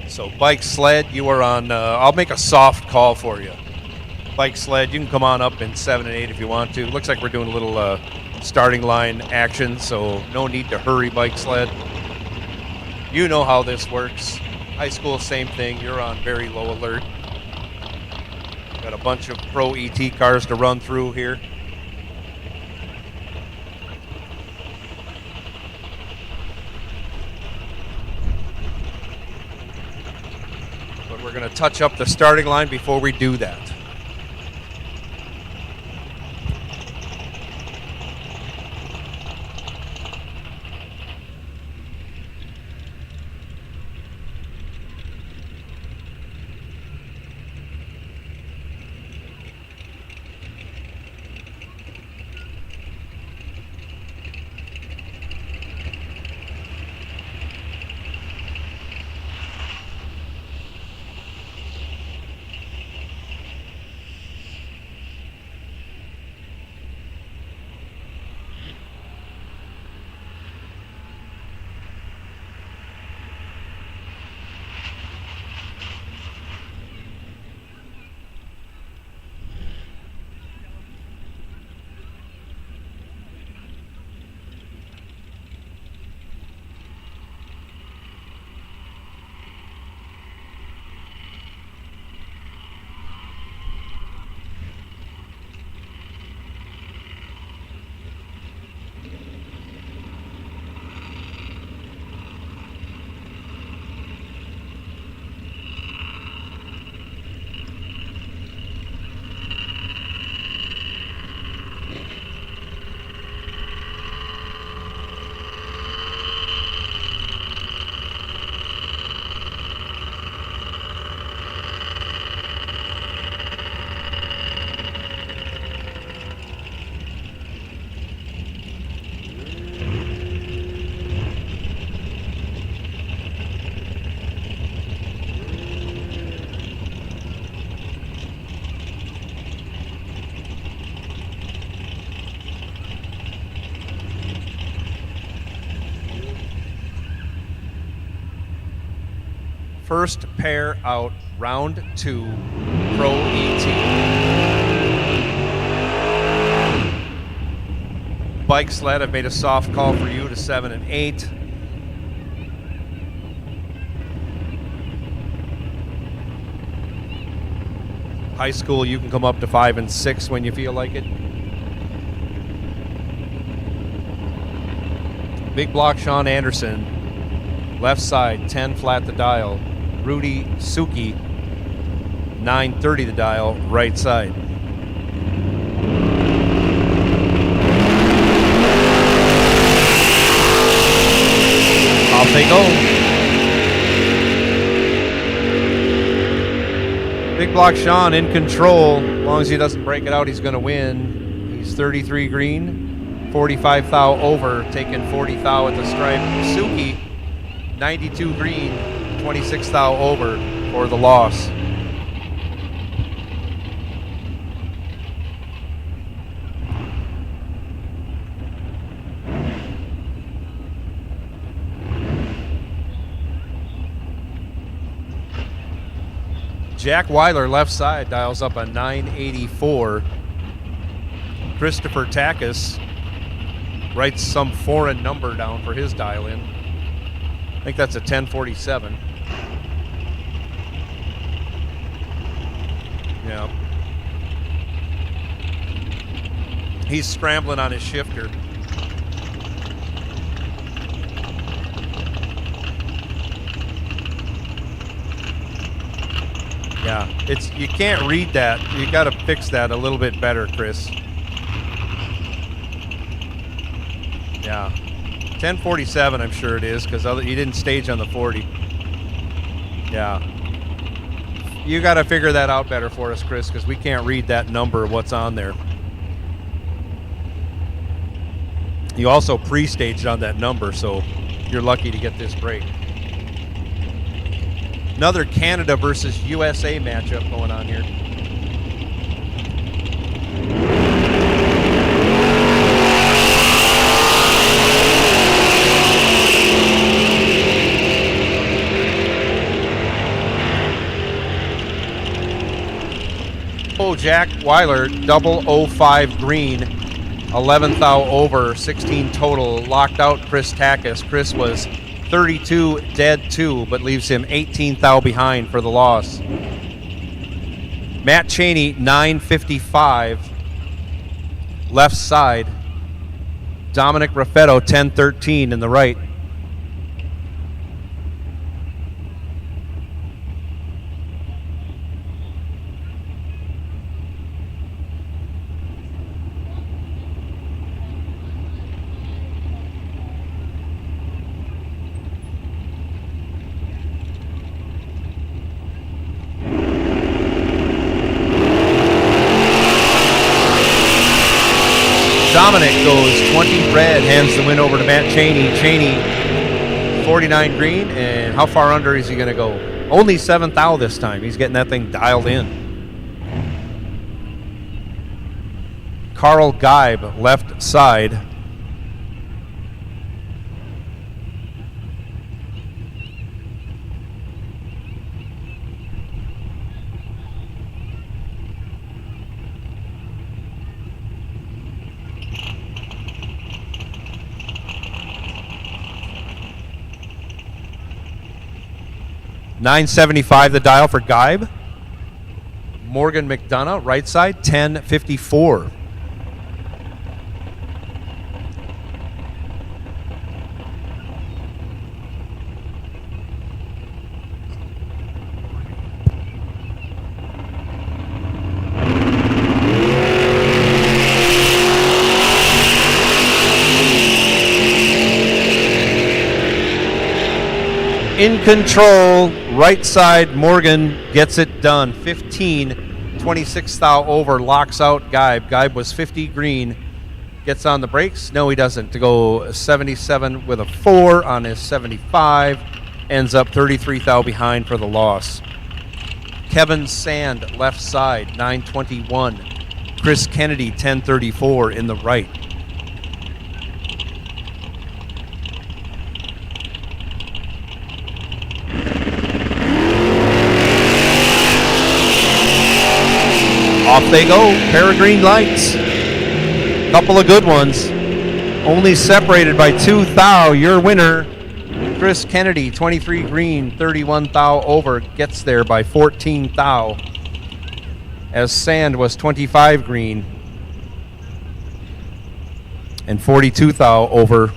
So bike sled, you are on, I'll make a soft call for you. Bike sled, you can come on up in 7 and 8 if you want to. Looks like we're doing a little starting line action, so no need to hurry, bike sled. You know how this works. High school, same thing. You're on very low alert. Got a bunch of Pro ET cars to run through here. going to touch up the starting line before we do that. First pair out, round 2, Pro ET. Bike sled, I've made a soft call for you to 7 and 8. High school, you can come up to 5 and 6 when you feel like it. Big block, Sean Anderson. Left side, 10 flat the dial. Rudy Suki, 930 the dial, right side. Off they go. Big block Sean in control. As long as he doesn't break it out, he's going to win. He's 33 green, 45 thou over, taking 40 thou at the stripe. Suki, 92 green, 26 thou over for the loss. Jack Weiler, left side, dials up a 984. Christopher Takis writes some foreign number down for his dial-in. I think that's a 1047. Yeah. He's scrambling on his shifter. Yeah, you can't read that. You got to fix that a little bit better, Chris. Yeah. 1047, I'm sure it is, because he didn't stage on the 40. Yeah. You got to figure that out better for us, Chris, because we can't read that number, what's on there. You also pre-staged on that number, so you're lucky to get this break. Another Canada versus USA matchup going on here. Jack Weiler, 005 green, 11 thou over, 16 total, locked out Chris Takis. Chris was 32 dead 2, but leaves him 18 thou behind for the loss. Matt Cheney, 955, left side. Dominic Raffetto, 1013 in the right. Dominic goes 20 red, hands the win over to Matt Cheney. Cheney, 49 green, and how far under is he going to go? Only 7th thou this time. He's getting that thing dialed in. Carl Geib, left side. $9.75 the dial for Geib. Morgan McDonough, right side, 10.54. In control, right side, Morgan gets it done. 15, 26 thou over, locks out Geib. Geib was 50 green, gets on the brakes. No, he doesn't. To go 77 with a 4 on his 75, ends up 33 thou behind for the loss. Kevin Sand, left side, 921. Chris Kennedy, 1034 in the right. Off they go, pair of green lights. Couple of good ones. Only separated by 2 thou. Your winner, Chris Kennedy, 23 green, 31 thou over, gets there by 14 thou. As Sand was 25 green and 42 thou over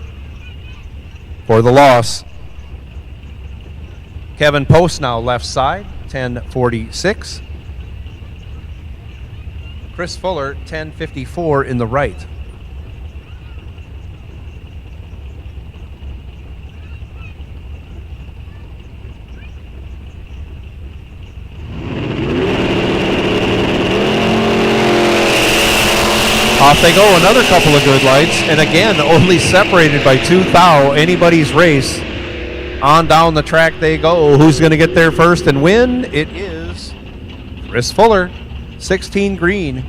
for the loss. Kevin Post now left side, 1046. Chris Fuller, 1054 in the right. Off they go, another couple of good lights, and again, only separated by 2 thou. Anybody's race. On down the track they go. Who's going to get there first and win? It is Chris Fuller. 16 green,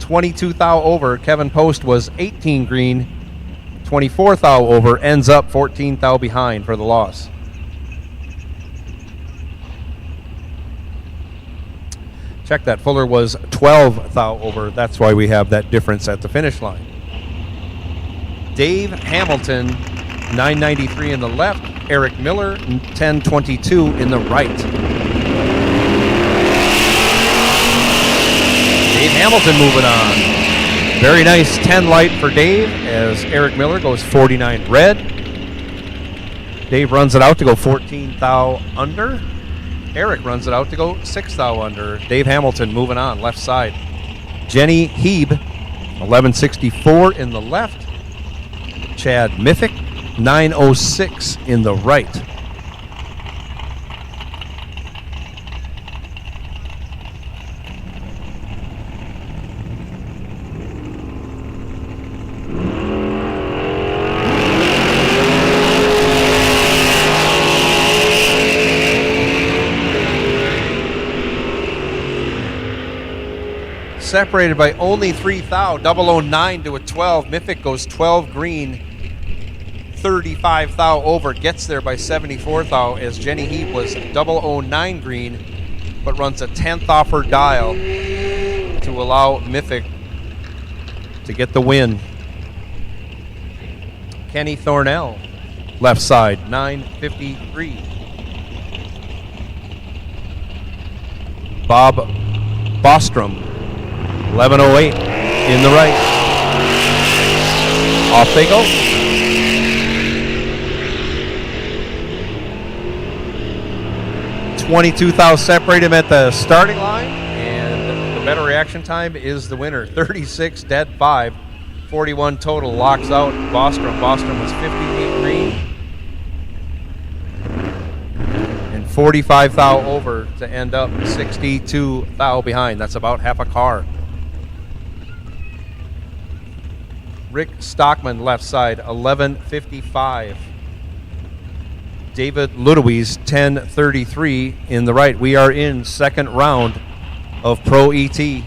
22 thou over. Kevin Post was 18 green, 24 thou over, ends up 14 thou behind for the loss. Check that, Fuller was 12 thou over. That's why we have that difference at the finish line. Dave Hamilton, 993 in the left. Eric Miller, 1022 in the right. Dave Hamilton moving on. Very nice 10 light for Dave as Eric Miller goes 49 red. Dave runs it out to go 14 thou under. Eric runs it out to go 6 thou under. Dave Hamilton moving on, left side. Jenny Heeb, 1164 in the left. Chad Miffick, 906 in the right. Separated by only 3 thou, 009 to a 12. Miffick goes 12 green, 35 thou over, gets there by 74 thou as Jenny Heap was 009 green, but runs a 10th off her dial to allow Miffick to get the win. Kenny Thornell, left side, 953. Bob Bostrom, 1108 in the right. Off they go. $22,000 separate him at the starting line, and the better reaction time is the winner. 36 dead 5, 41 total, locks out Bostrom. Bostrom was 58 green and 45 thou over to end up 62 thou behind. That's about half a car. Rick Stockman, left side, 11:55. David Ludowies, 10:33 in the right. We are in second round of Pro ET.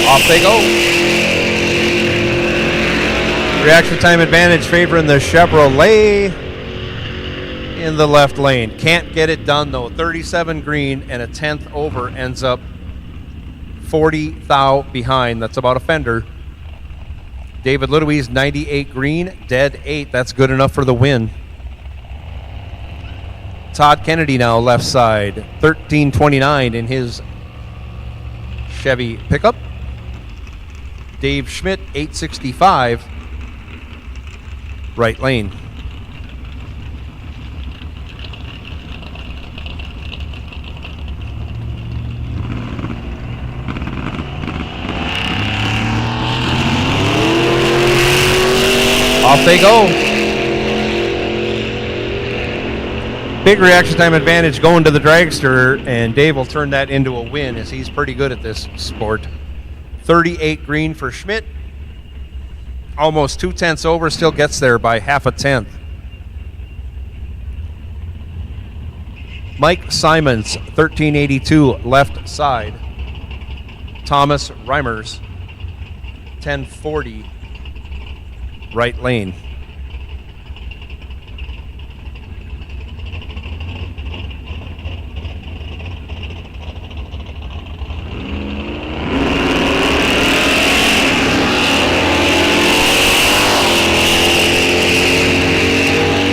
Off they go. Reaction time advantage favoring the Chevrolet in the left lane. Can't get it done though. 37 green and a 10th over, ends up 40 thou behind. That's about a fender. David Ludowies, 98 green, dead 8. That's good enough for the win. Todd Kennedy now left side, 1329 in his Chevy pickup. Dave Schmidt, 865, right lane. Off they go. Big reaction time advantage going to the Dragster, and Dave will turn that into a win as he's pretty good at this sport. 38 green for Schmidt. Almost 2/10 over, still gets there by half a tenth. Mike Simons, 1382, left side. Thomas Reimers, 1040, right lane.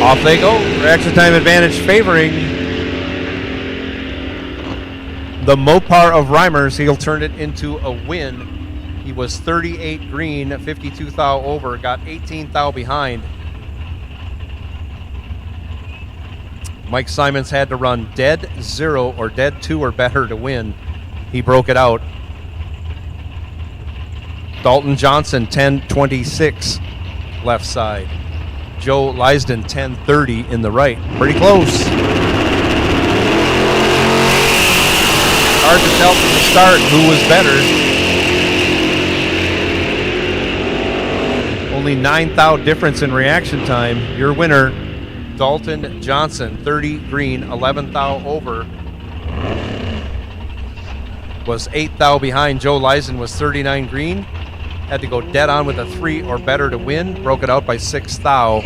Off they go. Reaction time advantage favoring the Mopar of Reimers. He'll turn it into a win. He was 38 green, 52 thou over, got 18 thou behind. Mike Simons had to run dead 0 or dead 2 or better to win. He broke it out. Dalton Johnson, 1026, left side. Joe Lisden, 1030 in the right. Pretty close. Hard to tell from the start who was better. Only 9 thou difference in reaction time. Your winner, Dalton Johnson, 30 green, 11 thou over. Was 8 thou behind. Joe Lisden was 39 green. Had to go dead on with a 3 or better to win. Broke it out by 6 thou.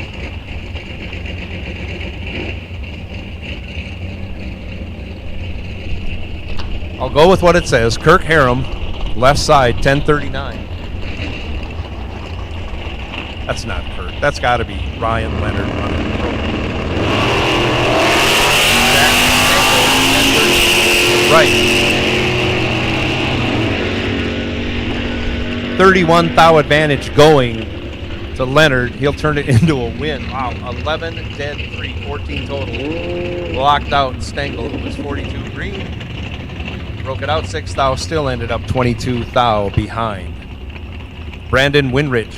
I'll go with what it says. Kirk Harum, left side, 1039. That's not Kirk. That's got to be Ryan Leonard running the program. Right. 31 thou advantage going to Leonard. He'll turn it into a win. Wow, 11 dead 3, 14 total. Locked out Stengel, who was 42 green. Broke it out 6 thou, still ended up 22 thou behind. Brandon Winrich,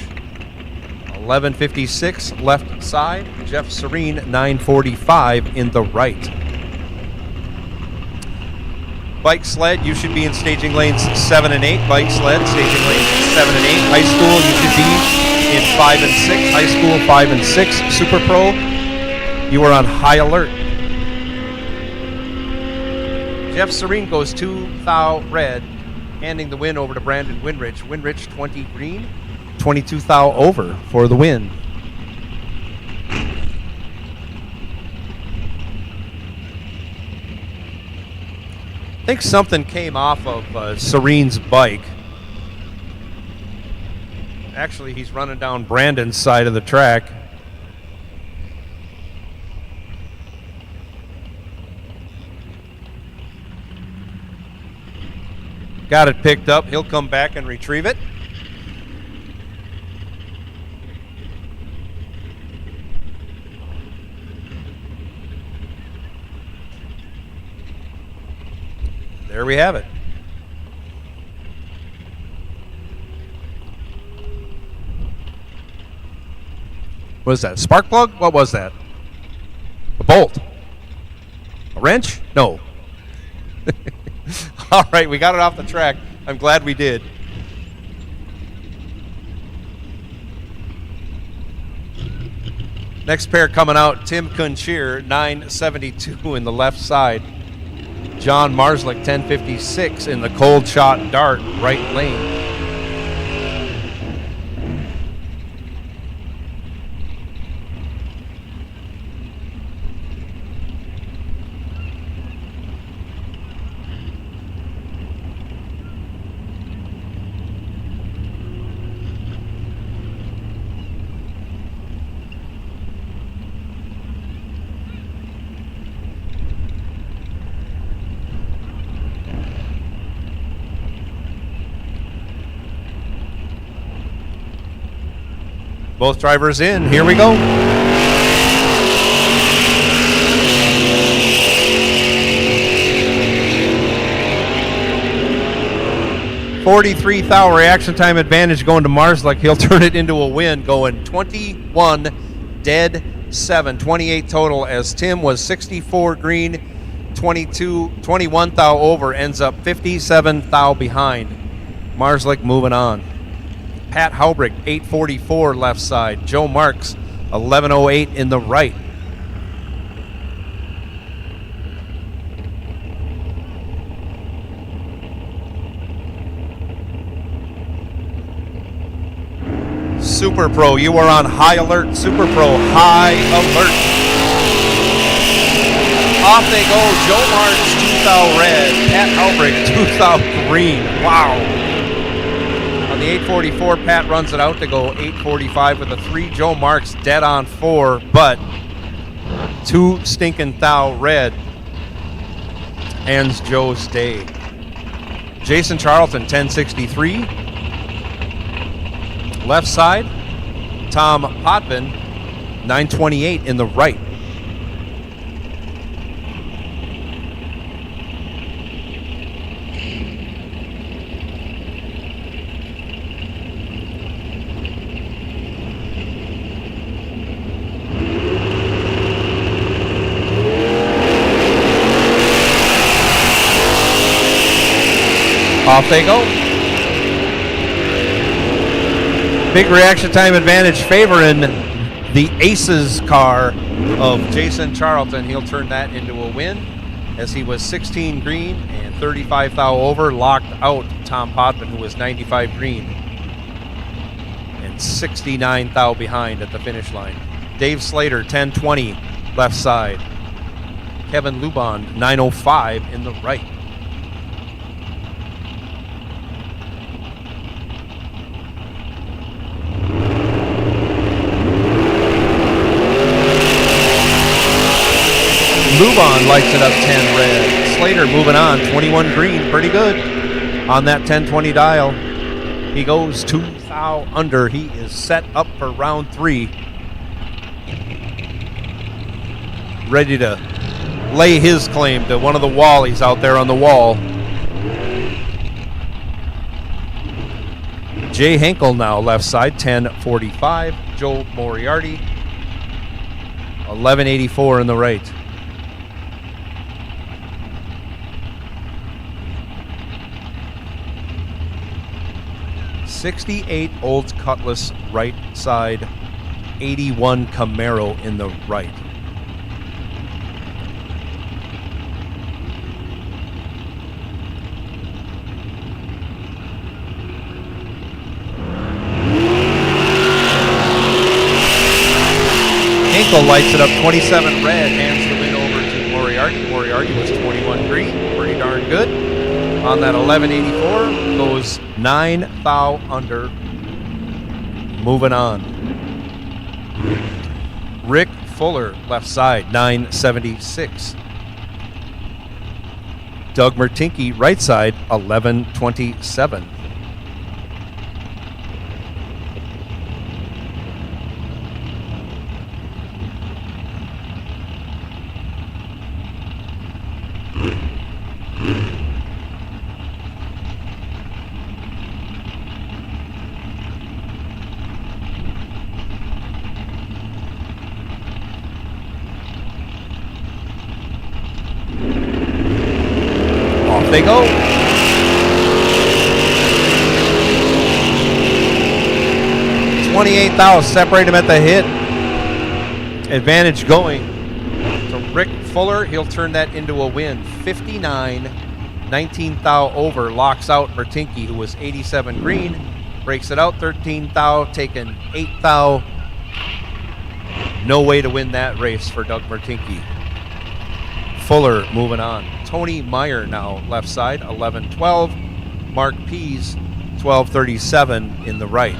1156 left side. Jeff Serene, 945 in the right. Bike sled, you should be in staging lanes 7 and 8. Bike sled, staging lanes 7 and 8. High school, you should be in 5 and 6. High school, 5 and 6. Super Pro, you are on high alert. Jeff Serene goes 2 thou red, handing the win over to Brandon Winrich. Winrich, 20 green, 22 thou over for the win. I think something came off of Serene's bike. Actually, he's running down Brandon's side of the track. Got it picked up. He'll come back and retrieve it. There we have it. What is that? A spark plug? What was that? A bolt? A wrench? No. All right, we got it off the track. I'm glad we did. Next pair coming out, Tim Kuncheer, 972 in the left side. John Marslick, 1056 in the cold shot dart, right lane. Both drivers in. Here we go. $43,000 reaction time advantage going to Marslick. He'll turn it into a win, going 21 dead 7, 28 total, as Tim was 64 green, 21 thou over, ends up 57 thou behind. Marslick moving on. Pat Haubrich, 844 left side. Joe Marks, 1108 in the right. Super Pro, you are on high alert. Super Pro, high alert. Off they go. Joe Marks, 2 thou red. Pat Haubrich, 2 thou green. Wow. On the 844, Pat runs it out to go 845 with a 3. Joe Marks dead on 4, but 2 stinking thou red ends Joe's day. Jason Charlton, 1063. Left side, Tom Potvin, 928 in the right. Off they go. Big reaction time advantage favoring the Aces car of Jason Charlton. He'll turn that into a win, as he was 16 green and 35 thou over, locked out Tom Potvin, who was 95 green and 69 thou behind at the finish line. Dave Slater, 1020 left side. Kevin Lubond, 905 in the right. Lubon lights it up 10 red. Slater moving on, 21 green, pretty good on that 1020 dial. He goes 2 thou under. He is set up for round 3. Ready to lay his claim to one of the Wallies out there on the wall. Jay Henkel now left side, 1045. Joe Moriarty, 1184 in the right. '68 Olds Cutlass right side, 81 Camaro in the right. Hinkle lights it up 27 red, hands the win over to Moriarty. Moriarty was 21 green, pretty darn good. On that 1184, goes 9 thou under. Moving on. Rick Fuller, left side, 976. Doug Mertinke, right side, 1127. Off they go. $28,000, separate him at the hit. Advantage going to Rick Fuller. He'll turn that into a win. 59, 19,000 over, locks out Mertinke, who was 87 green. Breaks it out, 13,000, taking 8,000. No way to win that race for Doug Mertinke. Fuller moving on. Tony Meyer now left side, 11-12. Mark Pease, 12-37 in the right.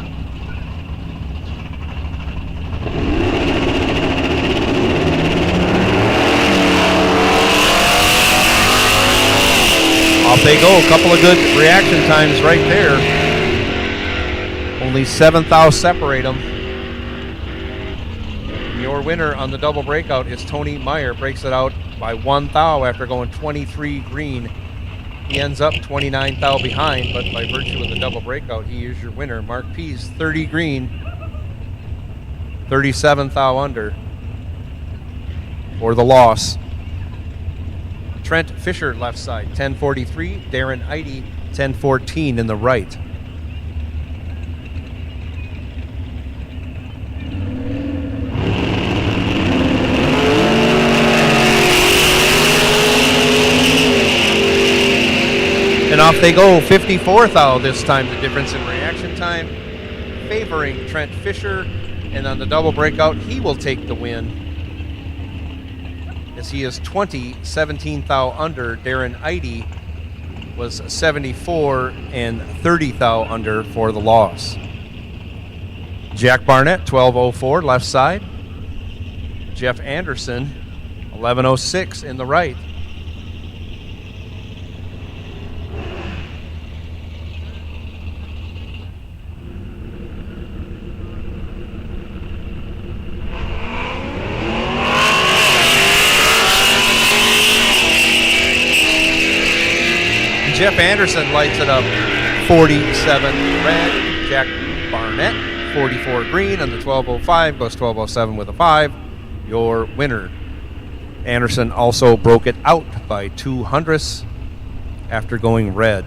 Off they go. A couple of good reaction times right there. Only 7,000 separate them. Your winner on the double breakout is Tony Meyer. Breaks it out by 1,000 after going 23 green. He ends up 29,000 behind, but by virtue of the double breakout, he is your winner. Mark Pease, 30 green, 37,000 under for the loss. Trent Fisher left side, 1043. Darren Eide, 1014 in the right. And off they go, 54,000 this time, the difference in reaction time, favoring Trent Fisher. And on the double breakout, he will take the win, as he is 17,000 under. Darren Eide was 74 and 30,000 under for the loss. Jack Barnett, 1204 left side. Jeff Anderson, 1106 in the right. Jeff Anderson lights it up, 47 red. Jack Barnett, 44 green on the 1205, goes 1207 with a 5. Your winner. Anderson also broke it out by 200ths after going red.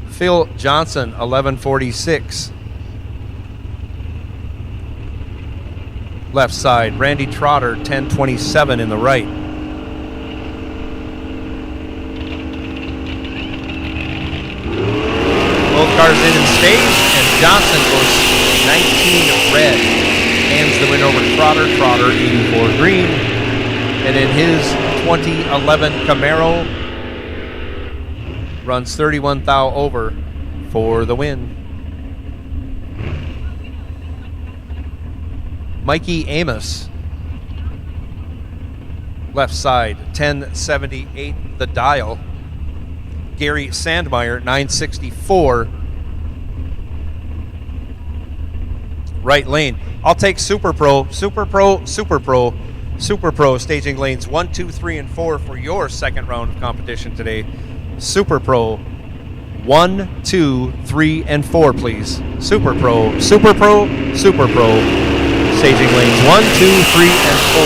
Phil Johnson, 1146. Left side. Randy Trotter, 1027 in the right. Both cars in and stays, and Johnson goes 19 red. Hands the win over to Trotter. Trotter 84 green. And in his 2011 Camaro, runs 31,000 over for the win. Mikey Amos, left side, 1078 the dial. Gary Sandmeyer, 964. Right lane. I'll take Super Pro, Super Pro, Super Pro, Super Pro staging lanes 1, 2, 3, and 4 for your second round of competition today. Super Pro, 1, 2, 3, and 4, please. Super Pro, Super Pro, Super Pro staging lanes 1, 2, 3, and 4.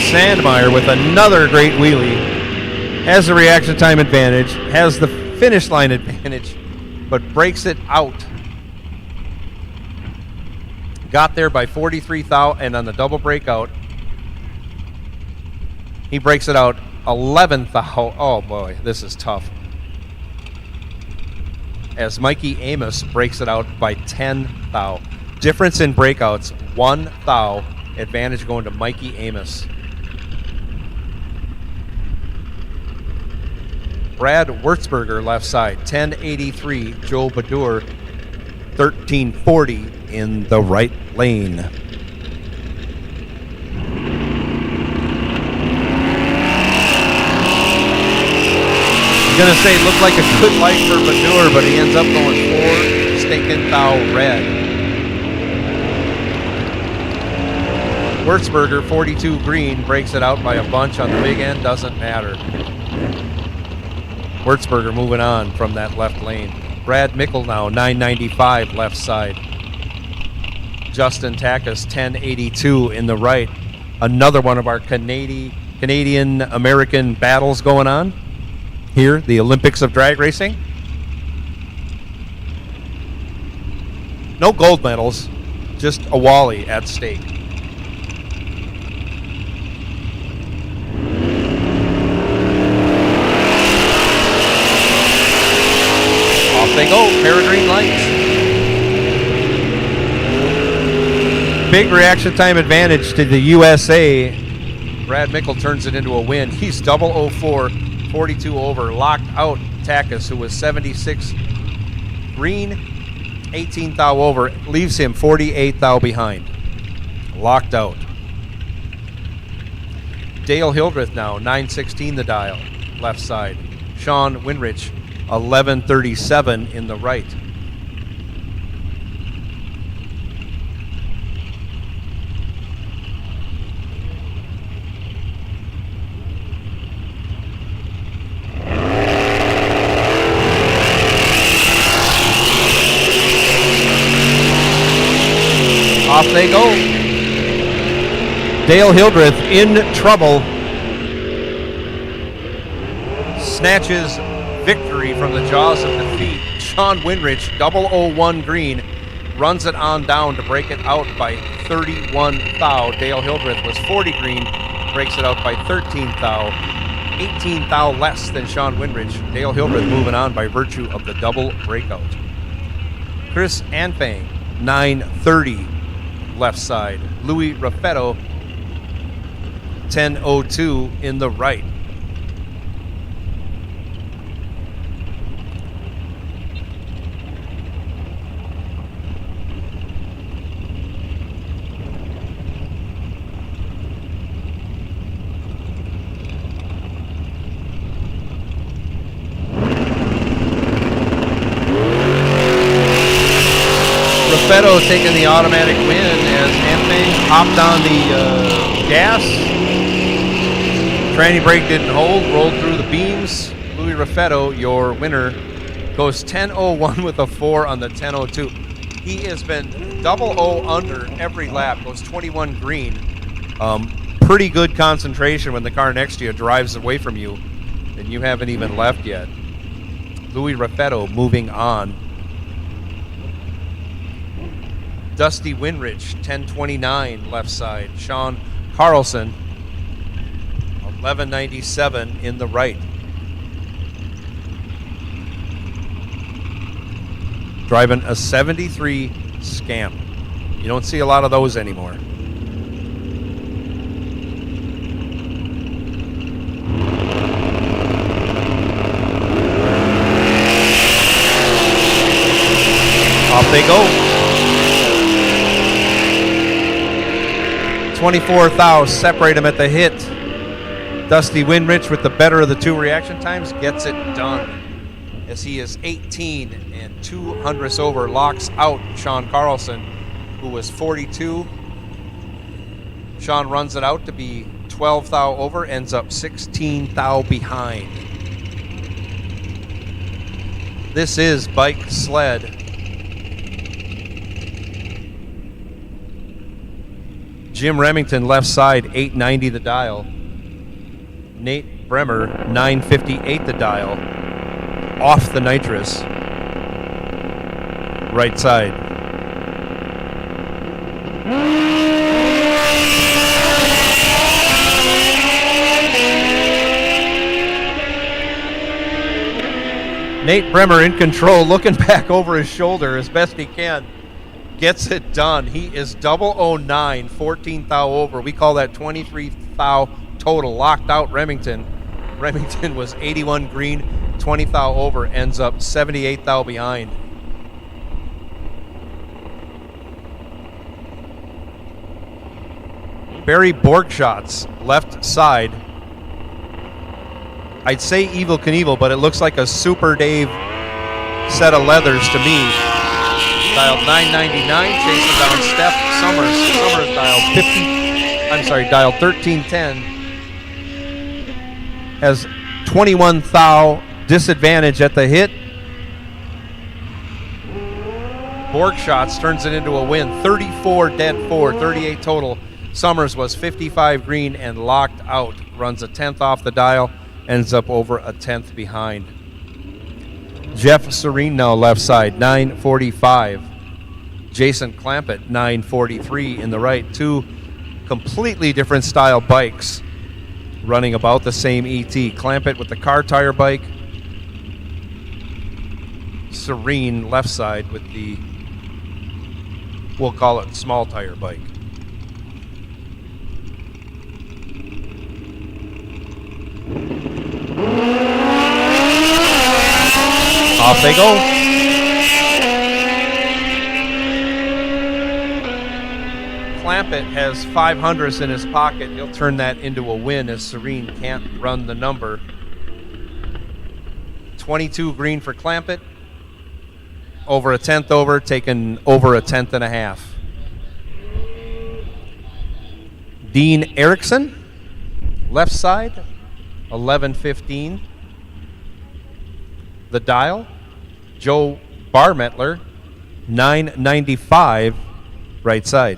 Sandmeyer with another great wheelie. Has the reaction time advantage, has the finish line advantage, but breaks it out. Got there by 43,000, and on the double breakout, he breaks it out 11,000. Oh boy, this is tough. As Mikey Amos breaks it out by 10,000. Difference in breakouts, 1,000. Advantage going to Mikey Amos. Brad Wurzberger left side, 1083. Joe Badur, 1340 in the right lane. I'm going to say it looked like a good light for Badur, but he ends up going 4 stinking thou red. Wurzberger, 42 green, breaks it out by a bunch on the big end, doesn't matter. Wurzberger moving on from that left lane. Brad Mickle now, 995 left side. Justin Tackus, 1082 in the right. Another one of our Canadian Canadian-American battles going on here, the Olympics of drag racing. No gold medals, just a Wally at stake. Off they go, pair of green lights. Big reaction time advantage to the USA. Brad Mickle turns it into a win. He's 004, 42 over, locked out Takis, who was 76 green, 18 thou over, leaves him 48 thou behind. Locked out. Dale Hildreth now, 916 the dial, left side. Sean Winrich, 1137 in the right. Off they go. Dale Hildreth in trouble. Snatches victory from the jaws of defeat. Sean Winrich, 001 green, runs it on down to break it out by 31 thou. Dale Hildreth was 40 green, breaks it out by 13 thou. 18 thou less than Sean Winrich. Dale Hildreth moving on by virtue of the double breakout. Chris Anfang, 930 left side. Louis Raffetto, 10:02 in the right. Raffetto taking the automatic win as Anfang hopped on the gas. Tranny brake didn't hold, rolled through the beams. Louis Raffetto, your winner, goes 10:01 with a 4 on the 10:02. He has been 0-0 under every lap, goes 21 green. Pretty good concentration when the car next to you drives away from you and you haven't even left yet. Louis Raffetto moving on. Dusty Winrich, 1029 left side. Sean Carlson, 1197 in the right. Driving a 73 Scamp. You don't see a lot of those anymore. Off they go. 24 thou separate them at the hit. Dusty Winrich with the better of the two reaction times gets it done as he is 18 and 200ths over, locks out Sean Carlson, who was 42. Sean runs it out to be 12 thou over, ends up 16 thou behind. This is bike sled. Jim Remington left side, 890 the dial. Nate Bremer, 958 the dial. Off the nitrous. Right side. Nate Bremer in control, looking back over his shoulder as best he can. Gets it done. He is 009, 14 thou over. We call that 23 thou total. Locked out Remington. Remington was 81 green, 20 thou over, ends up 78 thou behind. Barry Borgschatz, left side. I'd say Evel Knievel, but it looks like a Super Dave set of leathers to me. Dialed 999, chasing down Steph Summers. Summers dialed 1310. Has 21 thou disadvantage at the hit. Borgschatz turns it into a win. 34 dead 4, 38 total. Summers was 55 green and locked out. runs a 10th off the dial, ends up over a 10th behind. Jeff Serene now left side, 9:45. Jason Clampett, 9:43 in the right. Two completely different style bikes running about the same ET. Clampett with the car tire bike. Serene left side with the, we'll call it small tire bike. Off they go. Clampett has 500s in his pocket. He'll turn that into a win as Serene can't run the number. 22 green for Clampett. Over a 10th over, taken over a 10th and a half. Dean Erickson, left side, 11:15. The dial, Joe Barmettler, 9:95, right side.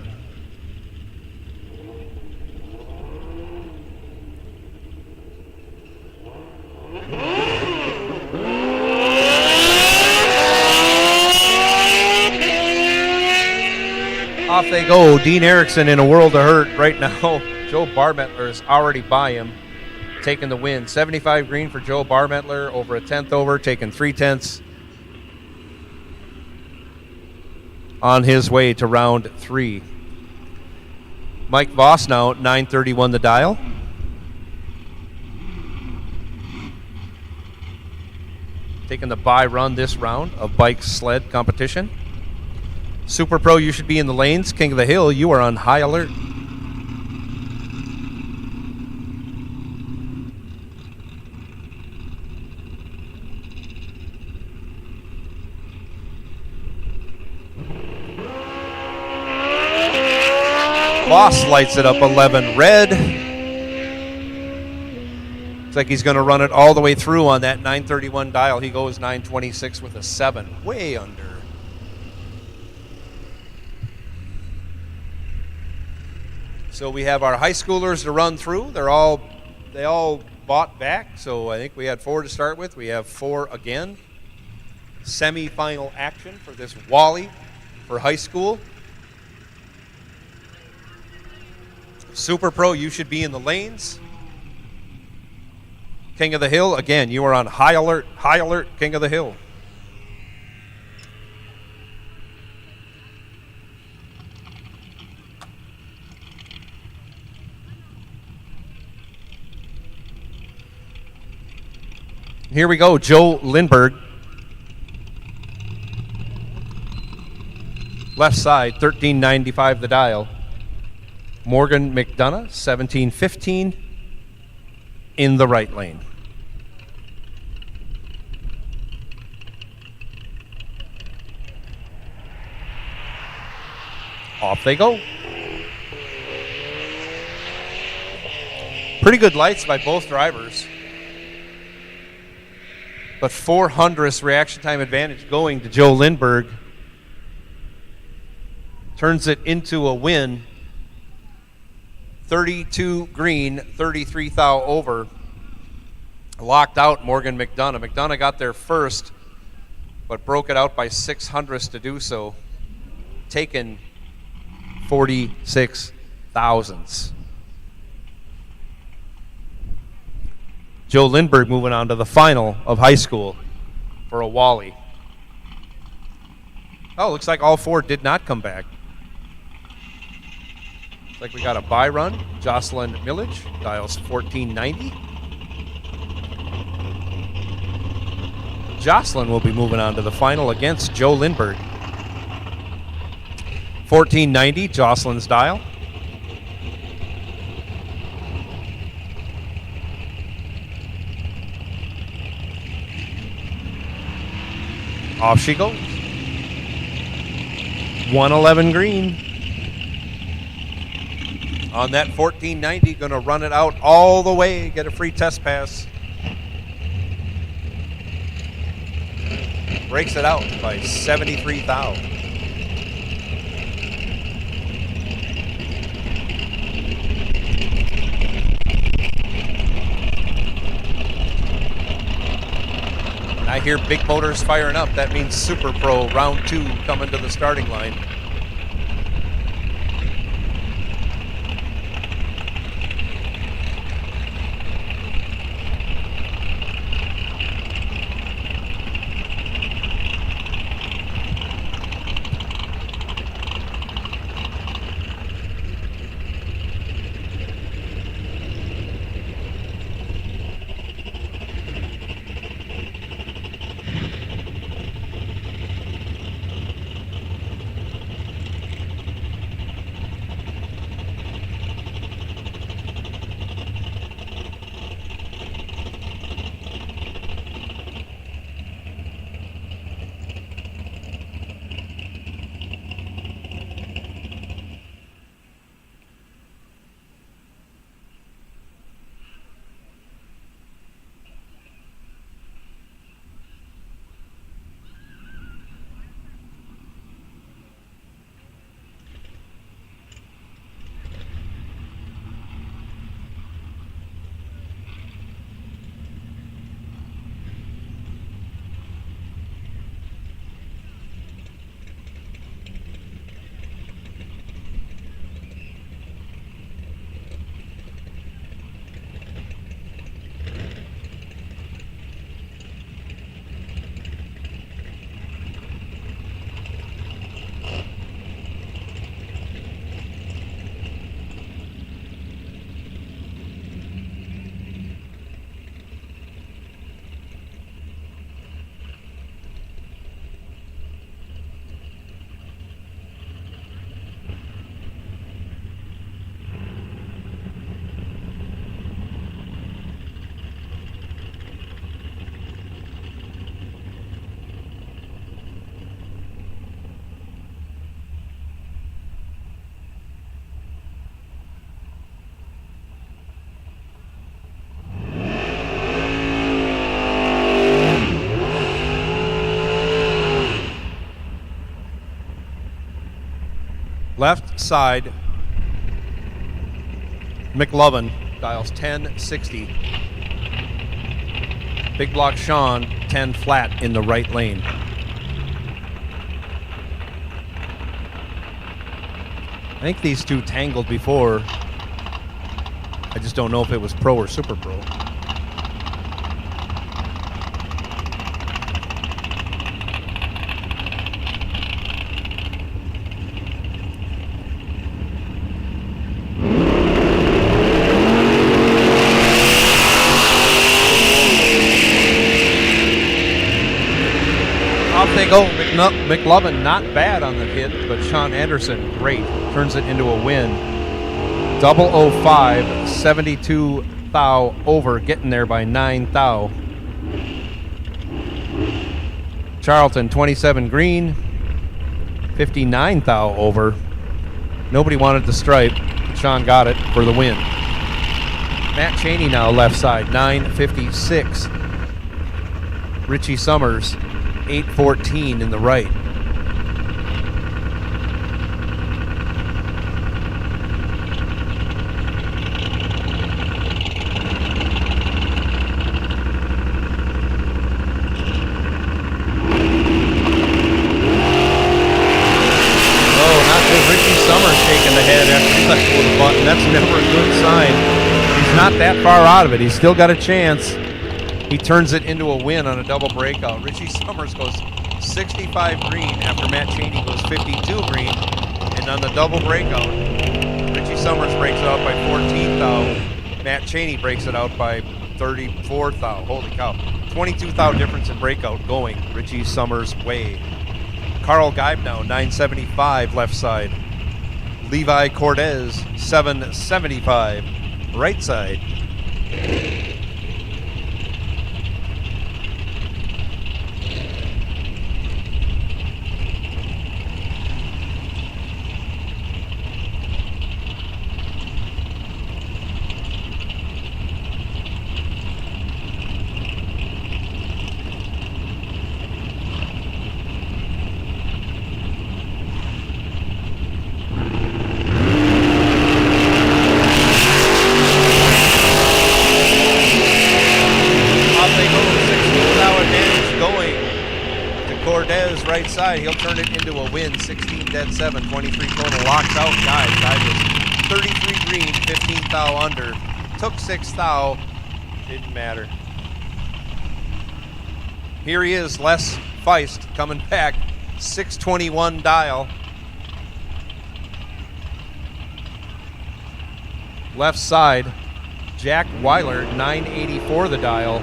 Off they go. Dean Erickson in a world of hurt right now. Joe Barmettler is already by him, taking the win. 75 green for Joe Barmettler, over a 10th over, taking 3/10 on his way to round 3. Mike Voss now, 9:31 the dial. Taking the bye run this round of bike sled competition. Super Pro, you should be in the lanes. King of the Hill, you are on high alert. Voss lights it up 11 red. Looks like he's going to run it all the way through on that 9:31 dial. He goes 9:26 with a 7, way under. So we have our high schoolers to run through. They all bought back. So I think we had 4 to start with. We have 4 again. Semi-final action for this Wally for high school. Super Pro, you should be in the lanes. King of the Hill, again, you are on high alert, King of the Hill. Here we go, Joe Lindbergh. Left side, 13.95 the dial. Morgan McDonough, 17.15 in the right lane. Off they go. Pretty good lights by both drivers. But 400th reaction time advantage going to Joe Lindbergh. Turns it into a win. 32 green, 33 thou over. Locked out Morgan McDonough. McDonough got there first, but broke it out by 600ths to do so. Taken 46 thousandths. Joe Lindbergh moving on to the final of high school for a Wally. Oh, looks like all 4 did not come back. Looks like we got a bye run. Jocelyn Millage, dials 1490. Jocelyn will be moving on to the final against Joe Lindbergh. 1490, Jocelyn's dial. Off she goes. 111 green. On that 1490, going to run it out all the way, get a free test pass. Breaks it out by 73 thou. hear big motors firing up. That means Super Pro round 2 coming to the starting line. Left side, McLovin dials 1060. Big block Sean, 10 flat in the right lane. I think these two tangled before. I just don't know if it was pro or super pro. They go. McLovin not bad on the hit, but Sean Anderson great, turns it into a win. 005, 72 thou over, getting there by 9 thou. Charlton 27 green, 59 thou over. Nobody wanted the stripe. Sean got it for the win. Matt Cheney now left side, 956. Richie Summers 814 in the right. That's never a good sign. He's not that far out of it. He's still got a chance. He turns it into a win on a double breakout. Richie Summers goes 65 green after Matt Cheney goes 52 green. And on the double breakout, Richie Summers breaks it out by 14 thou. Matt Cheney breaks it out by 34 thou. Holy cow. 22 thou difference in breakout going Richie Summers' way. Carl Geib now, 975 left side. Levi Cortez, 775 right side. right side. He'll turn it into a win. 16 dead 7, 23 total. Locks out, guys. Guy was 33 green, 15 thou under. Took 6 thou. Didn't matter. Here he is, Les Feist, coming back. 621 dial. Left side. Jack Weiler, 984 the dial.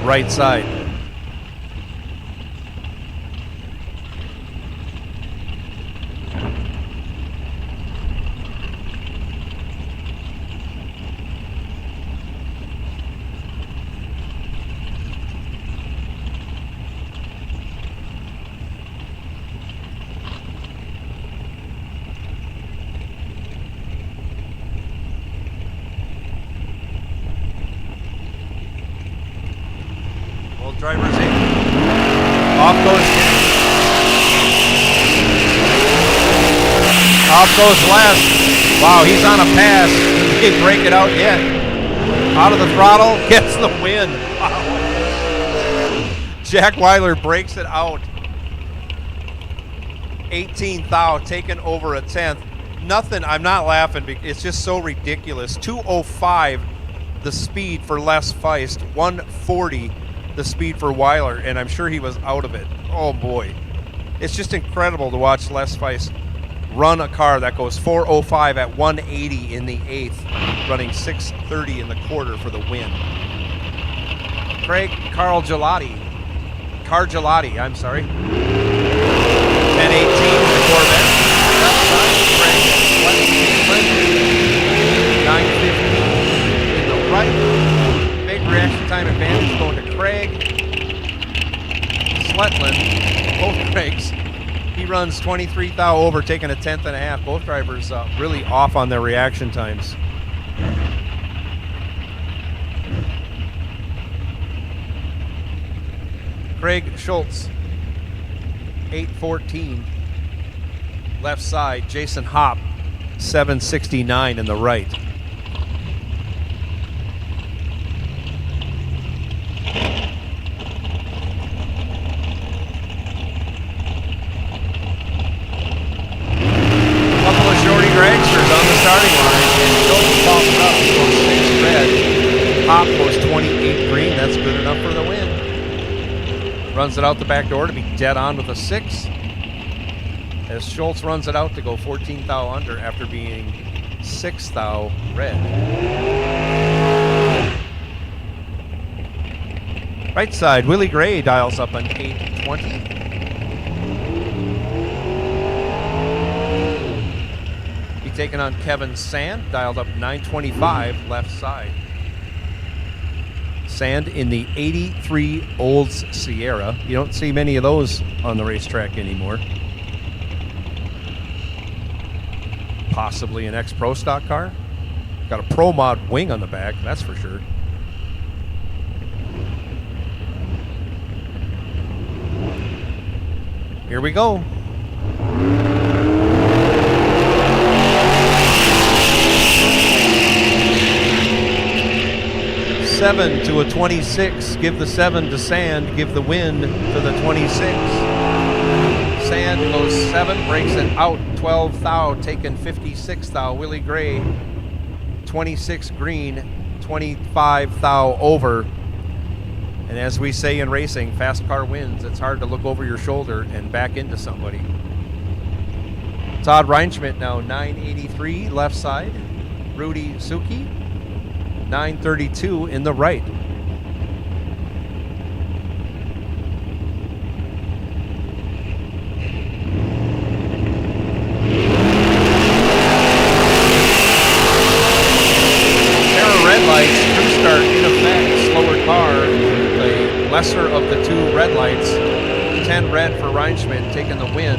Right side. Drivers in. Off goes Les. Wow, he's on a pass. He didn't break it out yet. Out of the throttle, gets the win. Wow. Jack Weiler breaks it out. 18th thou, taken over a 10th. Nothing, I'm not laughing. It's just so ridiculous. 205 the speed for Les Feist. 140 the speed for Weiler, and I'm sure he was out of it. Oh boy. It's just incredible to watch Les Feist run a car that goes 405 at 180 in the 8th, running 630 in the quarter for the win. Craig Cargelati, I'm sorry. 1018 the Corvette. Left side, Craig. 915 in the right. Big reaction time advantage going to Craig. Sletland, both Craigs. He runs 23 thou over, taking a 10th and a half. Both drivers really off on their reaction times. Craig Schultz, 814. Left side, Jason Hopp, 769 in the right. Dragsters on the starting line, and Schultz pops up. He goes 6 red. Hop goes 28 green. That's good enough for the win. Runs it out the back door to be dead on with a 6. As Schultz runs it out to go 14 thou under after being 6 thou red. Right side, Willie Gray dials up an 820. Taking on Kevin Sand, dialed up 925 left side. Sand in the 83 Olds Sierra. You don't see many of those on the racetrack anymore. Possibly an ex-pro stock car. Got a Pro Mod wing on the back, that's for sure. Here we go. 7 to a 26. Give the 7 to Sand. Give the win to the 26. Sand goes 7, breaks it out. 12 thou, taken 56 thou. Willie Gray, 26 green, 25 thou over. And as we say in racing, fast car wins. It's hard to look over your shoulder and back into somebody. Todd Reinschmidt now 983 left side. Rudy Suki 932 in the right. Pair of red lights, crew start in effect, slower car, the lesser of the two red lights. 10 red for Reinschmidt taking the win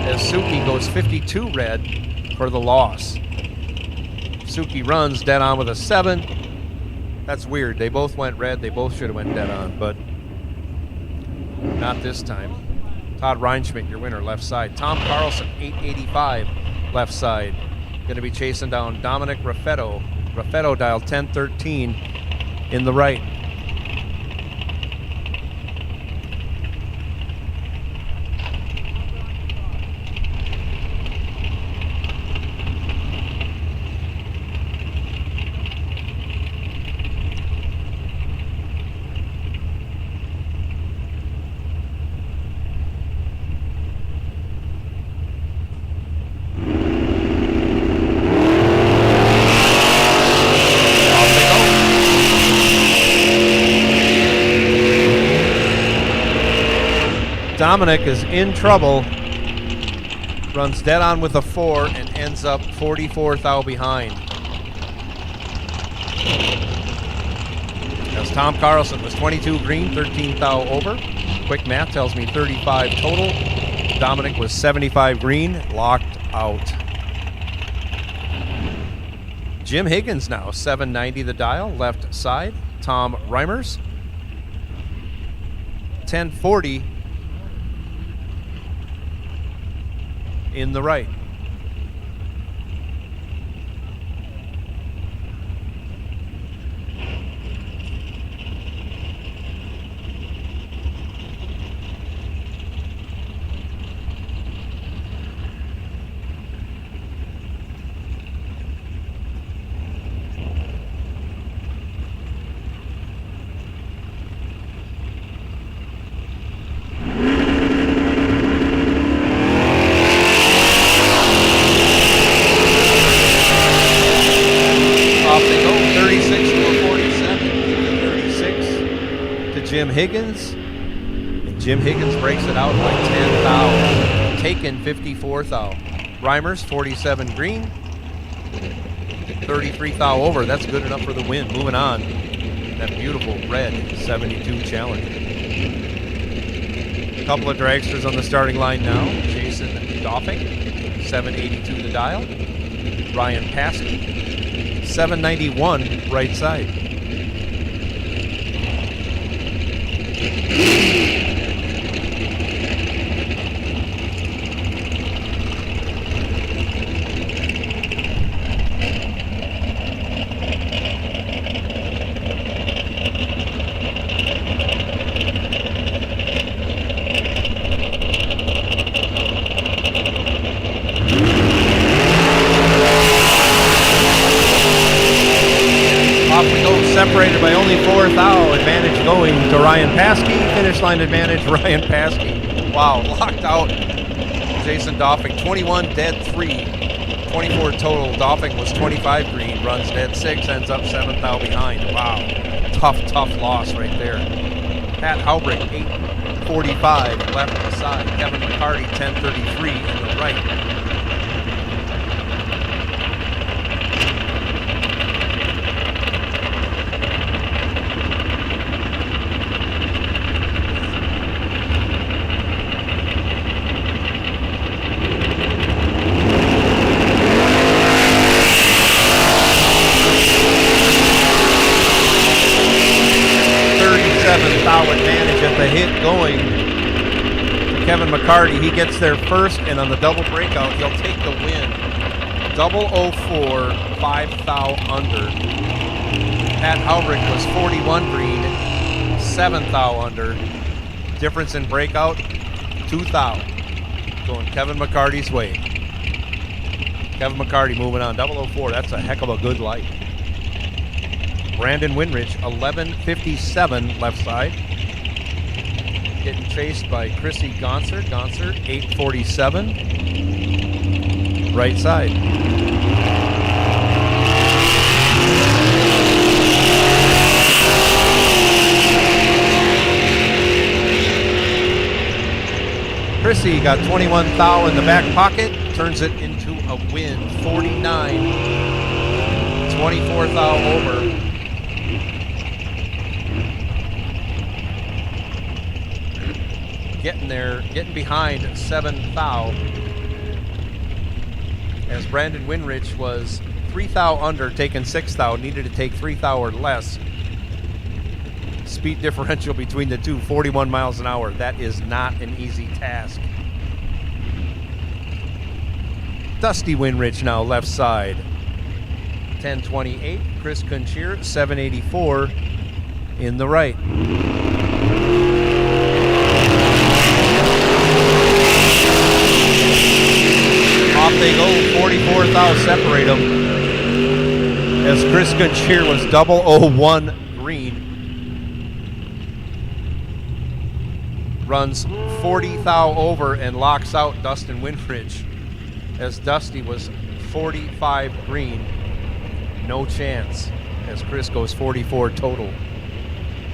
as Suki goes 52 red for the loss. Suki runs dead on with a 7. That's weird. They both went red. They both should have went dead on, but not this time. Todd Reinschmidt, your winner, left side. Tom Carlson, 885, left side. Going to be chasing down Dominic Raffetto. Raffetto dialed 1013 in the right. Dominic is in trouble. Runs dead on with a 4 and ends up 44 thou behind. As Tom Carlson was 22 green, 13 thou over. Quick math tells me 35 total. Dominic was 75 green, locked out. Jim Higgins now, 790 the dial, left side. Tom Reimers, 1040 in the right. Jim Higgins, and Jim Higgins breaks it out by 10 thou, taken 54 thou. Reimers 47 green, 33 thou over. That's good enough for the win. Moving on, that beautiful red 72 challenge. A couple of dragsters on the starting line now. Jason Doffing, 782 the dial. Ryan Paskey, 791 right side. Separated by only 4 thou. Advantage going to Ryan Paskey. Finish line advantage, Ryan Paskey. Wow, locked out Jason Doffing. 21 dead 3. 24 total. Doffing was 25 green. Runs dead 6. Ends up 7 thou behind. Wow. Tough loss right there. Pat Haubrich, 8:45 left side. Kevin McCarty, 10:33 in the right. Advantage at the hit going to Kevin McCarty. He gets there first, and on the double breakout, he'll take the win. 004, 5 thou under. Pat Haubrich was 41 green, 7 thou under. Difference in breakout, 2 thou. Going Kevin McCarty's way. Kevin McCarty moving on. 004, that's a heck of a good light. Brandon Winrich, 11:57 left side. Getting chased by Chrissy Gonsert. Gonsert, 8:47 right side. Chrissy got 21 thou in the back pocket. Turns it into a win. 49, 24 thou over. Getting there, getting behind 7 thou. As Brandon Winrich was 3 thou under, taking 6 thou, needed to take 3 thou or less. Speed differential between the two, 41 miles an hour. That is not an easy task. Dusty Winrich now left side. 10:28. Chris Kunchier, 784 in the right. Off they go, 44 thou separate them. As Chris Kunchier was 001 green. Runs 40 thou over and locks out Dustin Winrich. As Dusty was 45 green. No chance. As Chris goes 44 total.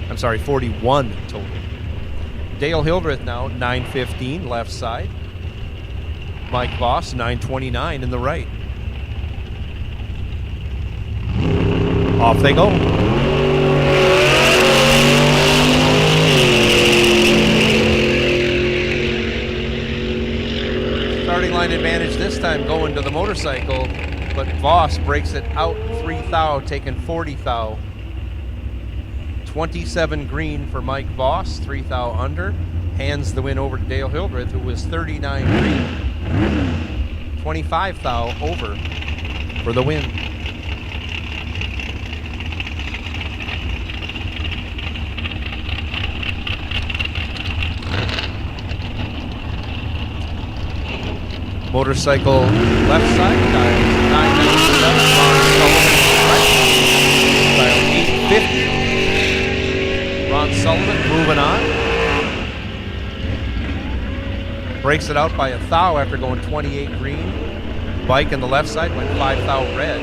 I'm sorry, 41 total. Dale Hildreth now, 9:15, left side. Mike Voss, 9:29 in the right. Off they go. Starting line advantage this time going to the motorcycle, but Voss breaks it out 3 thou, taking 40 thou. 27 green for Mike Voss, 3 thou under. Hands the win over to Dale Hildreth, who was 39 green. 25 thou over for the win. Motorcycle left side, dial 997, Ron Sullivan right. Dial 850. Ron Sullivan moving on. Breaks it out by a thou after going 28 green. Bike in the left side went 5 thou red.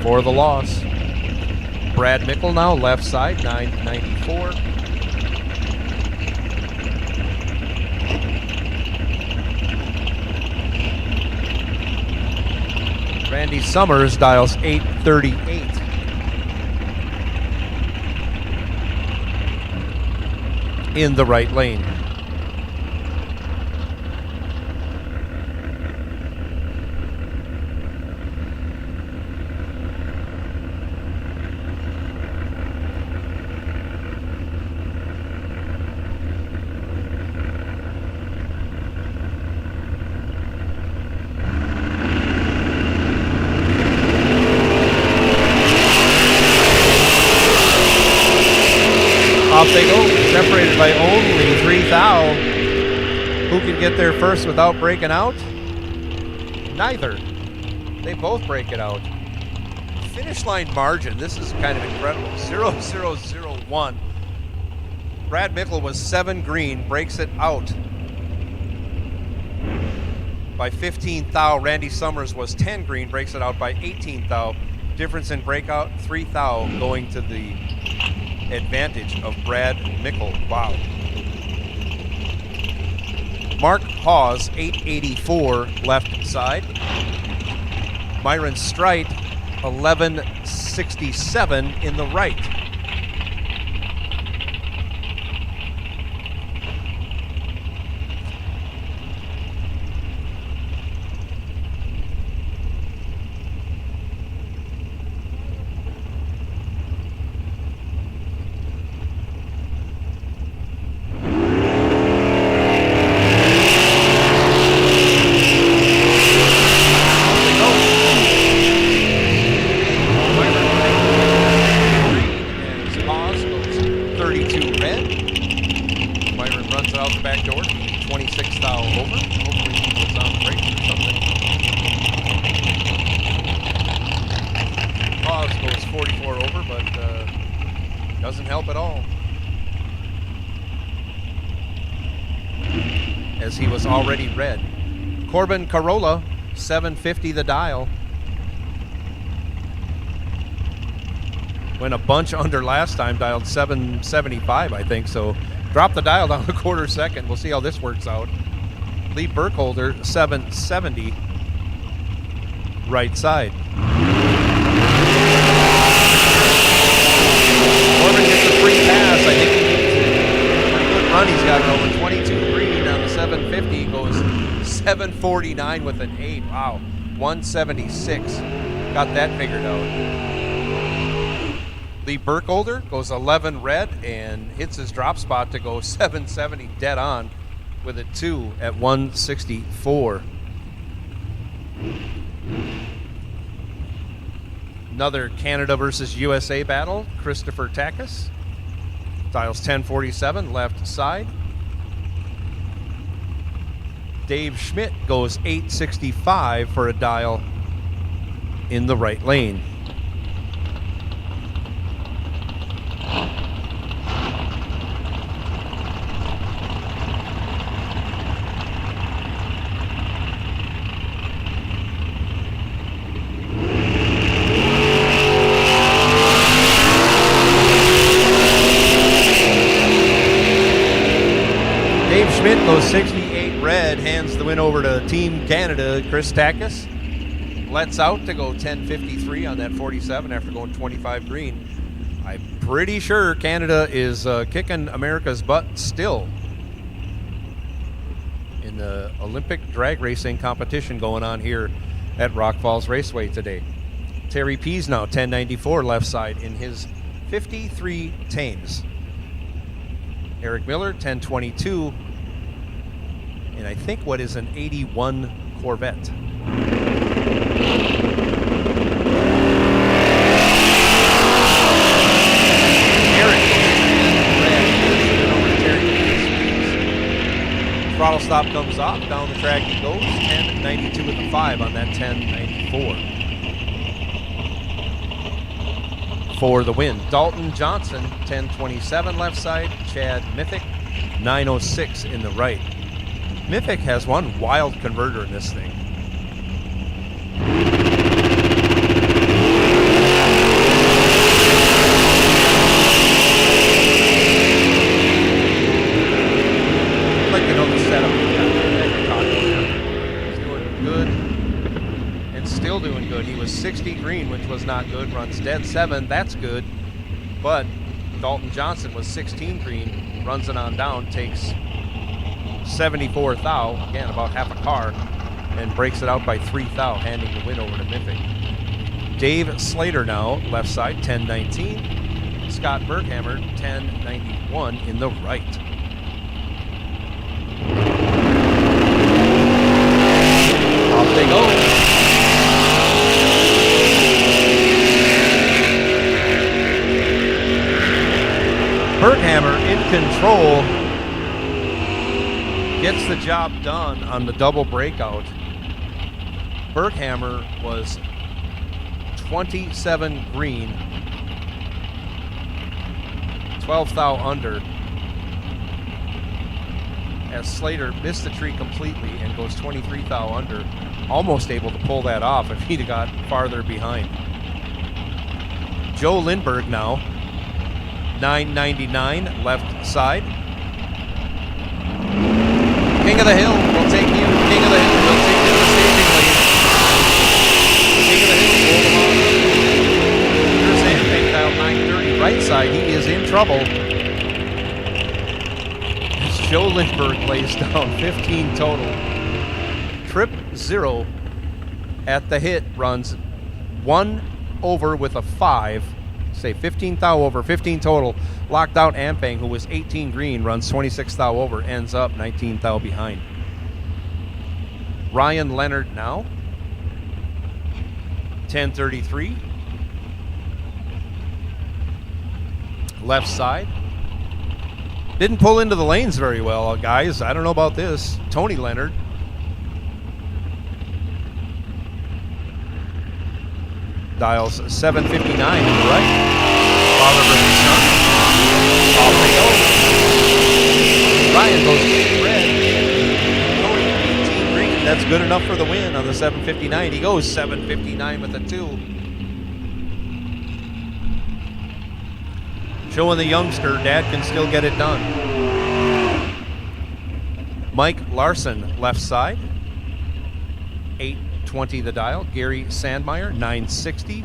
For the loss. Brad Mickle now, left side, 994. Randy Summers dials 838. In the right lane. Off they go, separated by only 3 thou. Who can get there first without breaking out? Neither. They both break it out. Finish line margin, this is kind of incredible. 0-0-0-1. Brad Mickle was 7 green, breaks it out by 15 thou. Randy Summers was 10 green, breaks it out by 18 thou. Difference in breakout, 3 thou going to the advantage of Brad Mickle. Wow. Mark Hawes, 884 left side. Myron Strite, 1167 in the right. Already red. Corbin Carolla, 750 the dial. Went a bunch under last time, dialed 775, I think, so drop the dial down a quarter second. We'll see how this works out. Lee Burkholder, 770 right side. Corbin gets a free pass. I think he needs a pretty good run. He's got over 22 green on the 750. Goes 749 with an 8. Wow. 176. Got that figured out. Lee Burkholder goes 11 red and hits his drop spot to go 770 dead on with a 2 at 164. Another Canada versus USA battle. Christopher Takis dials 1047 left side. Dave Schmidt goes 865 for a dial in the right lane. Schmidt goes 68 red, hands the win over to Team Canada, Chris Takis. Lets out to go 10:53 on that 47 after going 25 green. I'm pretty sure Canada is kicking America's butt still in the Olympic drag racing competition going on here at Rock Falls Raceway today. Terry Pease now 1094 left side in his 53 Thames. Eric Miller 1022 and I think what is an 81 Corvette. Throttle stop comes off, down the track he goes, 1092 with a 5 on that 1094. For the win, Dalton Johnson, 1027 left side, Chad Mythic, 906 in the right. Mythic has one wild converter in this thing. Doing good. He was 60 green, which was not good. Runs dead 7, that's good. But Dalton Johnson was 16 green, runs it on down, takes 74 thou, again about half a car, and breaks it out by 3 thou, handing the win over to Mythic. Dave Slater now, left side, 1019. Scott Berghammer, 1091 in the right. Off they go. Berghammer in control, gets the job done on the double breakout. Berghammer was 27 green, 12 thou under, as Slater missed the tree completely and goes 23 thou under, almost able to pull that off if he'd have got farther behind. Joe Lindbergh now, 999 left side. King of the Hill will take you. King of the Hill will take you to the staging lead. King of the Hill pulled him on. Here's Anthony dial 930 right side. He is in trouble. As Joe Lindbergh lays down 15 total. Trip 0 at the hit runs 1 over with a 5. Say 15 thou over, 15 total. Locked out Ampang, who was 18 green, runs 26 thou over, ends up 19 thou behind. Ryan Leonard now, 1033. Left side. Didn't pull into the lanes very well, guys. I don't know about this. Tony Leonard. Dials 759 to the right. Father versus son. Off they go. Ryan goes red. Tony 18 green. That's good enough for the win on the 759. He goes 759 with a 2. Showing the youngster, Dad can still get it done. Mike Larson, left side. 820 the dial. Gary Sandmeyer, 960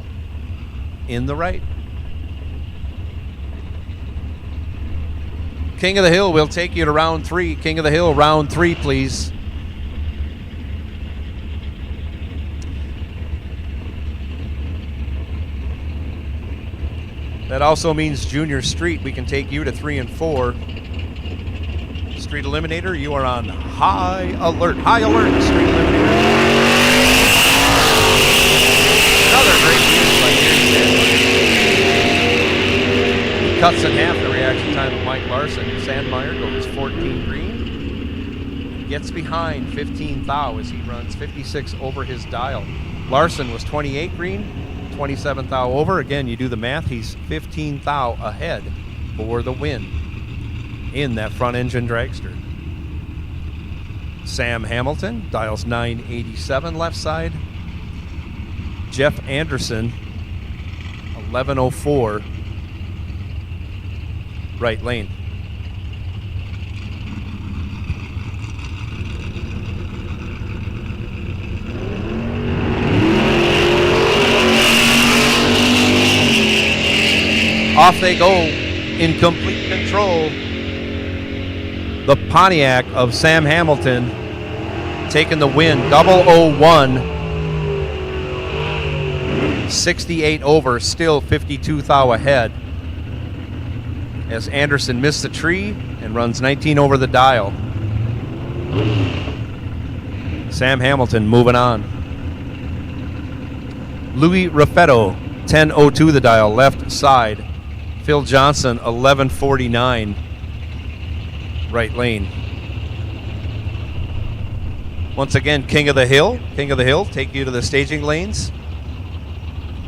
in the right. King of the Hill will take you to round 3. King of the Hill, round 3, please. That also means Junior Street. We can take you to 3 and 4. Street Eliminator, you are on high alert. High alert, Street Eliminator. Another great use by Gary Sandmeyer. He cuts in half the reaction time of Mike Larson. Sandmeyer goes 14 green. Gets behind 15 thou as he runs 56 over his dial. Larson was 28 green, 27 thou over. Again, you do the math, he's 15 thou ahead for the win in that front engine dragster. Sam Hamilton dials 987 left side. Jeff Anderson 1104 right lane. Off they go in complete control. The Pontiac of Sam Hamilton taking the win. 001. 68 over, still 52 thou ahead. As Anderson missed the tree and runs 19 over the dial. Sam Hamilton moving on. Louis Raffetto, 10.02 the dial, left side. Phil Johnson, 11.49, right lane. Once again, King of the Hill. King of the Hill, take you to the staging lanes.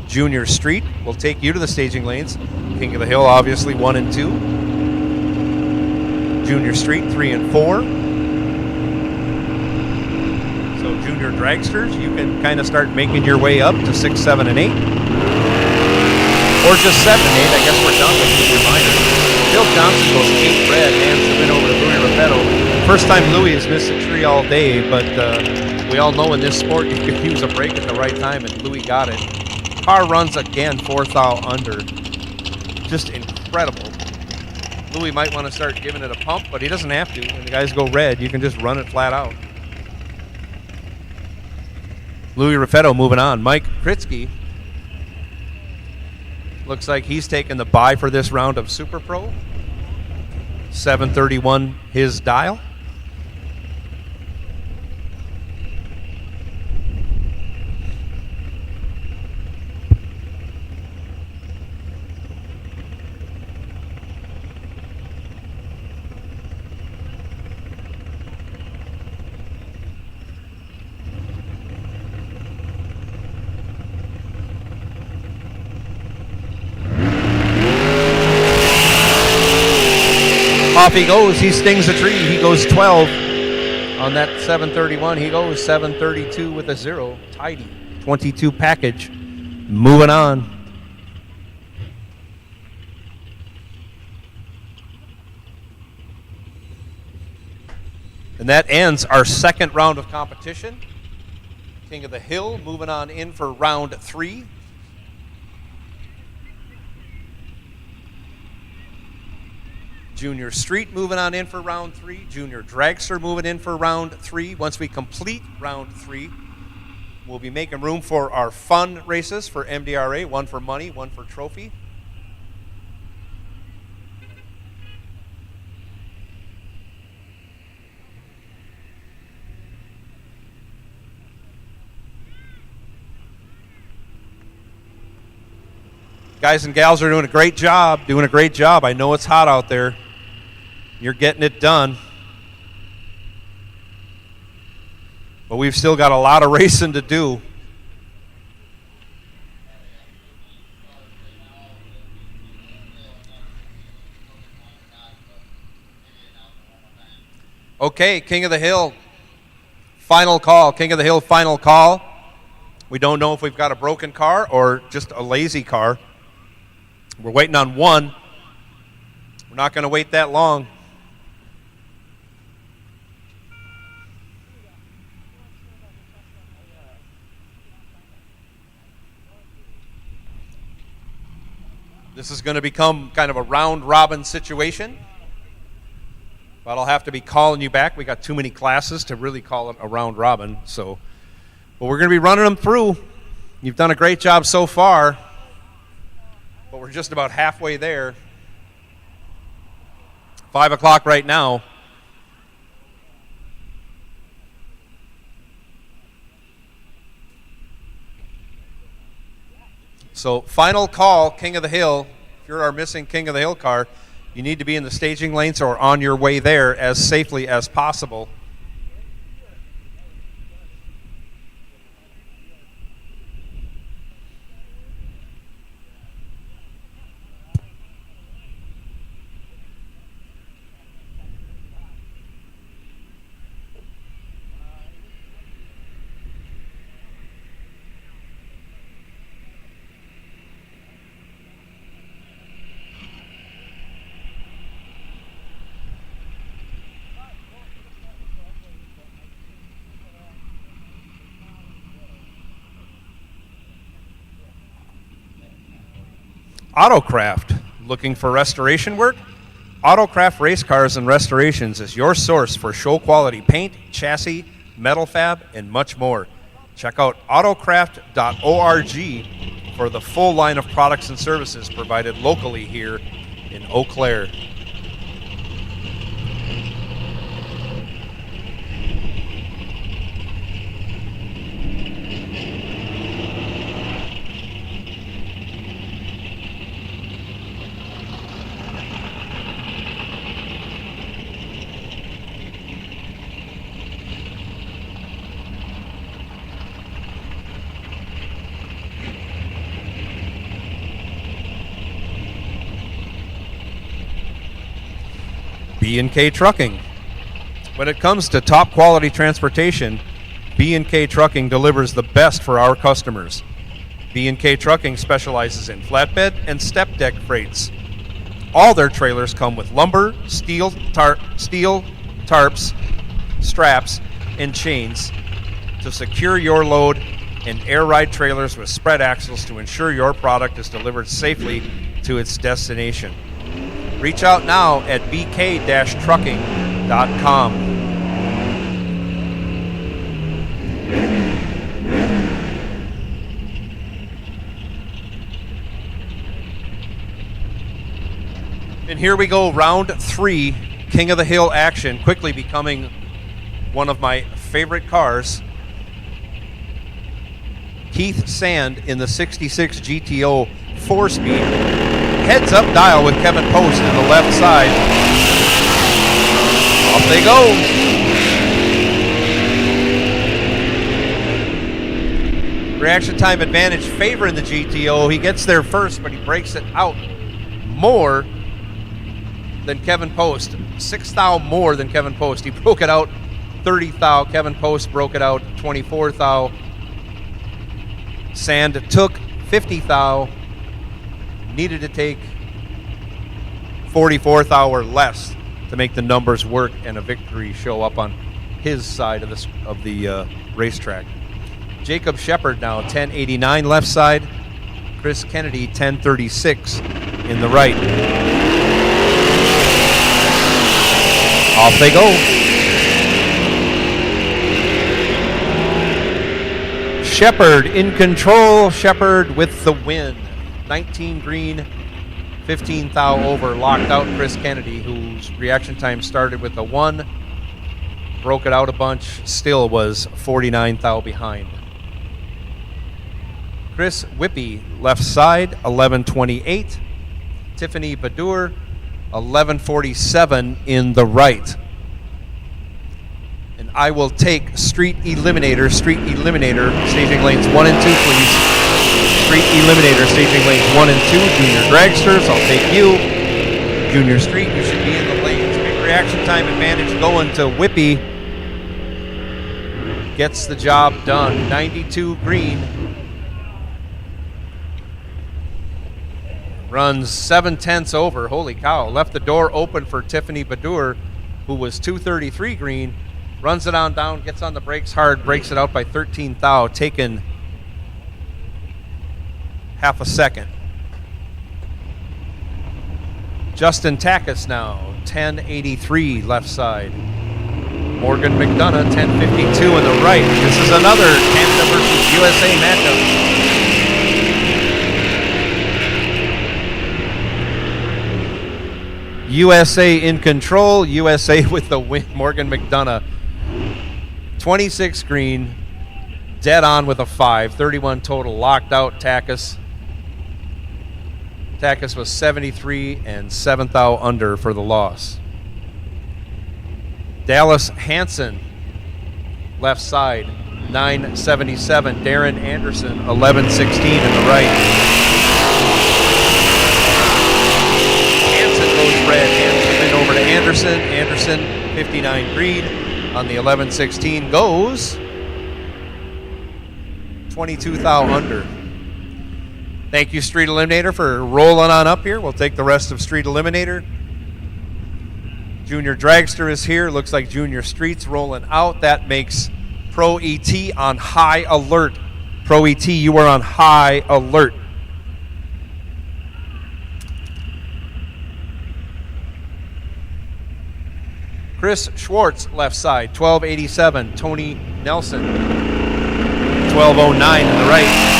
Junior Street will take you to the staging lanes. King of the Hill, obviously, 1 and 2. Junior Street, 3 and 4. So Junior Dragsters, you can kind of start making your way up to 6, 7, and 8. Or just 7 and 8. I guess we're done with junior minor. Phil Johnson goes 8 red, hands the win over to Louis Raffetto. First time Louis has missed a tree all day, but we all know in this sport you can use a break at the right time, and Louis got it. Car runs again, 4 thou under. Just incredible. Louis might want to start giving it a pump, but he doesn't have to. When the guys go red, you can just run it flat out. Louis Raffetto moving on. Mike Kritzky looks like he's taking the bye for this round of Super Pro. 731 his dial. Off he goes. He stings the tree. He goes 12 on that 731. He goes 732 with a 0. Tidy. 22 package. Moving on. And that ends our second round of competition. King of the Hill moving on in for round 3. Junior Street moving on in for round 3. Junior Dragster moving in for round 3. Once we complete round 3, we'll be making room for our fun races for MDRA. 1 for money, 1 for trophy. Guys and gals are doing a great job. I know it's hot out there. You're getting it done. But we've still got a lot of racing to do. Okay, King of the Hill, final call. King of the Hill, final call. We don't know if we've got a broken car or just a lazy car. We're waiting on one. We're not going to wait that long. This is going to become kind of a round-robin situation. But I'll have to be calling you back. We got too many classes to really call it a round-robin. But we're going to be running them through. You've done a great job so far. But we're just about halfway there. 5 o'clock right now. So final call, King of the Hill. If you're our missing King of the Hill car, you need to be in the staging lanes or on your way there as safely as possible. Autocraft Looking for restoration work? Autocraft Race Cars and Restorations is your source for show quality paint, chassis, metal fab, and much more. Check out autocraft.org for the full line of products and services provided locally here in Eau Claire. B&K Trucking. When it comes to top quality transportation, B&K Trucking delivers the best for our customers. B&K Trucking specializes in flatbed and step deck freights. All their trailers come with lumber, steel tarps, straps, and chains to secure your load, and air ride trailers with spread axles to ensure your product is delivered safely to its destination. Reach out now at bk-trucking.com. And here we go, round 3, King of the Hill action, quickly becoming one of my favorite cars. Keith Sand in the 66 GTO 4-speed. Heads up dial with Kevin Post in the left side. Off they go. Reaction time advantage favoring the GTO. He gets there first, but he breaks it out more than Kevin Post. 6 thou more than Kevin Post. He broke it out 30 thou. Kevin Post broke it out 24 thou. Sand took 50 thou. Needed to take 44th hour less to make the numbers work and a victory show up on his side of the racetrack. Jacob Shepard now 1089 left side. Chris Kennedy 1036 in the right. Off they go. Shepard in control. Shepard with the win. 19 green, 15 thou over, locked out Chris Kennedy, whose reaction time started with a 1, broke it out a bunch, still was 49 thou behind. Chris Whippy, left side, 1128. Tiffany Badur, 1147 in the right. And I will take Street Eliminator, staging lanes 1 and 2, please. Street Eliminator, staging lanes 1 and 2. Junior Dragsters, I'll take you. Junior Street, you should be in the lanes. Big reaction time advantage going to Whippy. Gets the job done. 92 green. Runs 7/10 over. Holy cow. Left the door open for Tiffany Badur, who was 233 green. Runs it on down, gets on the brakes hard, breaks it out by 13 thou, taken half a second. Justin Takis now, 1083 left side. Morgan McDonough, 1052 in the right. This is another Canada versus USA matchup. USA in control, USA with the win. Morgan McDonough, 26 green, dead on with a 5, 31 total, locked out Takis. Takis was 73 and 7 thou under for the loss. Dallas Hansen, left side, 977. Darren Anderson, 1116 in the right. Hansen goes red. Hansen in over to Anderson. Anderson, 59 green. On the 1116 goes 22 thou under. Thank you, Street Eliminator, for rolling on up here. We'll take the rest of Street Eliminator. Junior Dragster is here. Looks like Junior Street's rolling out. That makes Pro ET on high alert. Pro ET, you are on high alert. Chris Schwartz, left side, 1287. Tony Nelson, 1209 in the right.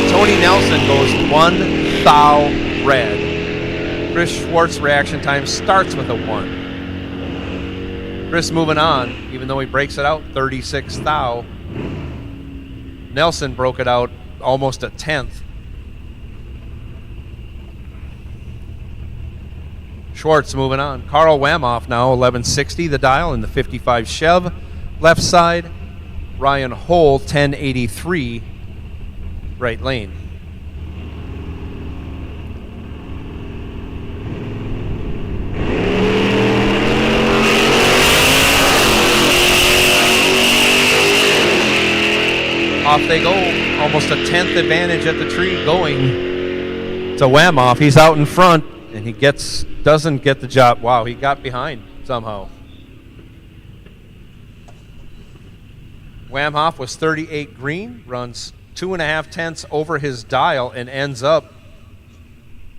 Tony Nelson goes 1 thou red. Chris Schwartz reaction time starts with a 1. Chris moving on, even though he breaks it out, 36 thou. Nelson broke it out almost a 10th. Schwartz moving on. Carl Wamoff now, 1160 the dial in the 55 Chev, left side. Ryan Hole, 1083, right lane. Off they go. Almost a 10th advantage at the tree going to Wamoff. He's out in front, and he doesn't get the job. Wow, he got behind somehow. Wamhoff was 38 green, runs 2.5 tenths over his dial, and ends up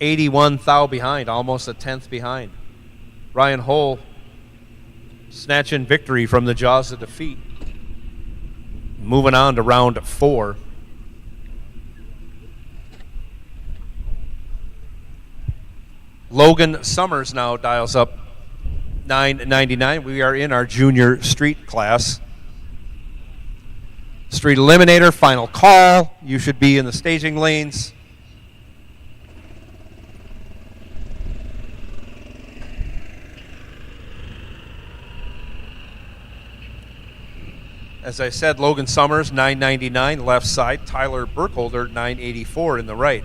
81 thou behind, almost a 10th behind. Ryan Hole snatching victory from the jaws of defeat. Moving on to round 4. Logan Summers now dials up 999. We are in our junior street class. Street Eliminator, final call. You should be in the staging lanes. As I said, Logan Summers, 999, left side. Tyler Burkholder, 984 in the right.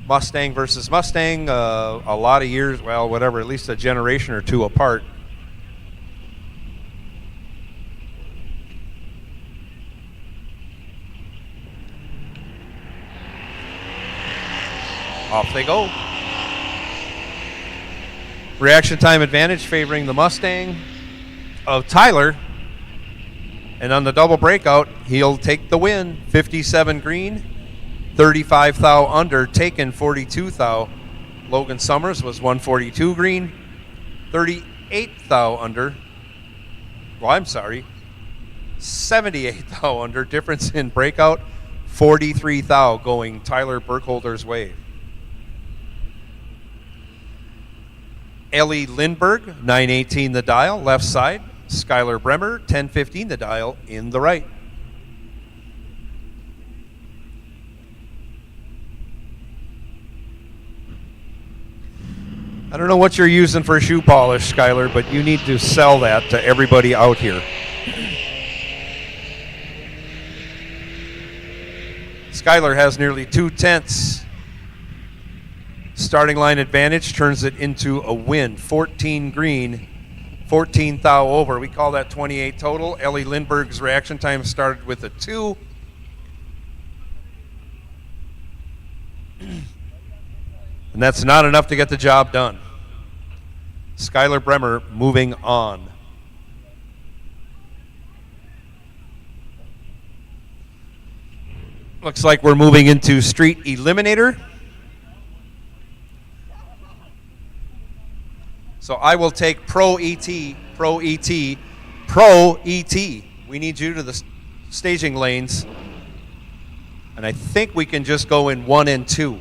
Mustang versus Mustang, a lot of years, well, whatever, at least a generation or two apart. Off they go. Reaction time advantage favoring the Mustang of Tyler. And on the double breakout, he'll take the win. 57 green, 35 thou under, taken 42 thou. Logan Summers was 142 green, 38 thou under. Well, I'm sorry, 78 thou under. Difference in breakout, 43 thou going Tyler Burkholder's way. Ellie Lindbergh, 918 the dial, left side. Skylar Bremer, 1015 the dial in the right. I don't know what you're using for shoe polish, Skylar, but you need to sell that to everybody out here. Skylar has nearly 2 tenths. Starting line advantage turns it into a win. 14 green, 14 thou over. We call that 28 total. Ellie Lindbergh's reaction time started with a 2. And that's not enough to get the job done. Skylar Bremer moving on. Looks like we're moving into Street Eliminator. So I will take Pro ET. We need you to the staging lanes. And I think we can just go in 1 and 2.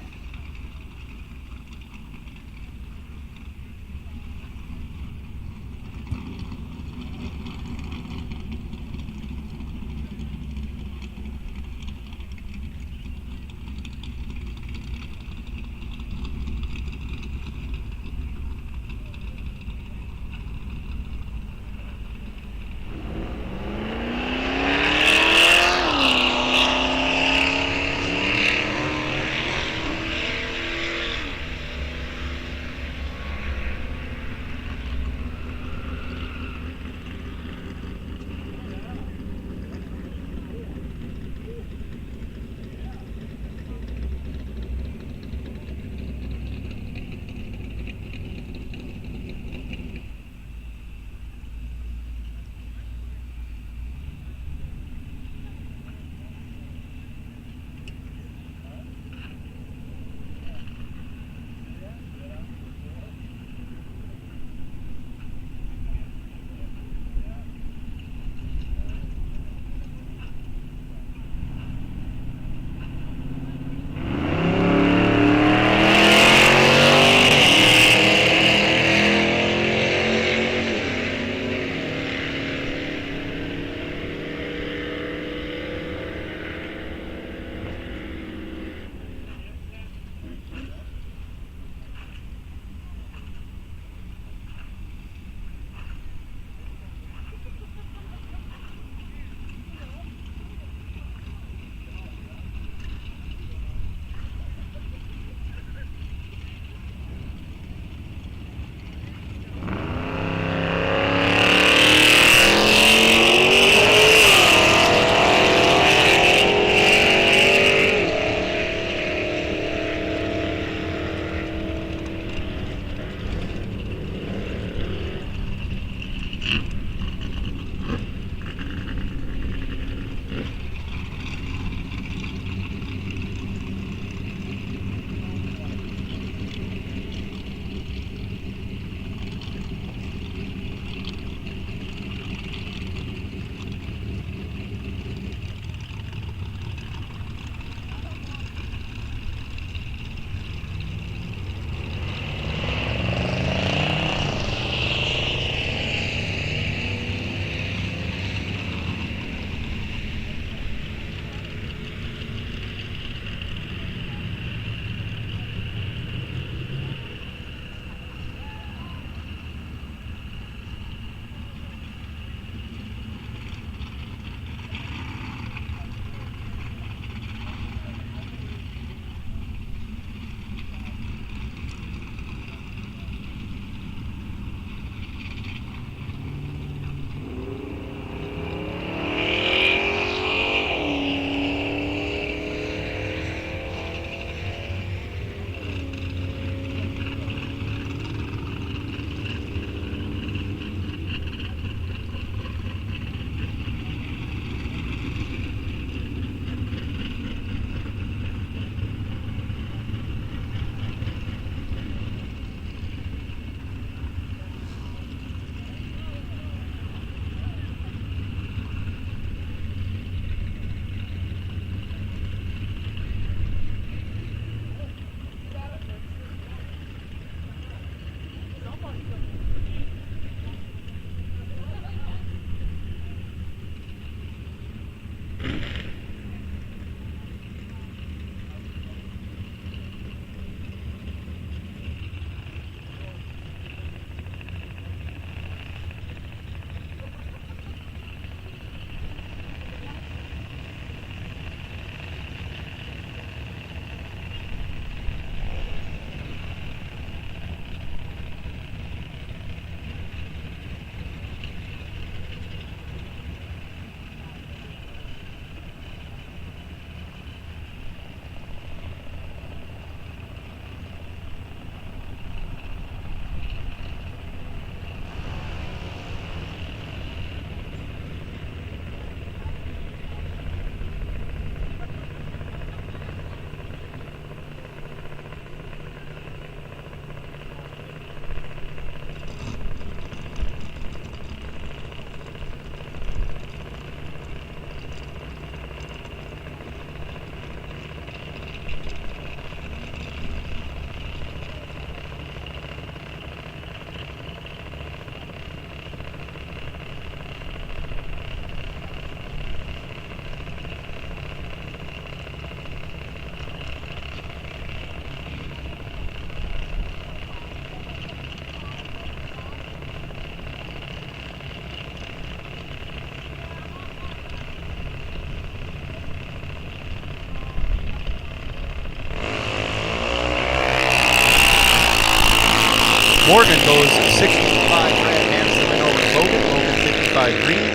Morgan goes 65 red, hands them in over to Logan. Logan 55 green.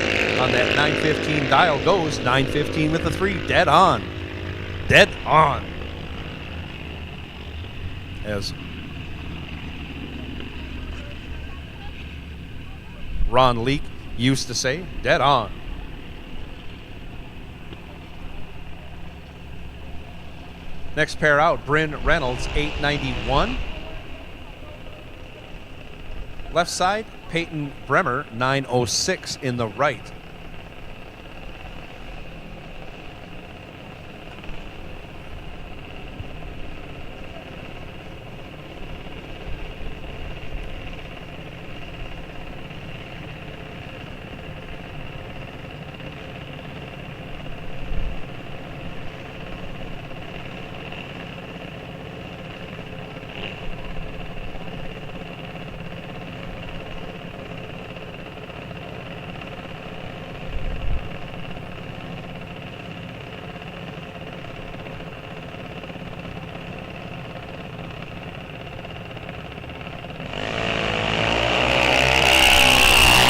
On that 915 dial goes 915 with the 3. Dead on. Dead on. As Ron Leake used to say, dead on. Next pair out, Bryn Reynolds, 891. Left side, Peyton Bremer, 906 in the right.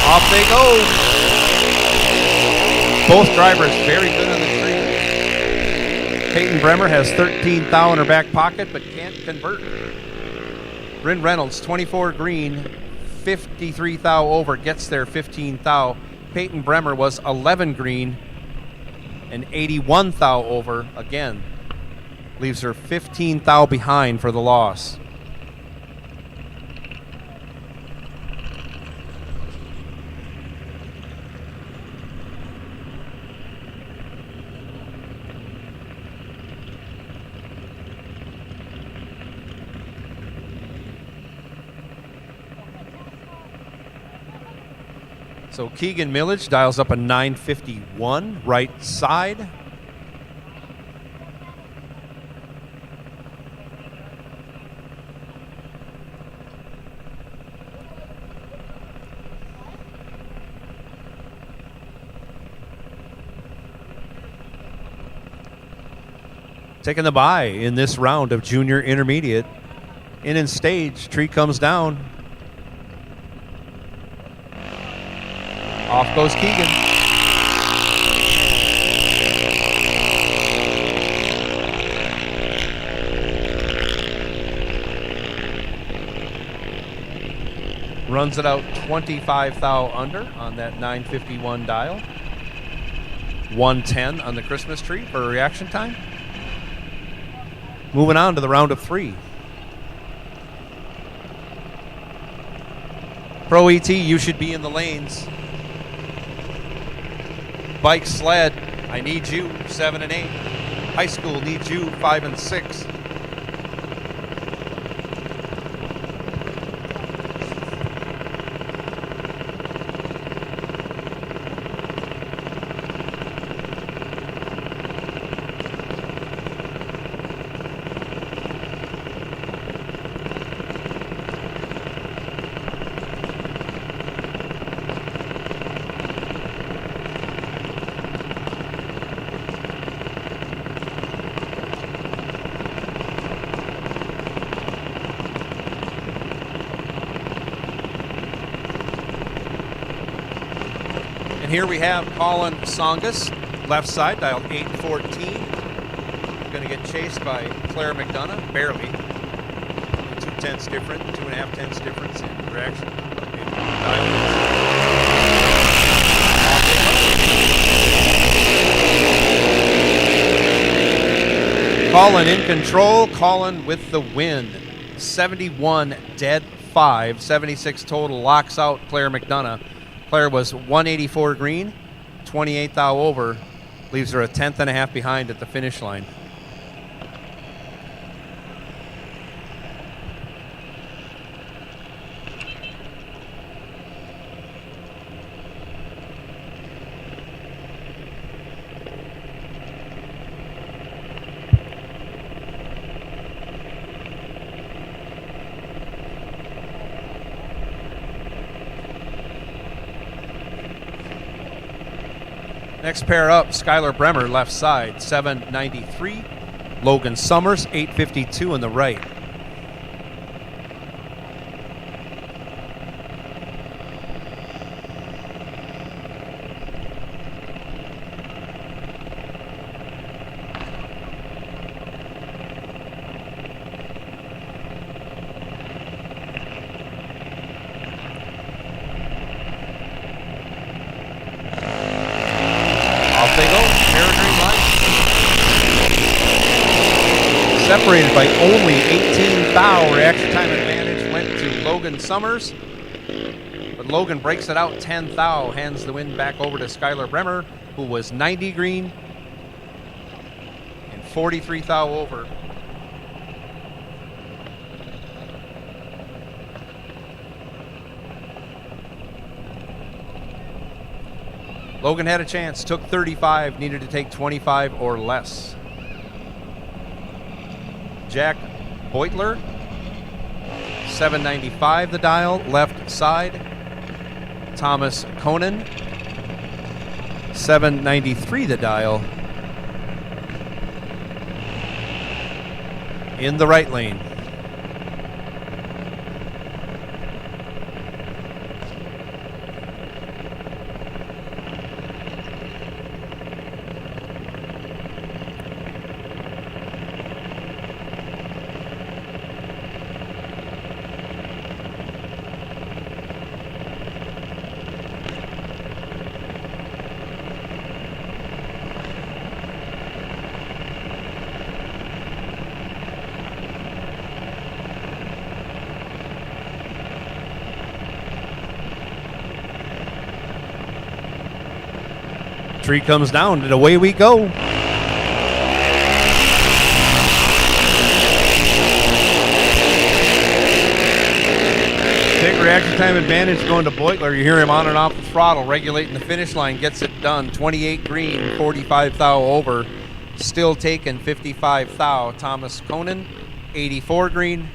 Off they go. Both drivers very good on the tree. Peyton Bremer has 13 thou in her back pocket, but can't convert. Bryn Reynolds, 24 green, 53 thou over, gets there 15 thou. Peyton Bremer was 11 green and 81 thou over again. Leaves her 15 thou behind for the loss. So Keegan Millage dials up a 951 right side. Taking the bye in this round of junior intermediate. In stage, tree comes down. Off goes Keegan. Runs it out 25 thou under on that 951 dial. 110 on the Christmas tree for reaction time. Moving on to the round of 3. Pro ET, you should be in the lanes. Bike sled, I need you, 7 and 8. High school needs you, 5 and 6. Here we have Colin Songus, left side, dialed 814. Going to get chased by Claire McDonough, barely. 2/10 different, 2.5 tenths difference in direction. Colin in control, Colin with the win. 71 dead 5, 76 total, locks out Claire McDonough. Claire was 184 green, 28 thou over, leaves her a 10th and a half behind at the finish line. Next pair up, Skylar Bremer, left side, 793. Logan Summers, 852 on the right. separated by only 18 thou. Reaction time advantage went to Logan Summers. But Logan breaks it out 10 thou, hands the win back over to Skylar Bremer, who was 90 green and 43 thou over. Logan had a chance, took 35, needed to take 25 or less. Jack Beutler, 795 the dial, left side. Thomas Conan, 793 the dial, in the right lane. Tree comes down and away we go. Big reaction time advantage going to Beutler. You hear him on and off the throttle, regulating the finish line, gets it done. 28 green, 45 thou over. Still taking 55 thou. Thomas Conan, 84 green,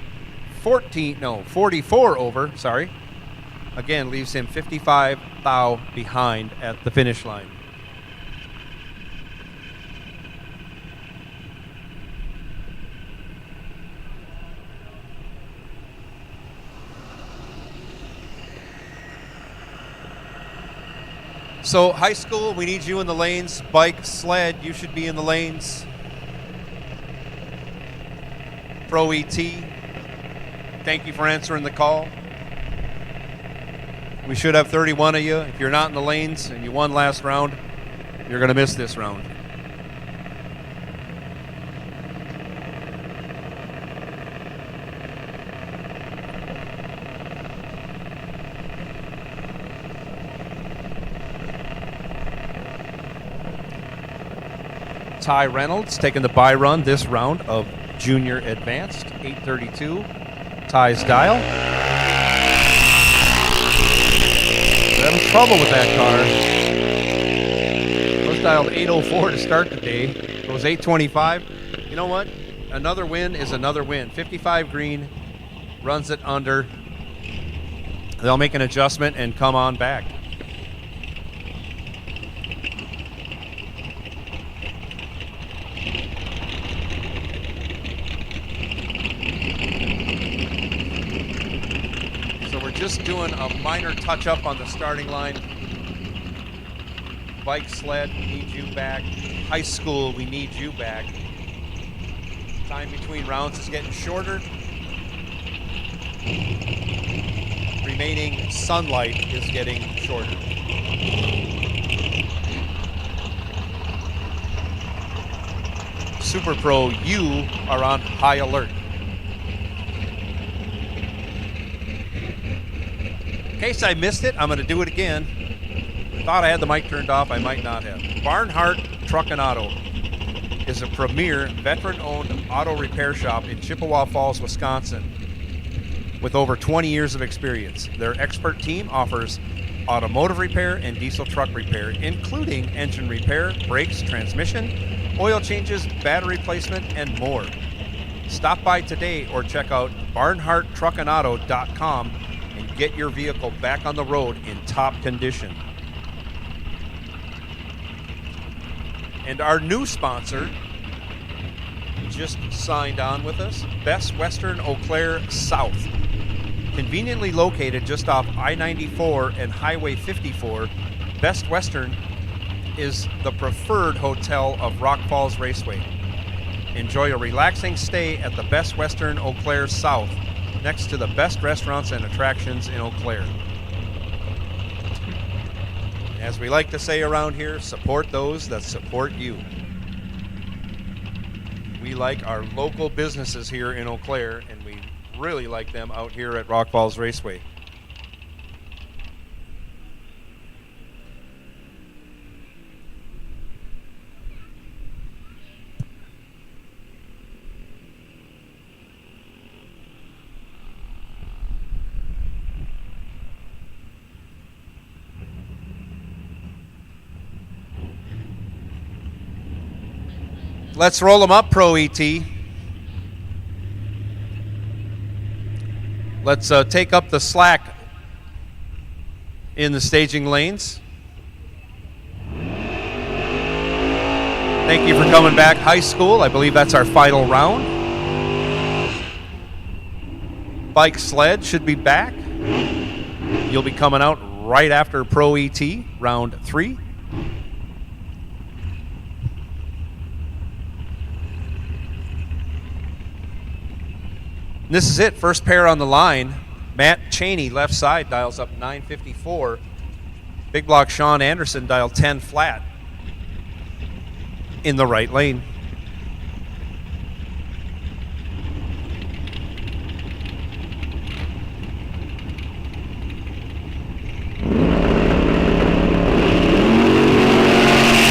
44 over, sorry. Again, leaves him 55 thou behind at the finish line. So high school, we need you in the lanes. Bike, sled, you should be in the lanes. Pro ET, thank you for answering the call. We should have 31 of you. If you're not in the lanes and you won last round, you're going to miss this round. Ty Reynolds taking the bye run this round of Junior Advanced, 832. Ty's dial. We're having trouble with that car. Was dialed 804 to start the day. It was 825. You know what? Another win is another win. 55 green, runs it under. They'll make an adjustment and come on back. Just doing a minor touch-up on the starting line. Bike, sled, we need you back. High school, we need you back. Time between rounds is getting shorter. Remaining sunlight is getting shorter. Super Pro, you are on high alert. In case I missed it, I'm going to do it again. Thought I had the mic turned off, I might not have. Barnhart Truck and Auto is a premier veteran-owned auto repair shop in Chippewa Falls, Wisconsin, with over 20 years of experience. Their expert team offers automotive repair and diesel truck repair, including engine repair, brakes, transmission, oil changes, battery replacement, and more. Stop by today or check out barnharttruckandauto.com and get your vehicle back on the road in top condition. And our new sponsor just signed on with us, Best Western Eau Claire South. Conveniently located just off I-94 and Highway 54, Best Western is the preferred hotel of Rock Falls Raceway. Enjoy a relaxing stay at the Best Western Eau Claire South, next to the best restaurants and attractions in Eau Claire. As we like to say around here, support those that support you. We like our local businesses here in Eau Claire, and we really like them out here at Rock Falls Raceway. Let's roll them up, Pro ET. Let's take up the slack in the staging lanes. Thank you for coming back, high school. I believe that's our final round. Bike sled should be back. You'll be coming out right after Pro ET, round 3. This is it, first pair on the line. Matt Cheney, left side, dials up 954. Big block Sean Anderson, dial 10 flat in the right lane.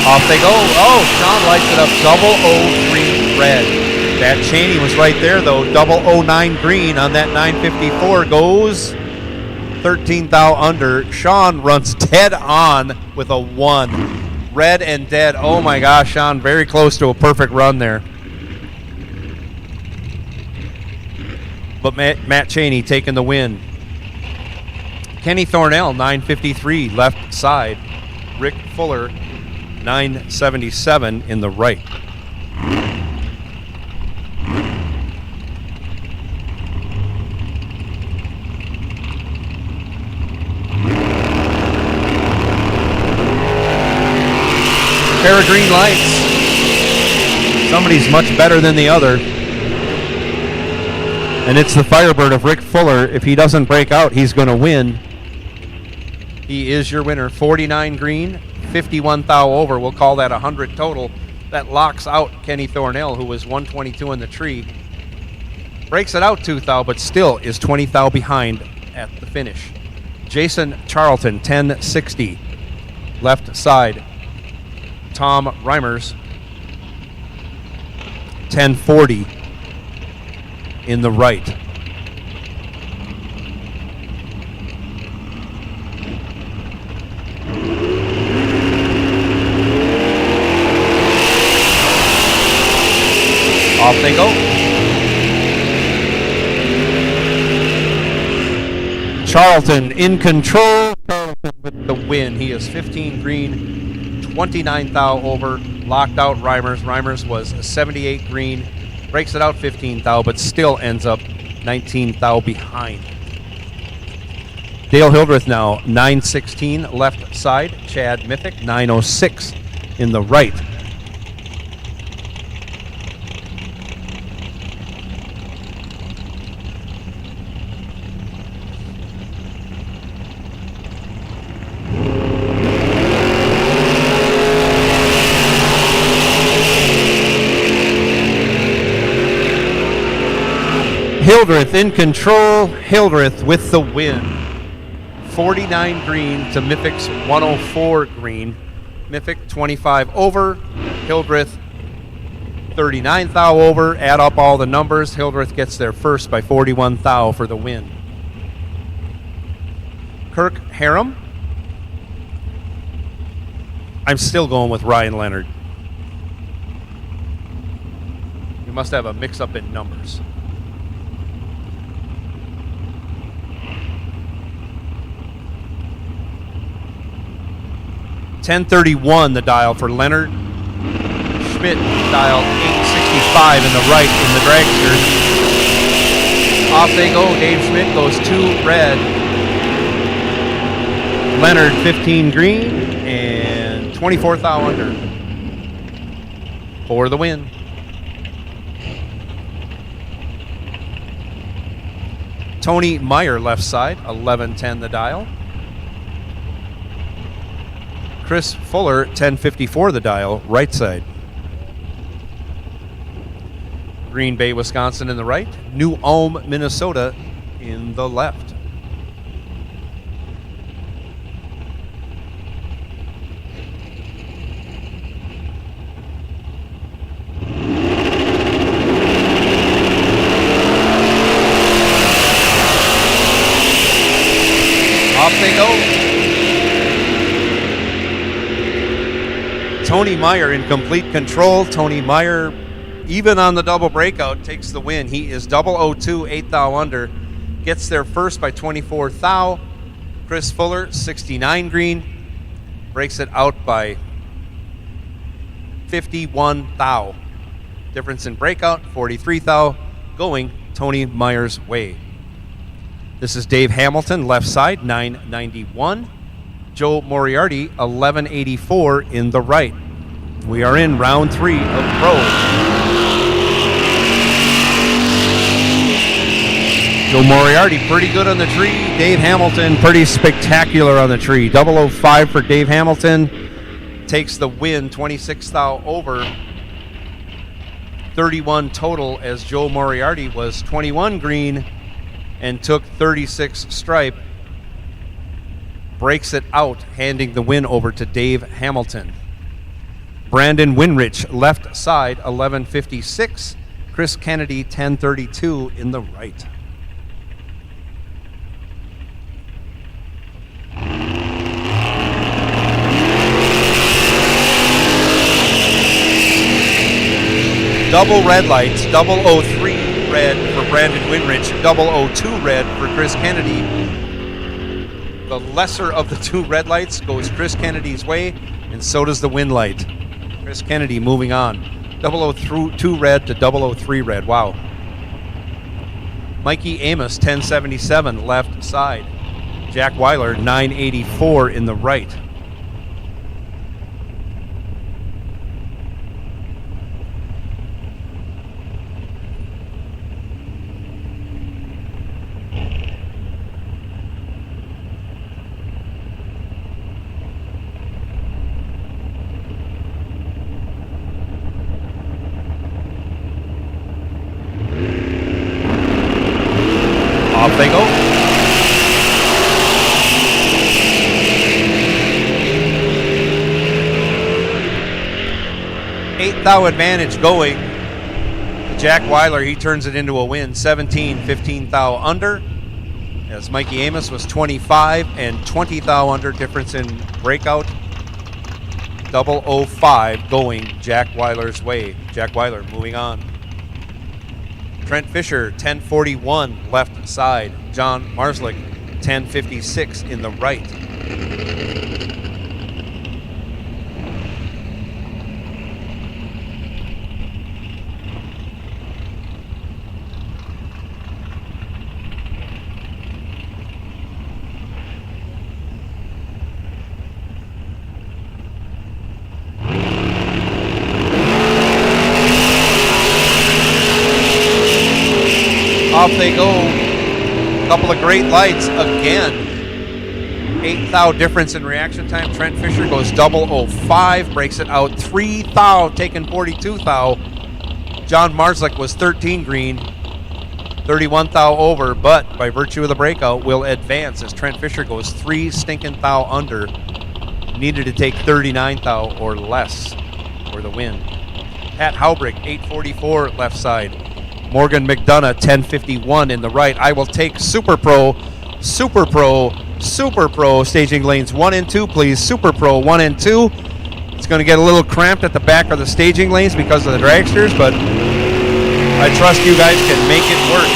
Off they go. Oh, Sean lights it up, 003 red. That Cheney was right there, though. 009 green on that 954 goes 13 thou under. Sean runs dead on with a 1. Red and dead. Oh my gosh, Sean, very close to a perfect run there. But Matt Cheney taking the win. Kenny Thornell, 953, left side. Rick Fuller, 977 in the right. Pair of green lights. Somebody's much better than the other. And it's the Firebird of Rick Fuller. If he doesn't break out, he's going to win. He is your winner. 49 green, 51 thou over. We'll call that 100 total. That locks out Kenny Thornell, who was 122 in the tree. Breaks it out 2 thou, but still is 20 thou behind at the finish. Jason Charlton, 1060, left side. Tom Reimers, 1040 in the right. Off they go. Charlton in control. Charlton with the win. He is 15 green, 29 thou over. Locked out Reimers. Reimers was 78 green. Breaks it out 15 thou, but still ends up 19 thou behind. Dale Hildreth now 916 left side. Chad Mythic 906 in the right. Hildreth in control. Hildreth with the win. 49 green to Mythic's 104 green. Mythic 25 over. Hildreth 39 thou over. Add up all the numbers. Hildreth gets there first by 41 thou for the win. Kirk Harum. I'm still going with Ryan Leonard. You must have a mix-up in numbers. .1031 the dial for Leonard. Schmidt dial 865 in the right in the dragster. Off they go. Dave Schmidt goes 2 red. Leonard 15 green and 24 thou under for the win. Tony Meyer left side, 1110 the dial. Chris Fuller, 1054 the dial, right side. Green Bay, Wisconsin in the right. New Ulm, Minnesota in the left. Off they go. Tony Meyer in complete control. Tony Meyer, even on the double breakout, takes the win. He is 002, 8 thou under. Gets there first by 24 thou. Chris Fuller, 69 green. Breaks it out by 51 thou. Difference in breakout, 43 thou. Going Tony Meyer's way. This is Dave Hamilton, left side, 991. Joe Moriarty, 1184 in the right. We are in round 3 of pro. Joe Moriarty, pretty good on the tree. Dave Hamilton, pretty spectacular on the tree. 005 for Dave Hamilton. Takes the win, 26 thou over. 31 total, as Joe Moriarty was 21 green and took 36 stripe. Breaks it out, handing the win over to Dave Hamilton. Brandon Winrich, left side, 1156. Chris Kennedy, 1032 in the right. Double red lights, 003 red for Brandon Winrich, 002 red for Chris Kennedy. The lesser of the two red lights goes Chris Kennedy's way, and so does the win light. Chris Kennedy moving on. 002 red to 003 red. Wow. Mikey Amos, 1077 left side. Jack Weiler, 984 in the right. Off they go. Eight thou advantage going. Jack Weiler, he turns it into a win. 17, 15 thou under. As Mikey Amos was 25 and 20 thou under. Difference in breakout. 005 going Jack Weiler's way. Jack Weiler moving on. Trent Fisher, 1041 left side. John Marslick, 1056 in the right. Off they go. Couple of great lights again. 8 thou difference in reaction time. Trent Fisher goes 005, breaks it out 3 thou, taking 42 thou. John Marslick was 13 green, 31 thou over, but by virtue of the breakout will advance as Trent Fisher goes 3 stinking thou under. Needed to take 39 thou or less for the win. Pat Haubrick, 844 left side. Morgan McDonough, 1051 in the right. I will take Super Pro, Super Pro, Super Pro. Staging lanes 1 and 2, please. Super Pro 1 and 2. It's going to get a little cramped at the back of the staging lanes because of the dragsters, but I trust you guys can make it work.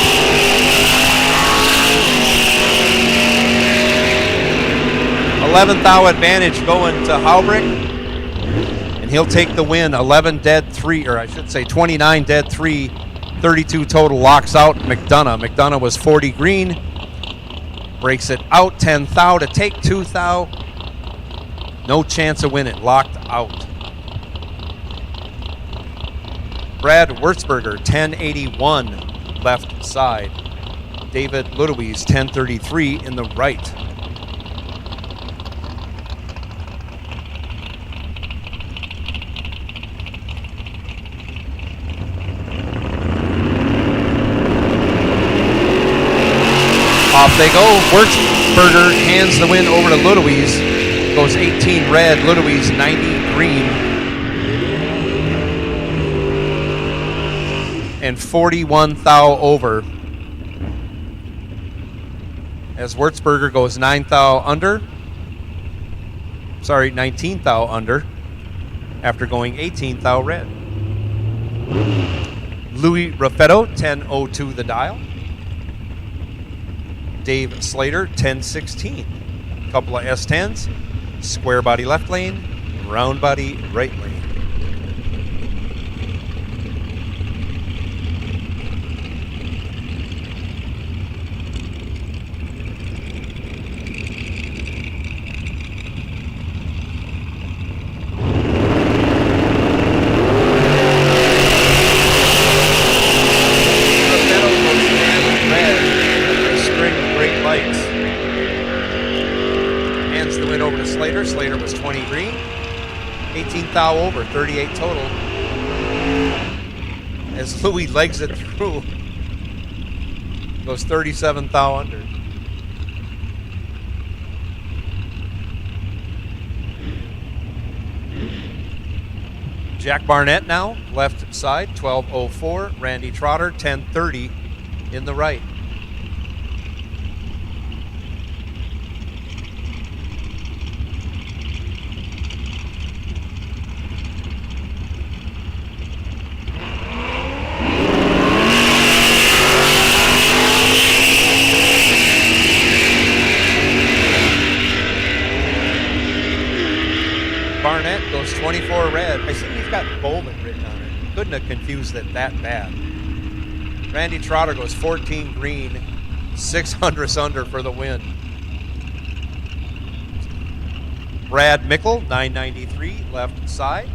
$11 thou advantage going to Haubrick, and he'll take the win. 11 dead 3, or I should say 29 dead 3. 32 total locks out McDonough. McDonough was 40 green. Breaks it out 10 thou to take 2 thou. No chance of winning. Locked out. Brad Wurzberger, 1081 left side. David Ludowies, 1033 in the right. Off they go. Wurzburger hands the win over to Ludowies. Goes 18 red, Ludowies 90 green. And 41 thou over. As Wurzburger goes 9 thou under. Sorry, 19 thou under. After going 18 thou red. Louis Raffetto, 10.02 the dial. Dave Slater, 10.16. Couple of S10s. Square body left lane, round body right lane. Slater was 20 green, 18 thou over, 38 total. As Louis legs it through, goes 37 thou under. Jack Barnett now, left side, 12.04. Randy Trotter, 10.30 in the right. Barnett goes 24 red. I see he's got Bowman written on it. Couldn't have confused it that bad. Randy Trotter goes 14 green, 600 under for the win. Brad Mickle, 993 left side.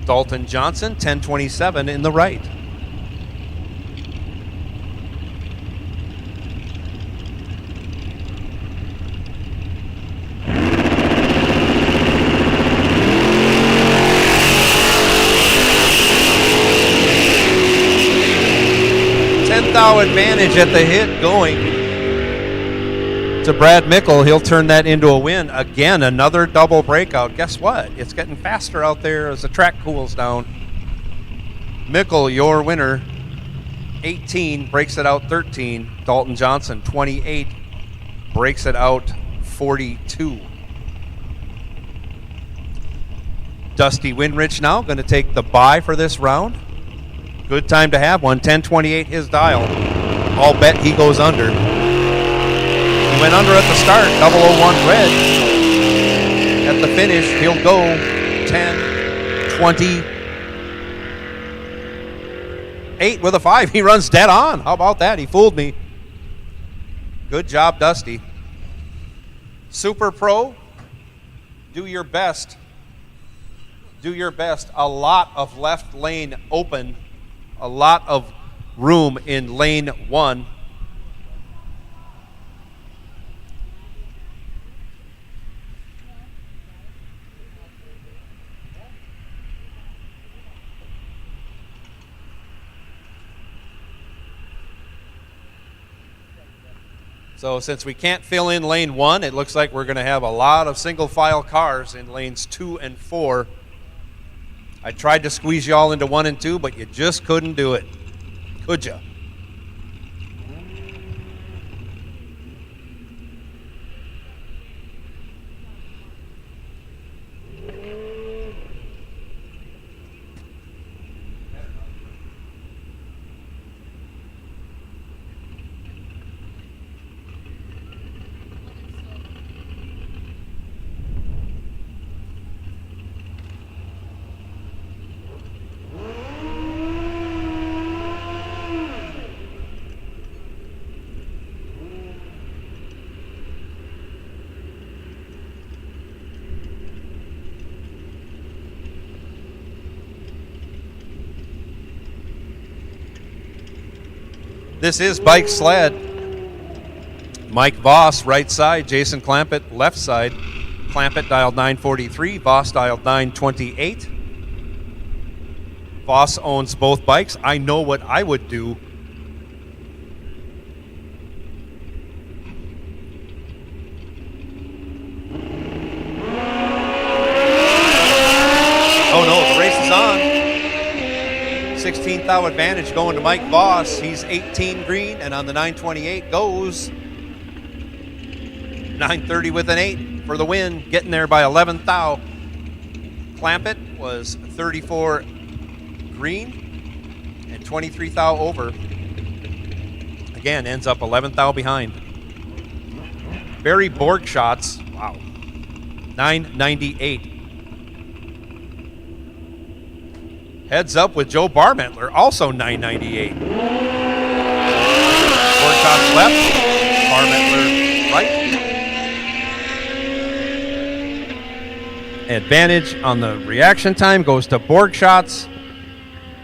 Dalton Johnson, 1027 in the right. Advantage at the hit going to Brad Mickle. He'll turn that into a win. Again, another double breakout. Guess what? It's getting faster out there as the track cools down. Mickle, your winner, 18, breaks it out 13. Dalton Johnson, 28, breaks it out 42. Dusty Winrich now going to take the bye for this round. Good time to have one. 10:28 his dial. I'll bet he goes under. He went under at the start. 001 red. At the finish, he'll go 10:28 with a 5. He runs dead on. How about that? He fooled me. Good job, Dusty. Super Pro, do your best. Do your best. A lot of left lane open. A lot of room in lane 1. So since we can't fill in lane 1, it looks like we're going to have a lot of single file cars in lanes 2 and 4. I tried to squeeze you all into 1 and 2, but you just couldn't do it. Could ya? This is Bike Sled. Mike Voss, right side. Jason Clampett, left side. Clampett dialed 943. Voss dialed 928. Voss owns both bikes. I know what I would do. 18 thou advantage going to Mike Voss. He's 18 green, and on the 928 goes 930 with an 8 for the win, getting there by 11 thou. Clampett was 34 green and 23 thou over. Again, ends up 11 thou behind. Barry Borg shots, wow, 998. Heads up with Joe Barmettler, also 998. Borg shots left, Barmettler right. Advantage on the reaction time goes to Borg shots,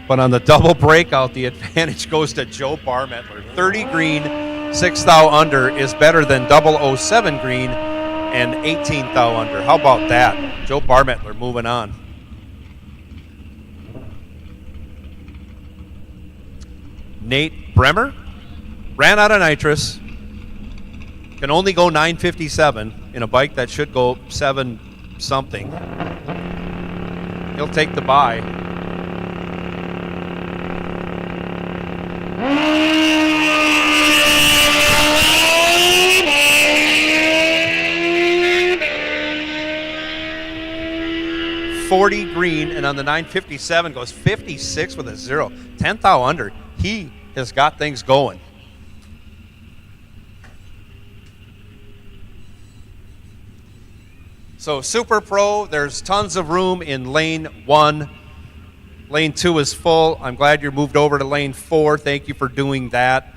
but on the double breakout, the advantage goes to Joe Barmettler. 30 green, 6 thou under is better than 007 green and 18 thou under. How about that? Joe Barmettler moving on. Nate Bremer ran out of nitrous, can only go 957 in a bike that should go 7 something. He'll take the bye. $40 green, and on the 957 goes 56 with a 0. 10 thou under. He has got things going. So Super Pro, there's tons of room in lane 1. Lane 2 is full. I'm glad you moved over to lane 4. Thank you for doing that.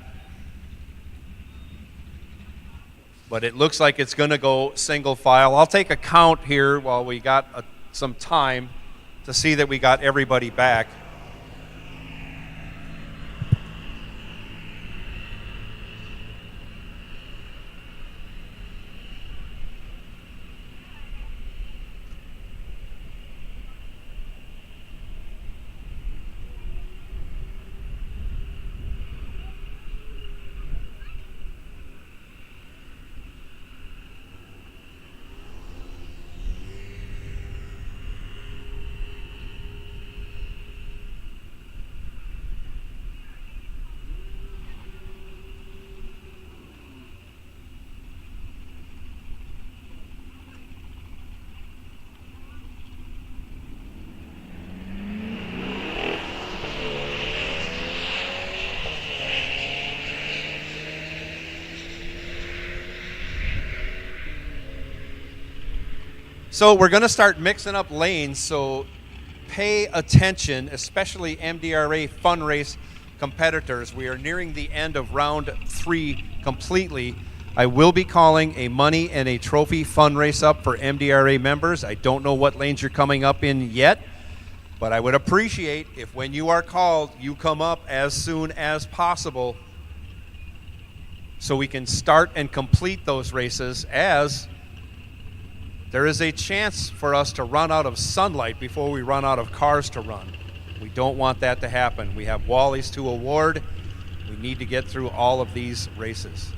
But it looks like it's going to go single file. I'll take a count here while we got some time to see that we got everybody back. So we're going to start mixing up lanes, so pay attention, especially MDRA Fun Race competitors. We are nearing the end of round 3 completely. I will be calling a money and a trophy fun race up for MDRA members. I don't know what lanes you're coming up in yet, but I would appreciate if when you are called, you come up as soon as possible so we can start and complete those races, as there is a chance for us to run out of sunlight before we run out of cars to run. We don't want that to happen. We have Wallies to award. We need to get through all of these races.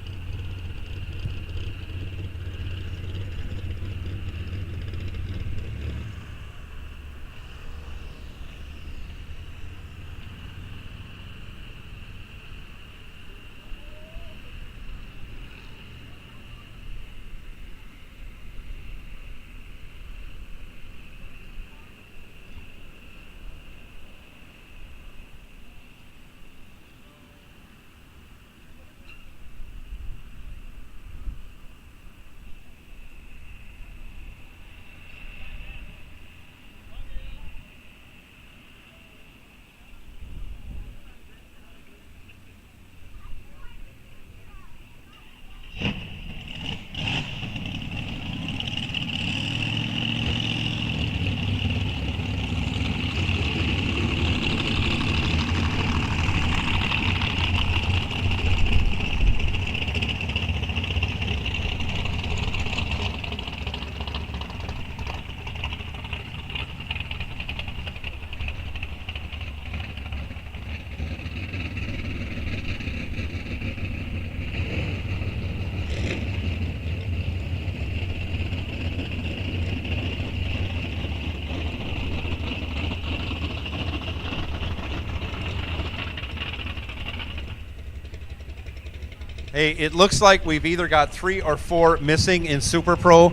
Hey, it looks like we've either got 3 or 4 missing in Super Pro.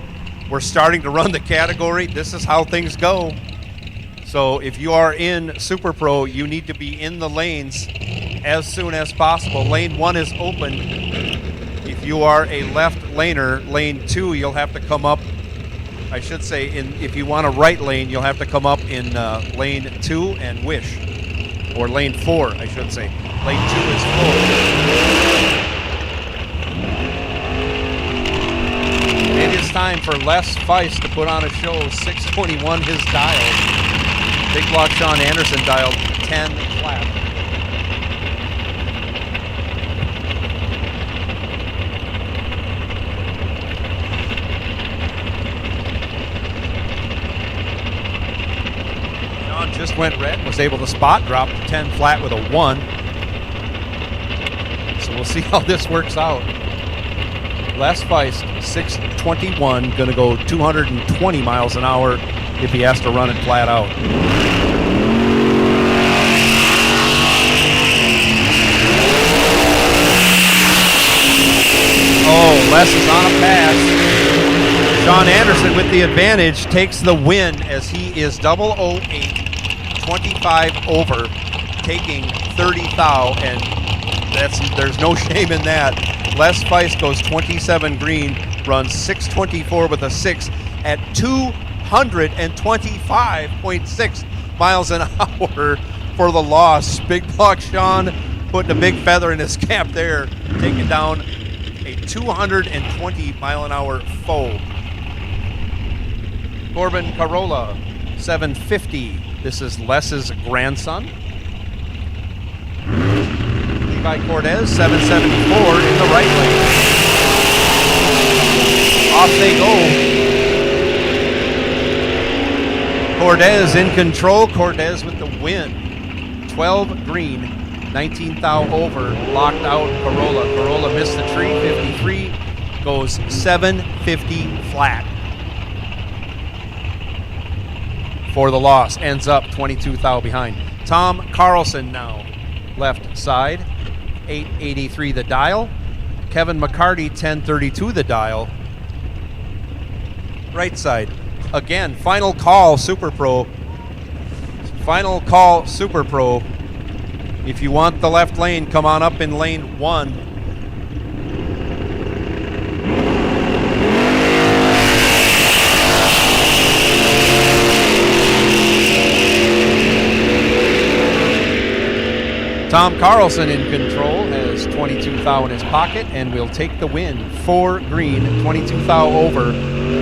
We're starting to run the category. This is how things go. So if you are in Super Pro, you need to be in the lanes as soon as possible. Lane 1 is open. If you are a left laner, lane 2, you'll have to come up. I should say, if you want a right lane, you'll have to come up in lane 2 and wish. Or lane 4, I should say. Lane 2 is full. It is time for Les Feist to put on a show. 621 his dial. Big Block Sean Anderson dialed 10 flat. Sean just went red, was able to spot drop 10 flat with a 1. So we'll see how this works out. Les Feist, 621, going to go 220 miles an hour if he has to run it flat out. Oh, Les is on a pass. Sean Anderson with the advantage takes the win as he is 008, 25 over, taking 30 thou, and there's no shame in that. Les Feist goes 27 green, runs 624 with a 6 at 225.6 miles an hour for the loss. Big Block Sean putting a big feather in his cap there, taking down a 220 mile an hour foe. Corbin Carolla, 750. This is Les's grandson. Levi Cortez, 774 in the right lane. Off they go. Cortez in control. Cortez with the win. 12 green, 19 thou over. Locked out Carolla. Carolla missed the tree. 53 goes 750 flat for the loss. Ends up 22 thou behind. Tom Carlson now left side. 883 the dial. Kevin McCarty, 1032 the dial. Right side. Again, final call Super Pro. Final call Super Pro. If you want the left lane, come on up in lane 1. Tom Carlson in control, has 22 thou in his pocket, and will take the win. 4 green, 22 thou over.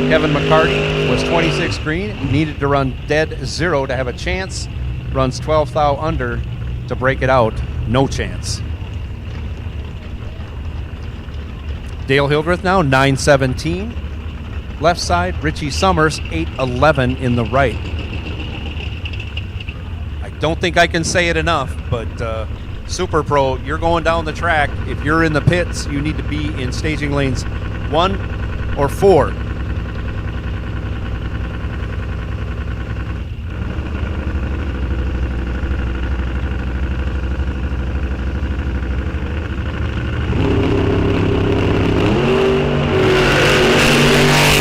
Kevin McCarty was 26 green, needed to run dead 0 to have a chance. Runs 12 thou under to break it out. No chance. Dale Hildreth now, 917. Left side, Richie Summers, 811 in the right. I don't think I can say it enough, but Super Pro, you're going down the track. If you're in the pits, you need to be in staging lanes 1 or 4.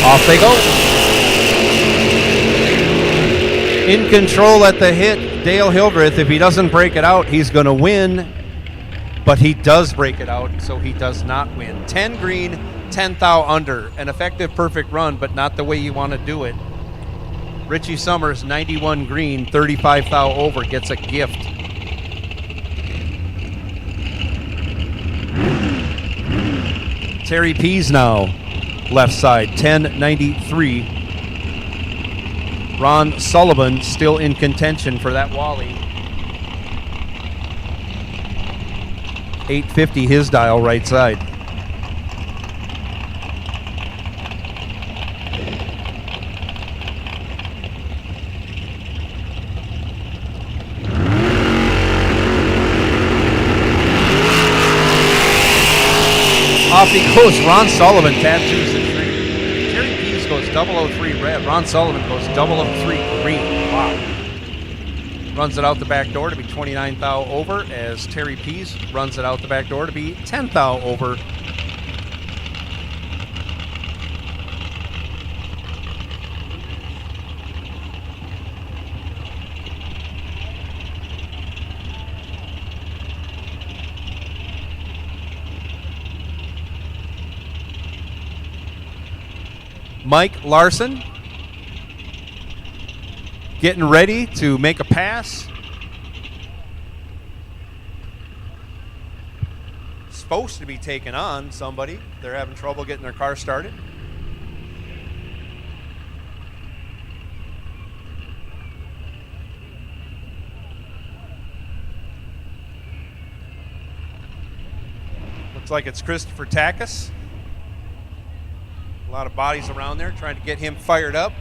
Off they go. In control at the hit, Dale Hildreth. If he doesn't break it out, he's going to win. But he does break it out, so he does not win. 10 green, 10 thou under. An effective perfect run, but not the way you want to do it. Richie Summers, 91 green, 35 thou over, gets a gift. Terry Pease now, left side, 1093. Ron Sullivan still in contention for that Wally. 850 his dial, right side. Off he goes. Ron Sullivan tattoos the tree. Terry Pease goes 003 red. Ron Sullivan goes 003 green. Wow. Runs it out the back door to be 29 thou over as Terry Pease runs it out the back door to be 10 thou over Mike Larson getting ready to make a pass. Supposed to be taking on somebody. They're having trouble getting their car started. Looks like it's Christopher Takis. A lot of bodies around there trying to get him fired up.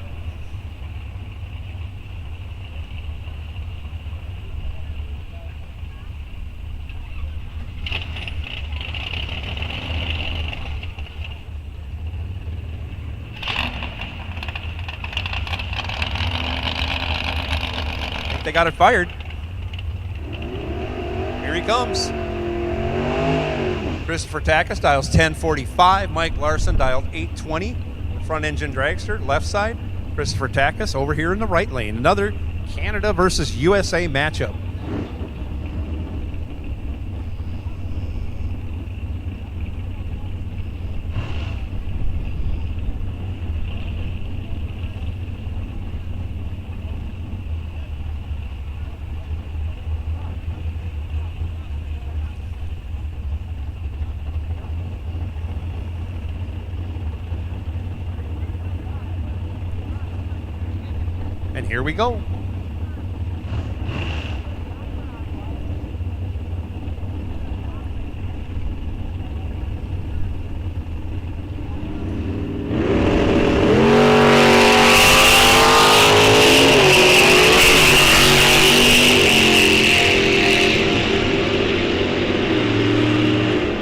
I think they got it fired. Here he comes. Christopher Takis dials 1045. Mike Larson dialed 820. The front engine dragster, left side. Christopher Takis over here in the right lane. Another Canada versus USA matchup. And here we go.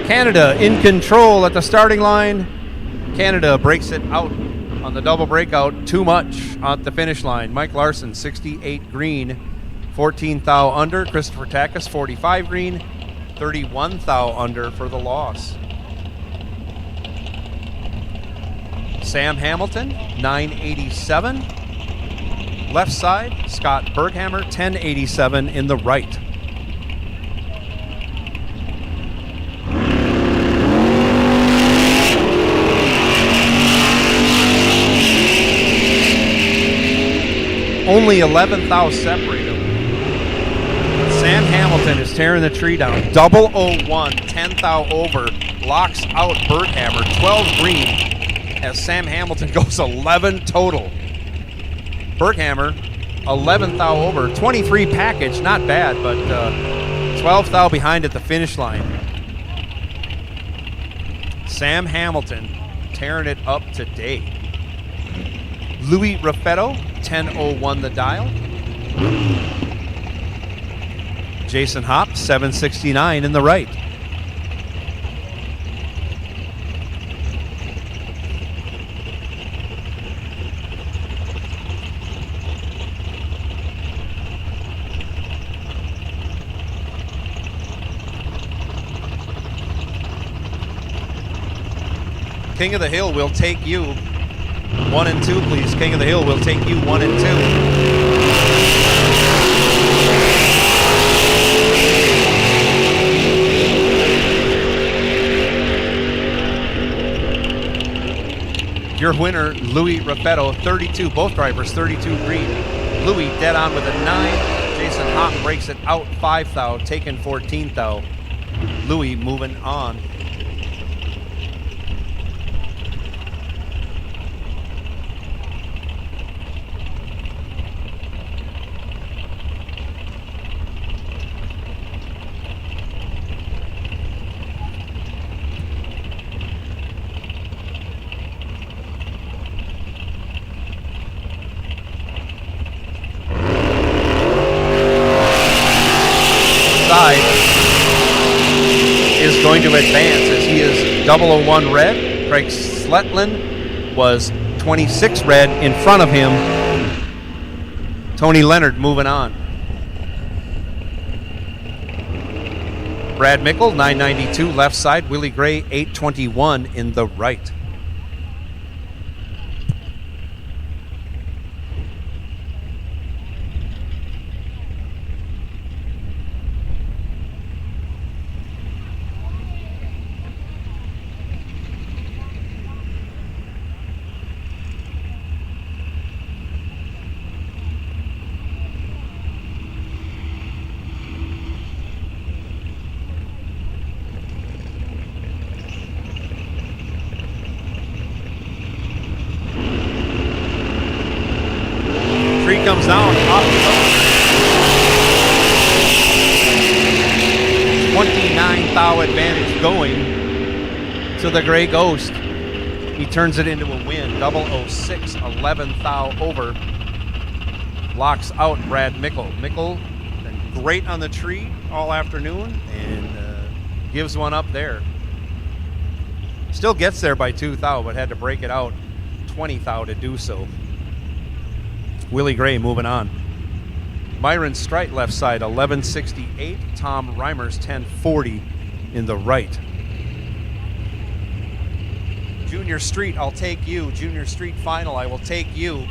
Canada in control at the starting line. Canada breaks it out on the double breakout, too much at the finish line. Mike Larson, 68 green, 14 thou under. Christopher Takis, 45 green, 31 thou under for the loss. Sam Hamilton, 987. Left side, Scott Berghammer, 1087 in the right. Only 11 thou separate them. Sam Hamilton is tearing the tree down. 001, 10 thou over, locks out Berghammer, 12 green, as Sam Hamilton goes 11 total. Berghammer, 11 thou over, 23 package, not bad, but 12 thou behind at the finish line. Sam Hamilton tearing it up today. Louis Raffetto, 1001 the dial. Jason Hopp, 769 in the right. King of the Hill will take you 1 and 2, please. King of the Hill will take you 1 and 2. Your winner, Louis Raffetto, 32. Both drivers, 32 green. Louis dead on with a 9. Jason Hopp breaks it out 5 thou, taking 14 thou. Louis moving on. Is going to advance as he is 001 red. Craig Sletland was 26 red in front of him. Tony Leonard moving on. Brad Mickle, 992 left side. Willie Gray, 821 in the right. Slows down. Off he goes. 29 thou advantage going to the Gray Ghost. He turns it into a win. 006, 11 thou over. Locks out Brad Mickle. Mickle been great on the tree all afternoon and gives one up there. Still gets there by 2 thou, but had to break it out 20 thou to do so. Willie Gray moving on. Myron Strite left side, 1168. Tom Reimers, 1040 in the right. Junior Street, I'll take you. Junior Street final, I will take you.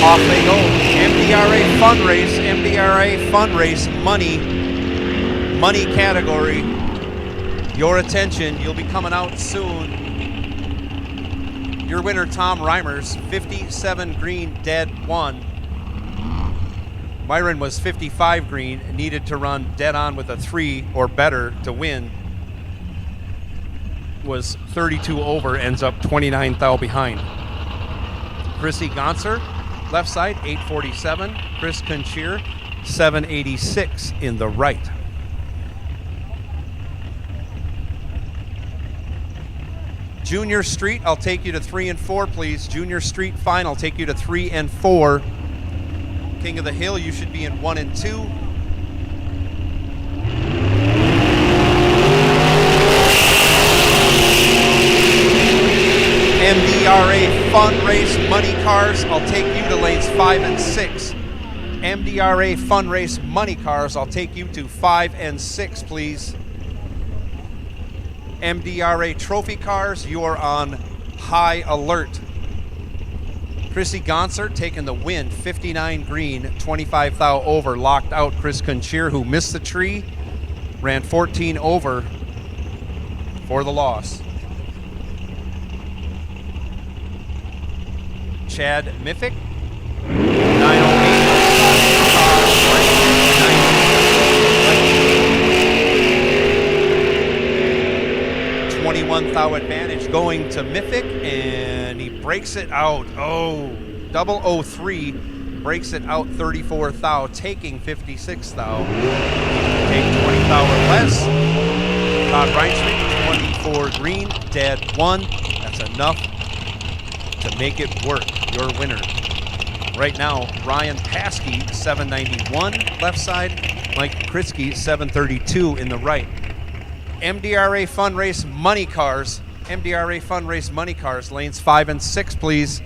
Off they go. MDRA fundraise, MDRA fundraise money category. Your attention, you'll be coming out soon. Your winner, Tom Reimers, 57 green, dead 1. Myron was 55 green, needed to run dead on with a 3 or better to win. Was 32 over, ends up 29 thou behind. Chrissy Gonser, left side, 847. Chris Conchier, 786 in the right. Junior Street, I'll take you to 3 and 4, please. Junior Street fine, I'll take you to 3 and 4. King of the Hill, you should be in 1 and 2. MDRA Fundrace Money Cars, I'll take you to lanes 5 and 6. MDRA Fundrace Money Cars, I'll take you to 5 and 6, please. MDRA Trophy Cars, you are on high alert. Chrissy Gonser taking the win, 59 green, 25 thou over, locked out Chris Conchier, who missed the tree, ran 14 over for the loss. Chad Miffick, 908. 21 thou advantage going to Mythic, and he breaks it out. 003 breaks it out 34 thou, taking 56 thou. Take 20 thou or less. Todd Reinschmidt, 24 green, dead 1. That's enough to make it work. Your winner. Right now, Ryan Paskey, 791 left side. Mike Kritzky, 732 in the right. MDRA Fundrace Money Cars. MDRA Fundrace Money Cars. Lanes 5 and 6, please.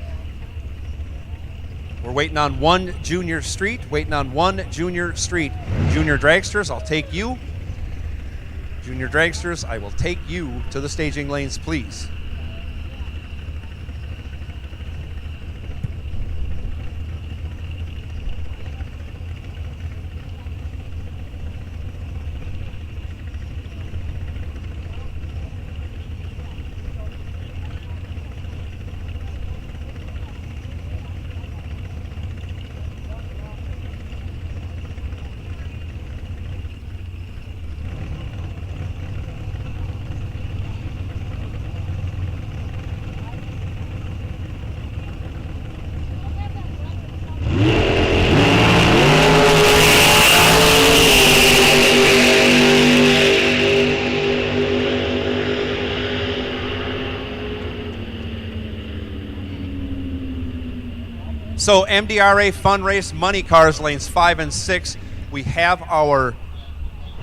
We're waiting on 1 Junior Street. Waiting on 1 Junior Street. Junior Dragsters, I'll take you. Junior Dragsters, I will take you to the staging lanes, please. So MDRA Fundrace Money Cars, lanes 5 and 6. We have our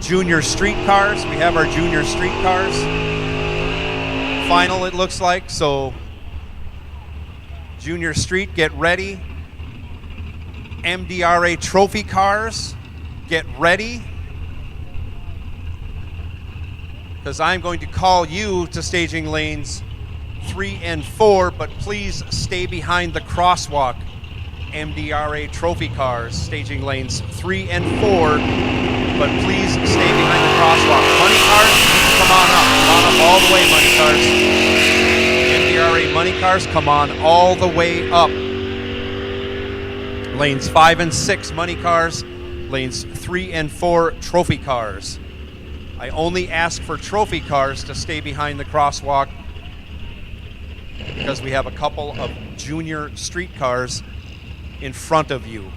Junior Street Cars. We have our Junior Street Cars. Final, it looks like. So Junior Street, get ready. MDRA Trophy Cars, get ready. Because I'm going to call you to staging lanes 3 and 4, but please stay behind the crosswalk. MDRA Trophy Cars, staging lanes 3 and 4, but please stay behind the crosswalk. Money Cars, come on up. Come on up all the way, Money Cars. MDRA Money Cars, come on all the way up. Lanes 5 and 6, Money Cars. Lanes 3 and 4, trophy cars. I only ask for trophy cars to stay behind the crosswalk because we have a couple of junior street cars in front of you.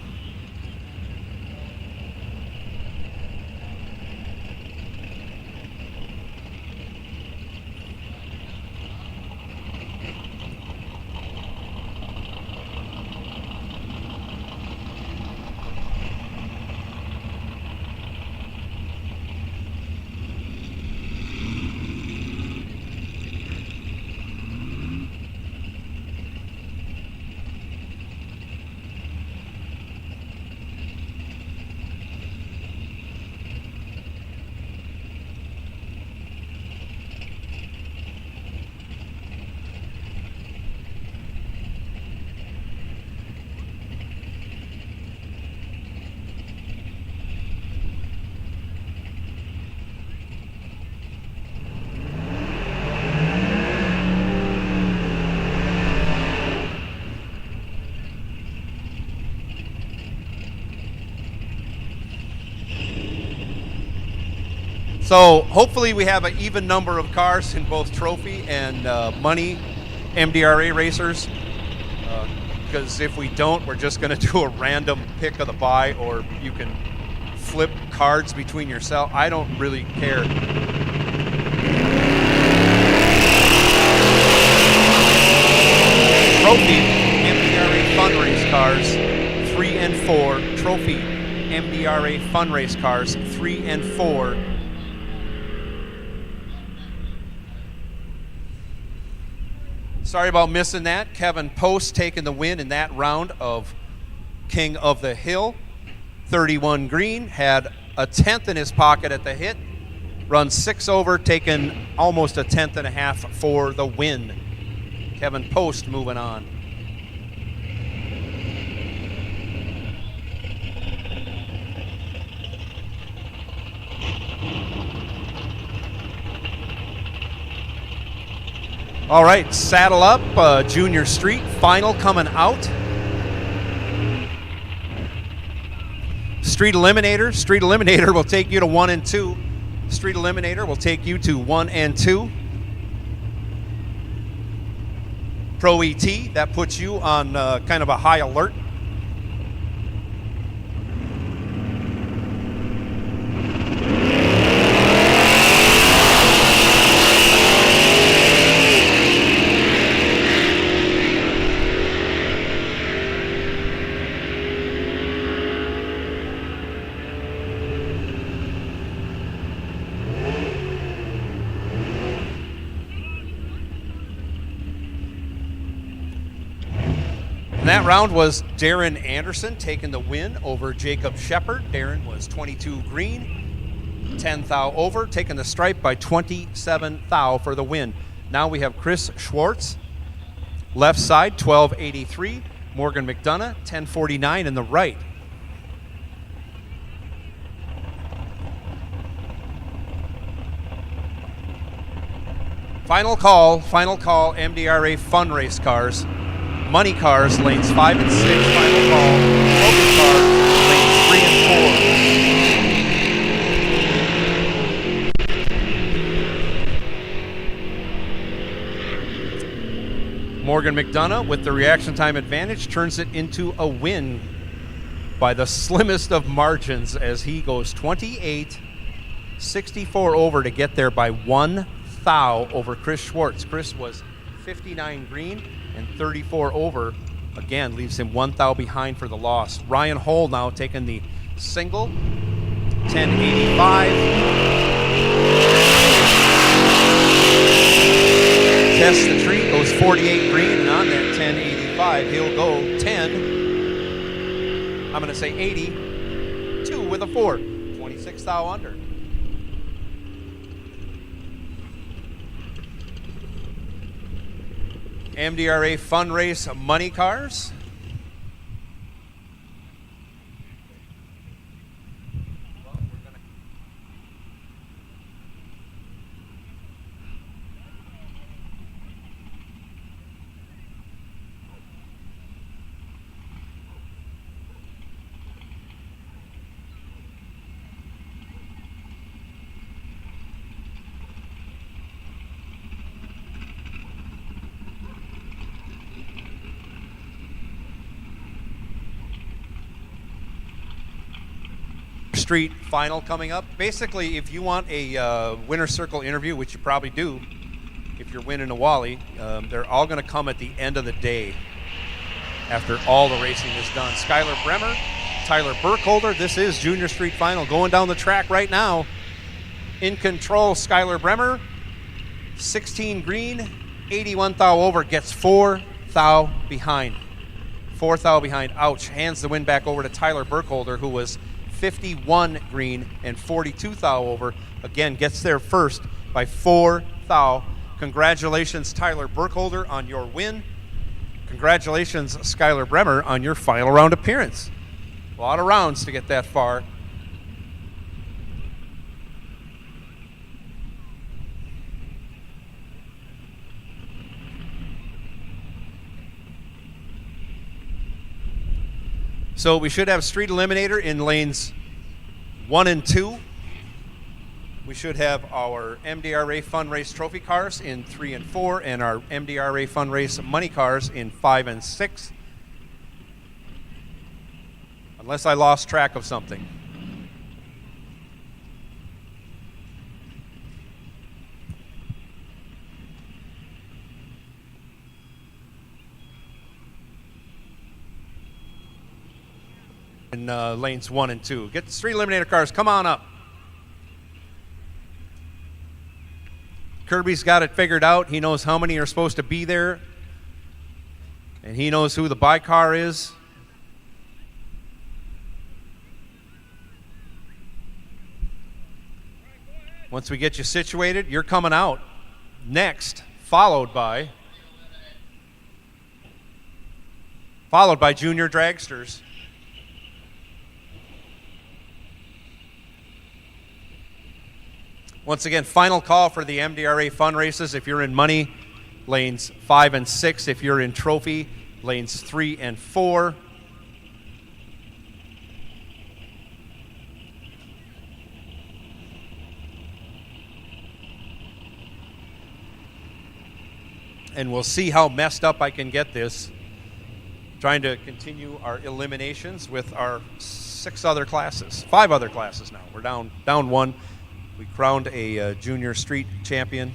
So hopefully we have an even number of cars in both Trophy and Money MDRA racers. Because if we don't, we're just going to do a random pick of the buy, or you can flip cards between yourself. I don't really care. Trophy MDRA Fund Race cars 3 and 4. Trophy MDRA Fund Race cars 3 and 4. Sorry about missing that. Kevin Post taking the win in that round of King of the Hill. 31 green, had a 10th in his pocket at the hit. Run 6 over, taking almost a 10th and a half for the win. Kevin Post moving on. All right, saddle up, Junior Street, final coming out. Street Eliminator will take you to 1 and 2. Street Eliminator will take you to 1 and 2. Pro ET, that puts you on kind of a high alert. That round was Darren Anderson taking the win over Jacob Shepard. Darren was 22 green, 10 thou over, taking the stripe by 27 thou for the win. Now we have Chris Schwartz, left side, 1283. Morgan McDonough, 1049 in the right. Final call, MDRA Fund Race cars. Money cars, lanes 5 and 6, final call. Trophy cars, lanes 3 and 4. Morgan McDonough, with the reaction time advantage, turns it into a win by the slimmest of margins as he goes 28-64 over to get there by 1 thou over Chris Schwartz. Chris was 59 green and 34 over. Again, leaves him 1 thou behind for the loss. Ryan Hull now taking the single, 1085. Tests the tree, goes 48 green, and on that 1085, he'll go 10. I'm going to say 80, 2 with a 4, 26 thou under. MDRA Fund Race Money cars. Street final coming up. Basically, if you want a winner circle interview, which you probably do if you're winning a Wally, they're all going to come at the end of the day after all the racing is done. Skylar Bremer, Tyler Burkholder. This is Junior Street final going down the track right now. In control, Skylar Bremer, 16 green, 81 thou over, gets 4 thou behind. 4 thou behind, ouch. Hands the win back over to Tyler Burkholder, who was 51 green and 42 thou over. Again, gets there first by 4 thou. Congratulations, Tyler Burkholder, on your win. Congratulations, Skylar Bremer, on your final round appearance. A lot of rounds to get that far. So we should have Street Eliminator in lanes 1 and 2. We should have our MDRA Fund Race Trophy cars in 3 and 4, and our MDRA Fund Race Money cars in 5 and 6. Unless I lost track of something. In lanes 1 and 2. Get the Street Eliminator cars, come on up. Kirby's got it figured out. He knows how many are supposed to be there. And he knows who the buy car is. Once we get you situated, you're coming out next, followed by Junior Dragsters. Once again, final call for the MDRA Fund races. If you're in Money, lanes 5 and 6. If you're in Trophy, lanes 3 and 4. And we'll see how messed up I can get this. Trying to continue our eliminations with our 5 other classes now. We're down 1. We crowned a Junior Street champion.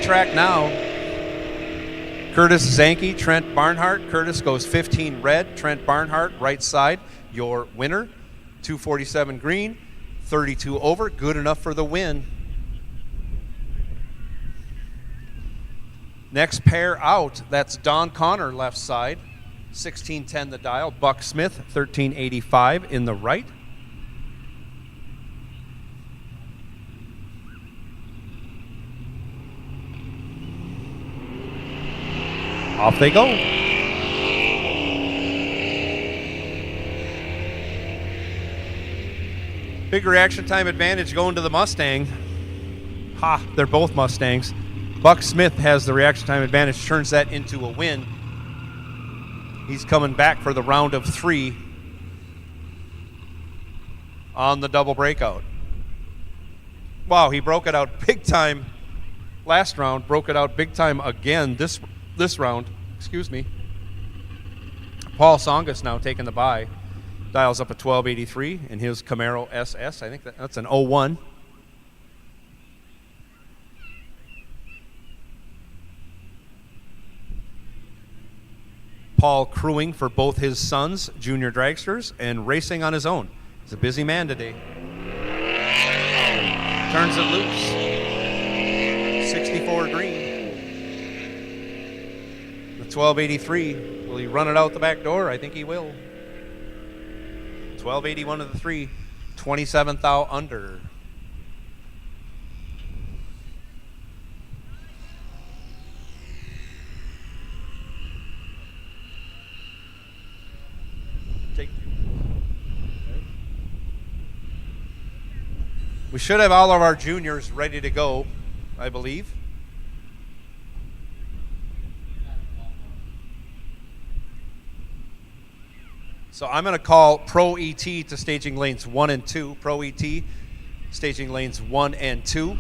Track now. Curtis Zanke, Trent Barnhart. Curtis goes 15 red. Trent Barnhart, right side, your winner. 247 green, 32 over. Good enough for the win. Next pair out, that's Don Connor, left side. 1610 the dial. Buck Smith, 1385 in the right. Off they go. Big reaction time advantage going to the Mustang. Ha, they're both Mustangs. Buck Smith has the reaction time advantage, turns that into a win. He's coming back for the round of 3 on the double breakout. Wow, he broke it out big time last round, broke it out big time again this round. Excuse me. Paul Songus now taking the bye. Dials up a 1283 in his Camaro SS. I think that's an 01. Paul crewing for both his sons, junior dragsters, and racing on his own. He's a busy man today. Turns it loose. 64 green. The 1283. Will he run it out the back door? I think he will. 1281 to the 3. 27th thou under. We should have all of our juniors ready to go, I believe. So I'm going to call Pro ET to staging lanes 1 and 2. Pro ET staging lanes 1 and 2.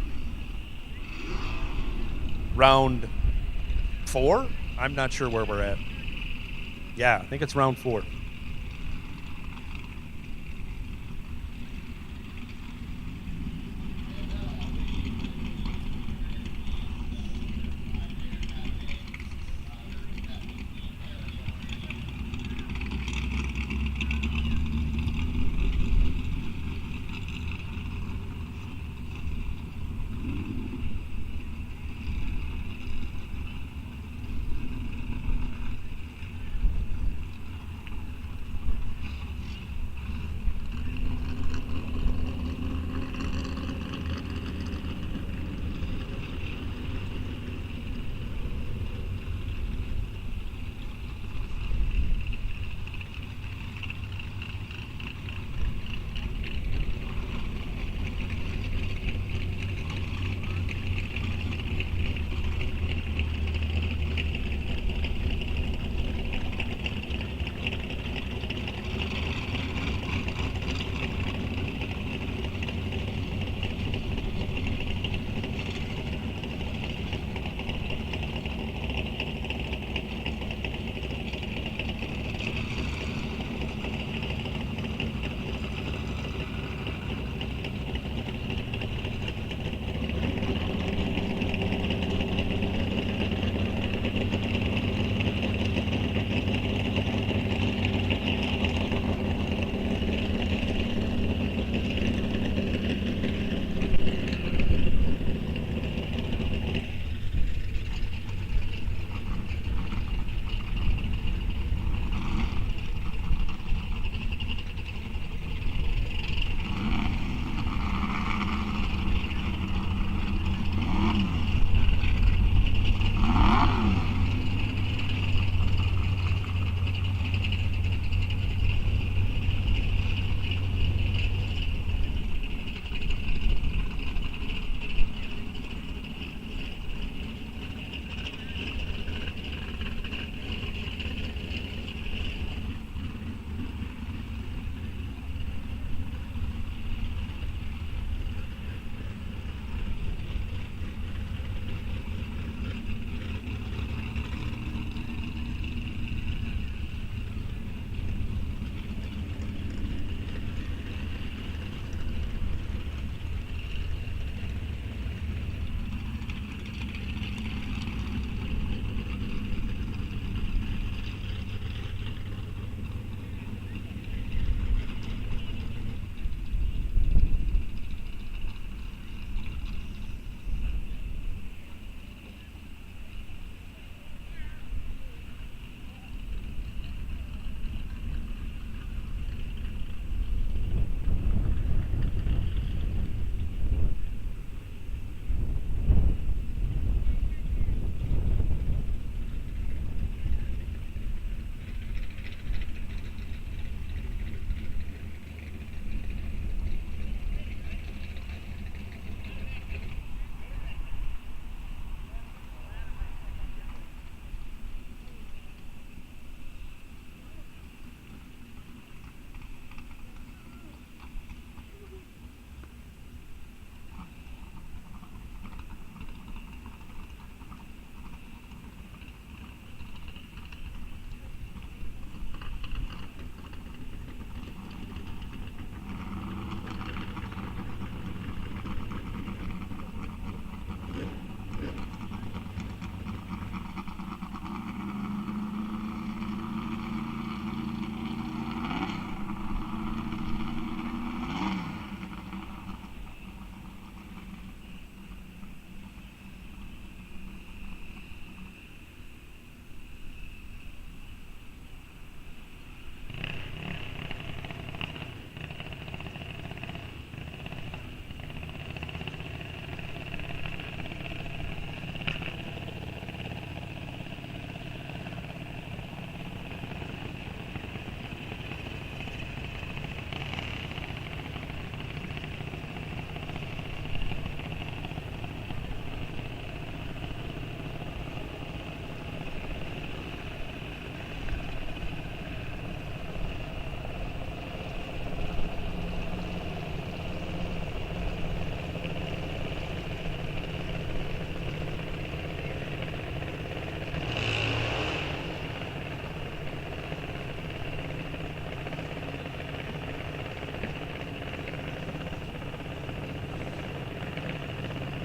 Round 4? I'm not sure where we're at. Yeah, I think it's round 4.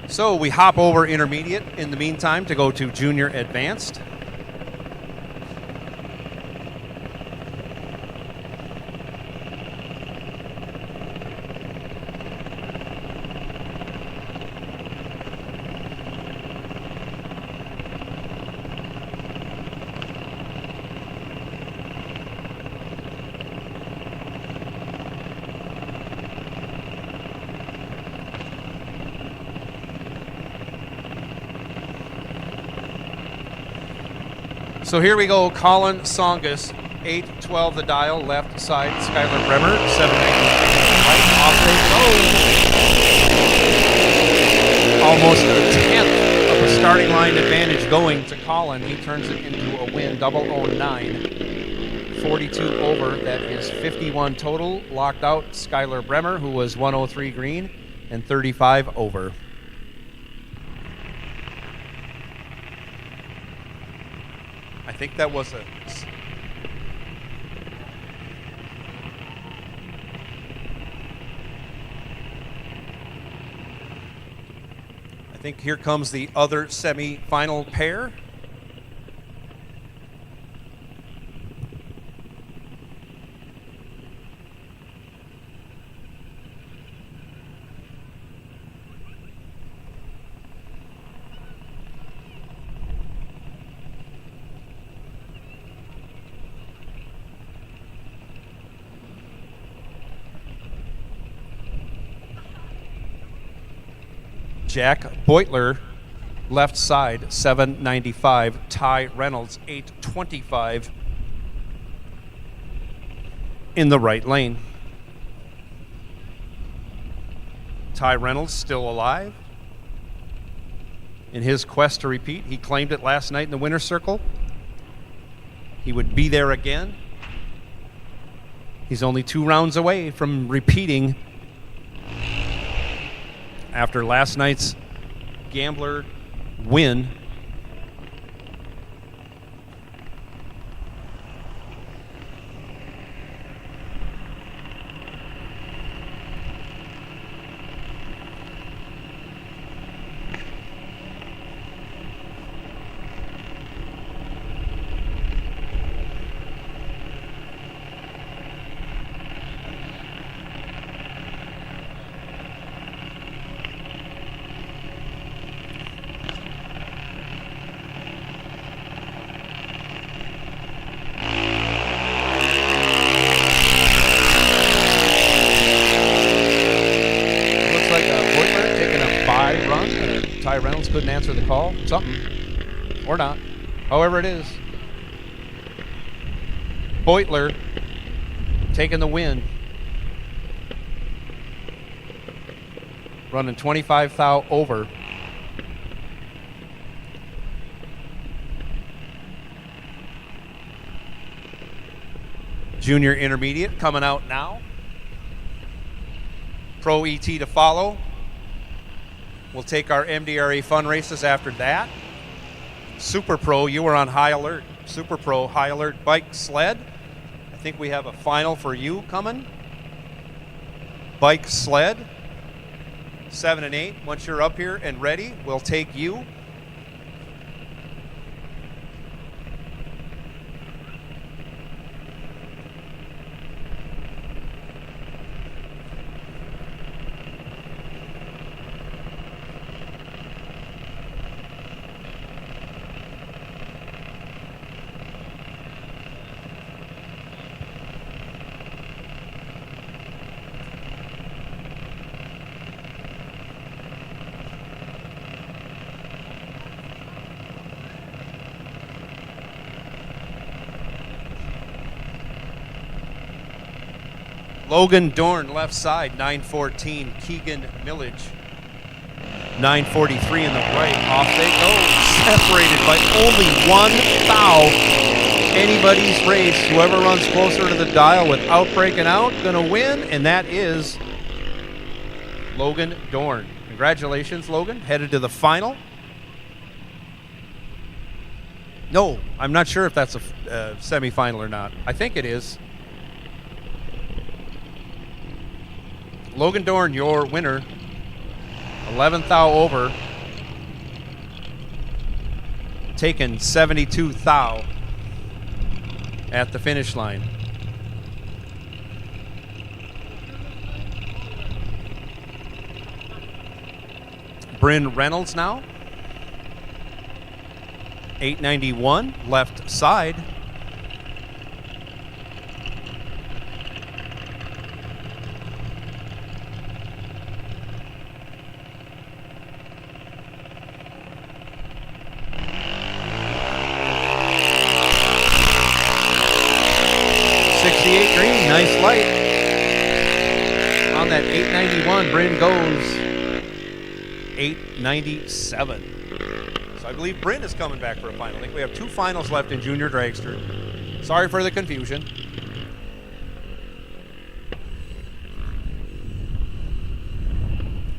So we hop over intermediate in the meantime to go to junior advanced. So here we go, Colin Songus, 812 the dial, left side, Skylar Bremer, 790 right, off they go. Almost a tenth of a starting line advantage going to Colin. He turns it into a win, 009. 42 over, that is 51 total. Locked out, Skylar Bremer, who was 103 green, and 35 over. I think that was a... I think here comes the other semi-final pair. Jack Beutler, left side, 795. Ty Reynolds, 825. In the right lane. Ty Reynolds still alive. In his quest to repeat, he claimed it last night in the winner's circle. He would be there again. He's only 2 rounds away from repeating after last night's gambler win. Ty Reynolds couldn't answer the call. Something. Or not. However it is. Beutler taking the win. Running 25 thou over. Junior intermediate coming out now. Pro ET to follow. We'll take our MDRA Fund races after that. Super Pro, you were on high alert. Super Pro, high alert bike sled. I think we have a final for you coming. Bike sled, 7 and 8. Once you're up here and ready, we'll take you. Logan Dorn, left side, 914. Keegan Millage, 943 in the right. Off they go. Separated by only 1 thou. Anybody's race. Whoever runs closer to the dial without breaking out, gonna win, and that is Logan Dorn. Congratulations, Logan. Headed to the final. No, I'm not sure if that's a semifinal or not. I think it is. Logan Dorn, your winner 11th thou over. Taken 72 thou at the finish line. Bryn Reynolds now. 891 left side. Nice light on that 891. Bryn goes 897. So I believe Bryn is coming back for a final. I think we have 2 finals left in Junior Dragster. Sorry for the confusion.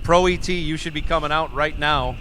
Pro ET, you should be coming out right now.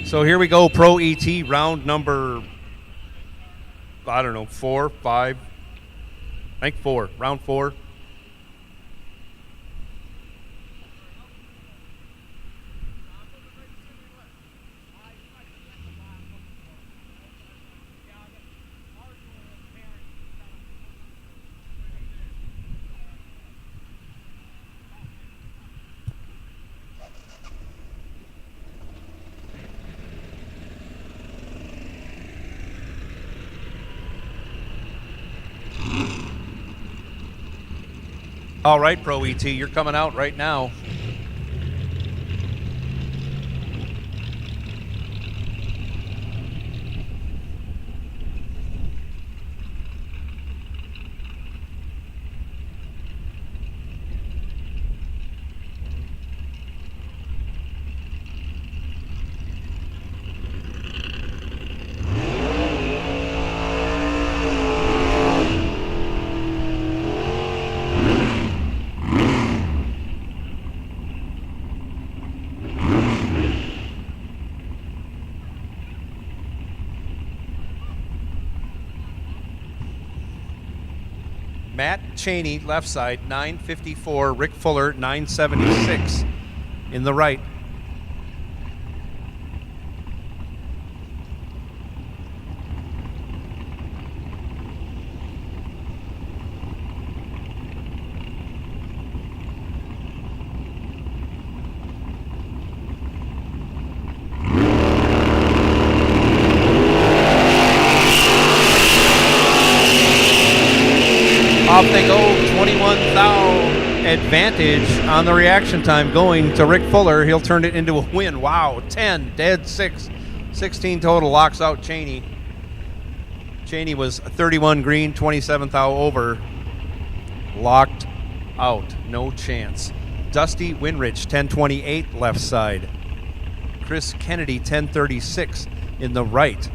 So here we go, Pro ET, round number, I don't know, 4, 5, I think 4, round 4. All right, Pro ET, you're coming out right now. Matt Cheney, left side, 954. Rick Fuller, 976 in the right. Off they go, 21 thou advantage on the reaction time going to Rick Fuller. He'll turn it into a win. Wow, 10, dead 6, 16 total, locks out Cheney. Cheney was 31 green, 27 thou over, locked out, no chance. Dusty Winrich, 1028 left side. Chris Kennedy, 1036 in the right.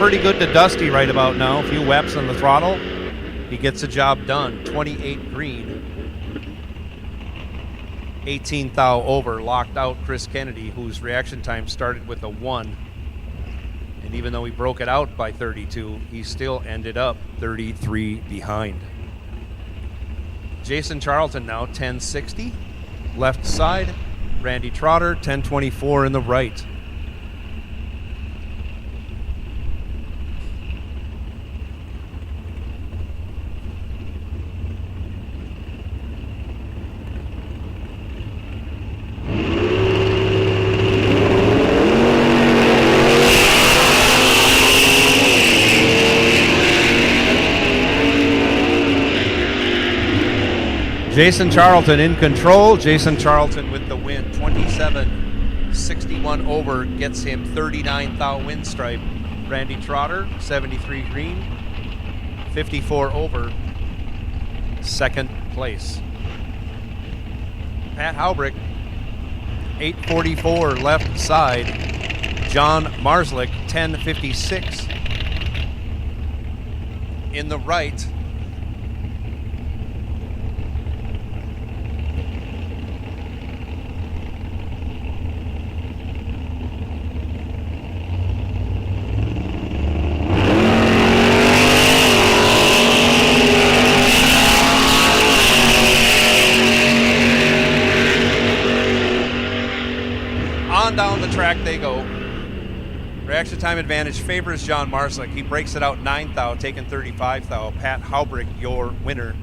pretty good to Dusty right about now. A few whaps on the throttle. He gets the job done. 28 green. 18 thou over. Locked out Chris Kennedy, whose reaction time started with a 1. And even though he broke it out by 32, he still ended up 33 behind. Jason Charlton now 1060. Left side. Randy Trotter 1024 in the right. Jason Charlton in control. Jason Charlton with the win. 27.61 over gets him 39 thou win stripe. Randy Trotter, 73 green, 54 over, second place. Pat Haubrick, 844 left side. John Marslick, 1056 in the right. Down the track they go. Reaction time advantage favors John Marslick. He breaks it out 9 thou, taking 35 thou. Pat Haubrick, your winner.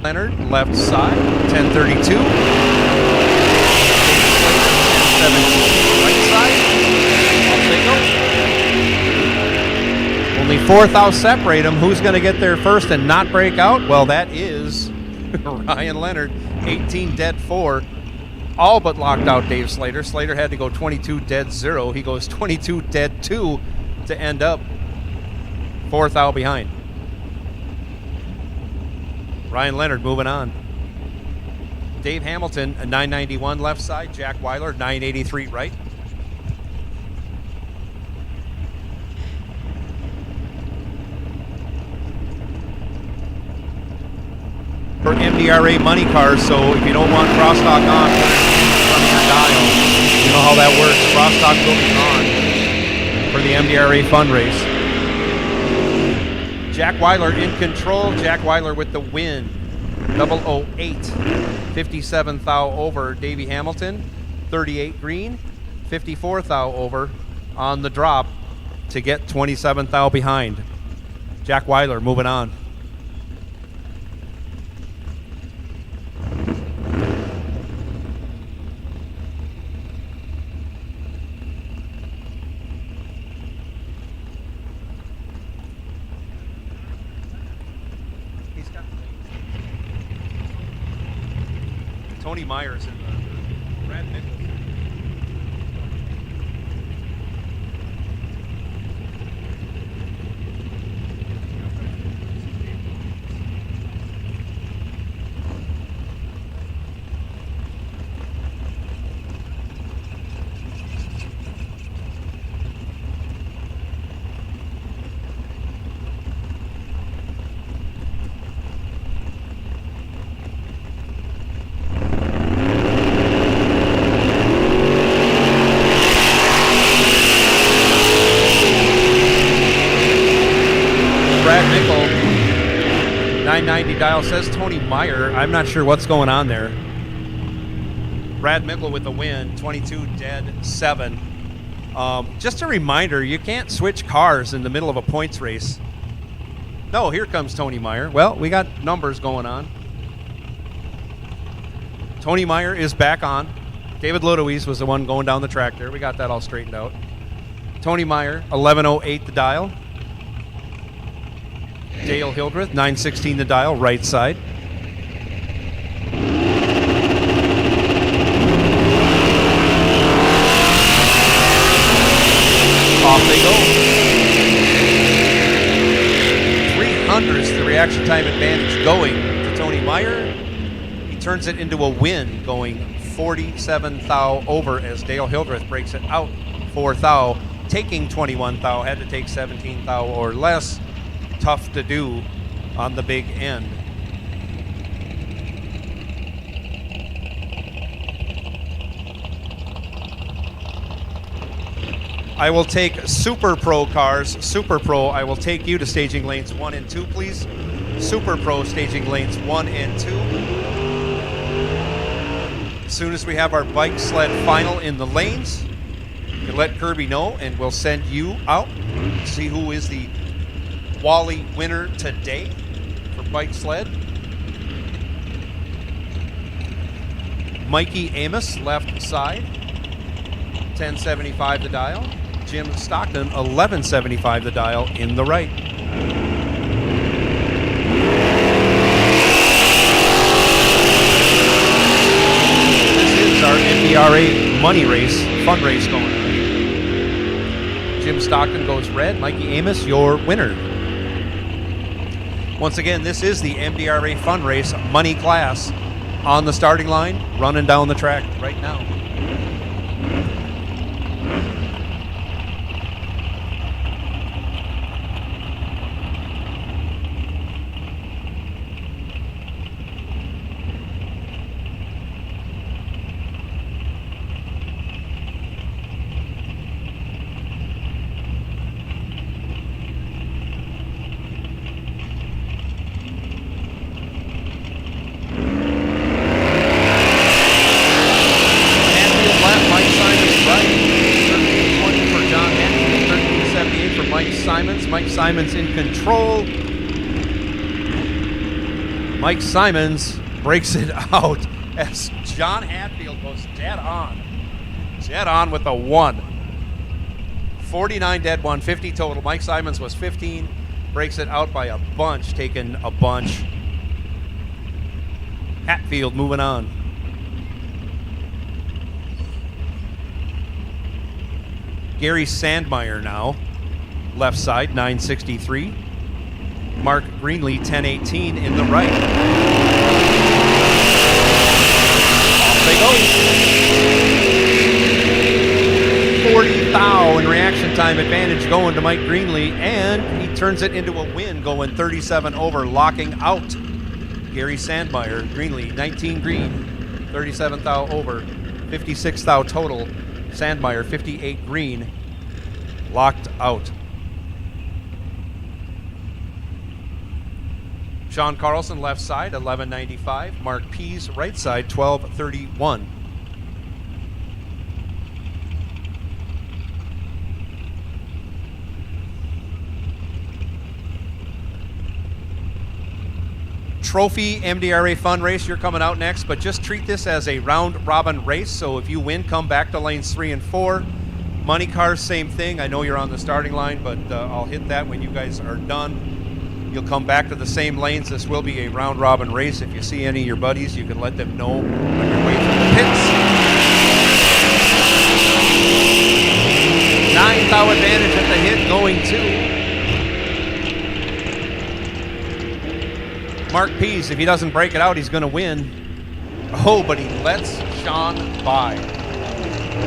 Leonard, left side, 1032. Right side. Off they go. Only 4 thou separate them. Who's going to get there first and not break out? Well, that is Ryan Leonard, 18 dead 4. All but locked out Dave Slater. Slater had to go 22 dead 0. He goes 22 dead 2 to end up 4 thou behind. Ryan Leonard moving on. Dave Hamilton, a 991 left side. Jack Weiler, 983 right. For MDRA Money cars, so if you don't want crosstalk on, put it in front of your dial. You know how that works. Crosstalk will be on for the MDRA Fund race. Jack Weiler in control. Jack Weiler with the win. 008. 57 thou over Davey Hamilton, 38 green, 54 thou over on the drop to get 27 thou behind. Jack Weiler moving on. Tony Myers in the Brad Nichols. Brad Nickel, 990 dial, says Tony Meyer. I'm not sure what's going on there. Brad Mickle with the win, 22 dead 7. Just a reminder, you can't switch cars in the middle of a points race. No, here comes Tony Meyer. Well, we got numbers going on. Tony Meyer is back on. David Ludowies was the one going down the track there. We got that all straightened out. Tony Meyer, 1108 the dial. Dale Hildreth, 916 the dial, right side. 300's the reaction time advantage going to Tony Meyer. He turns it into a win, going 47 thou over as Dale Hildreth breaks it out 4 thou, taking 21 thou. Had to take 17 thou or less. Tough to do on the big end. I will take Super Pro cars. Super Pro, I will take you to staging lanes 1 and 2, please. Super Pro staging lanes 1 and 2. As soon as we have our bike sled final in the lanes, you can let Kirby know and we'll send you out to see who is the Wally winner today for bike sled. Mikey Amos, left side, 1075 the dial. Jim Stockton, 1175 the dial in the right. This is our MDRA Money race, fun race going on. Jim Stockton goes red. Mikey Amos, your winner. Once again, this is the MDRA Fun Race Money class on the starting line, running down the track right now. Mike Simons in control. Mike Simons breaks it out as John Hatfield goes dead on. Dead on with a 1. 49 dead, 150 total. Mike Simons was 15. Breaks it out by a bunch, taking a bunch. Hatfield moving on. Gary Sandmeyer now. Left side, 963. Mark Greenlee, 1018 in the right. Off they go. 40 thou in reaction time advantage going to Mike Greenlee, and he turns it into a win, going 37 over, locking out Gary Sandmeyer. Greenlee, 19 green, 37 thou over, 56 thou total. Sandmeyer, 58 green, locked out. Sean Carlson, left side, 1195. Mark Pease, right side, 1231. Trophy MDRA Fun Race, you're coming out next, but just treat this as a round-robin race. So if you win, come back to lanes 3 and 4. Money cars, same thing. I know you're on the starting line, but I'll hit that when you guys are done. You'll come back to the same lanes. This will be a round-robin race. If you see any of your buddies, you can let them know on your way from the pits. 9 thou advantage at the hit going to Mark Pease. If he doesn't break it out, he's going to win. Oh, but he lets Sean by.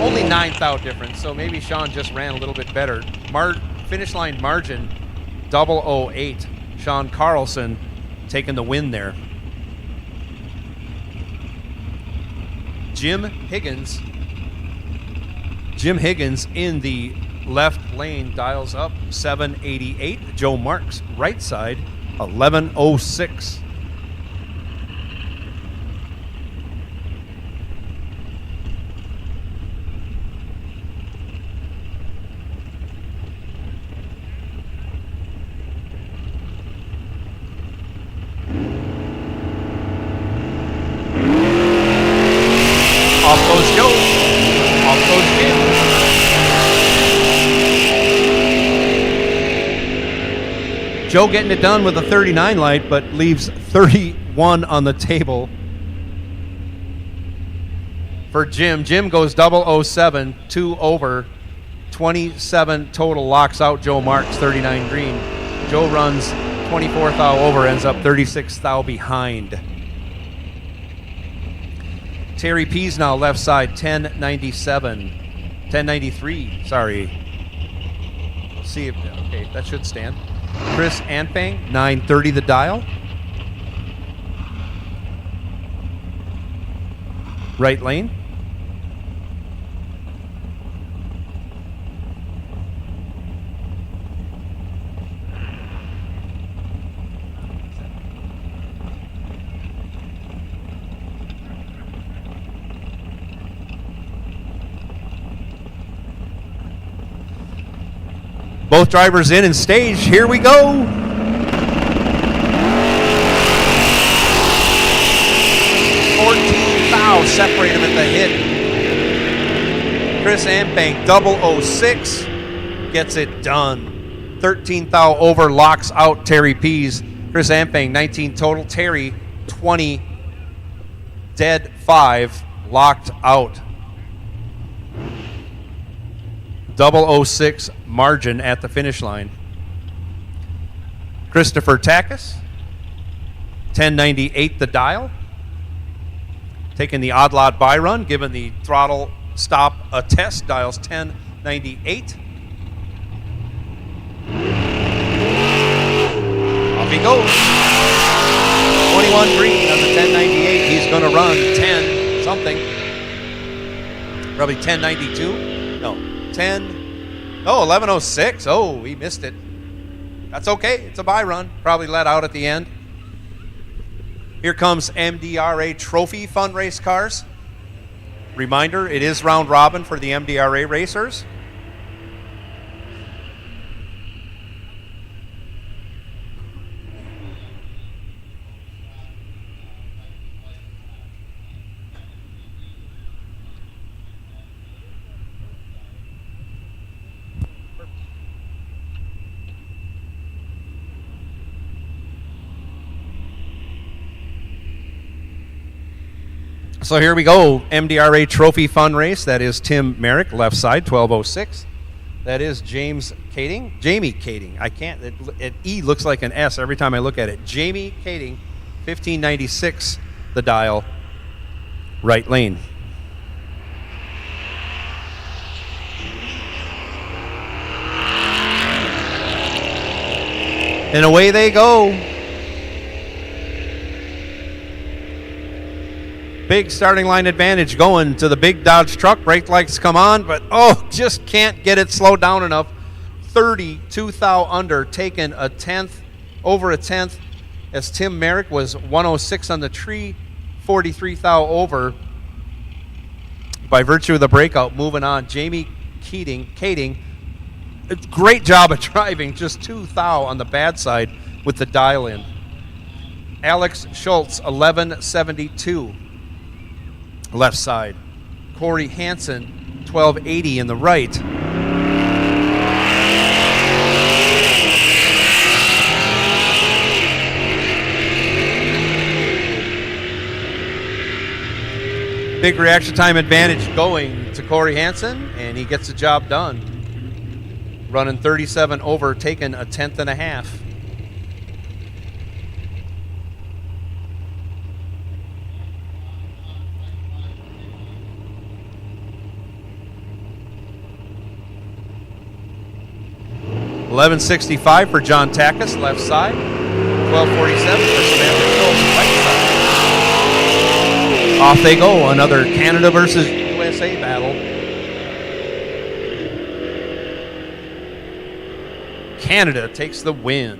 Only 9 thou difference, so maybe Sean just ran a little bit better. Finish line margin, 008. Sean Carlson taking the win there. Jim Higgins in the left lane dials up 788. Joe Marks, right side, 1106. Off goes Joe. Off goes Jim. Joe getting it done with a 39 light, but leaves 31 on the table for Jim. Jim goes 007, 2 over, 27 total, locks out Joe Marks, 39 green. Joe runs 24 thou over, ends up 36 thou behind. Terry Pease now left side, 1093, sorry. See if, okay, that should stand. Chris Anpang, 930 the dial. Right lane. Both drivers in and stage. Here we go. Separate him at the hit. Chris Ambank, 006, gets it done. 13 thou over, locks out Terry Pease. Chris Ambank, 19 total. Terry, 20, dead 5, locked out. 006 margin at the finish line. Christopher Takis, 1098 the dial. Taking the odd lot by run, giving the throttle stop a test, dials 1098. Off he goes. 21 green on the 1098. He's going to run 10 something. Probably 1092. No, 1106. Oh, he missed it. That's okay. It's a by run. Probably let out at the end. Here comes MDRA Trophy Fund Race cars. Reminder, it is round robin for the MDRA racers. So here we go, MDRA Trophy Fun Race. That is Tim Merrick, left side, 1206. That is Jamie Kading. I can't, it E looks like an S every time I look at it. Jamie Kading, 1596, the dial, right lane. And away they go. Big starting line advantage going to the big Dodge truck. Brake lights come on, but just can't get it slowed down enough. 32 thou under, taking a tenth, over a tenth, as Tim Merrick was 106 on the tree, 43 thou over. By virtue of the breakout, moving on. Jamie Kading, great job of driving, just 2 thou on the bad side with the dial in. Alex Schultz, 1172. Left side. Corey Hansen, 1280 in the right. Big reaction time advantage going to Corey Hansen, and he gets the job done. Running 37 over, taking a tenth and a half. $11.65 for John Takis, left side. $12.47 for Samantha Schultz, right side. Off they go, another Canada versus USA battle. Canada takes the win.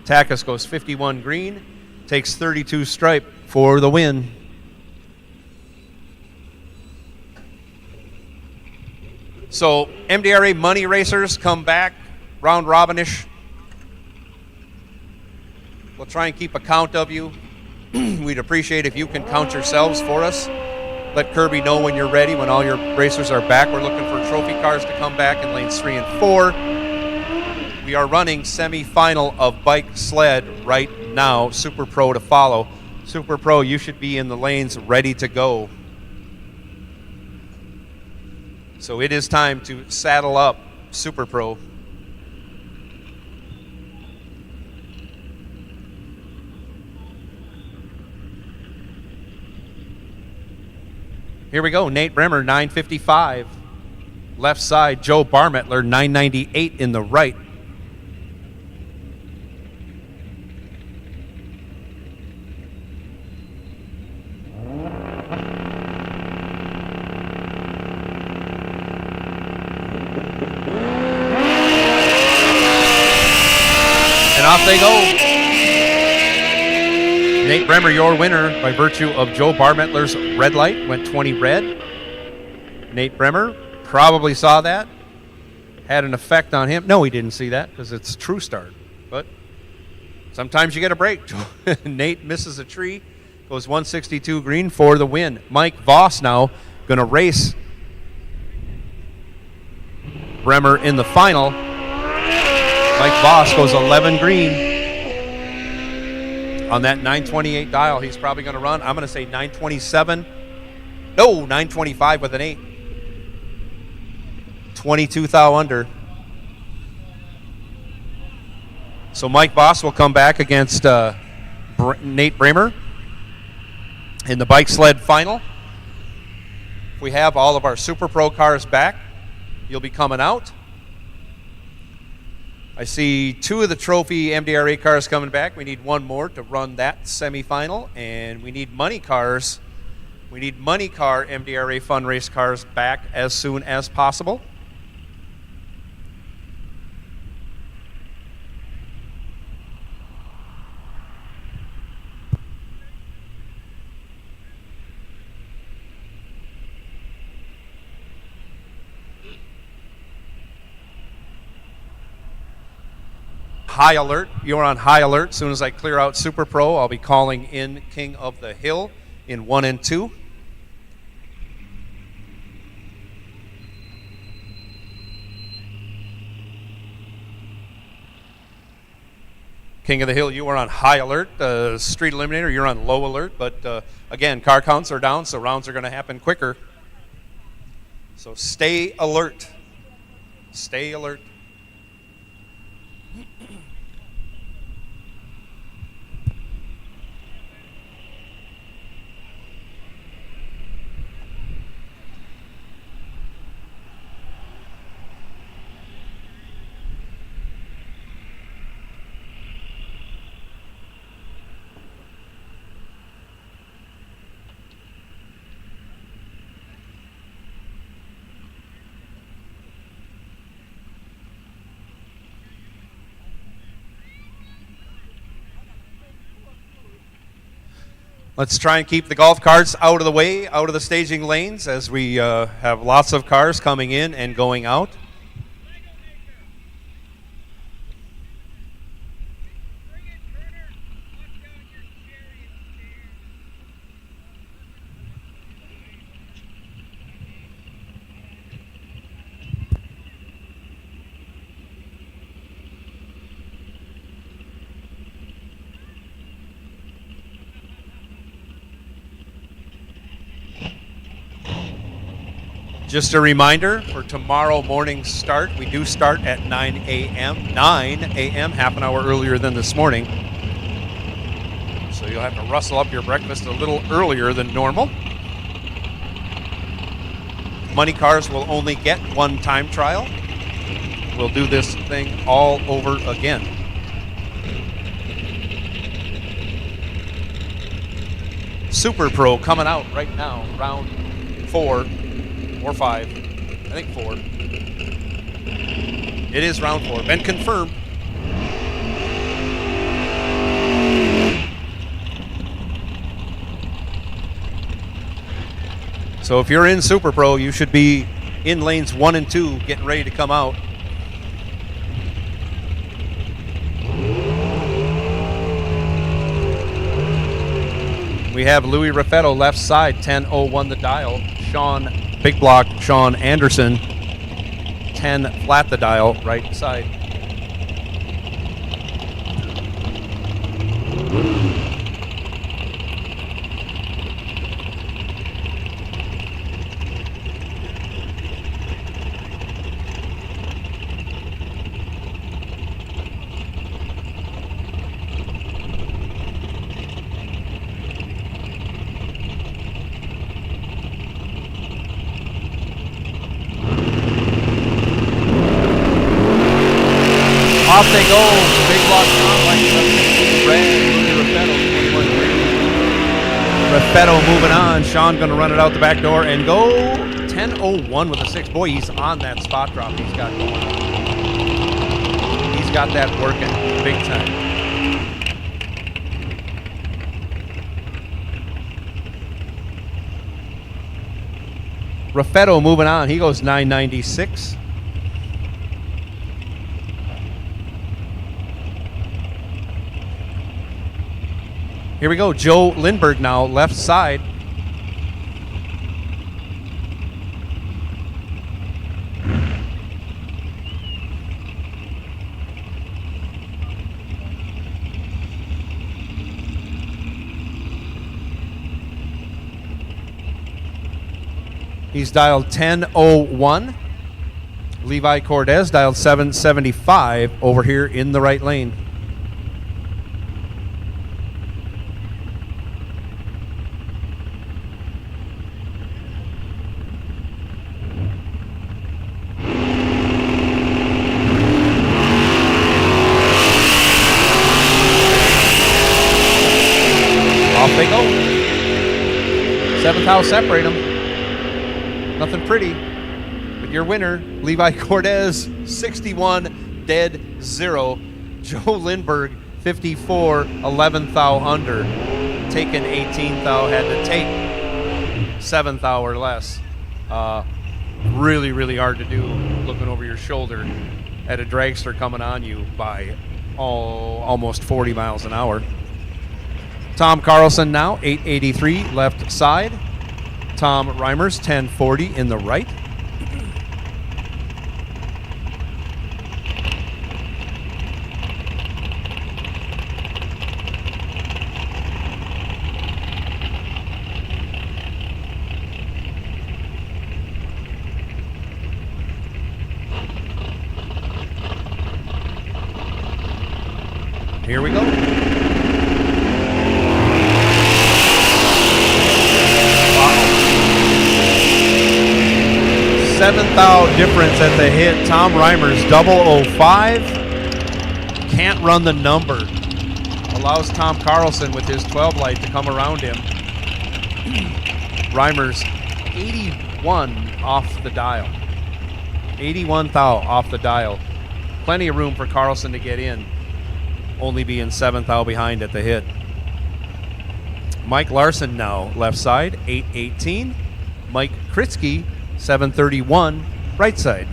Takis goes 51 green, takes 32 stripe for the win. So MDRA Money racers come back, round robinish. We'll try and keep a count of you. We'd appreciate if you can count yourselves for us. Let Kirby know when you're ready, when all your racers are back. We're looking for trophy cars to come back in lanes 3 and 4. We are running semi-final of bike sled right now. Super Pro to follow. Super Pro, you should be in the lanes ready to go. So it is time to saddle up Super Pro. Here we go. Nate Bremer, 955. Left side, Joe Barmettler, 998 in the right. And off they go. Nate Bremer, your winner by virtue of Joe Barmettler's red light, went 20 red. Nate Bremer probably saw that, had an effect on him. No, he didn't see that because it's true start. But sometimes you get a break. Nate misses a tree, goes 162 green for the win. Mike Voss now going to race Bremer in the final. Mike Voss goes 11 green. On that 928 dial, he's probably going to run. I'm going to say 927. No, 925 with an 8. 22 thou under. So Mike Voss will come back against Nate Bremer in the bike sled final. If we have all of our Super Pro cars back, you'll be coming out. I see 2 of the trophy MDRA cars coming back. We need 1 more to run that semifinal, and we need money cars. We need money car MDRA Fund race cars back as soon as possible. High alert. You're on high alert. As soon as I clear out Super Pro, I'll be calling in King of the Hill in 1 and 2. King of the Hill, you are on high alert. Street Eliminator, you're on low alert. But again, car counts are down, so rounds are going to happen quicker. So stay alert. Stay alert. Let's try and keep the golf carts out of the way, out of the staging lanes, as we have lots of cars coming in and going out. Just a reminder for tomorrow morning's start. We do start at 9 a.m. 9 a.m., half an hour earlier than this morning. So you'll have to rustle up your breakfast a little earlier than normal. Money cars will only get 1 time trial. We'll do this thing all over again. Super Pro coming out right now, round 4. Or 5. I think 4. It is round 4. Been confirmed. So if you're in Super Pro, you should be in lanes 1 and 2 getting ready to come out. We have Louis Raffetto left side, 10-01 the dial. Big block, Sean Anderson, 10 flat the dial, right side. Off they go. Big block Tom lights up. Red, Raffetto, 21 green. Raffetto moving on. Sean going to run it out the back door and go 10:01 with a 6. Boy, he's on that spot drop he's got going on. He's got that working big time. Raffetto moving on. He goes 996. Here we go. Joe Lindbergh now, left side. He's dialed 10:01. Levi Cortez dialed 775 over here in the right lane. Off they go. 7th house separate them. Nothing pretty, but your winner, Levi Cortez, 61, dead 0. Joe Lindbergh, 54, 11th thou under. Taken 18th thou, had to take 7th thou or less. Really, really hard to do looking over your shoulder at a dragster coming on you by almost 40 miles an hour. Tom Carlson now, 883 left side. Tom Reimers, 1040 in the right. Here we go. 7th thou difference at the hit. Tom Reimers, 005. Can't run the number. Allows Tom Carlson with his 12 light to come around him. Reimers, 81 off the dial. 81 thou off the dial. Plenty of room for Carlson to get in. Only being 7th thou behind at the hit. Mike Larson now left side, 818. Mike Kritzky, 731 right side.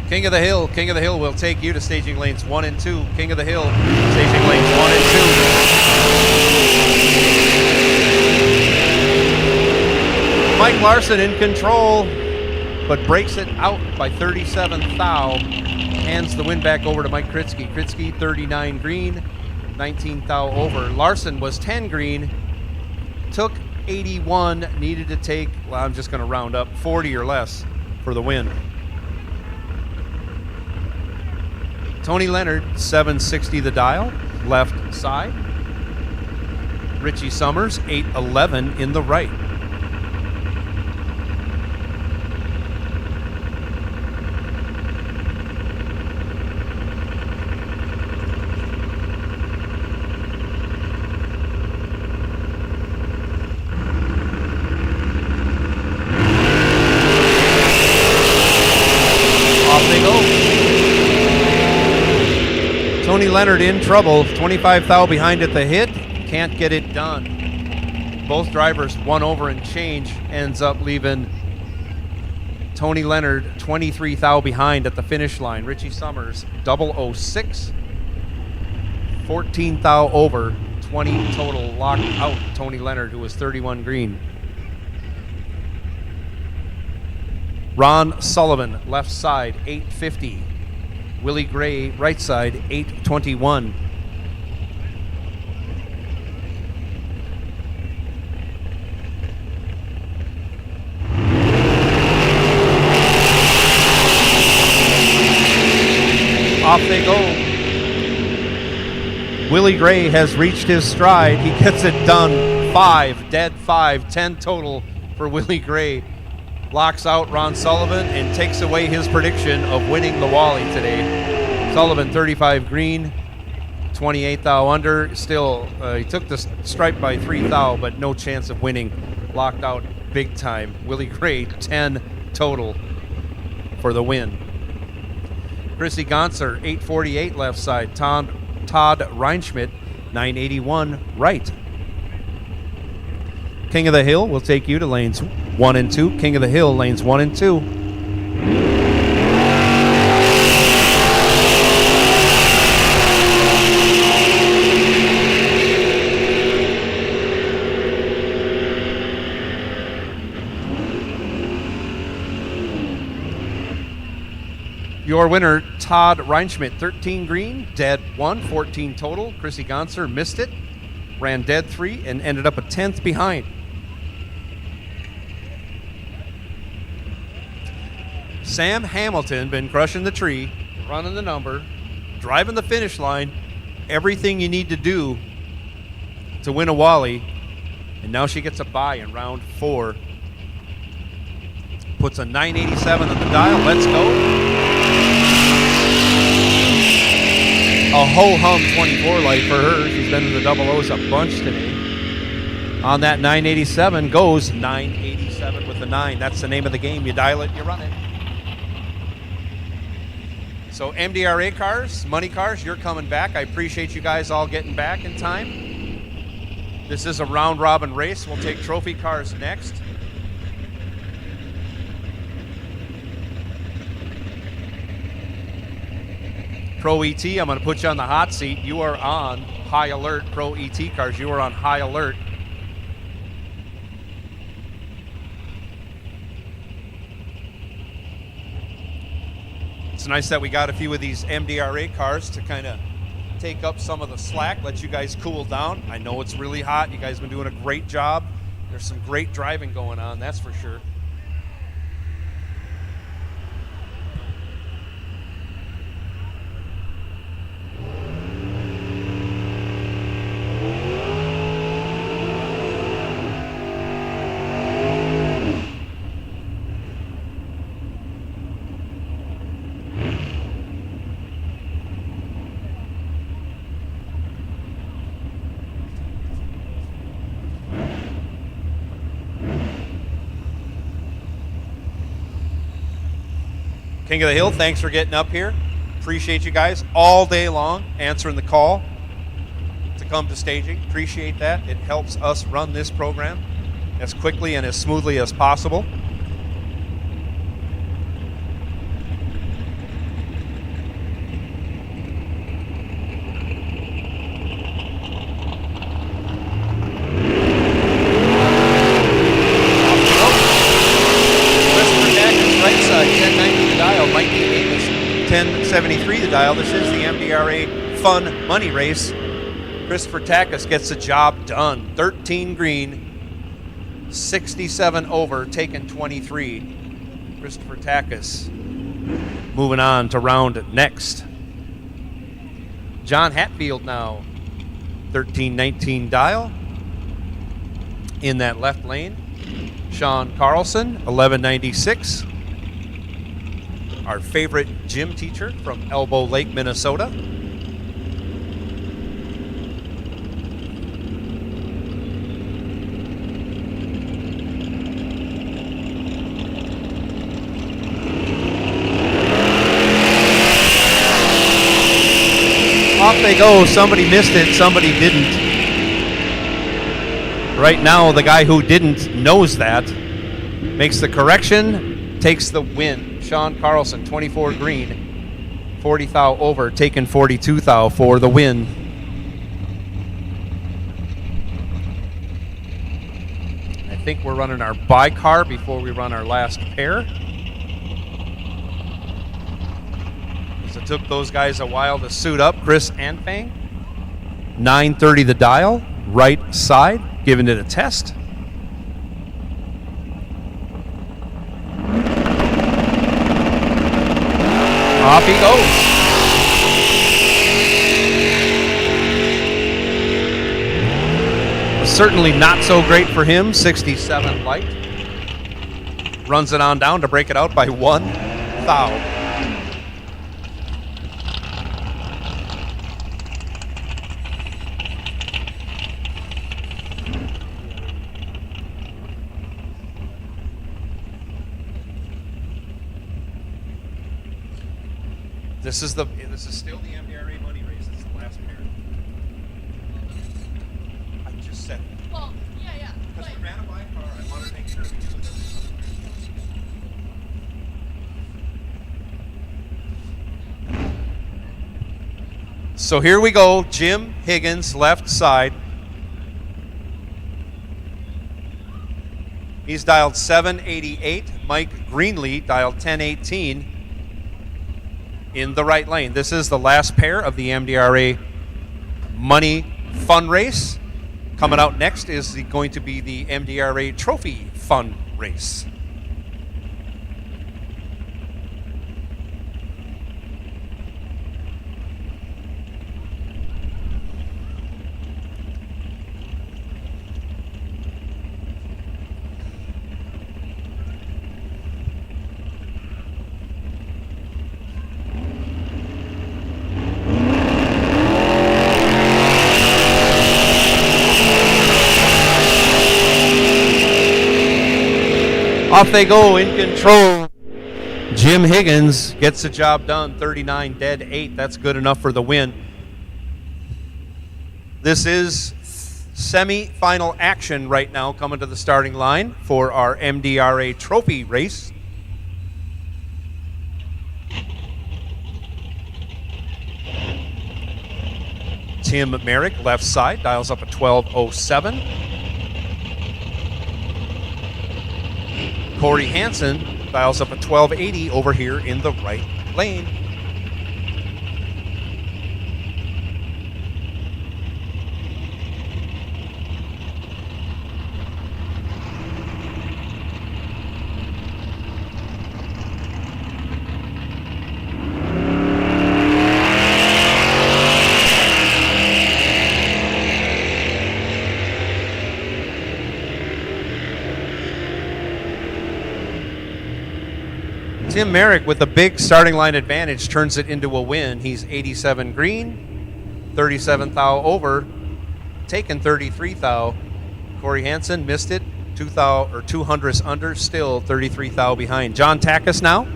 King of the Hill will take you to staging lanes 1 and 2. King of the Hill, staging lanes 1 and 2. Mike Larson in control, but breaks it out by 37th thou. Hands the win back over to Mike Kritzky. Kritzky 39 green, 19th thou over. Larson was 10 green, took 81, needed to take, well, I'm just going to round up, 40 or less for the win. Tony Leonard, 760 the dial, left side. Richie Summers, 811 in the right. Off they go. Tony Leonard in trouble, 25 thou behind at the hit, can't get it done. Both drivers one over and change, ends up leaving Tony Leonard 23 thou behind at the finish line. Richie Summers 006, 14 thou over, 20 total, locked out Tony Leonard, who was 31 green. Ron Sullivan left side, 850. Willie Gray, right side, 821. Off they go. Willie Gray has reached his stride. He gets it done. 5, dead 5, 10 total for Willie Gray. Locks out Ron Sullivan and takes away his prediction of winning the Wally today. Sullivan 35 green, 28 thou under. Still, he took the stripe by 3 thou, but no chance of winning. Locked out big time. Willie Gray 10 total for the win. Chrissy Gonser 848 left side. Todd Reinschmidt 981 right. King of the Hill will take you to lanes 1 and 2. King of the Hill, lanes 1 and 2. Your winner, Todd Reinschmidt, 13 green, dead 1, 14 total. Chrissy Gonser missed it, ran dead 3, and ended up a 10th behind. Sam Hamilton been crushing the tree, running the number, driving the finish line, everything you need to do to win a Wally, and now she gets a bye in round 4. Puts a 987 on the dial. Let's go. A ho-hum 24 light for her. She's been in the double O's a bunch today. On that 987 goes 987 with the 9. That's the name of the game. You dial it, you run it. So MDRA cars, money cars, you're coming back. I appreciate you guys all getting back in time. This is a round robin race. We'll take trophy cars next. Pro ET, I'm going to put you on the hot seat. You are on high alert. Pro ET cars, you are on high alert. It's nice that we got a few of these MDRA cars to kind of take up some of the slack, let you guys cool down. I know it's really hot. You guys have been doing a great job. There's some great driving going on, that's for sure. King of the Hill, thanks for getting up here. Appreciate you guys all day long answering the call to come to staging. Appreciate that. It helps us run this program as quickly and as smoothly as possible. Mike Davis, 1073 the dial. This is the MDRA Fund Money Race. Christopher Takis gets the job done. 13 green, 67 over, taking 23. Christopher Takis moving on to round next. John Hatfield now, 1319 dial. In that left lane, Sean Carlson, 1196. Our favorite gym teacher from Elbow Lake, Minnesota. Off they go. Somebody missed it, somebody didn't. Right now, the guy who didn't knows that. Makes the correction, takes the win. Sean Carlson, 24 green, 40 thou over, taking 42 thou for the win. I think we're running our bye car before we run our last pair. So it took those guys a while to suit up. Chris and Fang. 930 the dial, right side, giving it a test. Off he goes. Certainly not so great for him. 67 light. Runs it on down to break it out by 1 thou. This is still the MDRA Money race. It's the last pair. I just said it. Well, yeah. Because we ran a by car, I wanted to make sure we knew that. So here we go. Jim Higgins, left side. He's dialed 788. Mike Greenlee dialed 1018 in the right lane. This is the last pair of the MDRA Money Fun Race. Coming out next is going to be the MDRA Trophy Fun Race. Off they go, in control. Jim Higgins gets the job done, 39 dead 8. That's good enough for the win. This is semi-final action right now coming to the starting line for our MDRA Trophy race. Tim Merrick, left side, dials up a 1207. Corey Hansen dials up a 1280 over here in the right lane. Tim Merrick with a big starting line advantage turns it into a win. He's 87 green, 37 thou over, taken 33 thou. Corey Hansen missed it, 200ths under, still 33 thou behind. John Takis now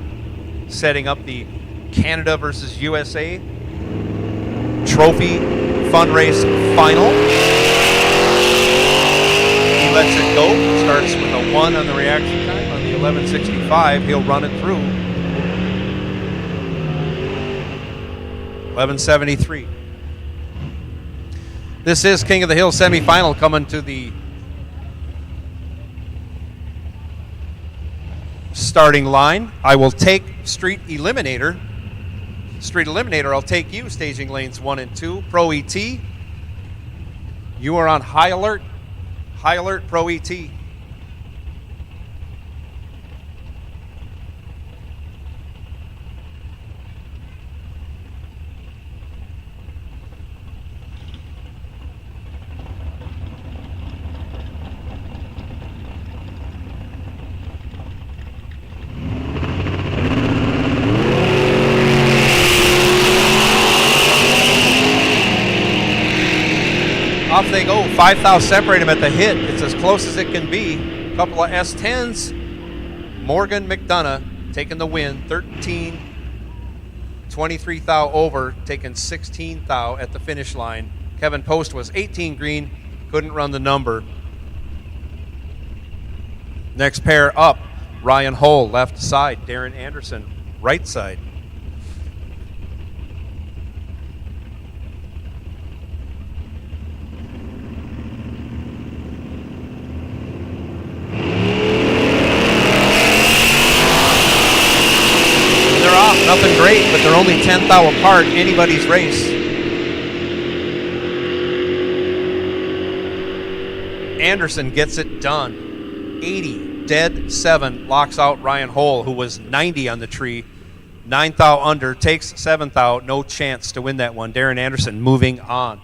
setting up the Canada versus USA Trophy Fun Race Final. He lets it go, starts with a 1 on the reaction time. 1165, he'll run it through. 1173. This is King of the Hill semifinal coming to the starting line. I will take Street Eliminator. Street Eliminator, I'll take you, staging lanes 1 and 2. Pro ET, you are on high alert. High alert, Pro ET. Off they go. 5 thou separate them at the hit. It's as close as it can be. A couple of S10s. Morgan McDonough taking the win. 13, 23 thou over, taking 16 thou at the finish line. Kevin Post was 18 green, couldn't run the number. Next pair up, Ryan Hull, left side. Darren Anderson, right side. Nothing great, but they're only 10th thou apart, anybody's race. Anderson gets it done. 80, dead 7, locks out Ryan Hole, who was 90 on the tree. 9th thou under, takes 7th thou, no chance to win that one. Darren Anderson moving on.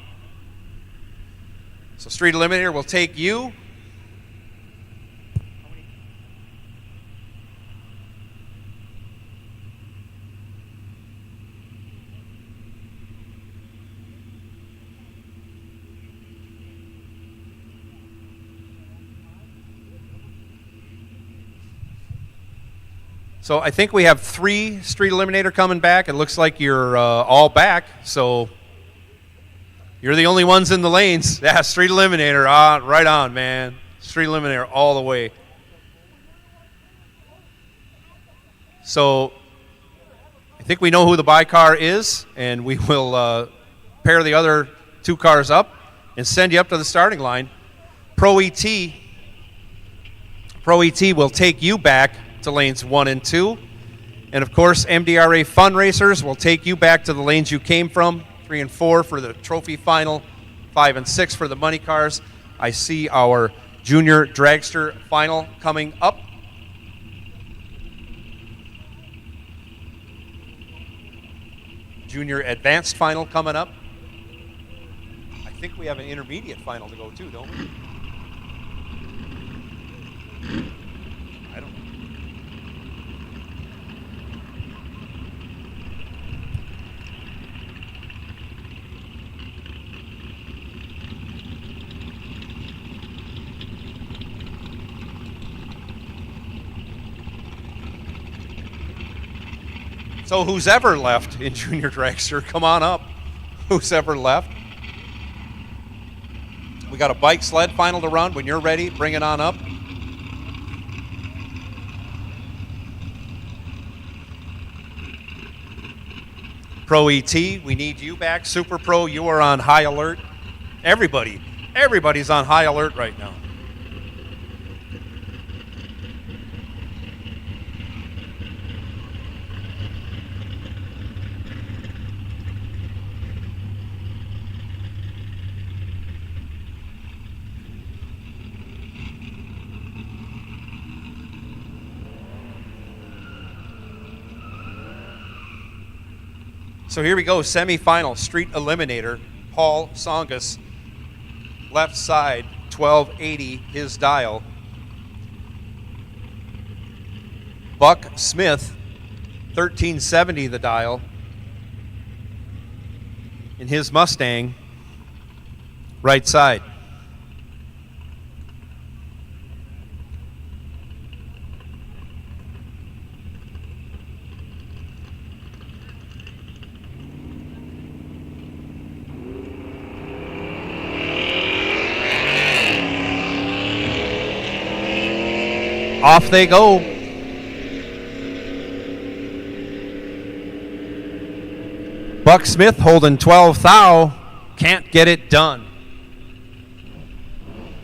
So Street Eliminator will take you. So I think we have 3 Street Eliminator coming back. It looks like you're all back, so you're the only ones in the lanes. Yeah, Street Eliminator, right on, man. Street Eliminator all the way. So I think we know who the buy car is, and we will pair the other 2 cars up and send you up to the starting line. Pro ET will take you back to lanes 1 and 2. And of course, MDRA Fund Racers will take you back to the lanes you came from, 3 and 4 for the trophy final, 5 and 6 for the money cars. I see our junior dragster final coming up. Junior advanced final coming up. I think we have an intermediate final to go to, don't we? I don't. So who's ever left in Junior Dragster, come on up. Who's ever left? We got a bike sled final to run. When you're ready, bring it on up. Pro ET, we need you back. Super Pro, you are on high alert. Everybody's on high alert right now. So here we go, semifinal, Street Eliminator, Paul Songus, left side, 1280, his dial. Buck Smith, 1370, the dial. In his Mustang, right side. Off they go. Buck Smith holding 12 thou, can't get it done.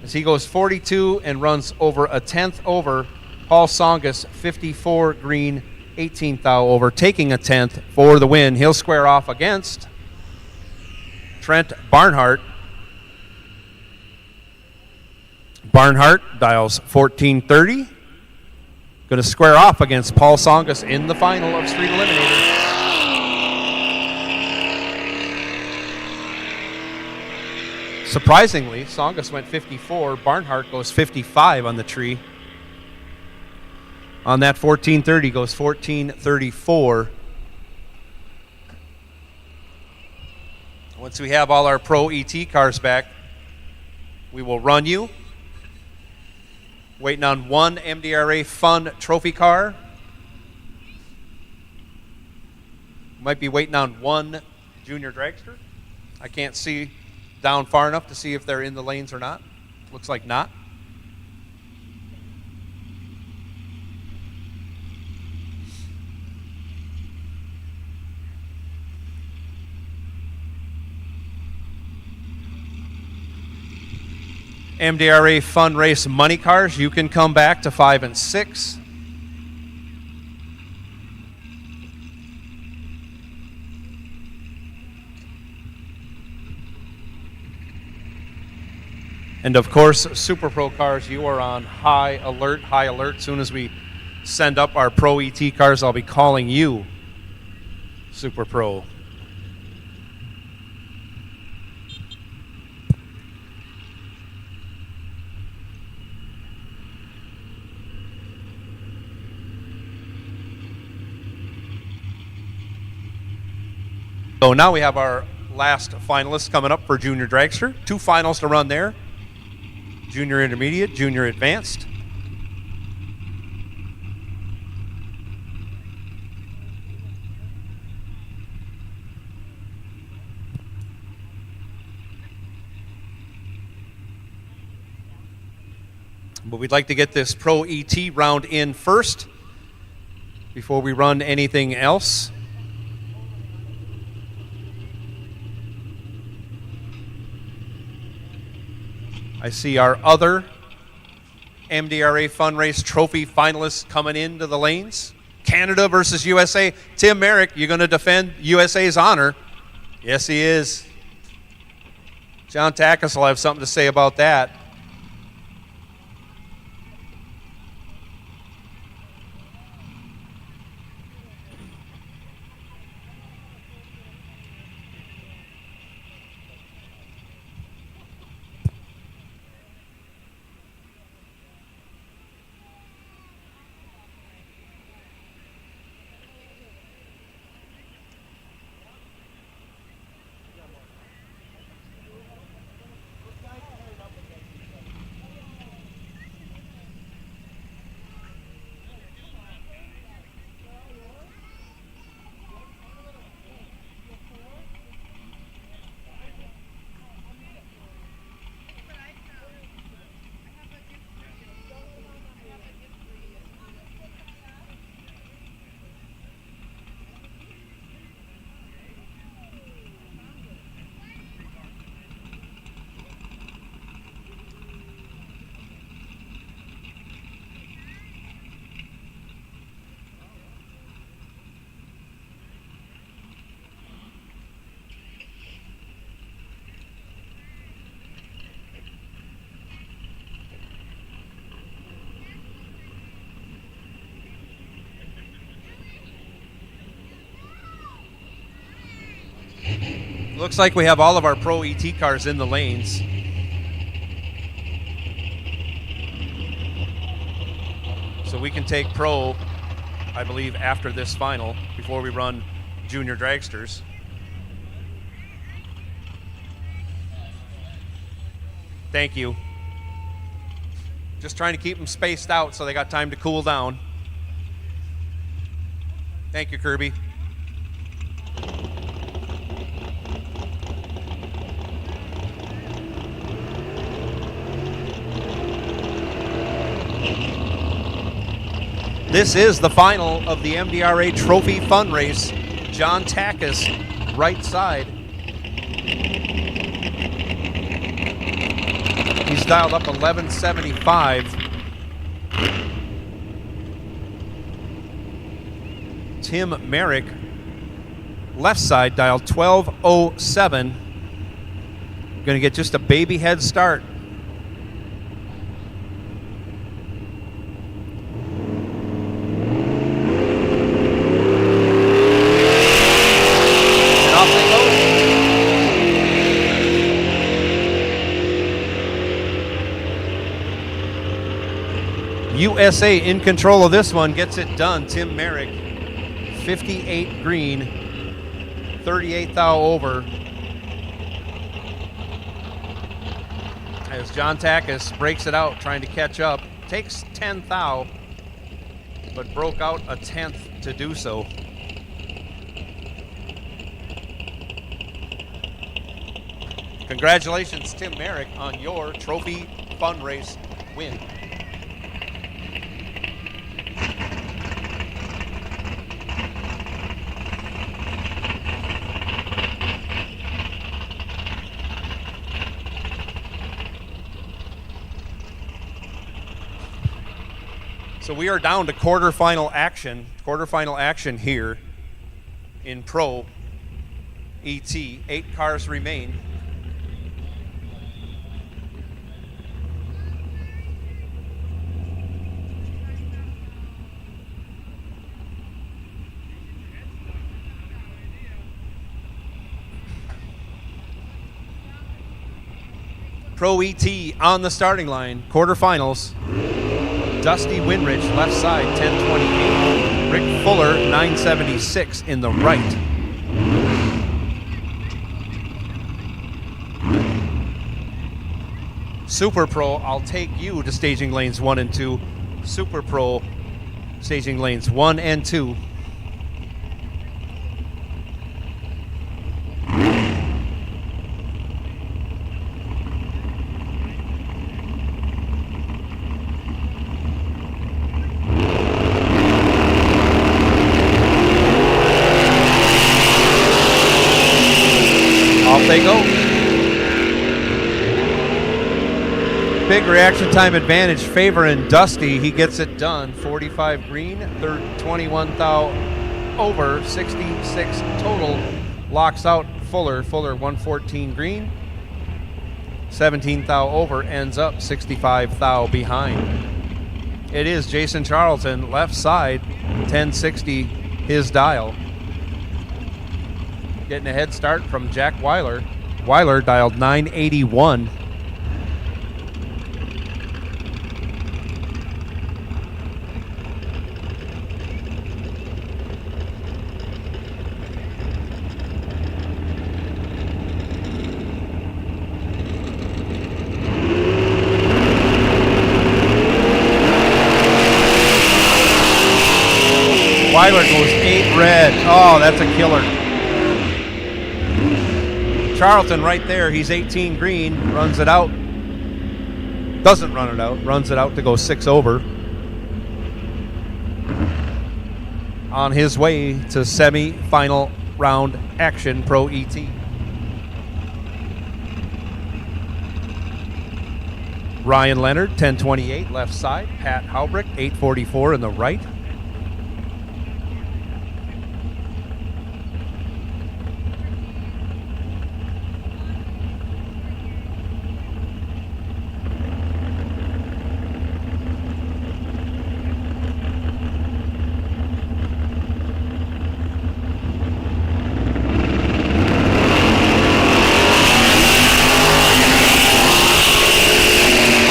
As he goes 42 and runs over a 10th over, Paul Songus 54 green, 18 thou over, taking a 10th for the win. He'll square off against Trent Barnhart. Barnhart dials 1430. Going to square off against Paul Songus in the final of Street Eliminator. Surprisingly, Songus went 54. Barnhart goes 55 on the tree. On that 1430 goes 1434. Once we have all our Pro ET cars back, we will run you. Waiting on one MDRA Fund Trophy car. Might be waiting on one Junior Dragster. I can't see down far enough to see if they're in the lanes or not. Looks like not. MDRA Fund Race money cars, you can come back to 5 and 6. And of course, Super Pro cars, you are on high alert, high alert. As soon as we send up our Pro ET cars, I'll be calling you Super Pro. So now we have our last finalists coming up for Junior Dragster. 2 finals to run there. Junior Intermediate, Junior Advanced. But we'd like to get this Pro ET round in first before we run anything else. I see our other MDRA Fund Race Trophy finalists coming into the lanes. Canada versus USA. Tim Merrick, you're going to defend USA's honor. Yes, he is. John Takis will have something to say about that. Looks like we have all of our Pro ET cars in the lanes. So we can take Pro, I believe, after this final, before we run Junior Dragsters. Thank you. Just trying to keep them spaced out so they got time to cool down. Thank you, Kirby. This is the final of the MDRA Trophy Fund Race. John Takis, right side. He's dialed up 1175. Tim Merrick, left side, dialed 1207. Going to get just a baby head start. USA in control of this one, gets it done. Tim Merrick, 58 green, 38 thou over. As John Takis breaks it out, trying to catch up. Takes 10 thou, but broke out a 10th to do so. Congratulations, Tim Merrick, on your Trophy Fund Race win. So we are down to quarterfinal action here in Pro ET. 8 cars remain. Pro ET on the starting line, quarterfinals. Dusty Winrich, left side, 10:28. Rick Fuller, 9:76 in the right. Super Pro, I'll take you to staging lanes 1 and 2. Super Pro, staging lanes 1 and 2. Off they go. Big reaction time advantage favoring Dusty. He gets it done. 45 green, 21 thou over, 66 total. Locks out Fuller. Fuller 114 green, 17 thou over, ends up 65 thou behind. It is Jason Charlton, left side, 1060 his dial. Getting a head start from Jack Weiler. Weiler dialed 981. Weiler goes 8 red. Oh, that's a killer. Charlton right there. He's 18 green. Runs it out. Doesn't run it out. Runs it out to go 6 over. On his way to semi-final round action, Pro ET. Ryan Leonard, 1028, left side. Pat Haubrick, 844 in the right.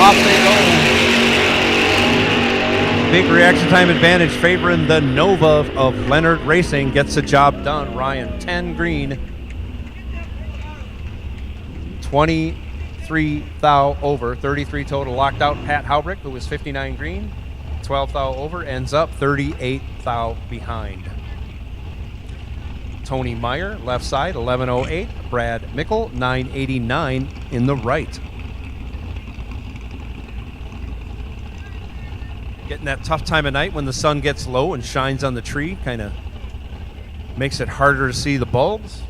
Off they go. Big reaction time advantage favoring the Nova of Leonard Racing. Gets the job done. Ryan 10 green, 23 thou over, 33 total. Locked out Pat Haubrick, who was 59 green, 12 thou over, ends up 38 thou behind. Tony Meyer, left side, 1108. Brad Mickle, 989 in the right. Getting that tough time of night when the sun gets low and shines on the tree, kind of makes it harder to see the bulbs.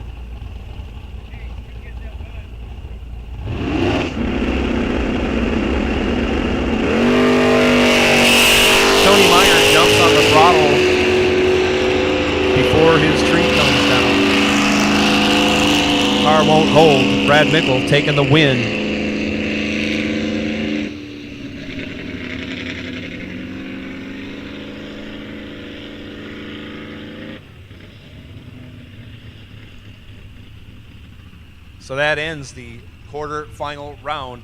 Tony Meyer jumps on the throttle before his tree comes down. Car won't hold. Brad Mickle taking the win. So that ends the quarterfinal round.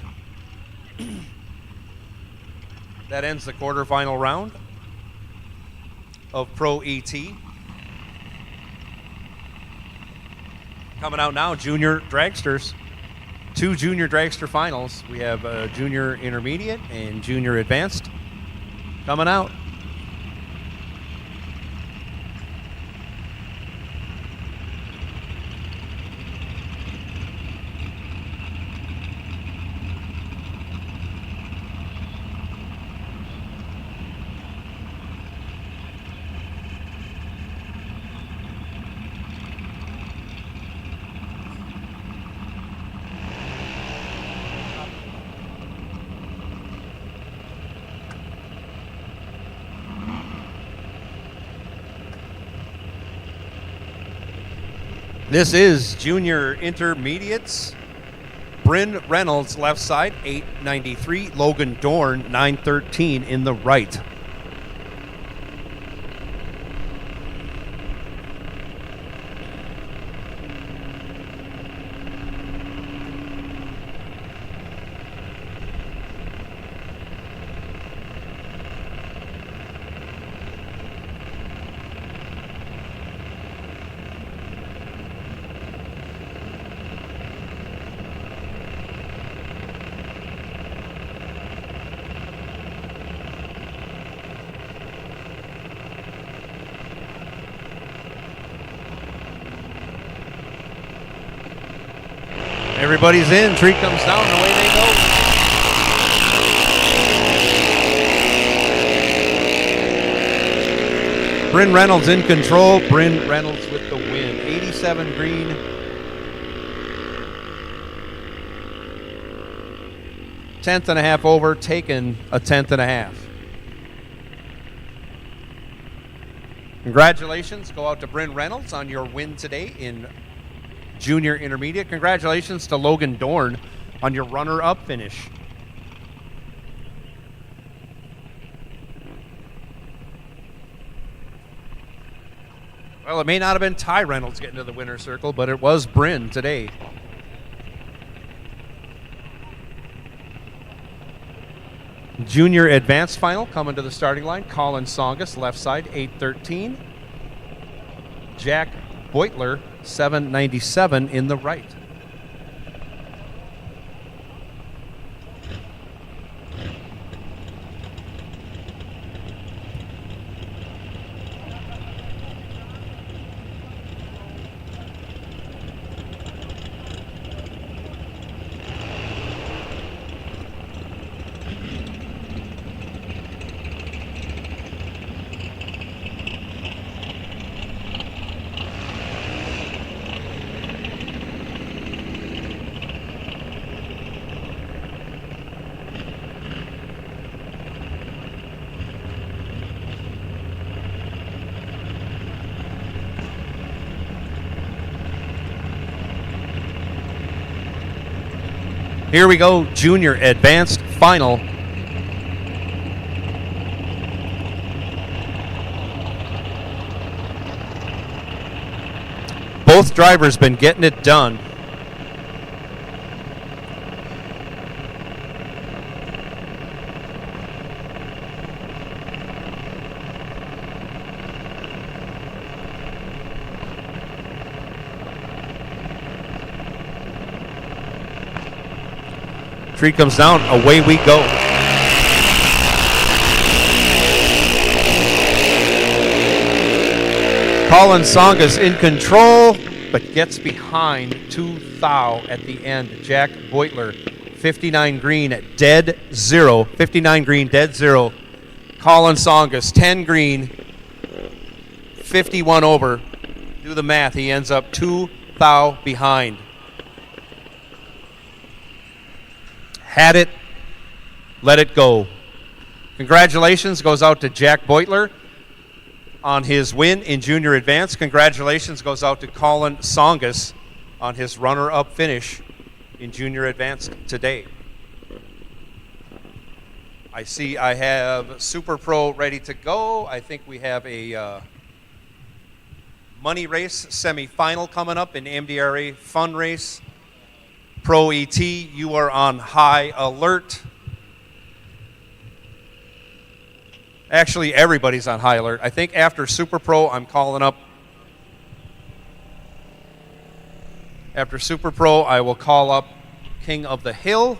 That ends the quarterfinal round of Pro ET. Coming out now, junior dragsters. 2 junior dragster finals. We have junior intermediate and junior advanced coming out. This is junior intermediates. Bryn Reynolds, left side, 893. Logan Dorn, 913 in the right. Everybody's in. Tree comes down. Away they go. Bryn Reynolds in control. Bryn Reynolds with the win. 87 green. Tenth and a half over. Taken a tenth and a half. Congratulations go out to Bryn Reynolds on your win today in Junior Intermediate. Congratulations to Logan Dorn on your runner-up finish. Well, it may not have been Ty Reynolds getting to the winner's circle, but it was Bryn today. Junior Advanced Final coming to the starting line. Colin Songus, left side, 813. Jack Beutler, 797 in the right. Here we go, Junior Advanced Final. Both drivers been getting it done. Tree comes down, away we go. Colin Songas in control, but gets behind 2 thou at the end. Jack Beutler, 59 green at dead zero. 59 green, dead zero. Colin Songas, 10 green, 51 over. Do the math, he ends up 2 thou behind. Had it, let it go. Congratulations goes out to Jack Beutler on his win in Junior Advance. Congratulations goes out to Colin Songas on his runner-up finish in Junior Advance today. I see I have Super Pro ready to go. I think we have a money race semifinal coming up in MDRA Fund race. Pro ET, you are on high alert. Actually, everybody's on high alert. I think after Super Pro, I'm calling up. After Super Pro, I will call up King of the Hill.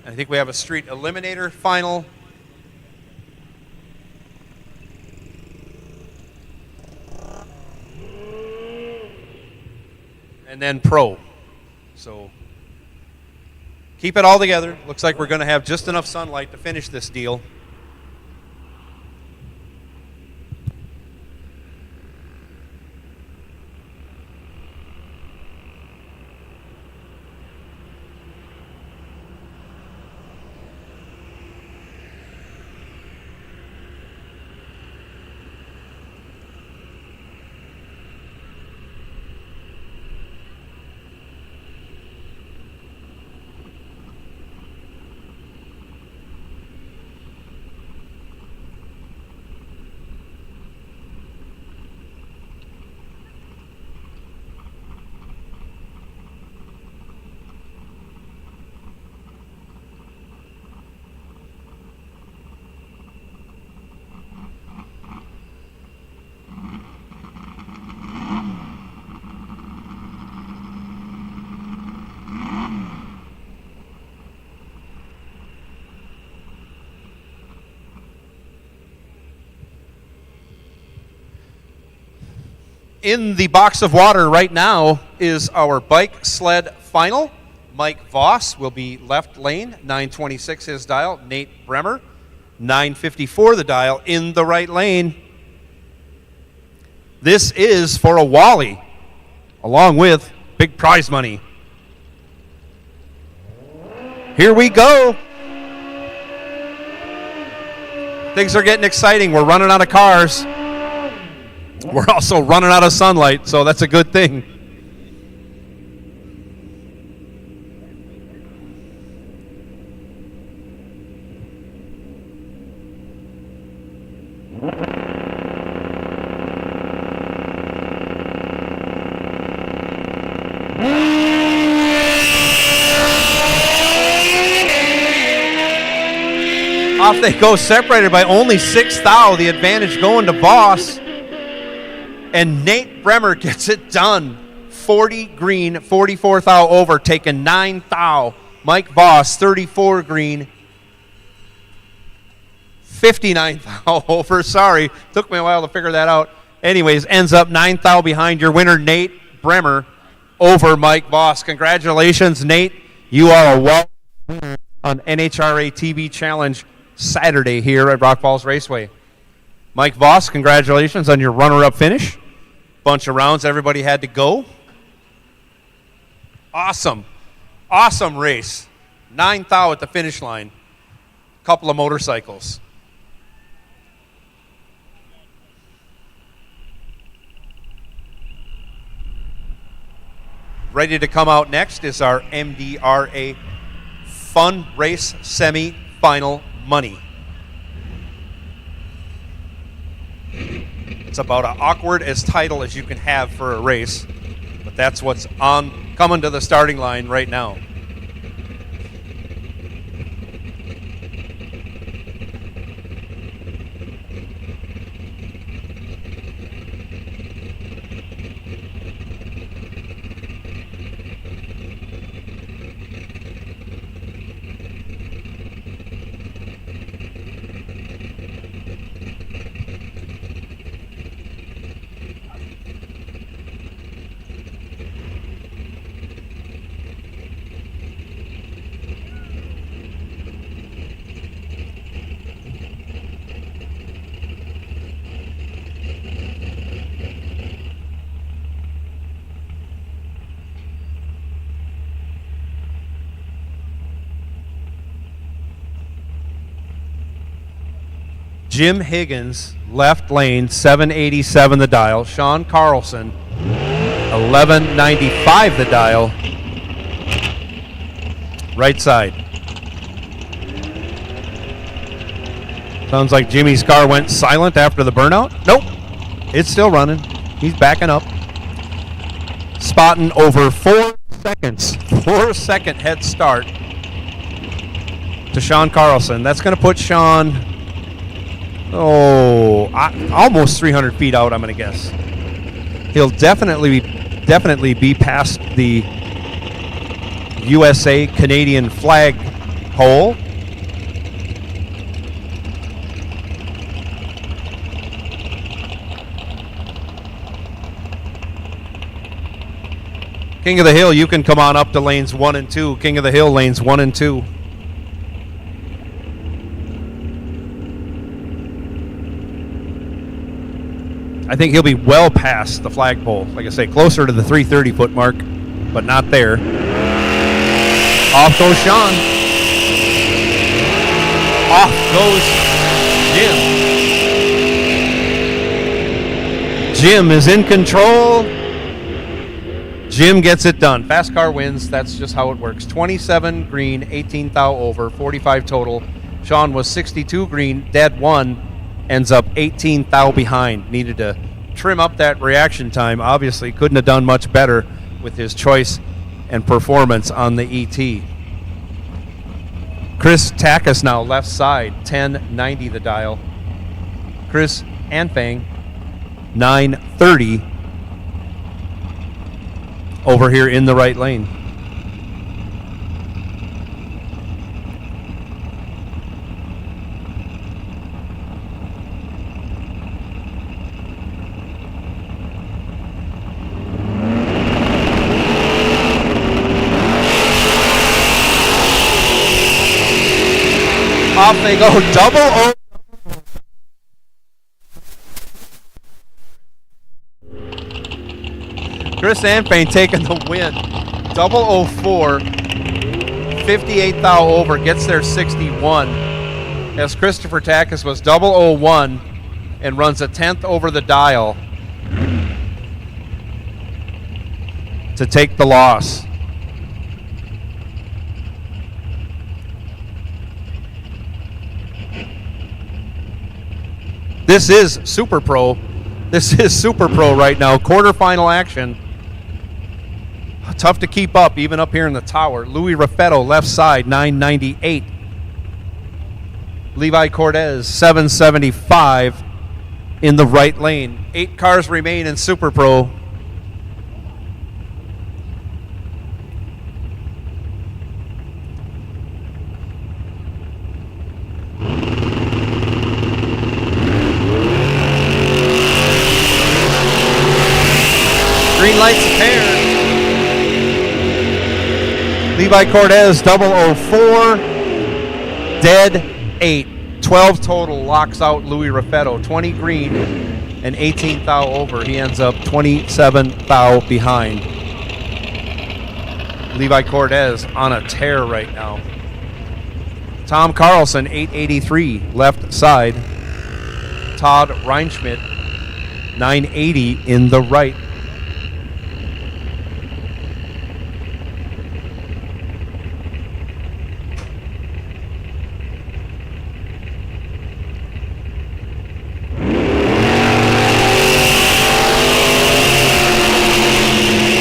I think we have a street eliminator final. And then Pro. So keep it all together. Looks like we're going to have just enough sunlight to finish this deal. In the box of water right now is our bike sled final. Mike Voss will be left lane, 926 his dial. Nate Bremer, 954 the dial in the right lane. This is for a Wally, along with big prize money. Here we go. Things are getting exciting. We're running out of cars. We're also running out of sunlight, so that's a good thing. Off they go, separated by only 6 thou. The advantage going to Voss. And Nate Bremer gets it done. 40 green, 44 thou over, taking 9 thou. Mike Voss, 34 green, 59 thou over. Sorry, took me a while to figure that out. Anyways, ends up 9 thou behind your winner, Nate Bremer, over Mike Voss. Congratulations, Nate. You are a winner on NHRA TV Challenge Saturday here at Rock Falls Raceway. Mike Voss, congratulations on your runner-up finish. Bunch of rounds everybody had to go. Awesome race. 9 thou at the finish line. Couple of motorcycles. Ready to come out next is our MDRA Fund Race Semi-Final Money. It's about as awkward as title as you can have for a race, but that's what's coming to the starting line right now. Jim Higgins, left lane, 787 the dial. Sean Carlson, 1195 the dial. Right side. Sounds like Jimmy's car went silent after the burnout. Nope, it's still running. He's backing up. Spotting over 4 seconds. 4-second head start to Sean Carlson. That's going to put Sean... almost 300 feet out, I'm going to guess. He'll definitely be past the USA Canadian flag pole. King of the Hill, you can come on up to lanes 1 and 2. King of the Hill, lanes 1 and 2. I think he'll be well past the flagpole. Like I say, closer to the 330-foot mark, but not there. Off goes Sean. Off goes Jim. Jim is in control. Jim gets it done. Fast car wins. That's just how it works. 27 green, 18 thou over, 45 total. Sean was 62 green, dead one. Ends up 18 thou behind. Needed to trim up that reaction time. Obviously couldn't have done much better with his choice and performance on the ET. Chris Takis now left side, 1090 the dial. Chris Anfang, 930 over here in the right lane. Off they go. Double O. Chris Anfane taking the win. 004. 58 thou over. Gets there 61. As Christopher Takis was 001 and runs a 10th over the dial to take the loss. This is Super Pro. This is Super Pro right now. Quarterfinal action. Tough to keep up, even up here in the tower. Louis Raffetto, left side, 998. Levi Cortez, 775 in the right lane. 8 cars remain in Super Pro. Green lights a pair. Levi Cortez, 004. Dead 8. 12 total locks out Louis Raffetto. 20 green and 18 thou over. He ends up 27 thou behind. Levi Cortez on a tear right now. Tom Carlson, 883, left side. Todd Reinschmidt, 980 in the right.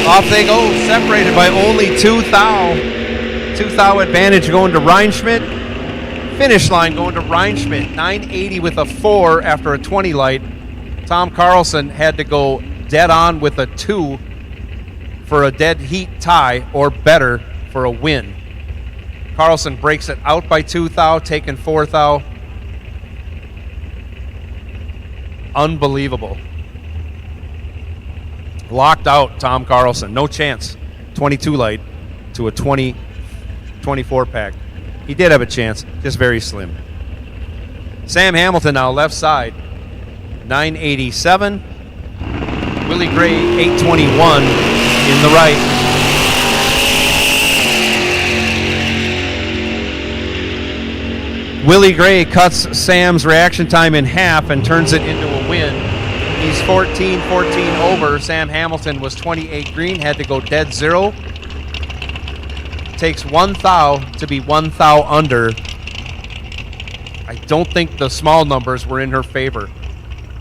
Off they go, separated by only 2 thou. 2 thou advantage going to Reinschmidt. Finish line going to Reinschmidt. 980 with a 4 after a 20 light. Tom Carlson had to go dead on with a 2 for a dead heat tie or better for a win. Carlson breaks it out by 2 thou, taking 4 thou. Unbelievable. Locked out Tom Carlson. No chance. 22 light to a 24 pack. He did have a chance, just very slim. Sam Hamilton now left side. 987. Willie Gray 821 in the right. Willie Gray cuts Sam's reaction time in half and turns it into a win. He's 14 over. Sam Hamilton was 28 green, had to go dead 0. Takes 1 thou to be 1 thou under. I don't think the small numbers were in her favor.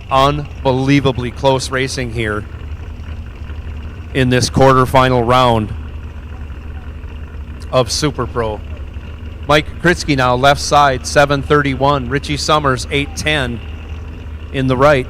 Unbelievably close racing here in this quarterfinal round of Super Pro. Mike Kritzky now left side, 731. Richie Summers, 810 in the right.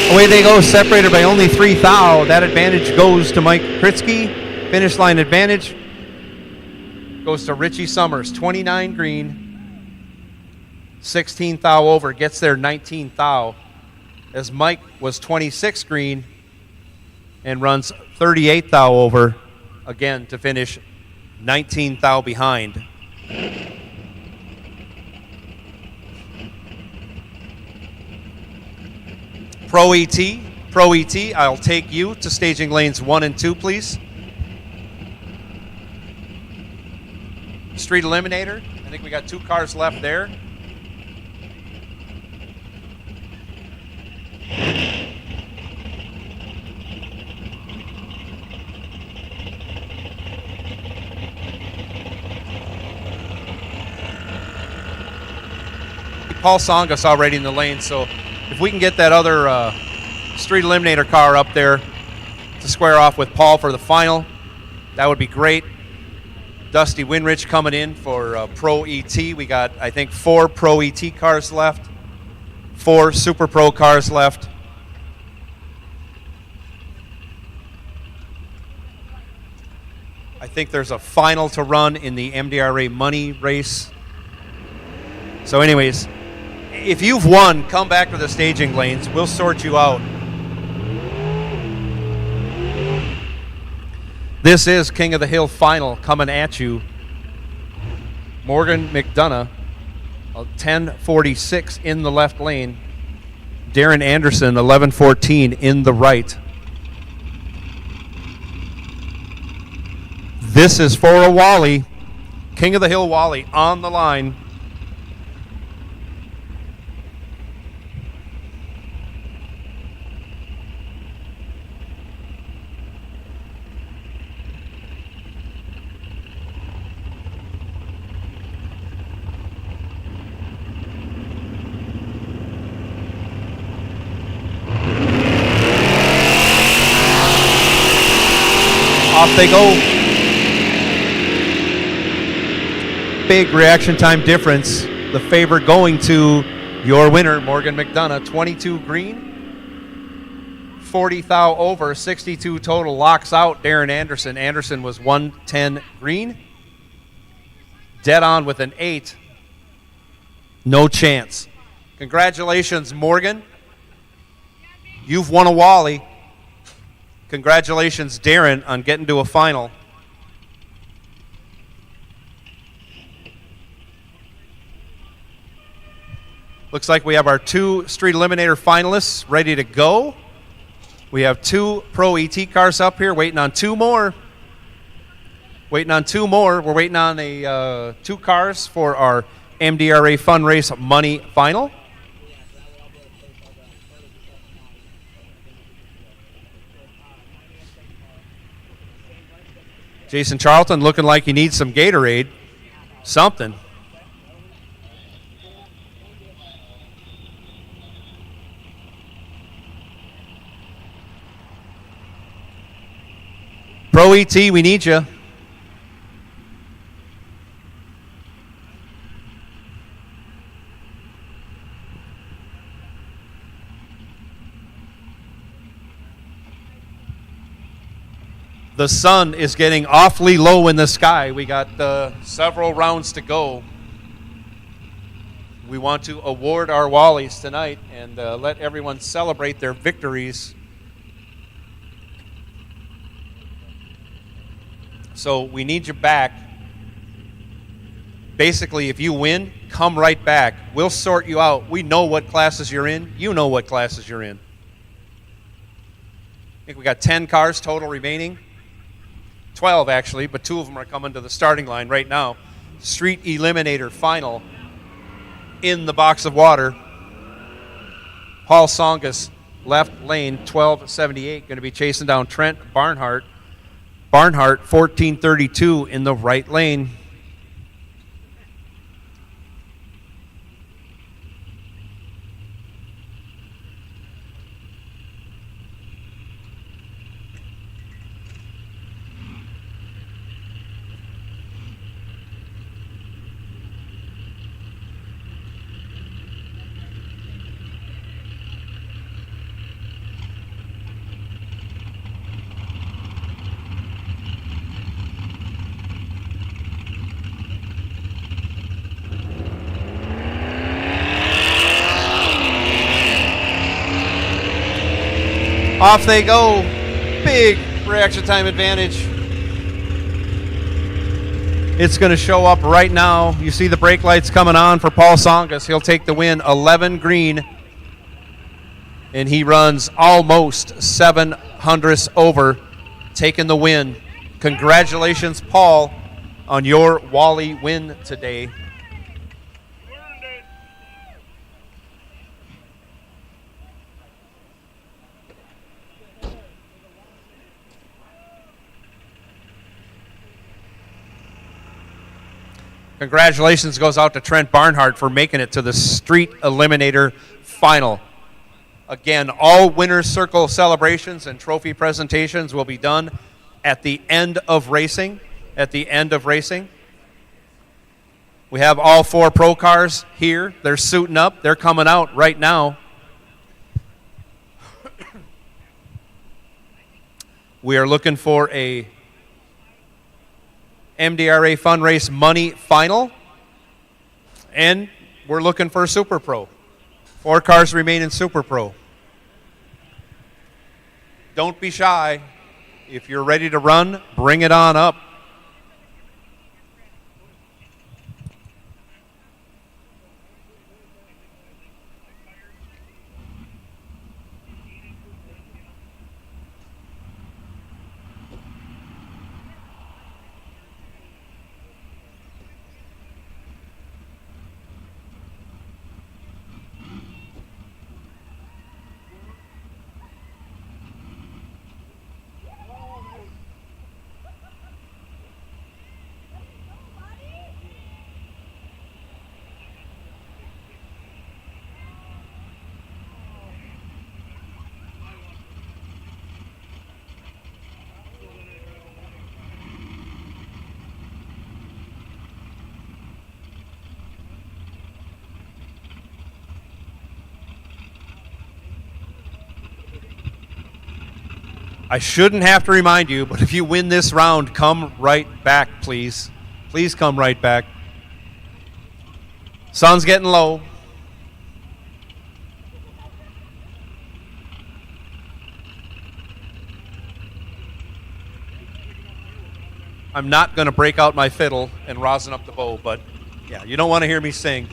Away they go, separated by only 3 thou. That advantage goes to Mike Kritzky. Finish line advantage goes to Richie Summers. 29 green, 16 thou over. Gets there 19 thou. As Mike was 26 green and runs 38 thou over. Again to finish 19 thou behind. Pro ET, I'll take you to staging lanes 1 and 2, please. Street Eliminator, I think we got 2 cars left there. Paul Songas already in the lane, so if we can get that other Street Eliminator car up there to square off with Paul for the final, that would be great. Dusty Winrich coming in for Pro ET. We got, I think, 4 Pro ET cars left, 4 Super Pro cars left. I think there's a final to run in the MDRA Money race. So anyways, if you've won, come back to the staging lanes. We'll sort you out. This is King of the Hill final coming at you. Morgan McDonough, 10:46 in the left lane. Darren Anderson, 11:14 in the right. This is for a Wally. King of the Hill Wally on the line. Off they go. Big reaction time difference. The favor going to your winner, Morgan McDonough. 22 green, 40 thou over, 62 total. Locks out Darren Anderson. Anderson was 110 green. Dead on with an 8. No chance. Congratulations, Morgan. You've won a Wally. Congratulations, Darren, on getting to a final. Looks like we have our 2 Street Eliminator finalists ready to go. We have 2 Pro ET cars up here, waiting on 2 more. We're waiting on 2 cars for our MDRA Fund Race Money final. Jason Charlton looking like he needs some Gatorade. Something. Pro ET, we need you. The sun is getting awfully low in the sky. We got several rounds to go. We want to award our Wallies tonight and let everyone celebrate their victories. So we need you back. Basically, if you win, come right back. We'll sort you out. We know what classes you're in. You know what classes you're in. I think we got 10 cars total remaining. 12 actually, but 2 of them are coming to the starting line right now. Street Eliminator final in the box of water. Paul Songus, left lane, 1278, going to be chasing down Trent Barnhart. Barnhart, 1432 in the right lane. Off they go. Big reaction time advantage. It's going to show up right now. You see the brake lights coming on for Paul Songus. He'll take the win, 11 green. And he runs almost 700 over, taking the win. Congratulations, Paul, on your Wally win today. Congratulations goes out to Trent Barnhart for making it to the Street Eliminator final. Again, all winner's circle celebrations and trophy presentations will be done at the end of racing. at the end of racing. We have all 4 pro cars here. They're suiting up. They're coming out right now. We are looking for a MDRA Fund Race Money final. And we're looking for a Super Pro. 4 cars remain in Super Pro. Don't be shy. If you're ready to run, bring it on up. I shouldn't have to remind you, but if you win this round, come right back, please. Please come right back. Sun's getting low. I'm not going to break out my fiddle and rosin up the bow, but yeah, you don't want to hear me sing.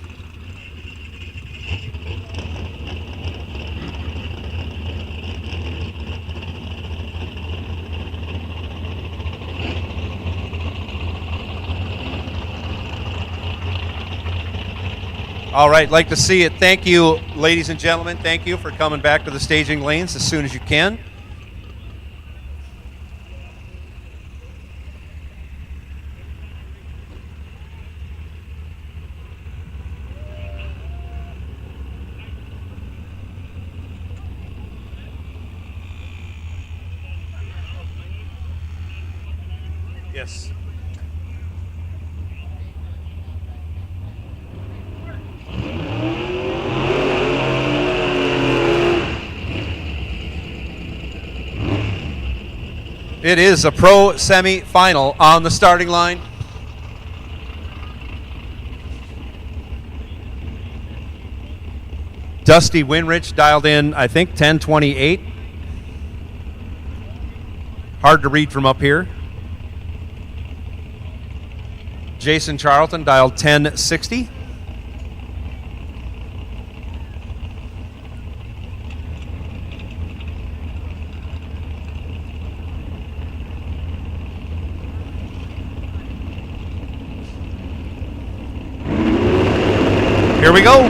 All right, like to see it. Thank you, ladies and gentlemen. Thank you for coming back to the staging lanes as soon as you can. Yes. It is a pro semi-final on the starting line. Dusty Winrich dialed in, I think, 1028. Hard to read from up here. Jason Charlton dialed 1060. Here we go.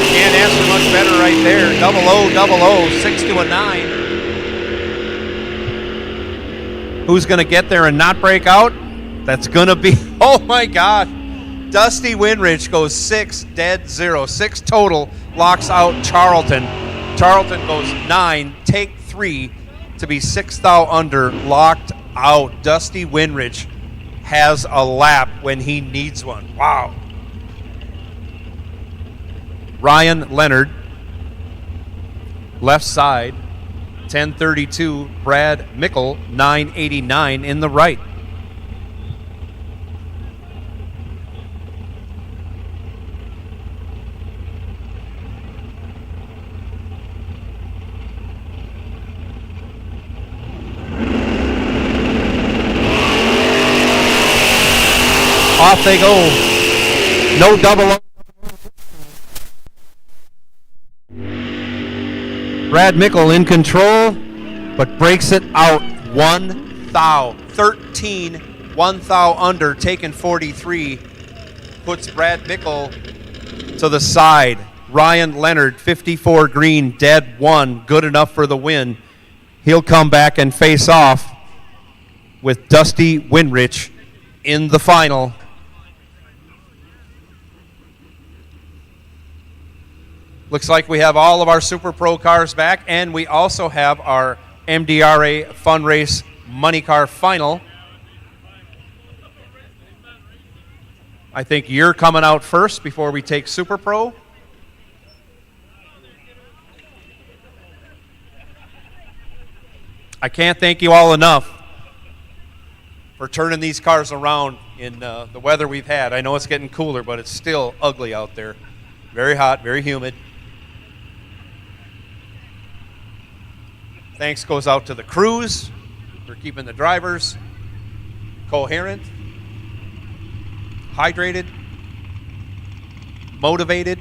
Can't ask for much better right there. 0000, 6 to a 9. Who's going to get there and not break out? That's going to be, oh my God. Dusty Winrich goes 6-0. 6 total, locks out Charlton. Charlton goes 9, take 3 to be 6 thou under, locked out. Dusty Winrich has a lap when he needs one. Wow. Ryan Leonard, left side, 1032. Brad Mickle, 989 in the right. Off they go. No double. Brad Mickle in control, but breaks it out 1 thou. 13, 1 thou under, taking 43. Puts Brad Mickle to the side. Ryan Leonard, 54 green, dead 1, good enough for the win. He'll come back and face off with Dusty Winrich in the final. Looks like we have all of our Super Pro cars back, and we also have our MDRA Fund Race Money Car Final. I think you're coming out first before we take Super Pro. I can't thank you all enough for turning these cars around in the weather we've had. I know it's getting cooler, but it's still ugly out there. Very hot, very humid. Thanks goes out to the crews for keeping the drivers coherent, hydrated, motivated.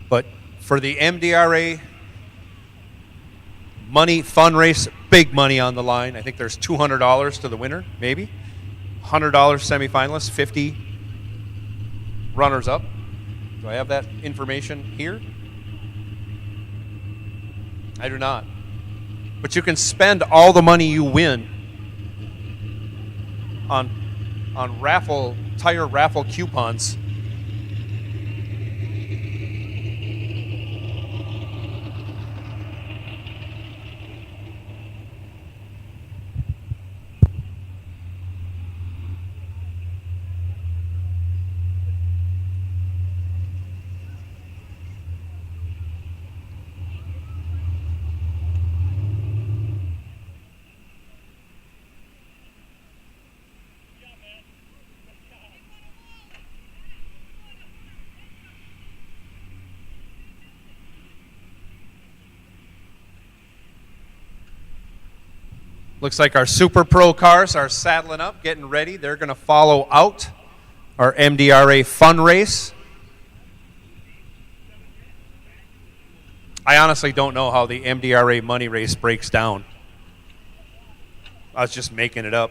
But for the MDRA Money Fun Race, big money on the line. I think there's $200 to the winner, maybe. $100 semifinalists, 50 runners up. Do I have that information here? I do not. But you can spend all the money you win on tire raffle coupons. Looks like our Super Pro cars are saddling up, getting ready. They're going to follow out our MDRA Fun Race. I honestly don't know how the MDRA Money Race breaks down. I was just making it up.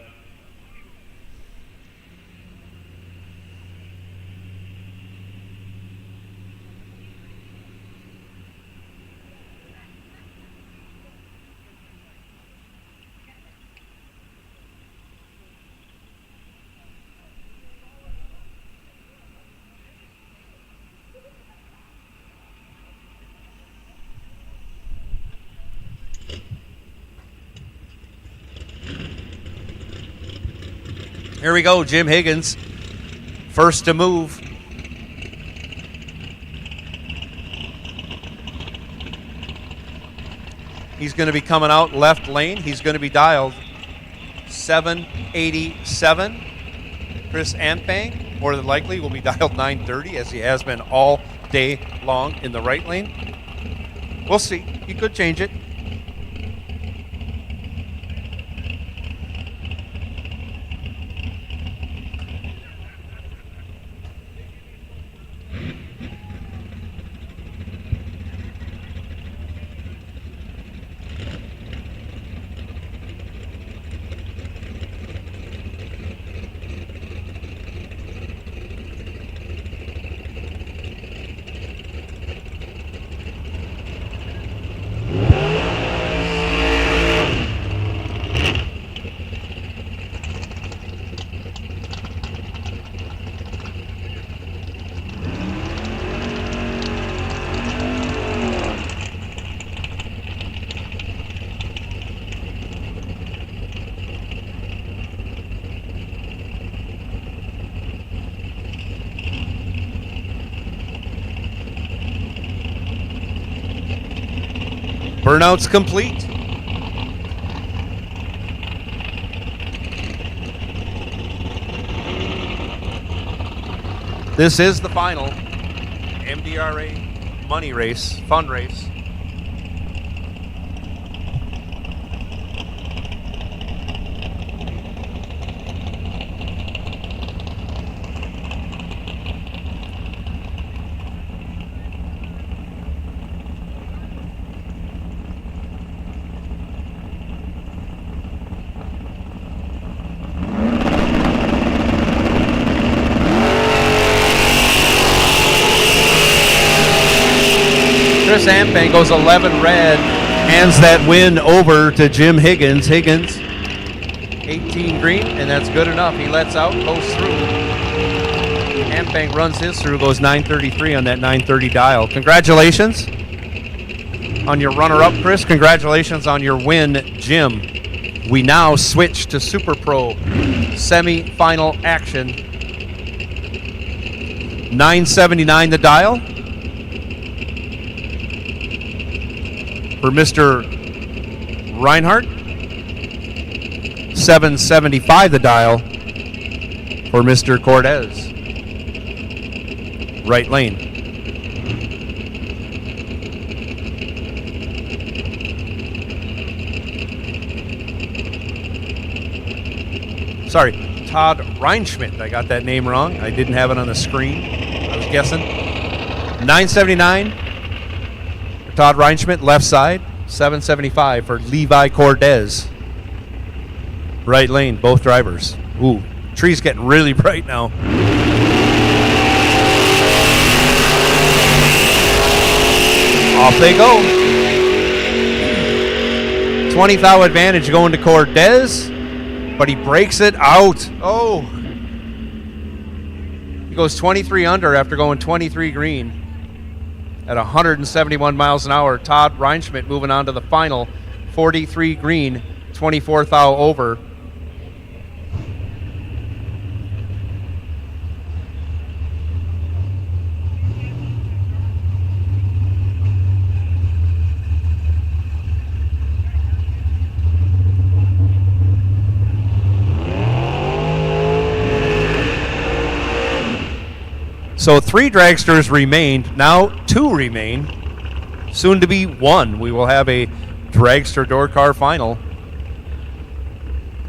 Here we go, Jim Higgins, first to move. He's going to be coming out left lane. He's going to be dialed 787. Chris Ampang, more than likely, will be dialed 930, as he has been all day long in the right lane. We'll see. He could change it. Burnout's complete. This is the final MDRA Money Race, Fun Race. Chris Ampang goes 11 red. hands that win over to Jim Higgins. Higgins, 18 green, and that's good enough. He lets out, goes through. Hampbank runs his through, goes 933 on that 930 dial. Congratulations on your runner-up, Chris. Congratulations on your win, Jim. We now switch to Super Pro semi-final action. 979 the dial for Mr. Reinhardt. 775 the dial for Mr. Cortez. Right lane. Sorry, Todd Reinschmidt. I got that name wrong. I didn't have it on the screen. I was guessing. 979 for Todd Reinschmidt, left side. 775 for Levi Cortez. Right lane, both drivers. Ooh, tree's getting really bright now. Off they go. 20 thou advantage going to Cortez, but he breaks it out. Oh. He goes 23 under after going 23 green at 171 miles an hour. Todd Reinschmidt moving on to the final. 43 green, 24 thou over. So 3 dragsters remained. Now 2 remain. Soon to be 1. We will have a dragster door car final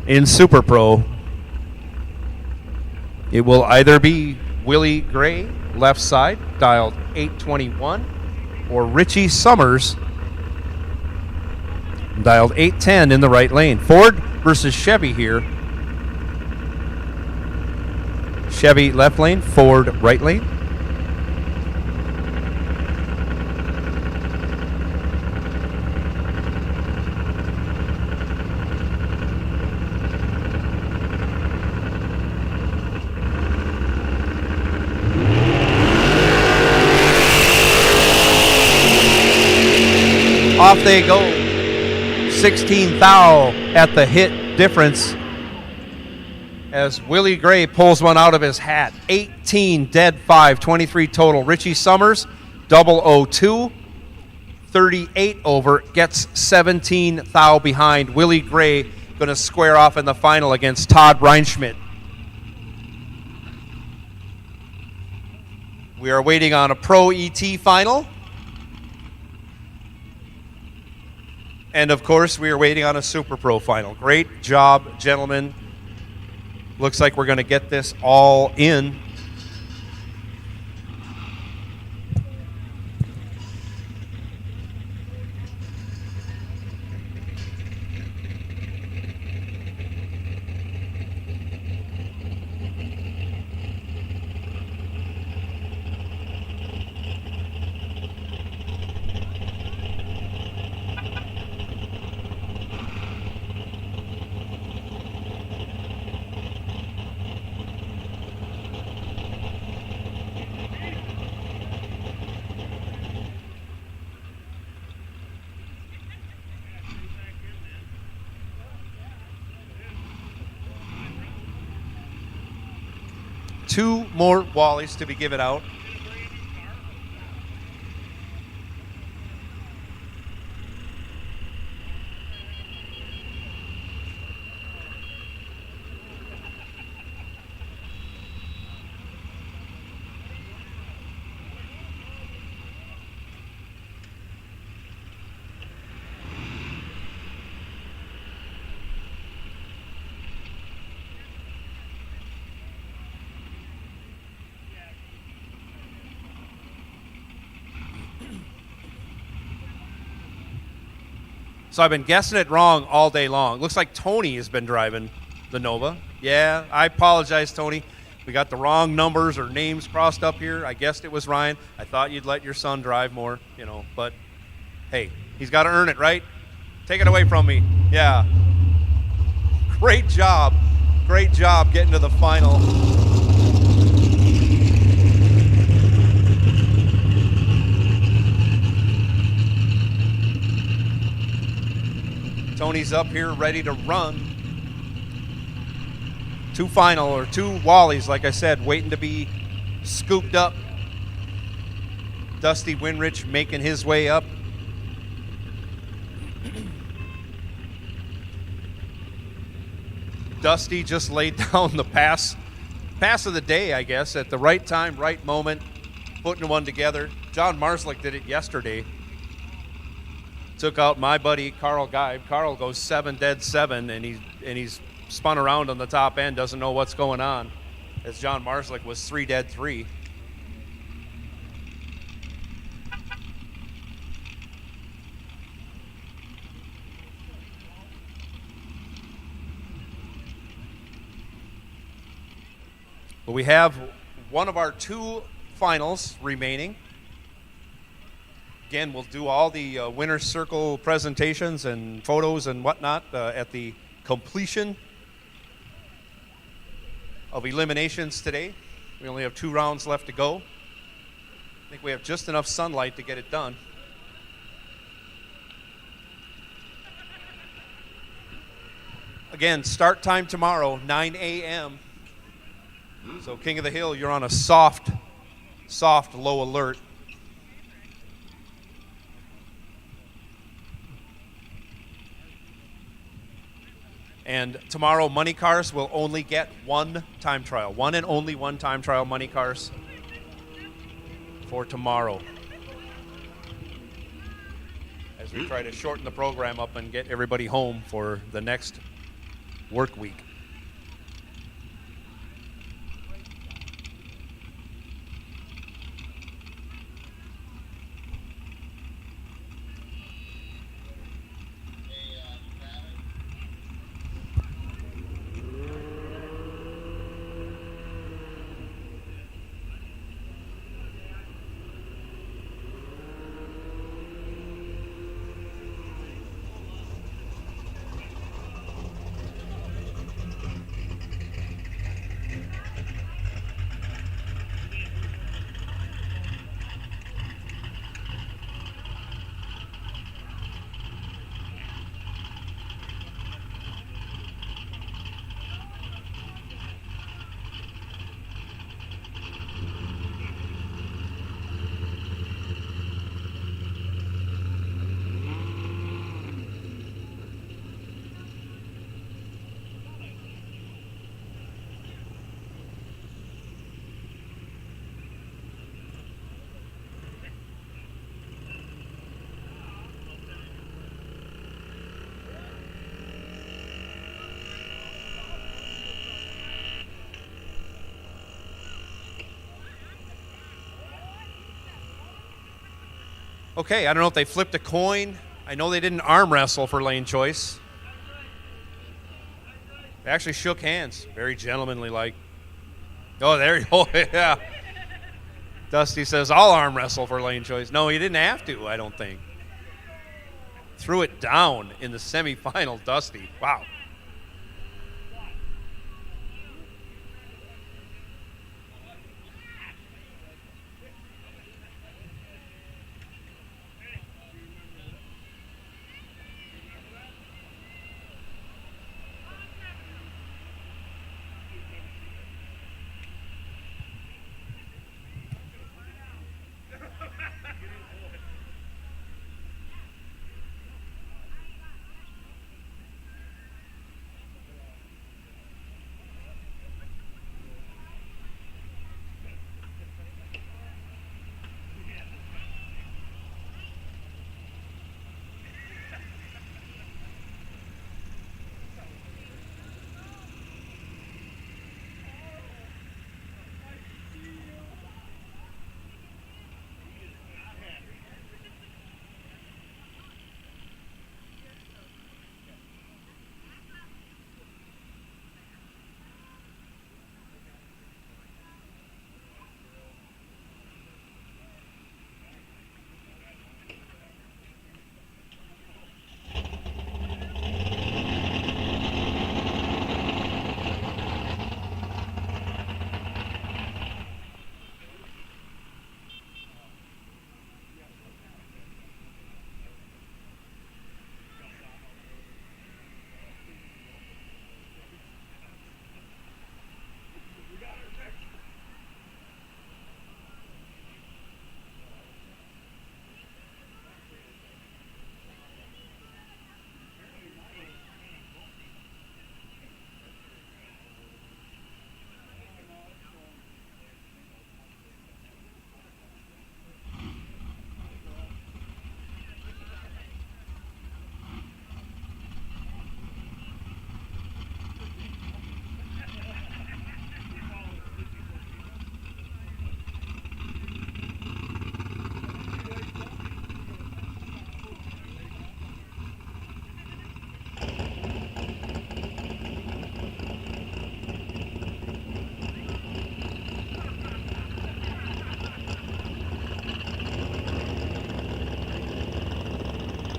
in Super Pro. It will either be Willie Gray, left side, dialed 821, or Richie Summers, dialed 810 in the right lane. Ford versus Chevy here. Chevy left lane, Ford right lane. Off they go. 16 thou at the hit difference as Willie Gray pulls one out of his hat. 18 dead 5, 23 total. Richie Summers, 002, 38 over, gets 17 thou behind. Willie Gray going to square off in the final against Todd Reinschmidt. We are waiting on a Pro ET final. And of course, we are waiting on a Super Pro final. Great job, gentlemen. Looks like we're going to get this all in. Two more Wallies to be given out. So I've been guessing it wrong all day long. Looks like Tony has been driving the Nova. Yeah, I apologize, Tony. We got the wrong numbers or names crossed up here. I guessed it was Ryan. I thought you'd let your son drive more, you know, but hey, He's got to earn it, right? Take it away from me. Yeah. Great job. Great job getting to the final. Tony's up here ready to run. Two Wallies, like I said, waiting to be scooped up. Dusty Winrich making his way up. Dusty just laid down the pass of the day, I guess, at the right time, right moment, putting one together. John Marslick did it yesterday. Took out my buddy Carl Geib. Carl goes 7 dead 7, and he's spun around on the top end, doesn't know what's going on, as John Marslick was 3 dead 3. But we have one of our 2 finals remaining. Again, we'll do all the winner's circle presentations and photos and whatnot at the completion of eliminations today. We only have 2 rounds left to go. I think we have just enough sunlight to get it done. Again, start time tomorrow, 9 a.m. So King of the Hill, you're on a soft low alert. And tomorrow, money cars will only get 1 time trial. 1 and only 1 time trial money cars for tomorrow. As we try to shorten the program up and get everybody home for the next work week. Okay, I don't know if they flipped a coin. I know they didn't arm wrestle for lane choice. They actually shook hands, very gentlemanly like. Oh, there you go. Yeah. Dusty says, I'll arm wrestle for lane choice. No, he didn't have to, I don't think. Threw it down in the semifinal, Dusty. Wow.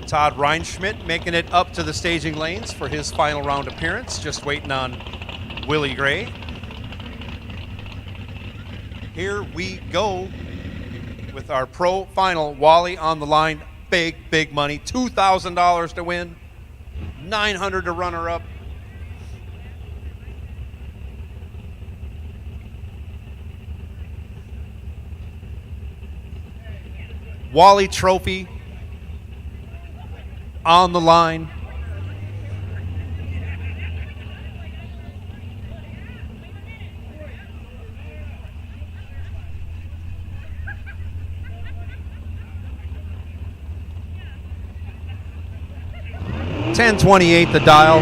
Todd Reinschmidt making it up to the staging lanes for his final round appearance, just waiting on Willie Gray. Here we go with our pro final. Wally on the line, big money, $2,000 to win, $900 to runner up. Wally Trophy on the line. $10.28 the dial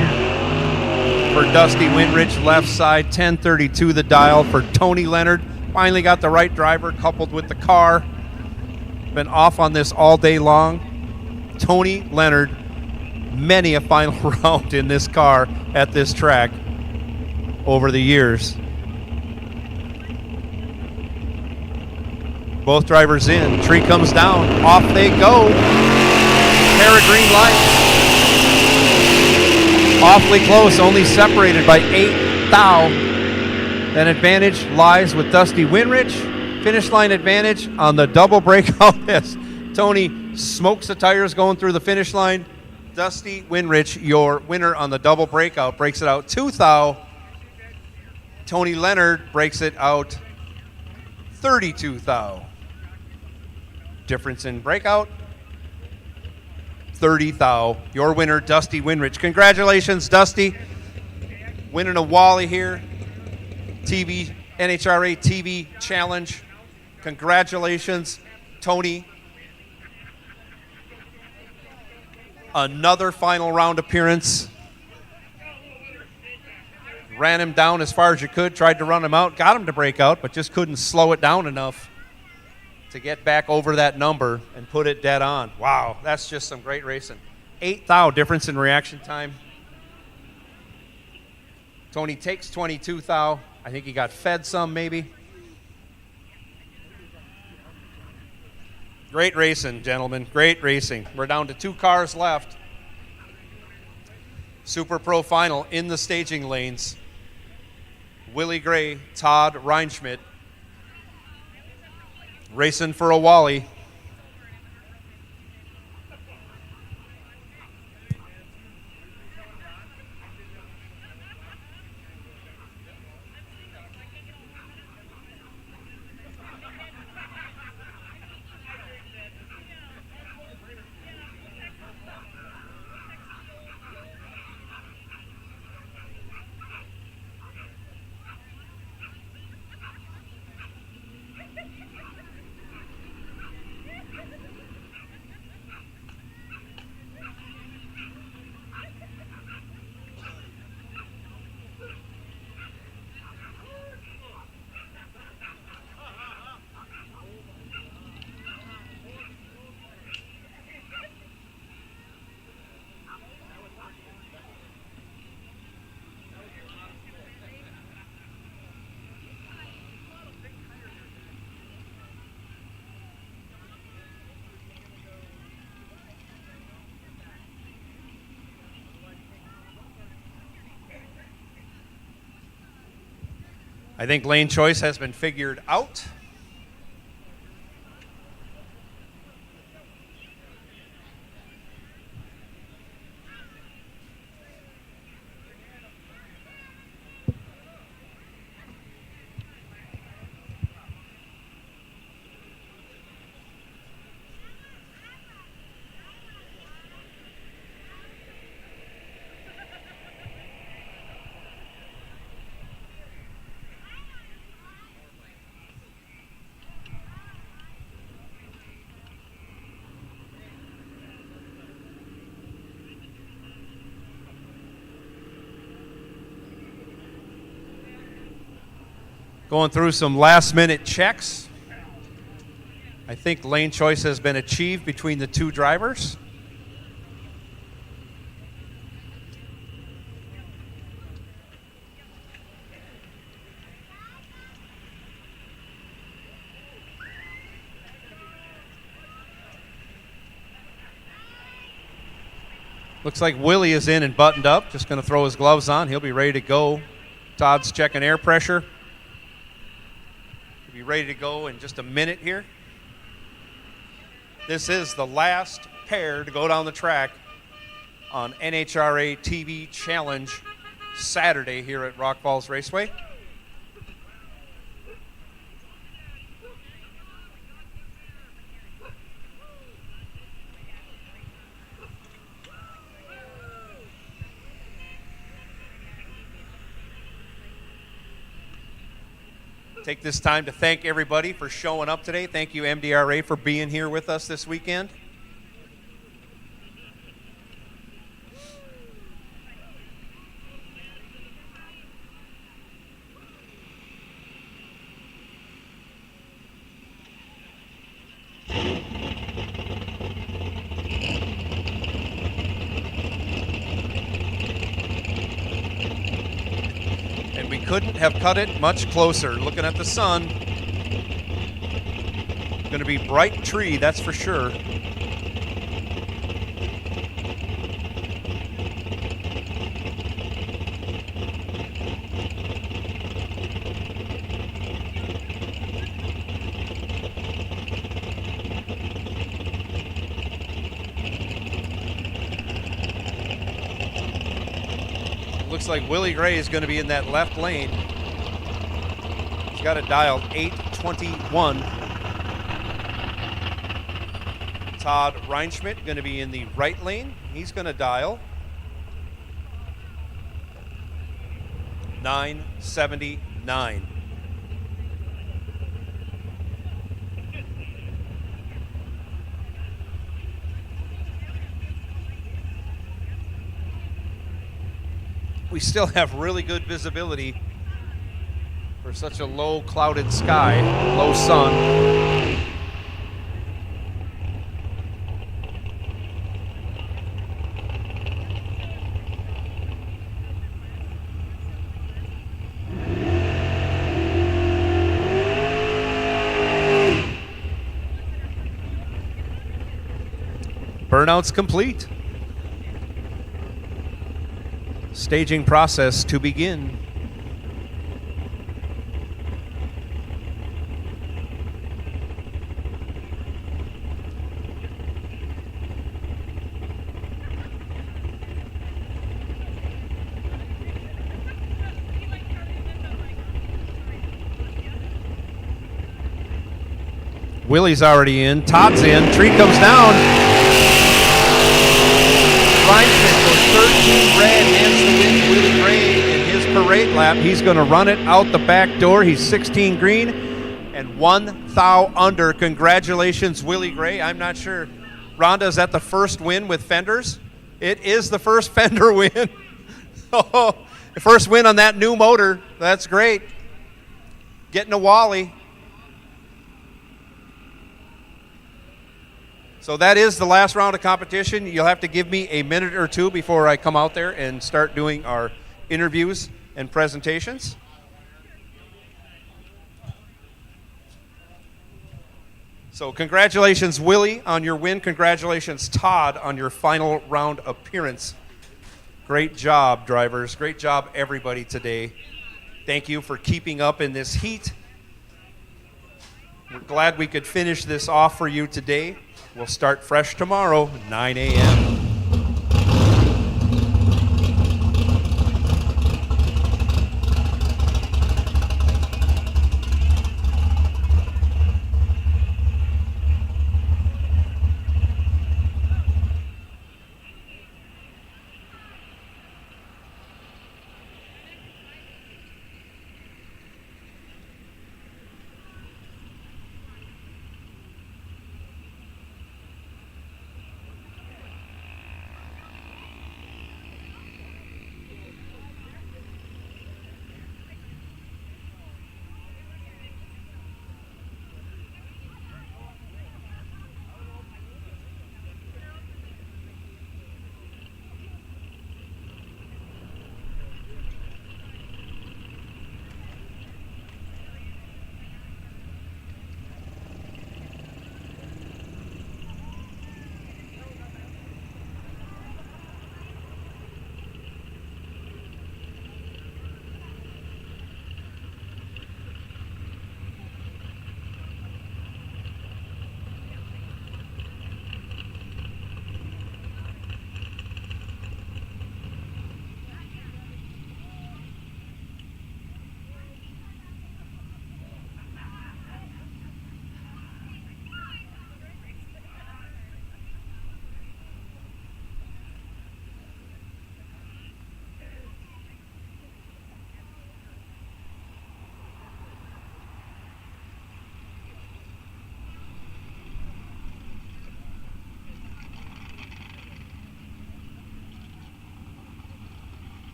for Dusty Winrich, left side. $10.32 the dial for Tony Leonard. Finally got the right driver coupled with the car. Been off on this all day long. Tony Leonard, many a final round in this car at this track over the years. Both drivers in. Tree comes down. Off they go. Pair of green lights. Awfully close, only separated by 8 thou. That advantage lies with Dusty Winrich. Finish line advantage on the double breakout as Tony smokes the tires going through the finish line. Dusty Winrich, your winner on the double breakout, breaks it out 2 thou. Tony Leonard breaks it out 32 thou. Difference in breakout, 30 thou. Your winner, Dusty Winrich. Congratulations, Dusty. Winning a Wally here. NHRA TV Challenge. Congratulations, Tony. Another final round appearance. Ran him down as far as you could, tried to run him out, got him to break out, but just couldn't slow it down enough to get back over that number and put it dead on. Wow, that's just some great racing. 8 thou difference in reaction time. Tony takes 22 thou. I think he got fed some maybe. Great racing, gentlemen. Great racing. We're down to 2 cars left. Super Pro final in the staging lanes. Willie Gray, Todd Reinschmidt. Racing for a Wally. I think lane choice has been figured out. Going through some last-minute checks. I think lane choice has been achieved between the 2 drivers. Looks like Willie is in and buttoned up. Just going to throw his gloves on. He'll be ready to go. Todd's checking air pressure. He'll be ready to go in just a minute here. This is the last pair to go down the track on NHRA TV Challenge Saturday here at Rock Falls Raceway. Take this time to thank everybody for showing up today. Thank you, MDRA, for being here with us this weekend. Couldn't have cut it much closer. Looking at the sun, going to be bright tree, that's for sure. Looks like Willie Gray is going to be in that left lane. He's got it dialed 821. Todd Reinschmidt going to be in the right lane. He's going to dial 979. We still have really good visibility for such a low clouded sky, low sun. Burnout's complete. Staging process to begin. Willie's already in. Todd's in. Tree comes down. Reinschmidt goes 13 red, hands the win to Willie Gray in his parade lap. He's going to run it out the back door. He's 16 green and 1 thou under. Congratulations, Willie Gray. I'm not sure. Rhonda, is that the first win with fenders? It is the first fender win. Oh, the first win on that new motor. That's great. Getting a Wally. So that is the last round of competition. You'll have to give me a minute or two before I come out there and start doing our interviews and presentations. So congratulations, Willie, on your win. Congratulations, Todd, on your final round appearance. Great job, drivers. Great job, everybody, today. Thank you for keeping up in this heat. We're glad we could finish this off for you today. We'll start fresh tomorrow, 9 a.m.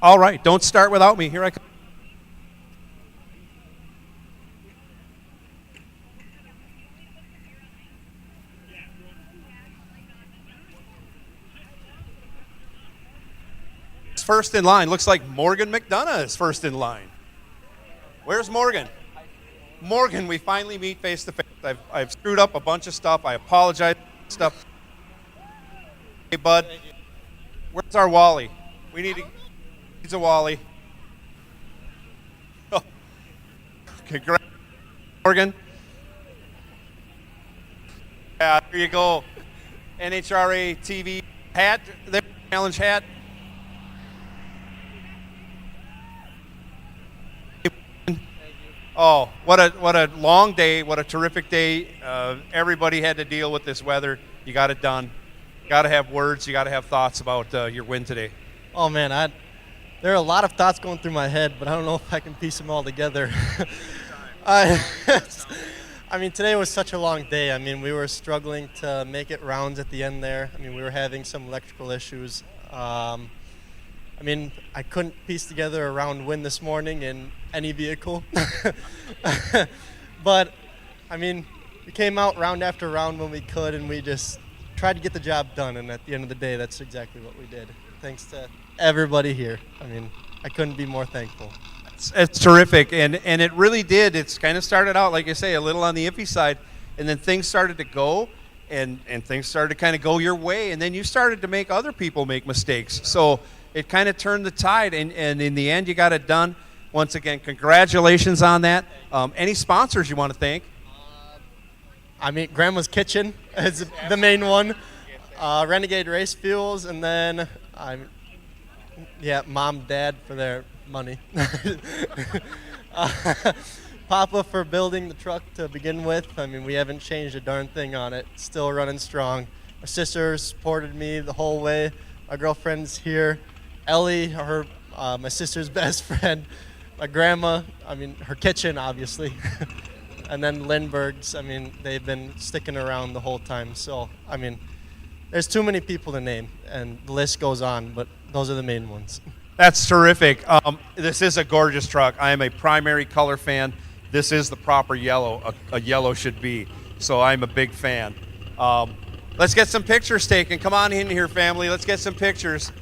All right, don't start without me. Here I come. First in line. Looks like Morgan McDonough is first in line. Where's Morgan? Morgan, we finally meet face to face. I've screwed up a bunch of stuff. I apologize for stuff. Hey, bud. Where's our Wally? We need needs a Wally. Oh. Congrats, Morgan. Yeah, there you go. NHRA TV hat, their challenge hat. Oh, what a long day! What a terrific day! Everybody had to deal with this weather. You got it done. You got to have words. You got to have thoughts about your win today. Oh man, there are a lot of thoughts going through my head, but I don't know if I can piece them all together. I mean, today was such a long day. I mean, we were struggling to make it rounds at the end there. I mean, we were having some electrical issues. I mean, I couldn't piece together a round win this morning in any vehicle. But, I mean, we came out round after round when we could, and we just tried to get the job done. And at the end of the day, that's exactly what we did. Thanks to everybody here. I mean, I couldn't be more thankful. It's terrific, and it really did. It's kind of started out, like I say, a little on the iffy side, and then things started to go, and things started to kind of go your way, and then you started to make other people make mistakes. So it kind of turned the tide, and in the end, you got it done. Once again, congratulations on that. Any sponsors you want to thank? I mean, Grandma's Kitchen is the main one. Renegade Race Fuels, and then Mom, Dad for their money. Papa for building the truck to begin with. I mean, we haven't changed a darn thing on it. Still running strong. My sister supported me the whole way. My girlfriend's here. Ellie, my sister's best friend. My grandma, I mean, her kitchen, obviously. And then Lindbergh's, I mean, they've been sticking around the whole time. So, I mean, there's too many people to name, and the list goes on, but those are the main ones. That's terrific. This is a gorgeous truck. I am a primary color fan. This is the proper yellow a yellow should be. So I'm a big fan. Let's get some pictures taken. Come on in here, family. Let's get some pictures.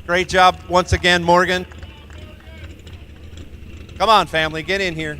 Great job once again, Morgan. Come on, family. Get in here.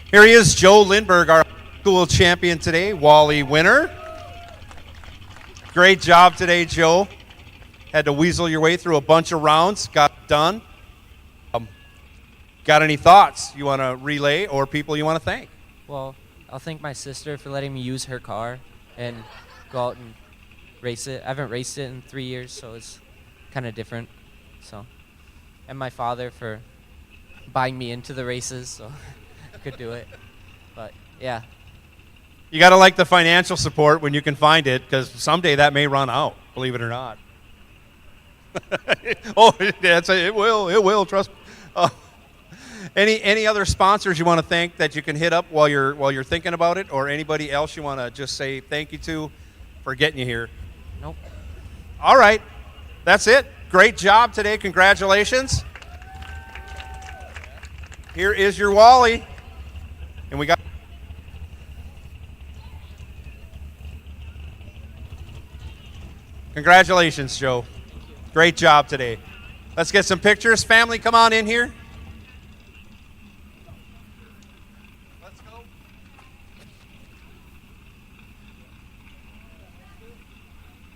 Here he is, Joe Lindbergh, our school champion today, Wally winner. Great job today, Joe. Had to weasel your way through a bunch of rounds, got it done. Got any thoughts you want to relay or people you want to thank? Well, I'll thank my sister for letting me use her car and go out and race it. I haven't raced it in 3 years, so it's kind of different. So, and my father for buying me into the races, so I could do it. But yeah. You got to like the financial support when you can find it, because someday that may run out, believe it or not. Oh, it will, trust me. Any other sponsors you want to thank that you can hit up while you're thinking about it, or anybody else you want to just say thank you to for getting you here? Nope. All right. That's it. Great job today. Congratulations. Here is your Wally. And we got Congratulations, Joe. Great job today. Let's get some pictures. Family, come on in here. Let's go.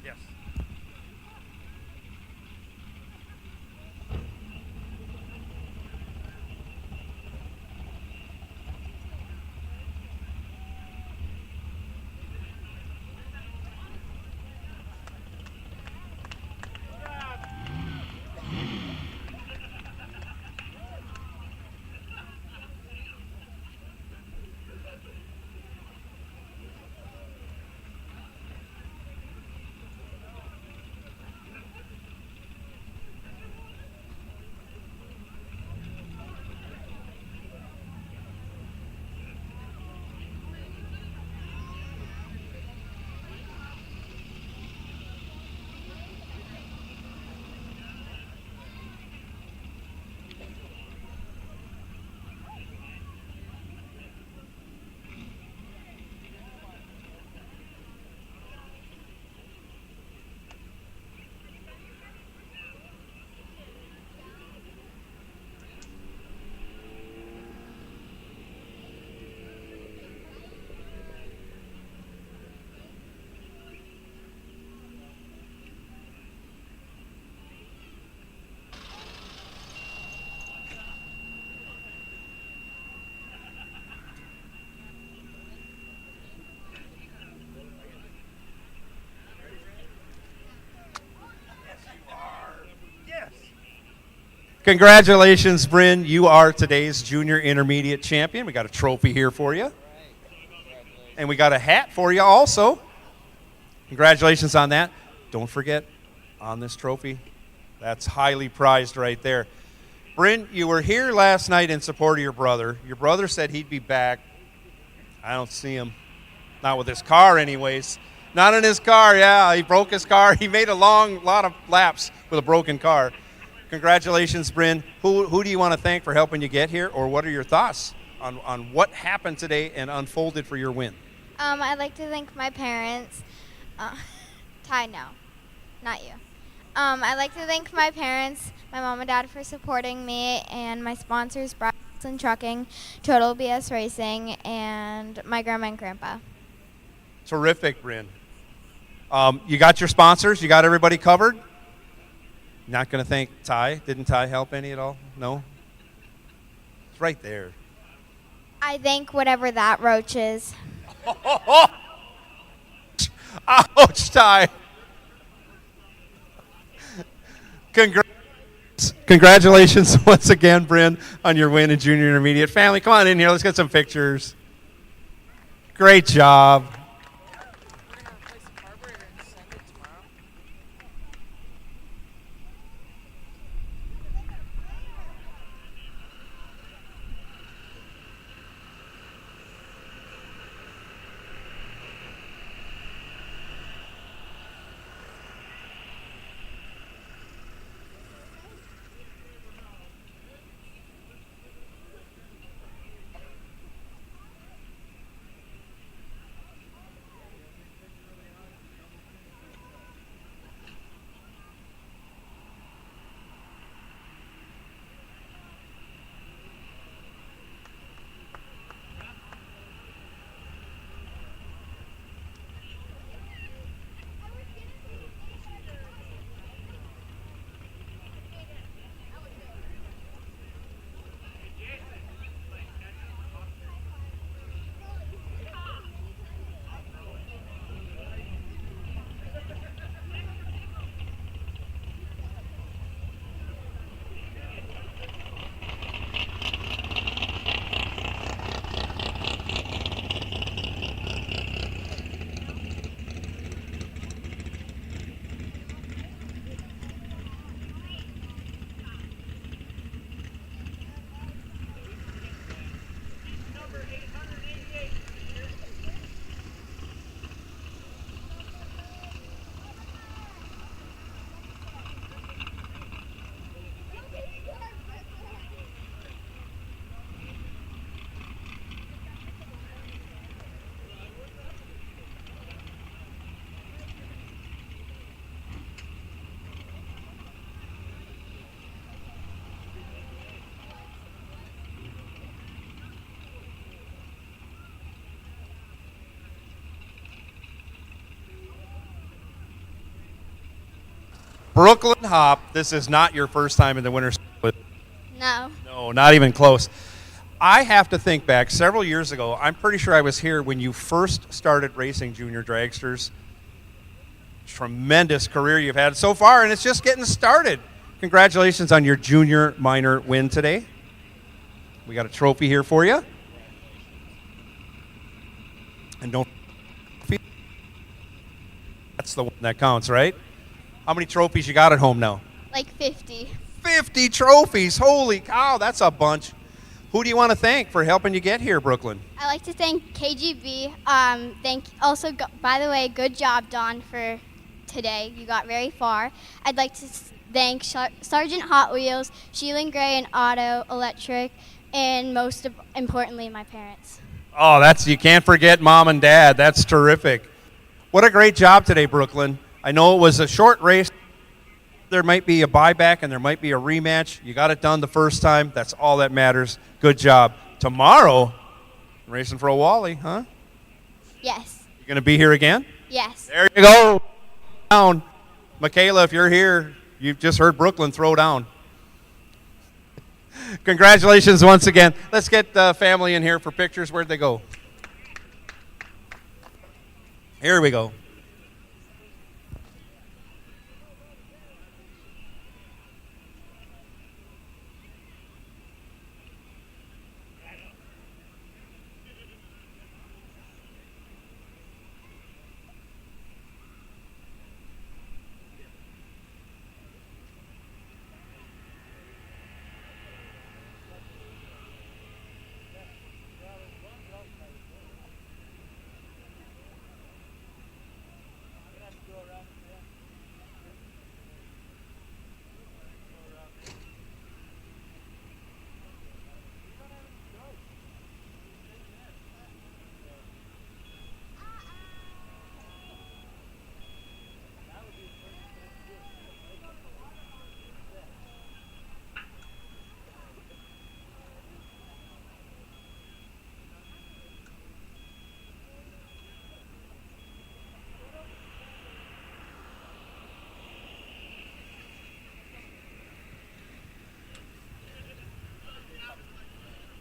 Yes. Congratulations, Bryn. You are today's junior intermediate champion. We got a trophy here for you. And we got a hat for you also. Congratulations on that. Don't forget, on this trophy, that's highly prized right there. Bryn, you were here last night in support of your brother. Your brother said he'd be back. I don't see him. Not with his car anyways. Not in his car, yeah. He broke his car. He made a lot of laps with a broken car. Congratulations, Bryn. Who do you want to thank for helping you get here, or what are your thoughts on what happened today and unfolded for your win? I'd like to thank my parents. Ty, no, not you. I'd like to thank my parents, my mom and dad for supporting me, and my sponsors, Dragster Trucking, Total BS Racing, and my grandma and grandpa. Terrific, Bryn. You got your sponsors? You got everybody covered? Not going to thank Ty. Didn't Ty help any at all? No? It's right there. I thank whatever that roach is. Ouch, Ty. Congratulations once again, Bryn, on your win in junior intermediate. Family, come on in here. Let's get some pictures. Great job. Brooklyn Hop, this is not your first time in the winter. No. No, not even close. I have to think back several years ago. I'm pretty sure I was here when you first started racing junior dragsters. Tremendous career you've had so far, and it's just getting started. Congratulations on your junior minor win today. We got a trophy here for you. And don't, that's the one that counts, right? How many trophies you got at home now? Like 50. 50 trophies. Holy cow, that's a bunch. Who do you want to thank for helping you get here, Brooklyn? I like to thank KGB. By the way, good job, Don, for today. You got very far. I'd like to thank Sergeant Hot Wheels, Sheelan Gray and Auto Electric, and most importantly, my parents. Oh, you can't forget Mom and Dad. That's terrific. What a great job today, Brooklyn. I know it was a short race. There might be a buyback and there might be a rematch. You got it done the first time. That's all that matters. Good job. Tomorrow, racing for a Wally, huh? Yes. You going to be here again? Yes. There you go. Down. Michaela, if you're here, you've just heard Brooklyn throw down. Congratulations once again. Let's get the family in here for pictures. Where'd they go? Here we go.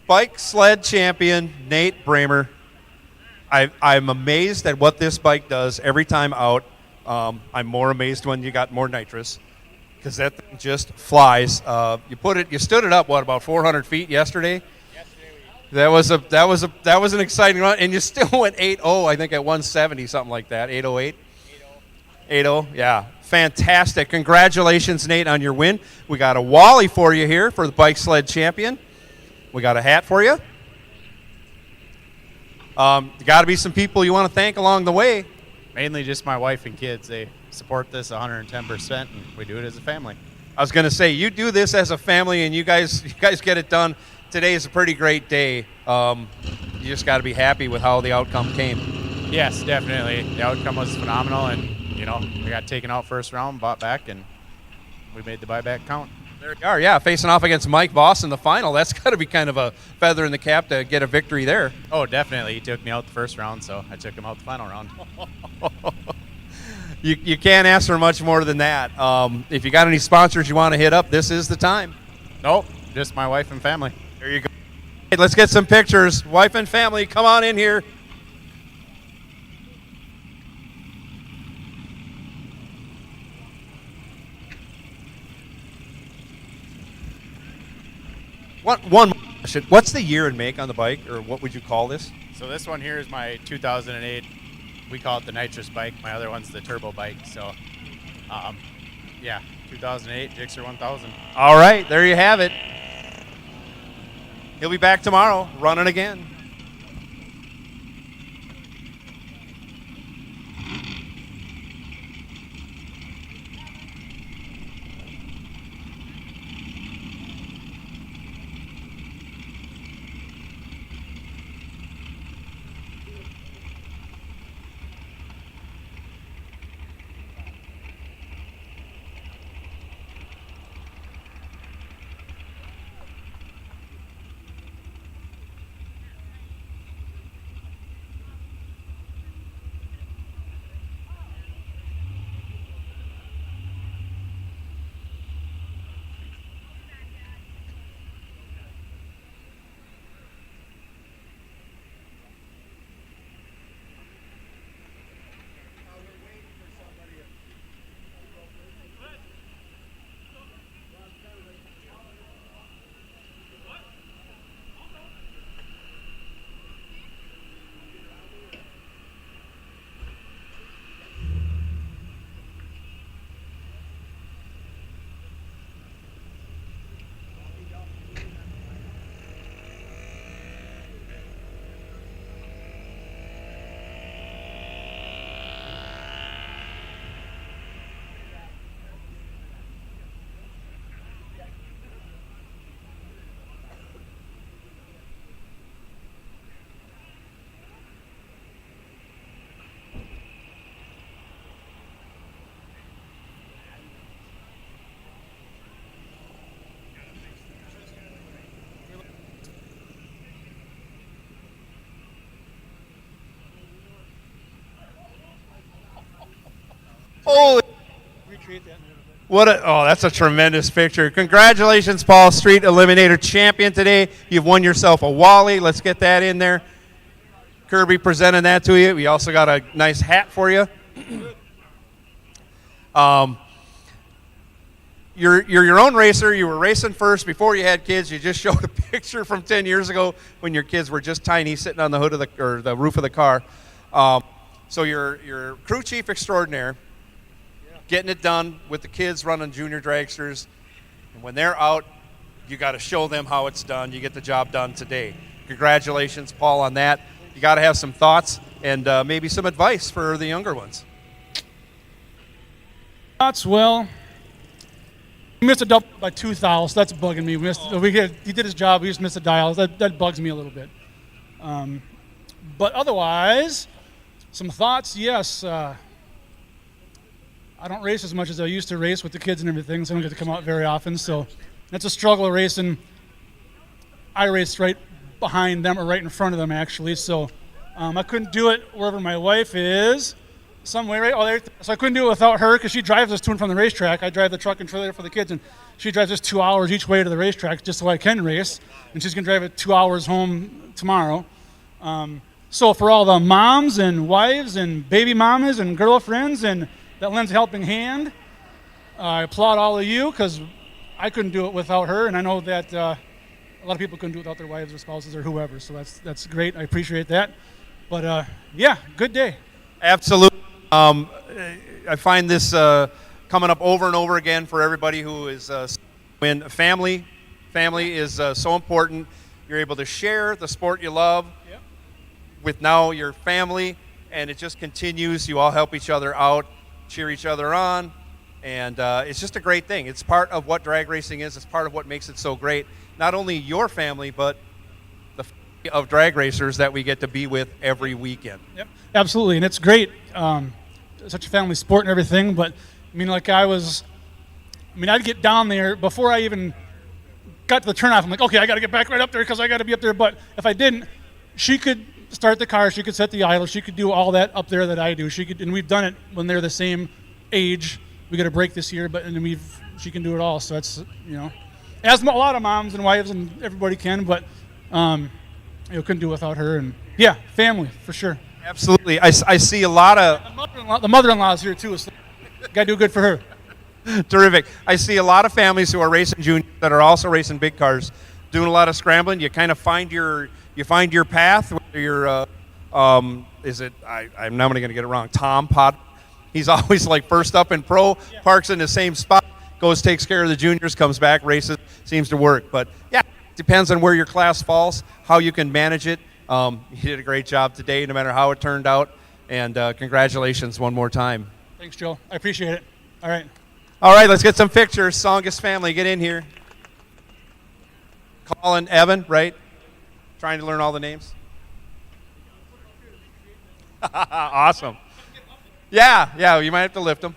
Bike sled champion Nate Bramer. I'm amazed at what this bike does every time out. I'm more amazed when you got more nitrous because that thing just flies. You stood it up about 400 feet yesterday. That was an exciting run, and you still went 8.0. I think at 170, something like that. 8:08. 8.0. Yeah, fantastic. Congratulations, Nate, on your win. We got a Wally for you here for the bike sled champion. We got a hat for you. Got to be some people you want to thank along the way. Mainly just my wife and kids. They support this 110%, and we do it as a family. I was going to say, you do this as a family, and you guys get it done. Today is a pretty great day. You just got to be happy with how the outcome came. Yes, definitely. The outcome was phenomenal, and we got taken out first round, bought back, and we made the buyback count. There you are, yeah, facing off against Mike Voss in the final. That's got to be kind of a feather in the cap to get a victory there. Oh, definitely. He took me out the first round, so I took him out the final round. You can't ask for much more than that. If you got any sponsors you want to hit up, this is the time. Nope, just my wife and family. There you go. Hey, let's get some pictures. Wife and family, come on in here. One question. What's the year and make on the bike, or what would you call this? So this one here is my 2008. We call it the nitrous bike. My other one's the turbo bike. So, yeah, 2008 Gixxer 1000. All right, there you have it. He'll be back tomorrow, running again. Holy. That's a tremendous picture. Congratulations, Paul, Street Eliminator champion today. You've won yourself a Wally. Let's get that in there. Kirby presenting that to you. We also got a nice hat for you. You're your own racer. You were racing first before you had kids. You just showed a picture from 10 years ago when your kids were just tiny, sitting on the hood of the roof of the car. So you're crew chief extraordinaire, getting it done with the kids running junior dragsters, and when they're out, you got to show them how it's done. You get the job done today. Congratulations, Paul, on that. You got to have some thoughts and maybe some advice for the younger ones. Thoughts? Well, he missed a double by 2 thou, so that's bugging me. He did his job. We just missed a dial. That bugs me a little bit. But otherwise, some thoughts. Yes. I don't race as much as I used to race with the kids and everything, so I don't get to come out very often. So that's a struggle of racing. I raced right behind them or right in front of them, actually. So I couldn't do it wherever my wife is. Somewhere, right? So I couldn't do it without her because she drives us to and from the racetrack. I drive the truck and trailer for the kids, and she drives us 2 hours each way to the racetrack just so I can race. And she's going to drive it 2 hours home tomorrow. So for all the moms and wives and baby mamas and girlfriends and that lends a helping hand, I applaud all of you because I couldn't do it without her, and I know that a lot of people couldn't do it without their wives or spouses or whoever. So that's great. I appreciate that. But yeah, good day. Absolutely. I find this coming up over and over again for everybody who is when family is so important. You're able to share the sport you love with now your family, and it just continues. You all help each other out, cheer each other on, and it's just a great thing. It's part of what drag racing is. It's part of what makes it so great. Not only your family, but the family of drag racers that we get to be with every weekend. Yep, absolutely, and it's great. Such a family sport and everything, but I mean, I'd get down there before I even got to the turnoff. I'm like, okay, I got to get back right up there because I got to be up there. But if I didn't, she could start the car, she could set the idle, she could do all that up there that I do. She could, and we've done it when they're the same age. We got a break this year, but she can do it all. So that's as a lot of moms and wives and everybody can, but couldn't do it without her. And yeah, family for sure. Absolutely. I see a lot of... The mother-in-law is here, too. So got to do good for her. Terrific. I see a lot of families who are racing juniors that are also racing big cars, doing a lot of scrambling. You kind of find your path. Whether you're, I'm now going to get it wrong, Tom Pot. He's always like first up in pro, parks in the same spot, goes, takes care of the juniors, comes back, races, seems to work. But, yeah, it depends on where your class falls, how you can manage it. You did a great job today, no matter how it turned out, and congratulations one more time. Thanks, Joe. I appreciate it. All right. All right, let's get some pictures. Songus family, get in here. Colin, Evan, right? Trying to learn all the names. Awesome. Yeah, you might have to lift them.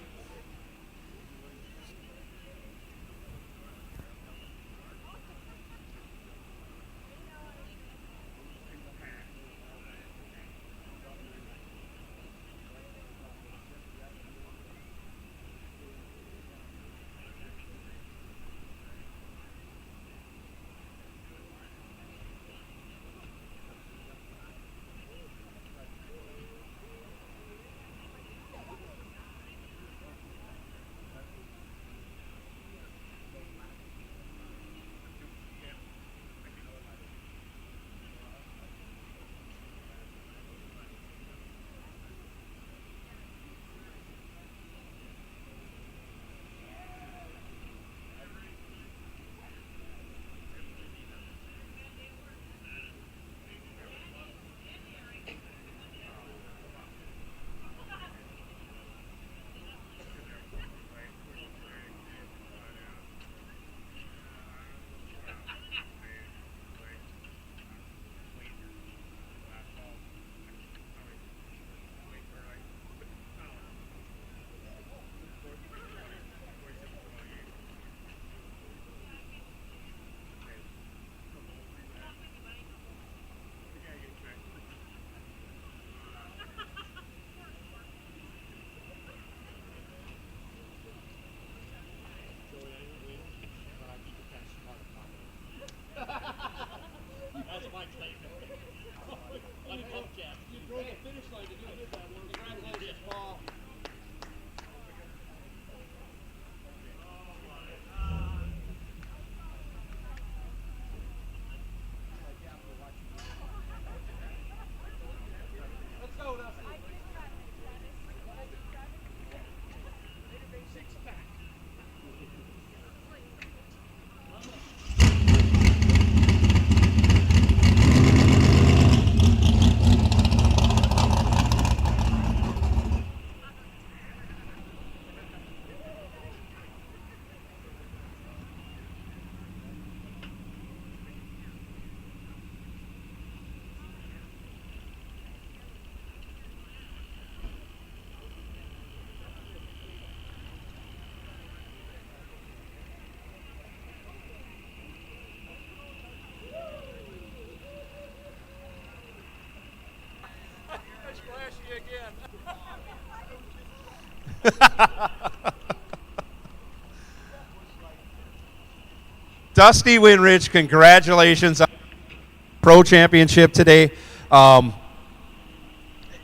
Dusty Winrich, congratulations on the Pro Championship today.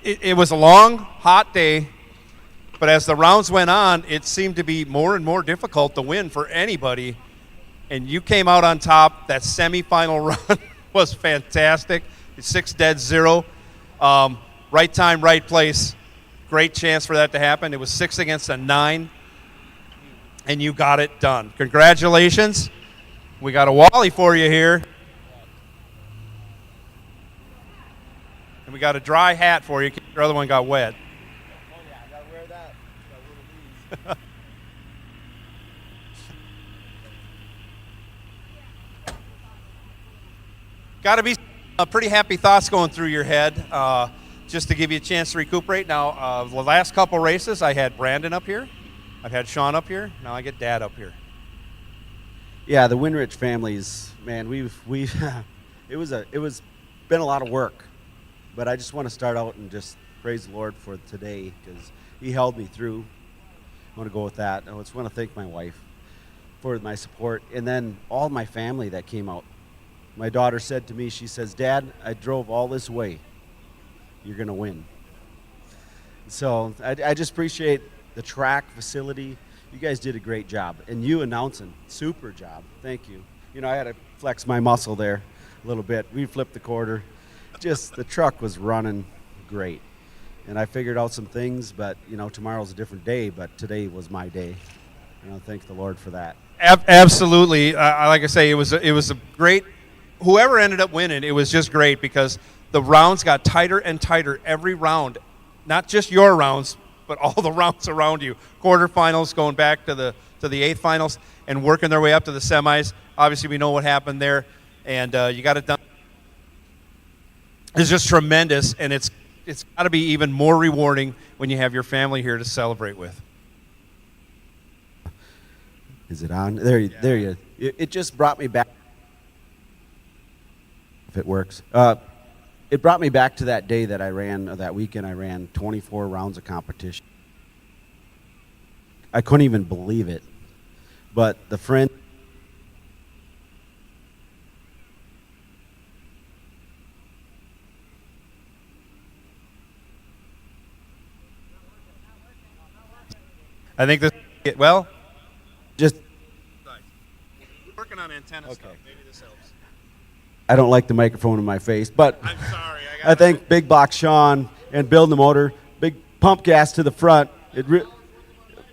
It was a long, hot day, but as the rounds went on, it seemed to be more and more difficult to win for anybody. And you came out on top. That semifinal run was fantastic. 6 dead 0. Right time, right place. Great chance for that to happen. It was 6 against a 9, and you got it done. Congratulations. We got a Wally for you here. And we got a dry hat for you. Your other one got wet. Oh, yeah, I got to wear that. Got one of these. Got to be pretty happy thoughts going through your head, just to give you a chance to recuperate. Now, the last couple races, I had Brandon up here. I've had Sean up here. Now I get Dad up here. Yeah, the Winrich families, man, it was been a lot of work, but I just want to start out and just praise the Lord for today because He held me through. I want to go with that. I just want to thank my wife for my support, and then all my family that came out. My daughter said to me, she says, "Dad, I drove all this way. You're going to win." So I just appreciate the track facility. You guys did a great job. And you announcing, super job. Thank you. You know, I had to flex my muscle there a little bit. We flipped the quarter. Just the truck was running great. And I figured out some things, but, you know, tomorrow's a different day, but today was my day. And I thank the Lord for that. Absolutely. Like I say, it was a great – whoever ended up winning, it was just great because the rounds got tighter and tighter every round. Not just your rounds, but all the rounds around you. Quarterfinals going back to the 8th finals and working their way up to the semis. Obviously, we know what happened there, and you got it done. It's just tremendous, and it's got to be even more rewarding when you have your family here to celebrate with. Is it on? There you. It just brought me back. If it works. It brought me back to that day that I ran, that weekend I ran 24 rounds of competition. I couldn't even believe it. But the friend. I think this, well, Just. working on antenna Okay. stuff. Maybe this helps. I don't like the microphone in my face, but I'm sorry. I think Big Box Sean and building the motor, big pump gas to the front.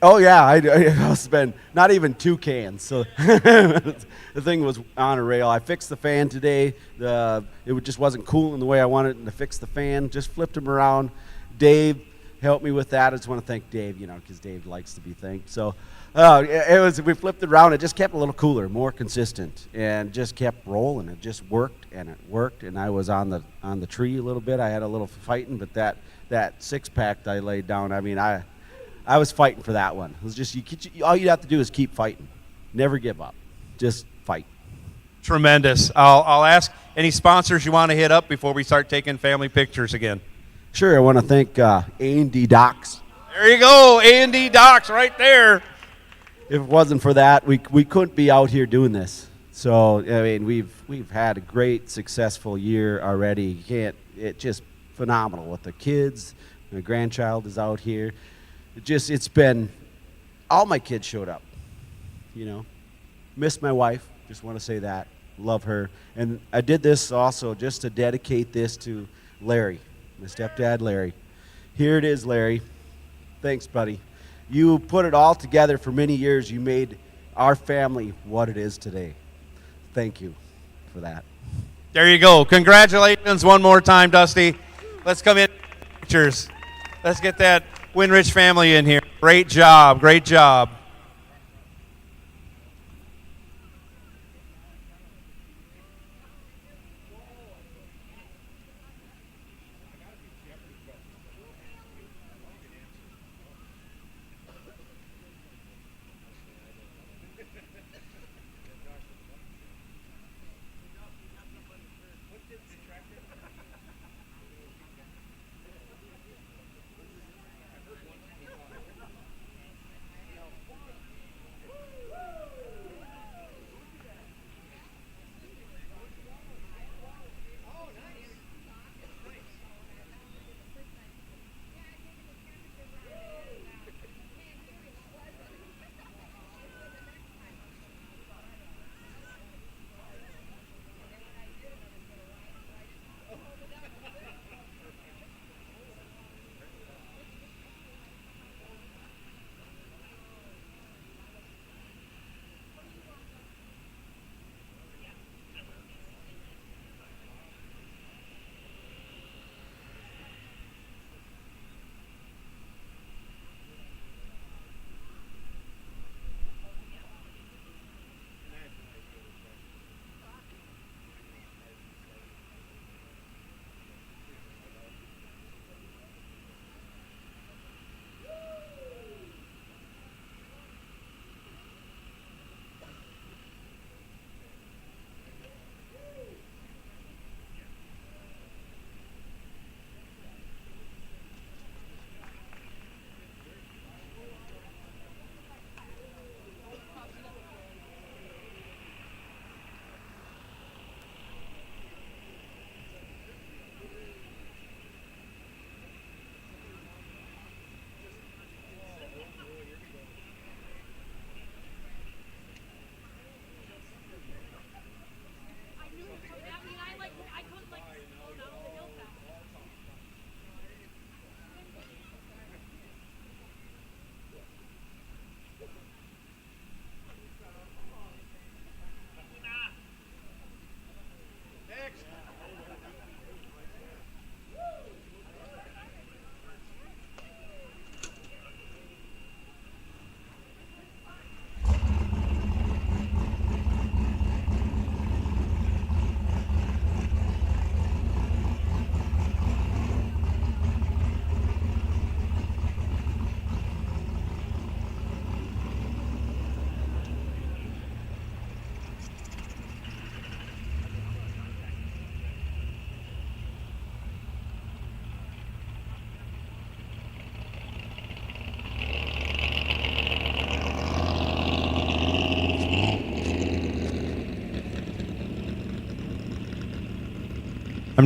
Oh yeah, I spent not even 2 cans. So the thing was on a rail. I fixed the fan today. It just wasn't cooling the way I wanted it to fix the fan. Just flipped him around. Dave helped me with that. I just want to thank Dave, you know, because Dave likes to be thanked. So we flipped it around. It just kept a little cooler, more consistent, and just kept rolling. It just worked, and it worked. And I was on the tree a little bit. I had a little fighting, but that 6-pack I laid down. I mean, I was fighting for that one. It was just all you have to do is keep fighting, never give up, just fight. Tremendous. I'll ask any sponsors you want to hit up before we start taking family pictures again. Sure, I want to thank A&D Docks. There you go, A&D Docks right there. If it wasn't for that, we couldn't be out here doing this. So I mean, we've had a great, successful year already. It's just phenomenal with the kids. My grandchild is out here. It's been, all my kids showed up. You know, miss my wife. Just want to say that. Love her. And I did this also just to dedicate this to Larry, my stepdad Larry. Here it is, Larry. Thanks, buddy. You put it all together for many years. You made our family what it is today. Thank you for that. There you go. Congratulations one more time, Dusty. Let's come in pictures. Let's get that Winrich family in here. Great job. Great job.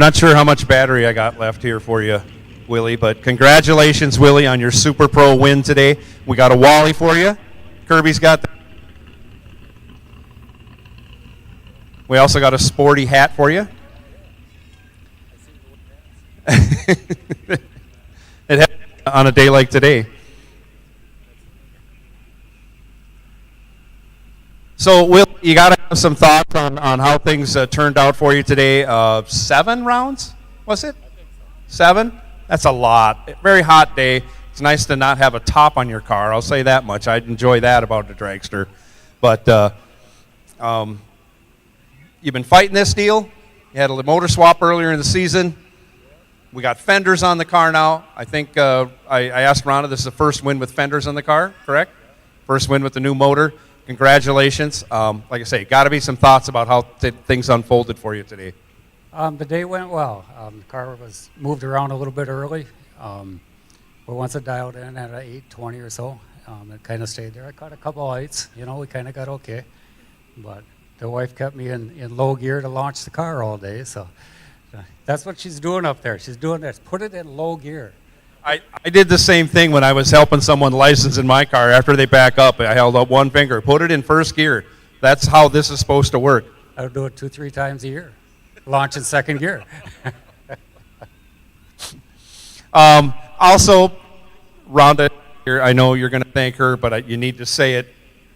not sure how much battery I got left here for you, Willie, but congratulations, Willie, on your Super Pro win today. We got a Wally for you. Kirby's got We also got a sporty hat for you. It happened on a day like today. So, Will, you got to have some thoughts on how things turned out for you today. 7 rounds, was it? 7? That's a lot. Very hot day. It's nice to not have a top on your car. I'll say that much. I enjoy that about the Dragster. But you've been fighting this deal. You had a motor swap earlier in the season. We got fenders on the car now. I think I asked Rhonda, this is the first win with fenders on the car, correct? First win with the new motor. Congratulations. Like I say, got to be some thoughts about how things unfolded for you today. The day went well. The car was moved around a little bit early. But once it dialed in at 8:20 or so, it kind of stayed there. I caught a couple lights. You know, we kind of got okay. But the wife kept me in low gear to launch the car all day. So that's what she's doing up there. She's doing this. Put it in low gear. I did the same thing when I was helping someone license in my car. After they back up, I held up one finger, put it in first gear. That's how this is supposed to work. I would do it 2-3 times a year. Launch in second gear. Also, Rhonda, I know you're going to thank her, but you need to say it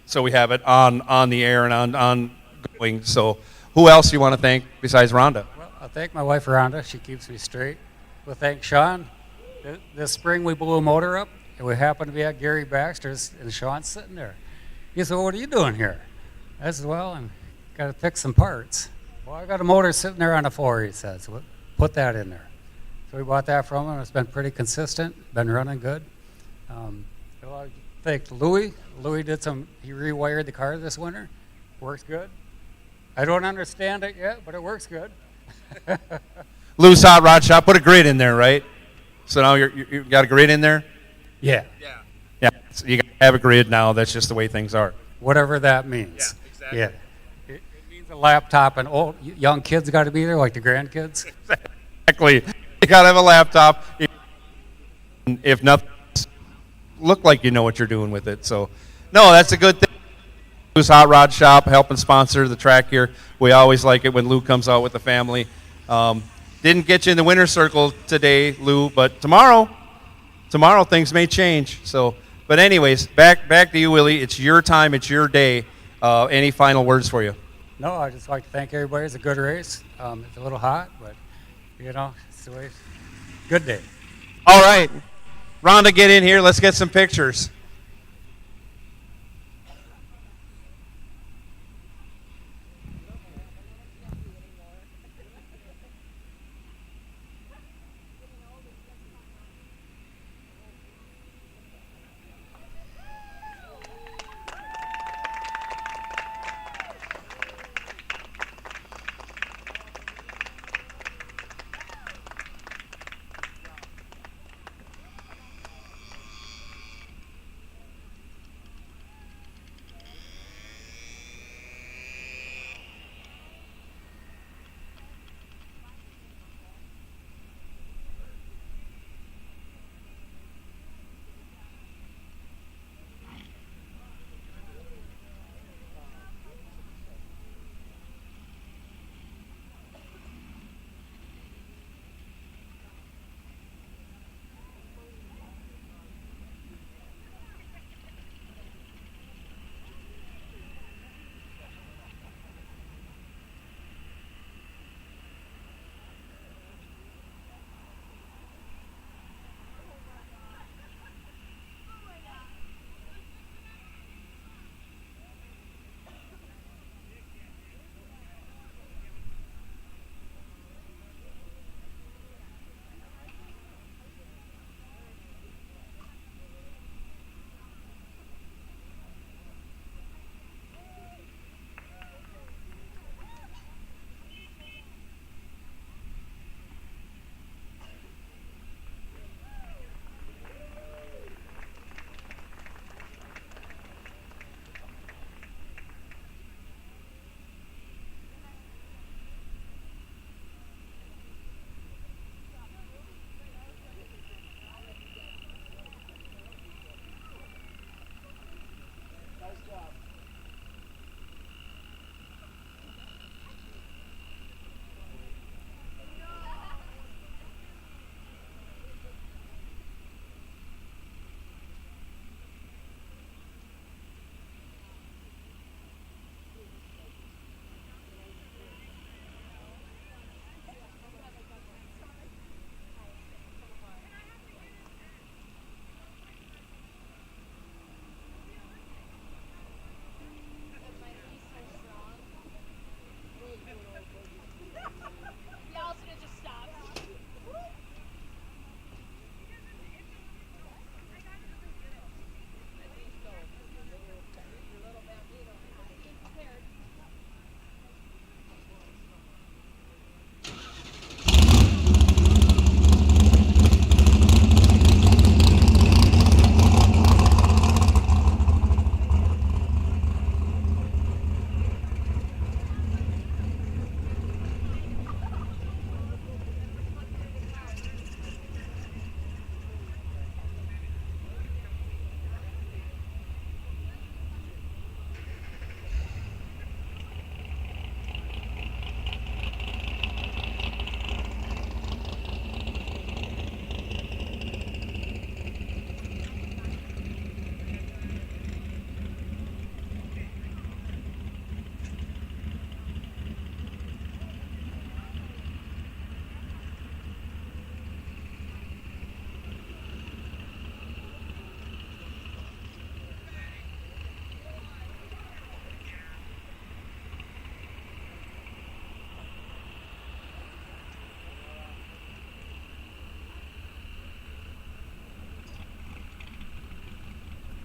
so we have it on the air and on going. So who else you want to thank besides Rhonda? Well, I'll thank my wife, Rhonda. She keeps me straight. We'll thank Sean. This spring we blew a motor up, and we happened to be at Gary Baxter's, and Sean's sitting there. He said, well, what are you doing here? I said, well, I'm got to fix some parts. Well, I got a motor sitting there on the floor, he says. Well, put that in there. So we bought that from him. It's been pretty consistent, been running good. So I thank Louis. Louis he rewired the car this winter. Works good. I don't understand it yet, but it works good. Lou's Hot Rod Shop, put a grid in there, right? So now you got a grid in there? Yeah. Yeah, so you got to have a grid now. That's just the way things are. Whatever that means. Yeah, exactly. Yeah. It means a laptop, and young kids got to be there, like the grandkids. Exactly. You got to have a laptop. If nothing, look like you know what you're doing with it. So, no, that's a good thing. Lou's Hot Rod Shop, helping sponsor the track here. We always like it when Lou comes out with the family. Didn't get you in the winner's circle today, Lou, but tomorrow things may change. So, but anyways, back to you, Willie. It's your time. It's your day. Any final words for you? No, I just like to thank everybody. It's a good race. It's a little hot, but you know, it's the way. Good day. All right, Rhonda, get in here. Let's get some pictures.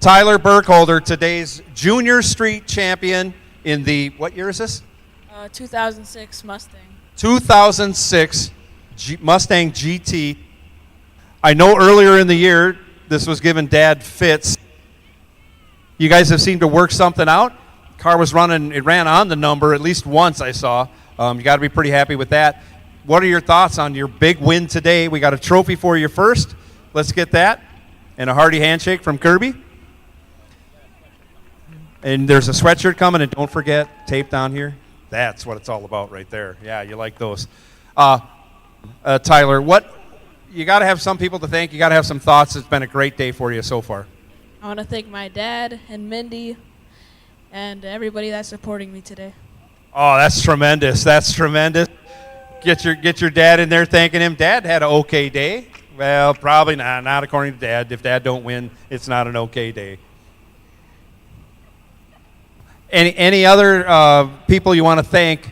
Tyler Burkholder, today's Junior Street champion in the, what year is this? 2006 Mustang. 2006 Mustang GT. I know earlier in the year this was giving Dad fits. You guys have seemed to work something out. Car was running, it ran on the number at least once I saw. You got to be pretty happy with that. What are your thoughts on your big win today? We got a trophy for you first. Let's get that. And a hearty handshake from Kirby. And there's a sweatshirt coming, and don't forget, tape down here. That's what it's all about right there. Yeah, you like those. Tyler, you got to have some people to thank. You got to have some thoughts. It's been a great day for you so far. I want to thank my dad and Mindy and everybody that's supporting me today. Oh, that's tremendous. That's tremendous. Get your dad in there thanking him. Dad had an okay day. Well, probably not according to Dad. If Dad don't win, it's not an okay day. Any other people you want to thank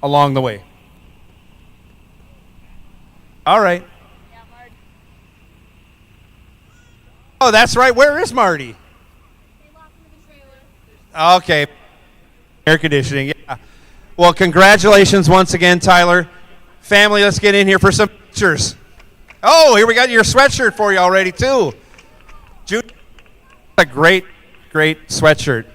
along the way? All right. Yeah, Marty. Oh, that's right. Where is Marty? They locked him in the trailer. Okay. Air conditioning, yeah. Well, congratulations once again, Tyler. Family, let's get in here for some pictures. Oh, here we got your sweatshirt for you already, too. A great, great sweatshirt.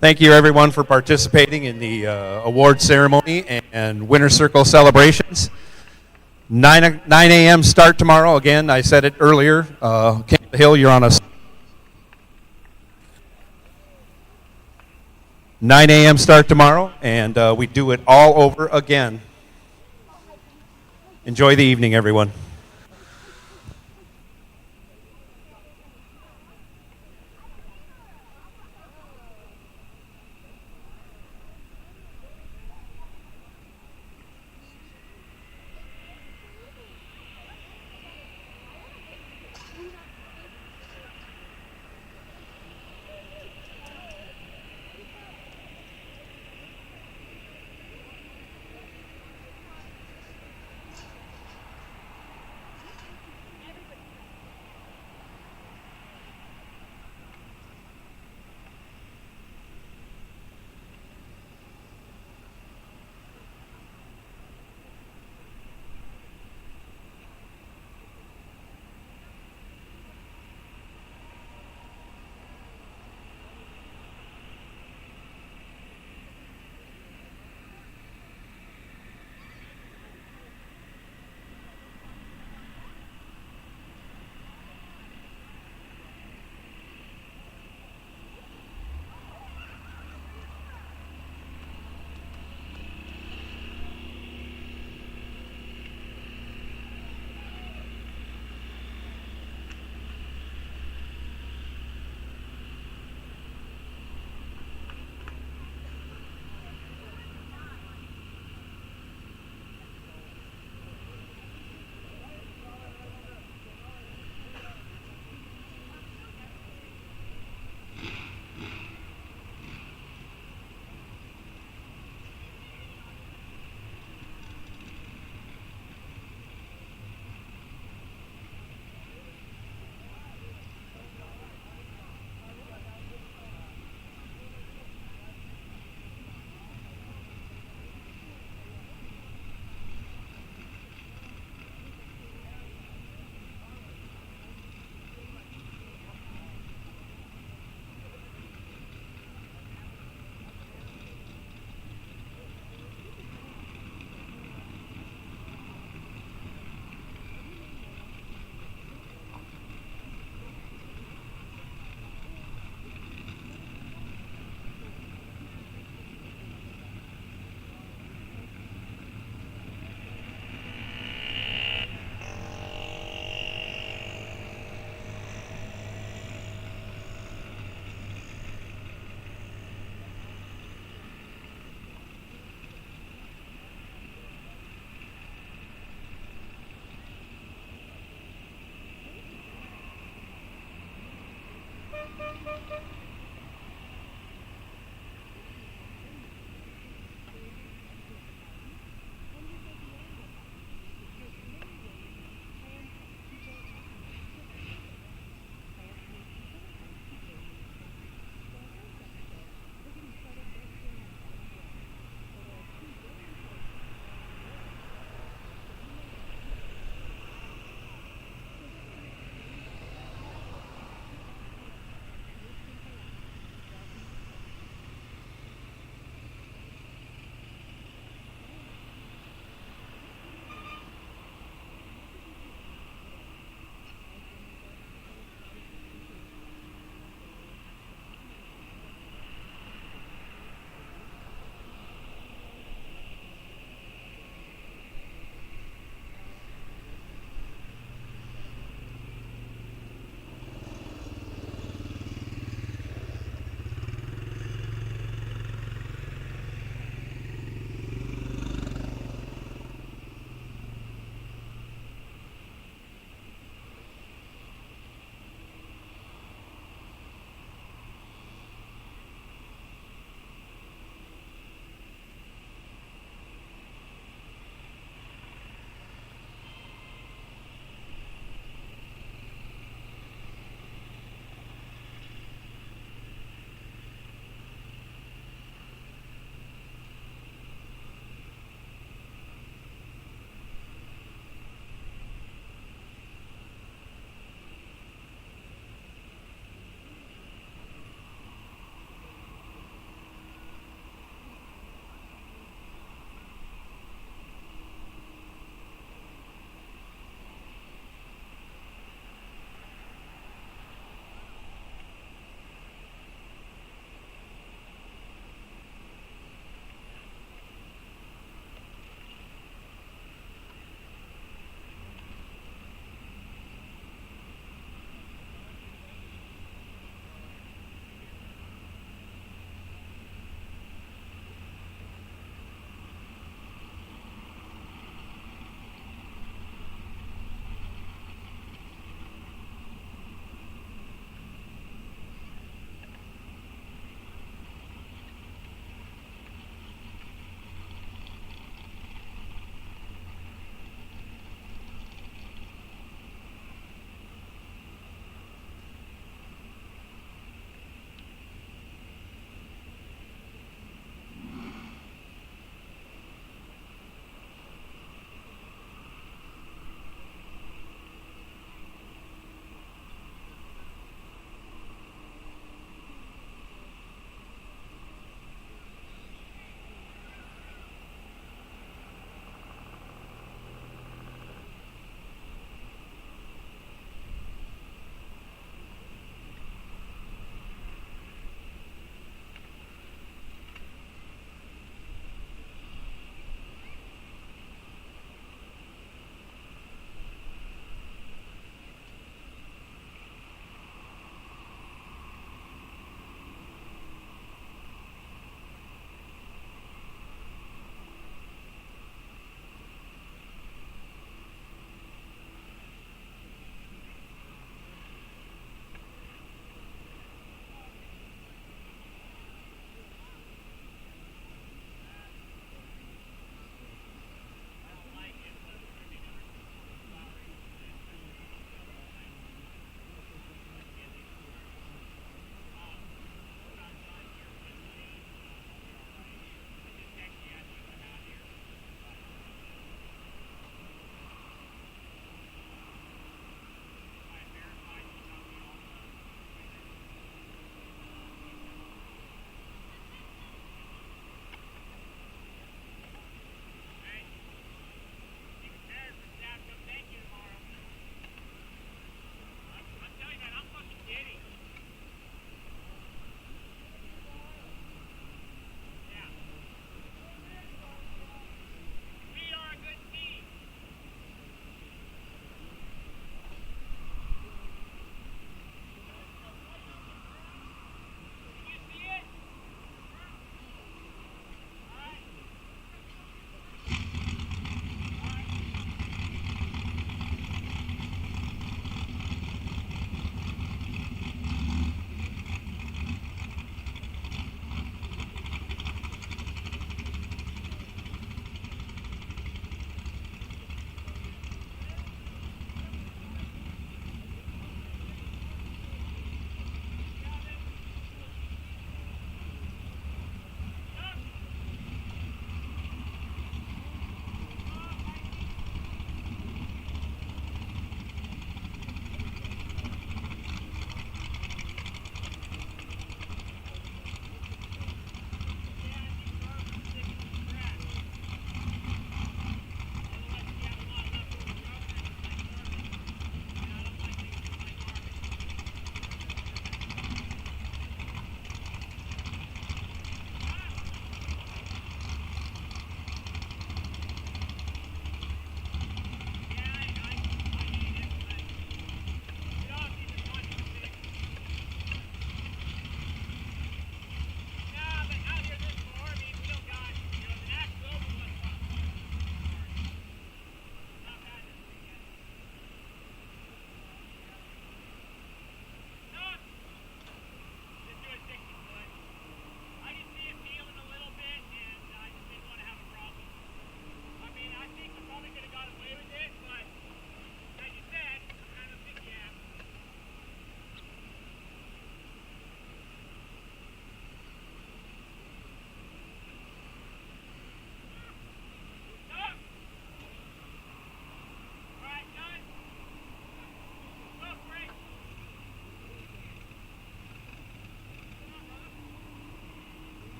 Thank you, everyone, for participating in the award ceremony and Winter Circle celebrations. 9 a.m. start tomorrow. Again, I said it earlier. Camp Hill, you're on a 9 a.m. start tomorrow, and we do it all over again. Enjoy the evening, everyone.